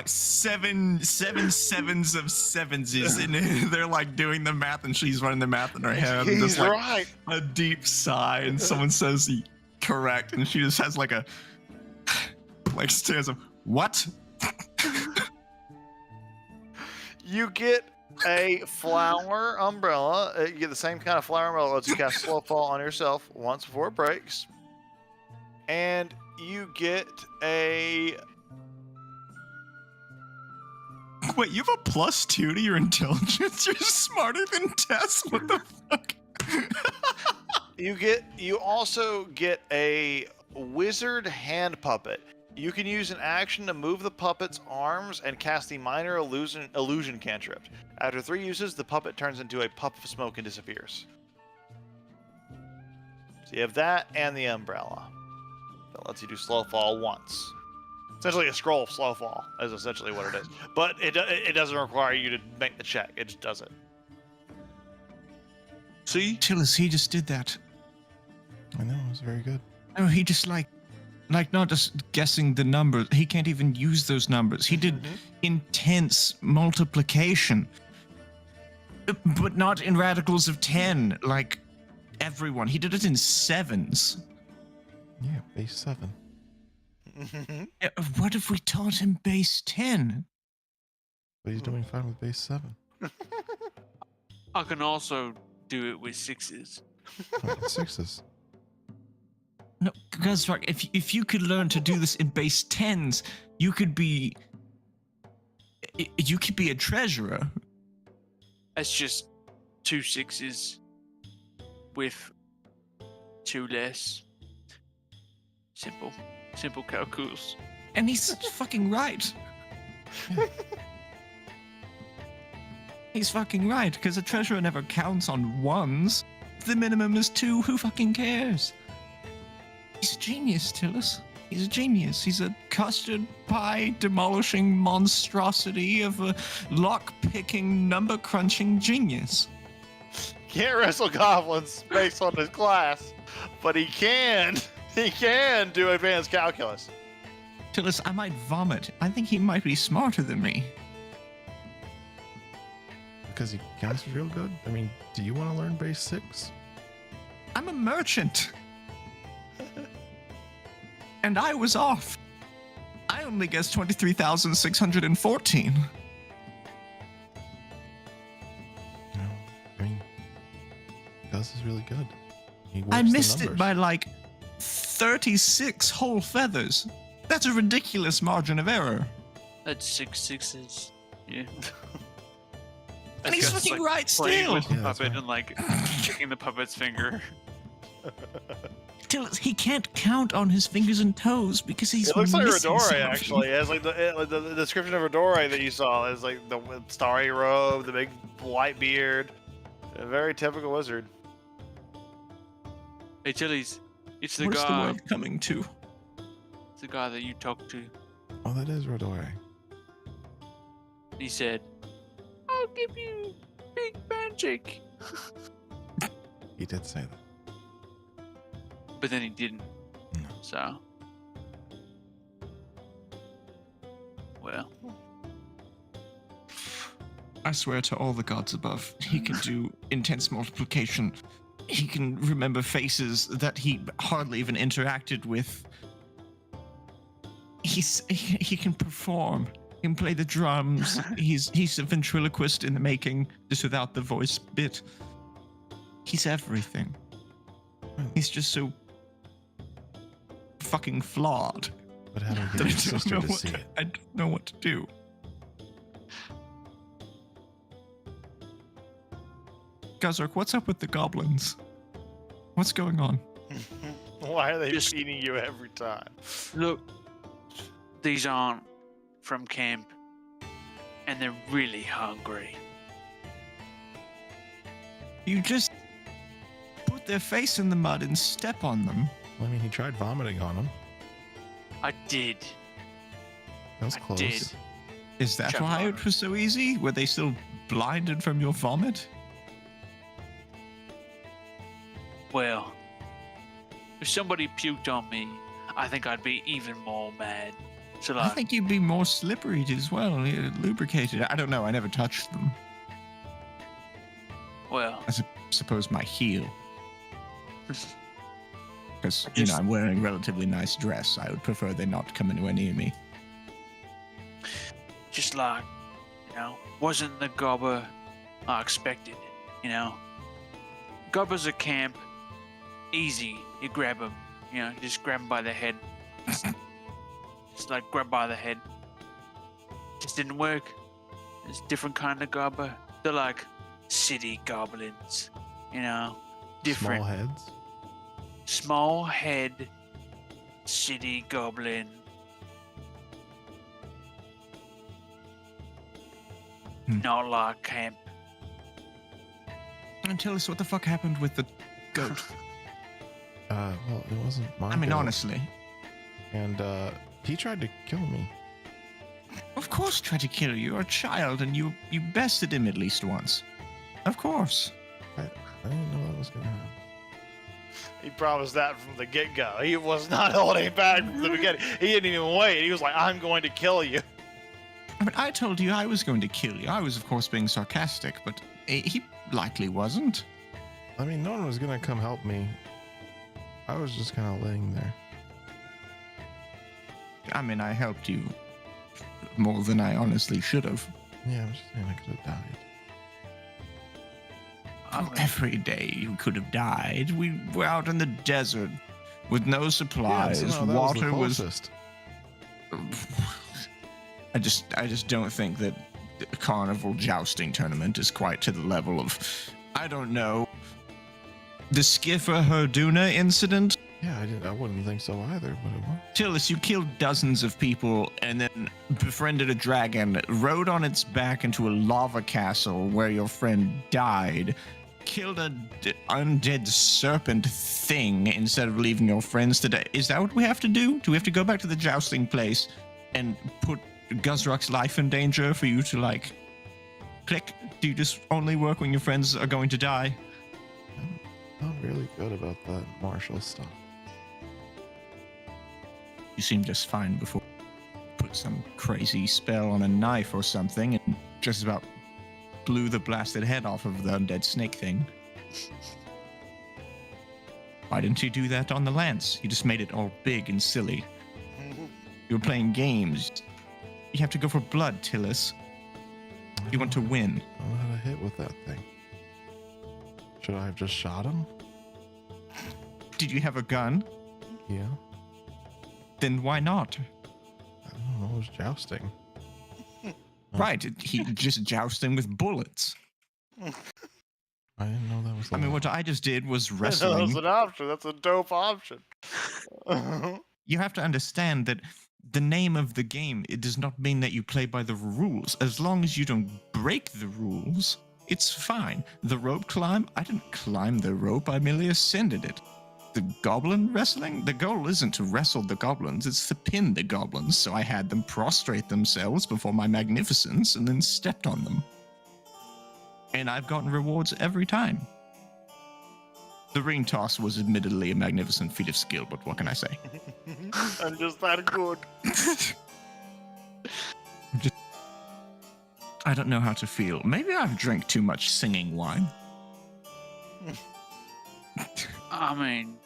7 sevens of sevenses, and they're like doing the math, and she's running the math in her head. And He's just, like, right. a deep sigh, and someone says correct, and she just has like a like stares of what? You get a flower umbrella. You get the same kind of flower umbrella that lets you cast slow fall on yourself once before it breaks. And you get a... Wait, you have a +2 to your intelligence? You're smarter than Tess? What the fuck? You also get a wizard hand puppet. You can use an action to move the puppet's arms and cast the minor illusion cantrip. After 3 uses, the puppet turns into a puff of smoke and disappears. So you have that and the umbrella. That lets you do slow fall once. Essentially a scroll of slow fall is essentially what it is. But it doesn't require you to make the check. It just does it. See? Tillis, he just did that. I know, it was very good. No, he just like not just guessing the numbers. He can't even use those numbers. He did intense multiplication, but not in radicals of 10 like everyone. He did it in sevens. Yeah, base 7. What if we taught him base 10? But he's doing fine with base 7. I can also do it with 6s. Oh, 6s. No, because if you could learn to do this in base 10s, you could be a treasurer. That's just 2 6s with 2 less. Simple calculus. And he's fucking right. He's fucking right, because a treasurer never counts on ones. If the minimum is 2, who fucking cares? He's a genius, Tillis. He's a genius. He's a custard pie demolishing monstrosity of a lock-picking, number-crunching genius. Can't wrestle goblins based on his class, but he can do advanced calculus. Tillis, I might vomit. I think he might be smarter than me. Because he counts real good? I mean, do you want to learn base 6? I'm a merchant. And I was off. I only guessed 23,614. You know, I mean, Gus is really good. He works I the missed it numbers. by like 36 whole feathers. That's a ridiculous margin of error. That's 6 6s. Yeah. And he's Gus, fucking like, right playing still. with the Yeah, that's puppet right. and like kicking the puppet's finger. Till he can't count on his fingers and toes because he's It looks like missing Rodore, something. actually. It has like the description of Rodore that you saw. It's like the starry robe, the big white beard. A very typical wizard. Hey, Tillies, it's the What is the guy. world coming to? It's the guy that you talked to. Oh, that is Rodore. He said, "I'll give you big magic," He did say that. but then he didn't. No. So, well, I swear to all the gods above, he can do intense multiplication. He can remember faces that he hardly even interacted with. He can perform. He can play the drums. He's a ventriloquist in the making, just without the voice bit. He's everything. He's just so fucking flawed. But how do we that get I your don't sister know to what see to- it? I don't know what to do. Guzark, what's up with the goblins? What's going on? Why are they Just- feeding you every time? Look, these aren't from camp, and they're really hungry. You just put their face in the mud and step on them. I mean, he tried vomiting on him. I did. That was I close. did. Is that Check why on it was so easy? Were they still blinded from your vomit? Well, if somebody puked on me, I think I'd be even more mad. So I like, think you'd be more slippery as well, lubricated. I don't know. I never touched them. well, Suppose my heel. Because, Just- I'm wearing a relatively nice dress. I would prefer they not come anywhere near me. just like, wasn't the gobber I expected, Gobbers at camp, easy. You grab them, just grab them by the head. Just like grab by the head. Just didn't work. It's a different kind of gobber. They're like city goblins, different. Small heads. Small head, city goblin. Not like camp. And tell us what the fuck happened with the goat. Well, it wasn't my I mean, goat. honestly. And he tried to kill me. Of course tried to kill you. You're a child, and you bested him at least once. Of course. I didn't know that was gonna happen. He promised that from the get-go. He was not holding back from the beginning. He didn't even wait. He was like, I'm going to kill you. I mean, I told you I was going to kill you. I was, of course, being sarcastic, but he likely wasn't. I mean, no one was gonna come help me. I was just kind of laying there. I mean, I helped you more than I honestly should have. Yeah, I'm just saying I could have died. Every day you could have died. We were out in the desert with no supplies. somehow that was the Water was. closest. I just don't think that the carnival jousting tournament is quite to the level of, I don't know, the Skiffer Herduna incident. Yeah, I wouldn't think so either, but it was. Tillis, you killed dozens of people and then befriended a dragon, rode on its back into a lava castle where your friend died, killed an undead serpent thing instead of leaving your friends to die. Is that what we have to do? Do we have to go back to the jousting place and put Guzrak's life in danger for you to, click? Do you just only work when your friends are going to die? I'm not really good about that martial stuff. You seemed just fine before. Put some crazy spell on a knife or something and just about blew the blasted head off of the undead snake thing. Why didn't you do that on the lance? You just made it all big and silly. You were playing games. You have to go for blood, Tillis. You want to win. I don't know how to hit with that thing. Should I have just shot him? Did you have a gun? Yeah. Then why not? I don't know. It was jousting. Right, he just jousted him with bullets. I didn't know that was. I mean, what I just did was That's wrestling. an option. That's a dope option. You have to understand that the name of the game, it does not mean that you play by the rules. As long as you don't break the rules, it's fine. The rope climb, I didn't climb the rope, I merely ascended it. The goblin wrestling, the goal isn't to wrestle the goblins, it's to pin the goblins, so I had them prostrate themselves before my magnificence and then stepped on them. And I've gotten rewards every time. The ring toss was admittedly a magnificent feat of skill, but what can I say? I'm just that good. I don't know how to feel. Maybe I've drank too much singing wine. I mean,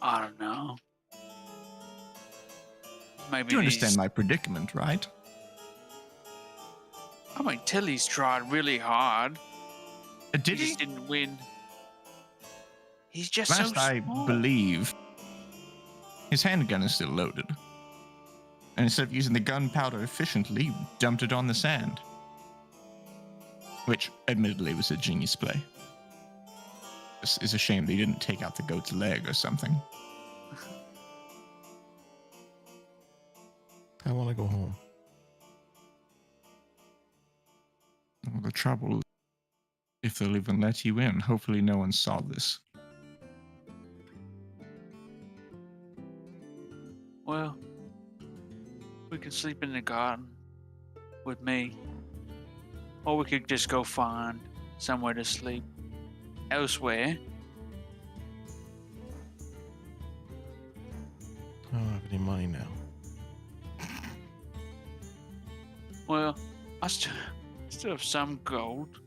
I don't know. Maybe You understand these- my predicament, right? I mean, Tilly's tried really hard. Did he? just didn't win. He's just Last so I small. believe, his handgun is still loaded. And instead of using the gunpowder efficiently, he dumped it on the sand. Which, admittedly, was a genius play. It's a shame they didn't take out the goat's leg or something. I want to go home. Well, the trouble is, if they'll even let you in, hopefully no one saw this. Well, we can sleep in the garden with me. Or we could just go find somewhere to sleep elsewhere. I don't have any money now. Well, I still have some gold.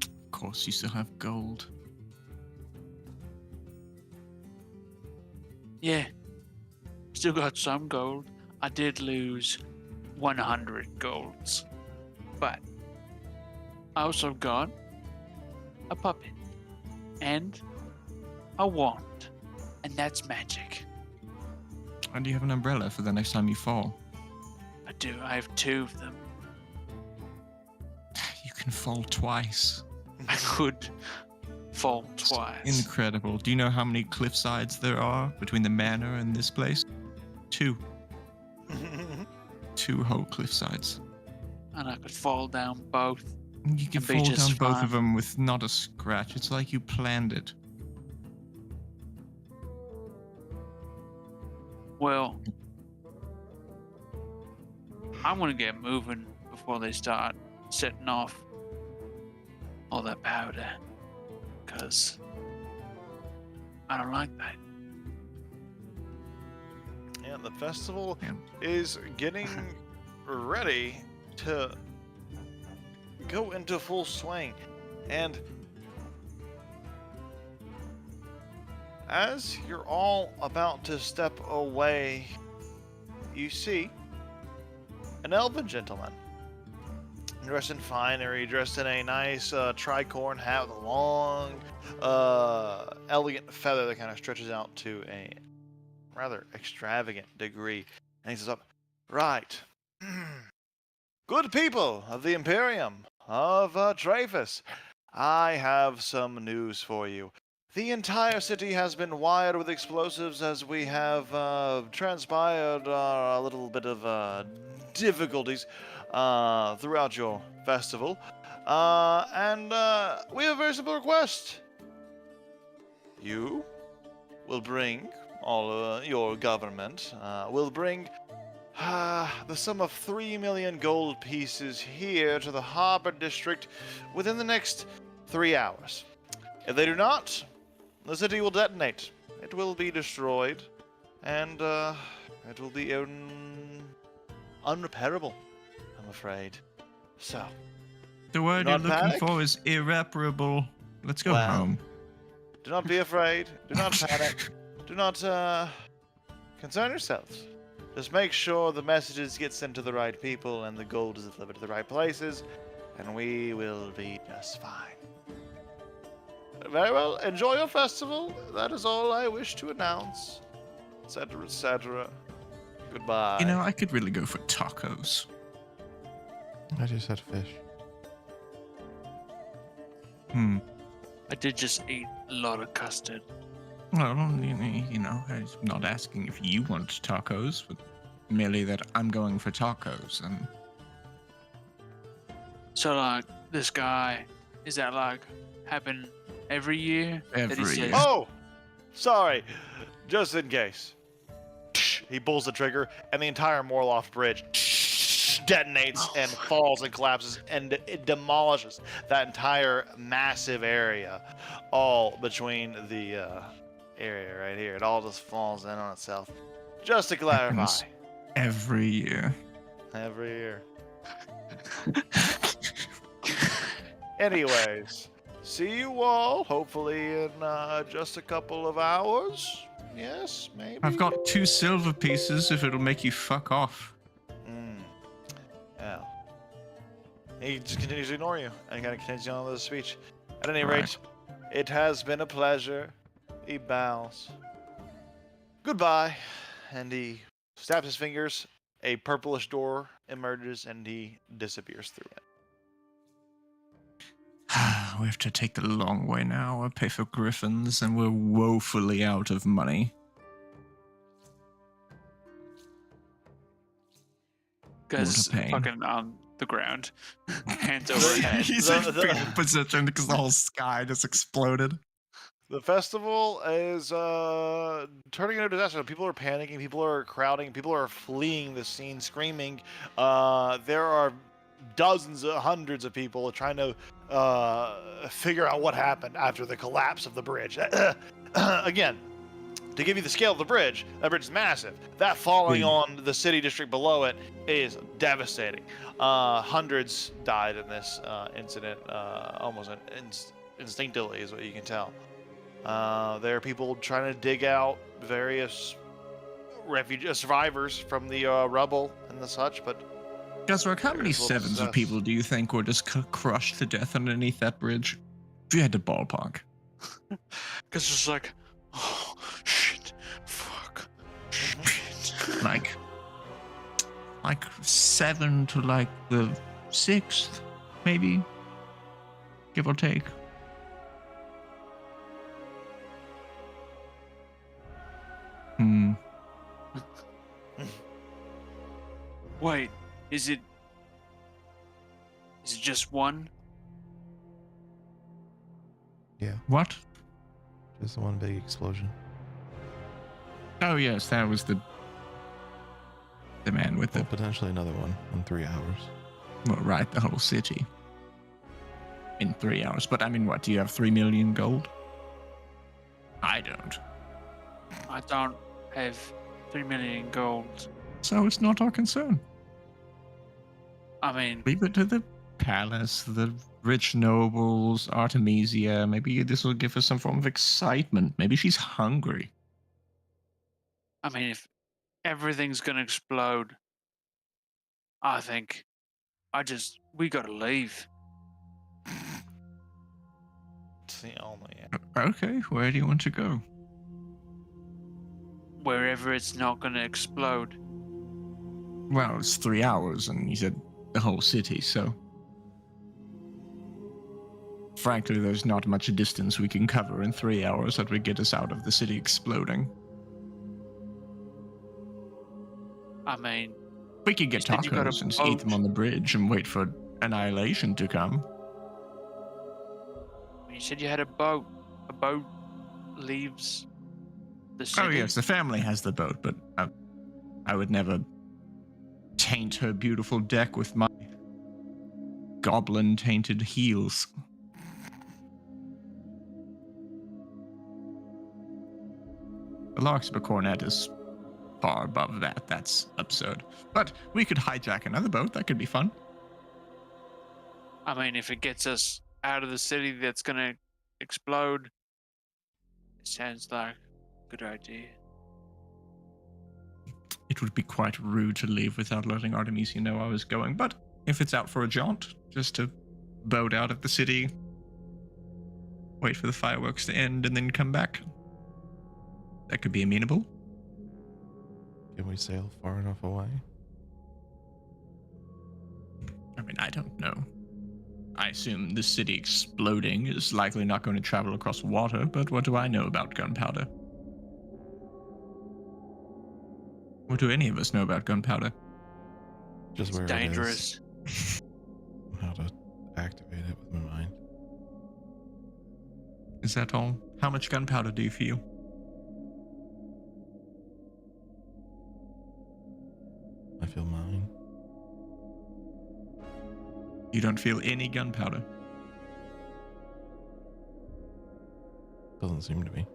Of course, you still have gold. Yeah, still got some gold. I did lose 100 golds. But I also got a puppet and a wand. And that's magic. And do you have an umbrella for the next time you fall? I do. I have 2 of them. You can fall twice. I could fall twice. Incredible. Do you know how many cliff sides there are between the manor and this place? 2. 2 whole cliff sides. And I could fall down both. You can And be fall just down both fine. of them with not a scratch. It's like you planned it. Well, I'm gonna get moving before they start setting off all that powder. Because I don't like that. And the festival Yeah. is getting ready to go into full swing. And as you're all about to step away, you see an elven gentleman dressed in finery, dressed in a nice tricorn hat with a long, elegant feather that kind of stretches out to a rather extravagant degree. And he says up, right. Good people of the Imperium, of Dreyfus, I have some news for you. The entire city has been wired with explosives as we have transpired a little bit of difficulties throughout your festival. And we have a very simple request. You will bring all your government will bring the sum of 3 million gold pieces here to the harbor district within the next 3 hours. If they do not, the city will detonate. It will be destroyed, and it will be unrepairable, I'm afraid. So, The word Do you're not looking panic? for is irreparable. Let's go Well, home. do not be afraid. Do not panic. Do not concern yourselves. Just make sure the messages get sent to the right people and the gold is delivered to the right places, and we will be just fine. Very well. Enjoy your festival. That is all I wish to announce. Etc. Etc. Goodbye. You know, I could really go for tacos. I just had fish. I did just eat a lot of custard. Well, you know, I'm not asking if you want tacos, but merely that I'm going for tacos. And So, like, this guy, is that like happen every year? That he Every says- year. Oh, sorry. Just in case. He pulls the trigger, and the entire Morloft Bridge detonates and falls and collapses, and it demolishes that entire massive area, all between the area right here. It all just falls in on itself. Just to clarify, Happens. Every year. every year. Anyways, see you all hopefully in just a couple of hours. Yes, maybe. I've got 2 silver pieces if it'll make you fuck off. Yeah. He just continues to ignore you and kind of continues on with the speech. At any Right. rate, it has been a pleasure. He bows. Goodbye. And he snaps his fingers. A purplish door emerges and he disappears through it. We have to take the long way now. I pay for griffins and we're woefully out of money. Because What a pain. fucking on the ground, hands over head. He's in fetal position because the whole sky just exploded. The festival is turning into a disaster. People are panicking. People are crowding. People are fleeing the scene, screaming. There are dozens, hundreds of people trying to figure out what happened after the collapse of the bridge. Again, to give you the scale of the bridge, that bridge is massive. That falling on the city district below it is devastating. Hundreds died in this incident, almost instinctively, is what you can tell. There are people trying to dig out various survivors from the rubble and the such, but Gazrock, how many There's a little sevens of success. people do you think were just crushed to death underneath that bridge? If you had to ballpark. Because it's like, oh, shit, fuck, shit. Like 7 to like the 6th, maybe? Give or take. Wait, is it just one? Yeah, What? just one big explosion. Oh yes, that was the man with the Well, potentially another one in 3 hours. well, right, the whole city in 3 hours. But I mean, what? Do you have 3 million gold? I don't. I don't have 3 million gold. So it's not our concern. I mean, Leave it to the palace, the rich nobles, Artemisia. Maybe this will give her some form of excitement. Maybe she's hungry. if everything's gonna explode, I think we gotta leave. it's the only. Okay, where do you want to go? Wherever it's not gonna explode. Well, it's 3 hours, and you said the whole city, so. Frankly, there's not much distance we can cover in 3 hours that would get us out of the city exploding. We could get You said you got a tacos and just eat them boat. on the bridge and wait for annihilation to come. You said you had a boat. A boat leaves the city. Oh yes, the family has the boat, but I would never taint her beautiful deck with my goblin-tainted heels. The Larkspur Cornet is far above that. That's absurd. But we could hijack another boat. That could be fun. If it gets us out of the city that's gonna explode, it sounds like a good idea. It would be quite rude to leave without letting Artemisia know I was going, but if it's out for a jaunt, just to boat out of the city, wait for the fireworks to end, and then come back, that could be amenable. Can we sail far enough away? I don't know. I assume the city exploding is likely not going to travel across water, but what do I know about gunpowder? What do any of us know about gunpowder? Just It's where dangerous. it is. How to activate it with my mind. Is that all? How much gunpowder do you feel? I feel mine. You don't feel any gunpowder. Doesn't seem to be.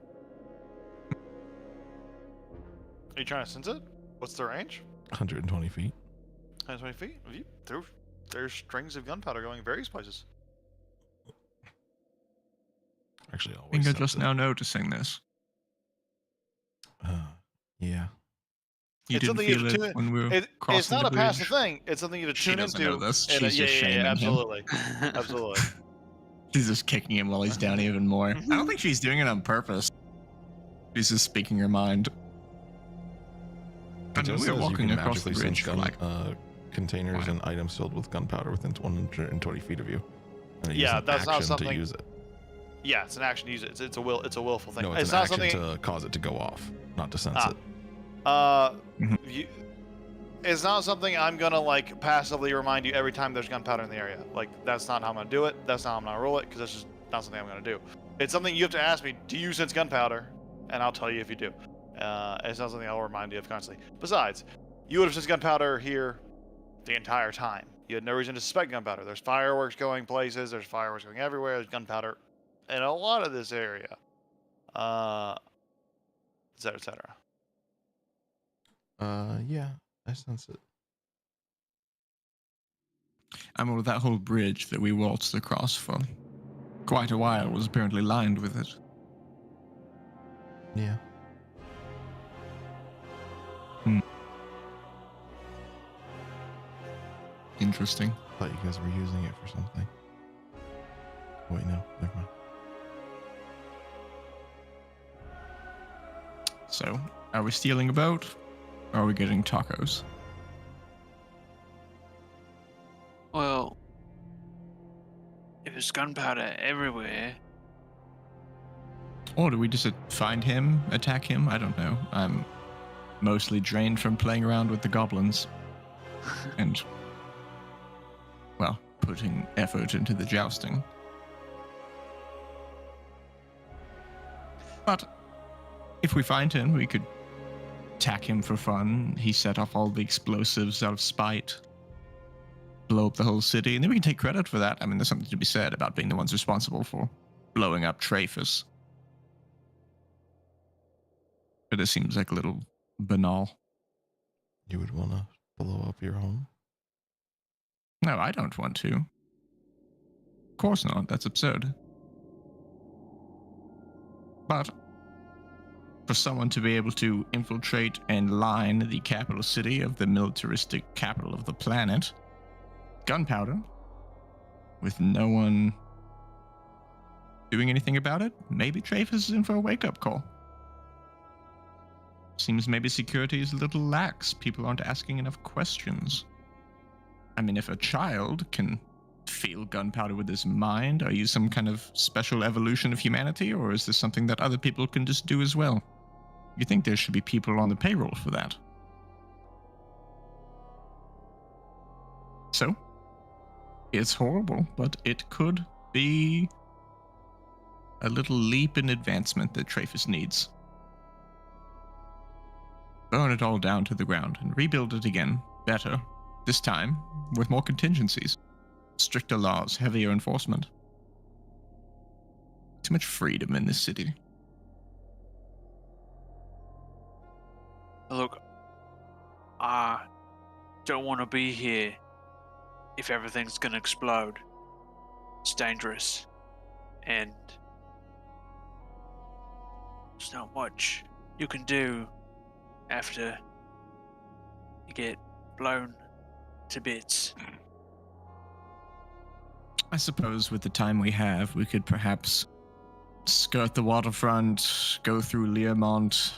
Are you trying to sense it? What's the range? 120 feet. 120 feet? There's strings of gunpowder going various places. Actually, always. I think I'm sense just it. now noticing this. Yeah. You It's didn't something you feel have to it when we were It's crossing not the a passive bridge? thing. It's something you have to She tune doesn't into. know this. and, She's just shaming him. absolutely, absolutely. She's just kicking him while he's down even more. I don't think she's doing it on purpose. She's just speaking her mind. It I mean, just we were says you walking can across the magically bridge send for like containers Wow. and items filled with gunpowder within 120 feet of you. And Yeah, use an that's not action something- to use it. Yeah, it's an action to use it. It's a willful thing. No, it's, not an action something. to cause it to go off, not to sense Ah. it. Mhm. It's not something I'm gonna like passively remind you every time there's gunpowder in the area. Like that's not how I'm gonna do it. That's not how I'm gonna roll it because that's just not something I'm gonna do. It's something you have to ask me. Do you sense gunpowder? And I'll tell you if you do. It's not something I'll remind you of constantly. Besides, you would have sensed gunpowder here the entire time. You had no reason to suspect gunpowder. There's fireworks going places. There's fireworks going everywhere. There's gunpowder in a lot of this area. Et cetera, et cetera. Yeah, I sense it. I mean, that whole bridge that we waltzed across for quite a while was apparently lined with it. Yeah. Interesting. Thought you guys were using it for something. Wait, no, never mind. So, are we stealing a boat? Or are we getting tacos? Well, if there's gunpowder everywhere, Or do we just find him, attack him? I don't know. I'm mostly drained from playing around with the goblins. And, well, putting effort into the jousting. But if we find him, we could attack him for fun. He set off all the explosives out of spite, blow up the whole city, and then we can take credit for that. I mean, there's something to be said about being the ones responsible for blowing up Traphus. But it seems like a little banal. You would want to blow up your home? No, I don't want to. Of course not. That's absurd. But for someone to be able to infiltrate and line the capital city of the militaristic capital of the planet, gunpowder, with no one doing anything about it, maybe Traphus is in for a wake-up call. Seems maybe security is a little lax. People aren't asking enough questions. I mean, if a child can feel gunpowder with his mind, are you some kind of special evolution of humanity, or is this something that other people can just do as well? You think there should be people on the payroll for that? So, it's horrible, but it could be a little leap in advancement that Traphus needs. Burn it all down to the ground and rebuild it again, better, this time with more contingencies, stricter laws, heavier enforcement. Too much freedom in this city. look, I don't want to be here if everything's gonna explode. It's dangerous. And there's not much you can do after you get blown to bits. I suppose with the time we have, we could perhaps skirt the waterfront, go through Learmont,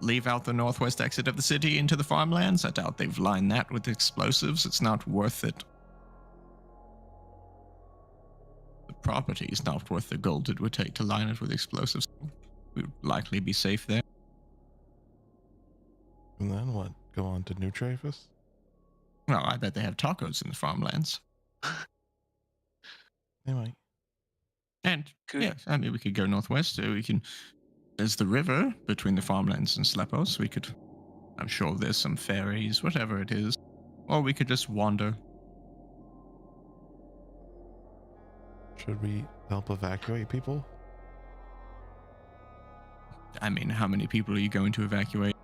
leave out the northwest exit of the city into the farmlands. I doubt they've lined that with explosives. It's not worth it. The property is not worth the gold it would take to line it with explosives. We'd likely be safe there. And then what? Go on to New Traphus? Well, I bet they have tacos in the farmlands. They might. And Good. yeah, I mean, we could go northwest. We can. There's the river between the farmlands and Slepos. We could. I'm sure there's some ferries, whatever it is. Or we could just wander. Should we help evacuate people? I mean, how many people are you going to evacuate?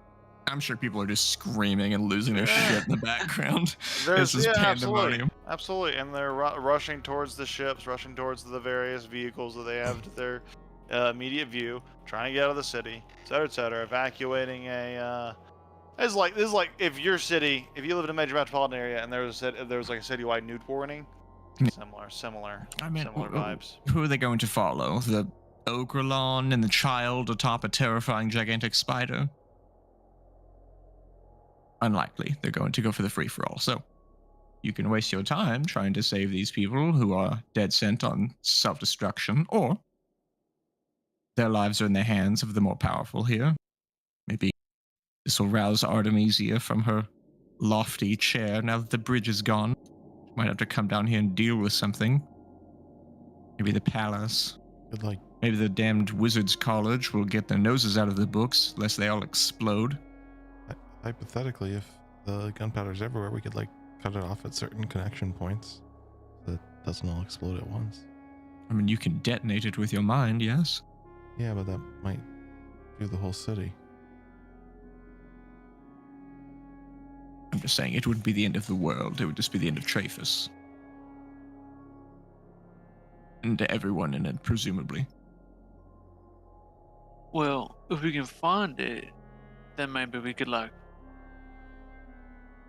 I'm sure people are just screaming and losing their shit in the background. There's, This is absolutely, pandemonium. absolutely, and they're rushing towards the ships, rushing towards the various vehicles that they have at their immediate view, trying to get out of the city, etc., evacuating a. This is like if your city, if you live in a major metropolitan area and there was like a citywide nude warning. Similar vibes. Who are they going to follow? The Ogrelon and the child atop a terrifying gigantic spider? Unlikely. They're going to go for the free-for-all. So you can waste your time trying to save these people who are dead set on self-destruction, or their lives are in the hands of the more powerful here. Maybe this will rouse Artemisia from her lofty chair now that the bridge is gone. Might have to come down here and deal with something. Maybe the palace. Good, like, Maybe the damned Wizards College will get their noses out of the books, lest they all explode. hypothetically, if the gunpowder's everywhere, we could like cut it off at certain connection points so that it doesn't all explode at once. I mean, you can detonate it with your mind, yes? Yeah, but that might do the whole city. I'm just saying, it wouldn't be the end of the world. It would just be the end of Traphus. And to everyone in it, presumably. Well, if we can find it, then maybe we could like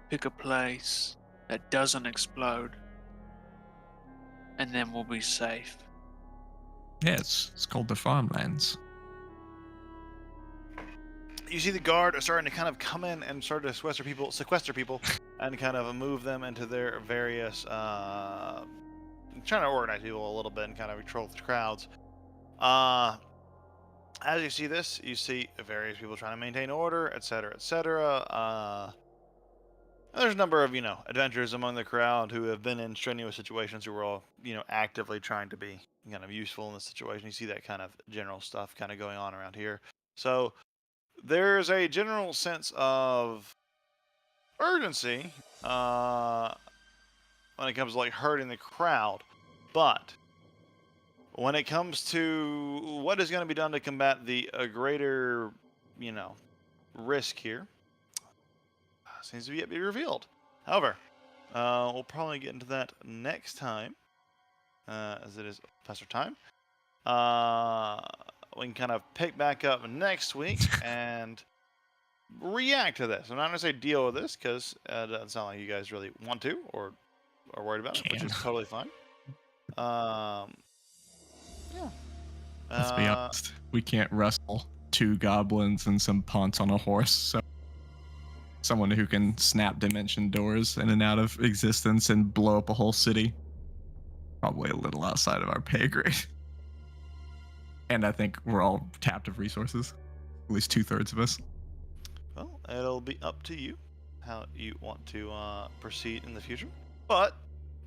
pick a place that doesn't explode, and then we'll be safe. Yeah, it's called the Farmlands. You see the guard are starting to kind of come in and start to sequester people, and kind of move them into their various, trying to organize people a little bit and kind of control the crowds. As you see this, you see various people trying to maintain order, etc., etc. There's a number of, adventurers among the crowd who have been in strenuous situations who are all, actively trying to be kind of useful in this situation. You see that kind of general stuff kind of going on around here. So there's a general sense of urgency when it comes to like hurting the crowd, but when it comes to what is going to be done to combat the greater, risk here, seems to be yet to be revealed. However, we'll probably get into that next time, as it is Professor Time. We can kind of pick back up next week and react to this. I'm not going to say deal with this because it doesn't sound like you guys really want to or are worried about it, which is totally fine. Yeah. Let's be honest. We can't wrestle 2 goblins and some punts on a horse, so someone who can snap dimension doors in and out of existence and blow up a whole city. Probably a little outside of our pay grade. And I think we're all tapped of resources. At least 2/3 of us. Well, it'll be up to you how you want to proceed in the future. But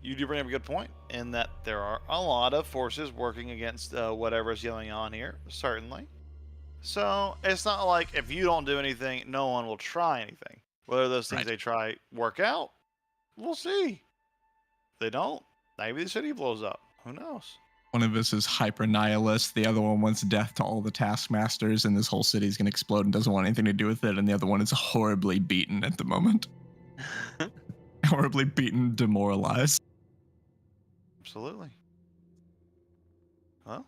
you do bring up a good point in that there are a lot of forces working against whatever's going on here, certainly. So it's not like if you don't do anything, no one will try anything. Whether those things they try work out, we'll see. If they don't, maybe the city blows up. Who knows? One of us is hyper nihilist. The other one wants death to all the taskmasters, and this whole city's gonna explode and doesn't want anything to do with it. And the other one is horribly beaten at the moment. Horribly beaten, demoralized. Absolutely. Well,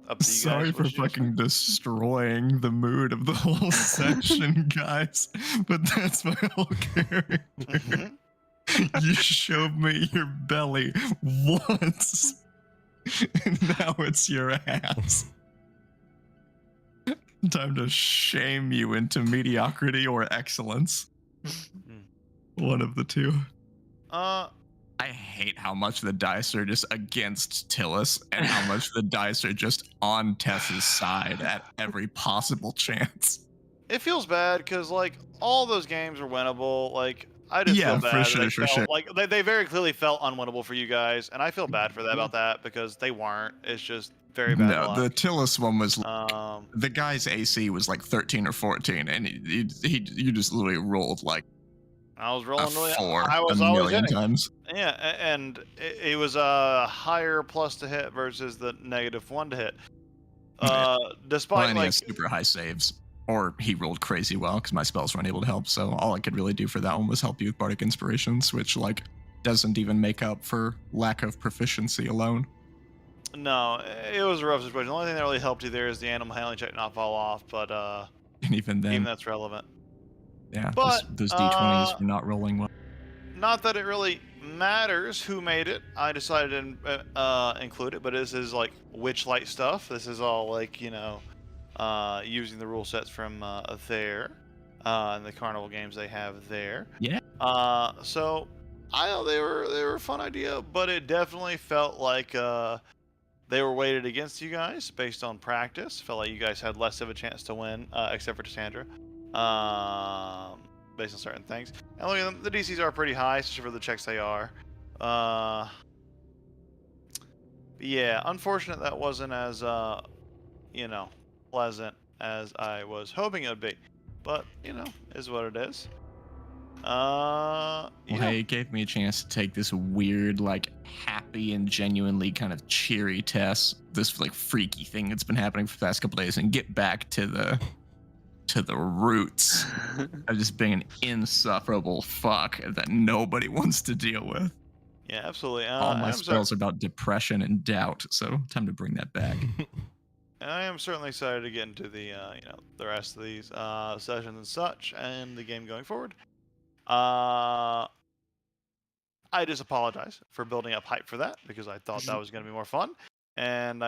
up to you Sorry guys. for fucking destroying the mood of the whole session, guys. But that's my whole character. You showed me your belly once. And now it's your ass. Time to shame you into mediocrity or excellence. One of the two. I hate how much the dice are just against Tillis and how much the dice are just on Tess's side at every possible chance. It feels bad because like all those games are winnable. Like I just feel bad. For sure. Like they very clearly felt unwinnable for you guys, and I feel bad for that about that because they weren't. It's just very bad. No, luck. the Tillis one was the guy's AC was like 13 or 14, and you just literally rolled like I was rolling really. 4 I was a always million hitting. times. Yeah, and it was a higher plus to hit versus the -1 to hit. Despite Well, he like has super high saves. Or he rolled crazy well because my spells weren't able to help. So all I could really do for that one was help you with Bardic Inspirations, which like doesn't even make up for lack of proficiency alone. No, it was a rough situation. The only thing that really helped you there is the animal handling check not fall off, but And even then, even that's relevant. yeah, But those d20s were not rolling well. not that it really matters who made it. I decided to include it, but this is like Witchlight stuff. This is all like using the rule sets from there, and the carnival games they have there. Yeah. So I know they were a fun idea, but it definitely felt like they were weighted against you guys based on practice. Felt like you guys had less of a chance to win, except for Cassandra, based on certain things. And look at them, the DCs are pretty high, especially for the checks they are. Yeah, unfortunate that wasn't as pleasant as I was hoping it would be. But is what it is. Well, hey, it gave me a chance to take this weird, like, happy and genuinely kind of cheery test, this like freaky thing that's been happening for the past couple days, and get back to the roots of just being an insufferable fuck that nobody wants to deal with. Yeah, absolutely. All my spells are about depression and doubt, so time to bring that back. I am certainly excited to get into the the rest of these sessions and such, and the game going forward. I just apologize for building up hype for that because I thought that was going to be more fun, and I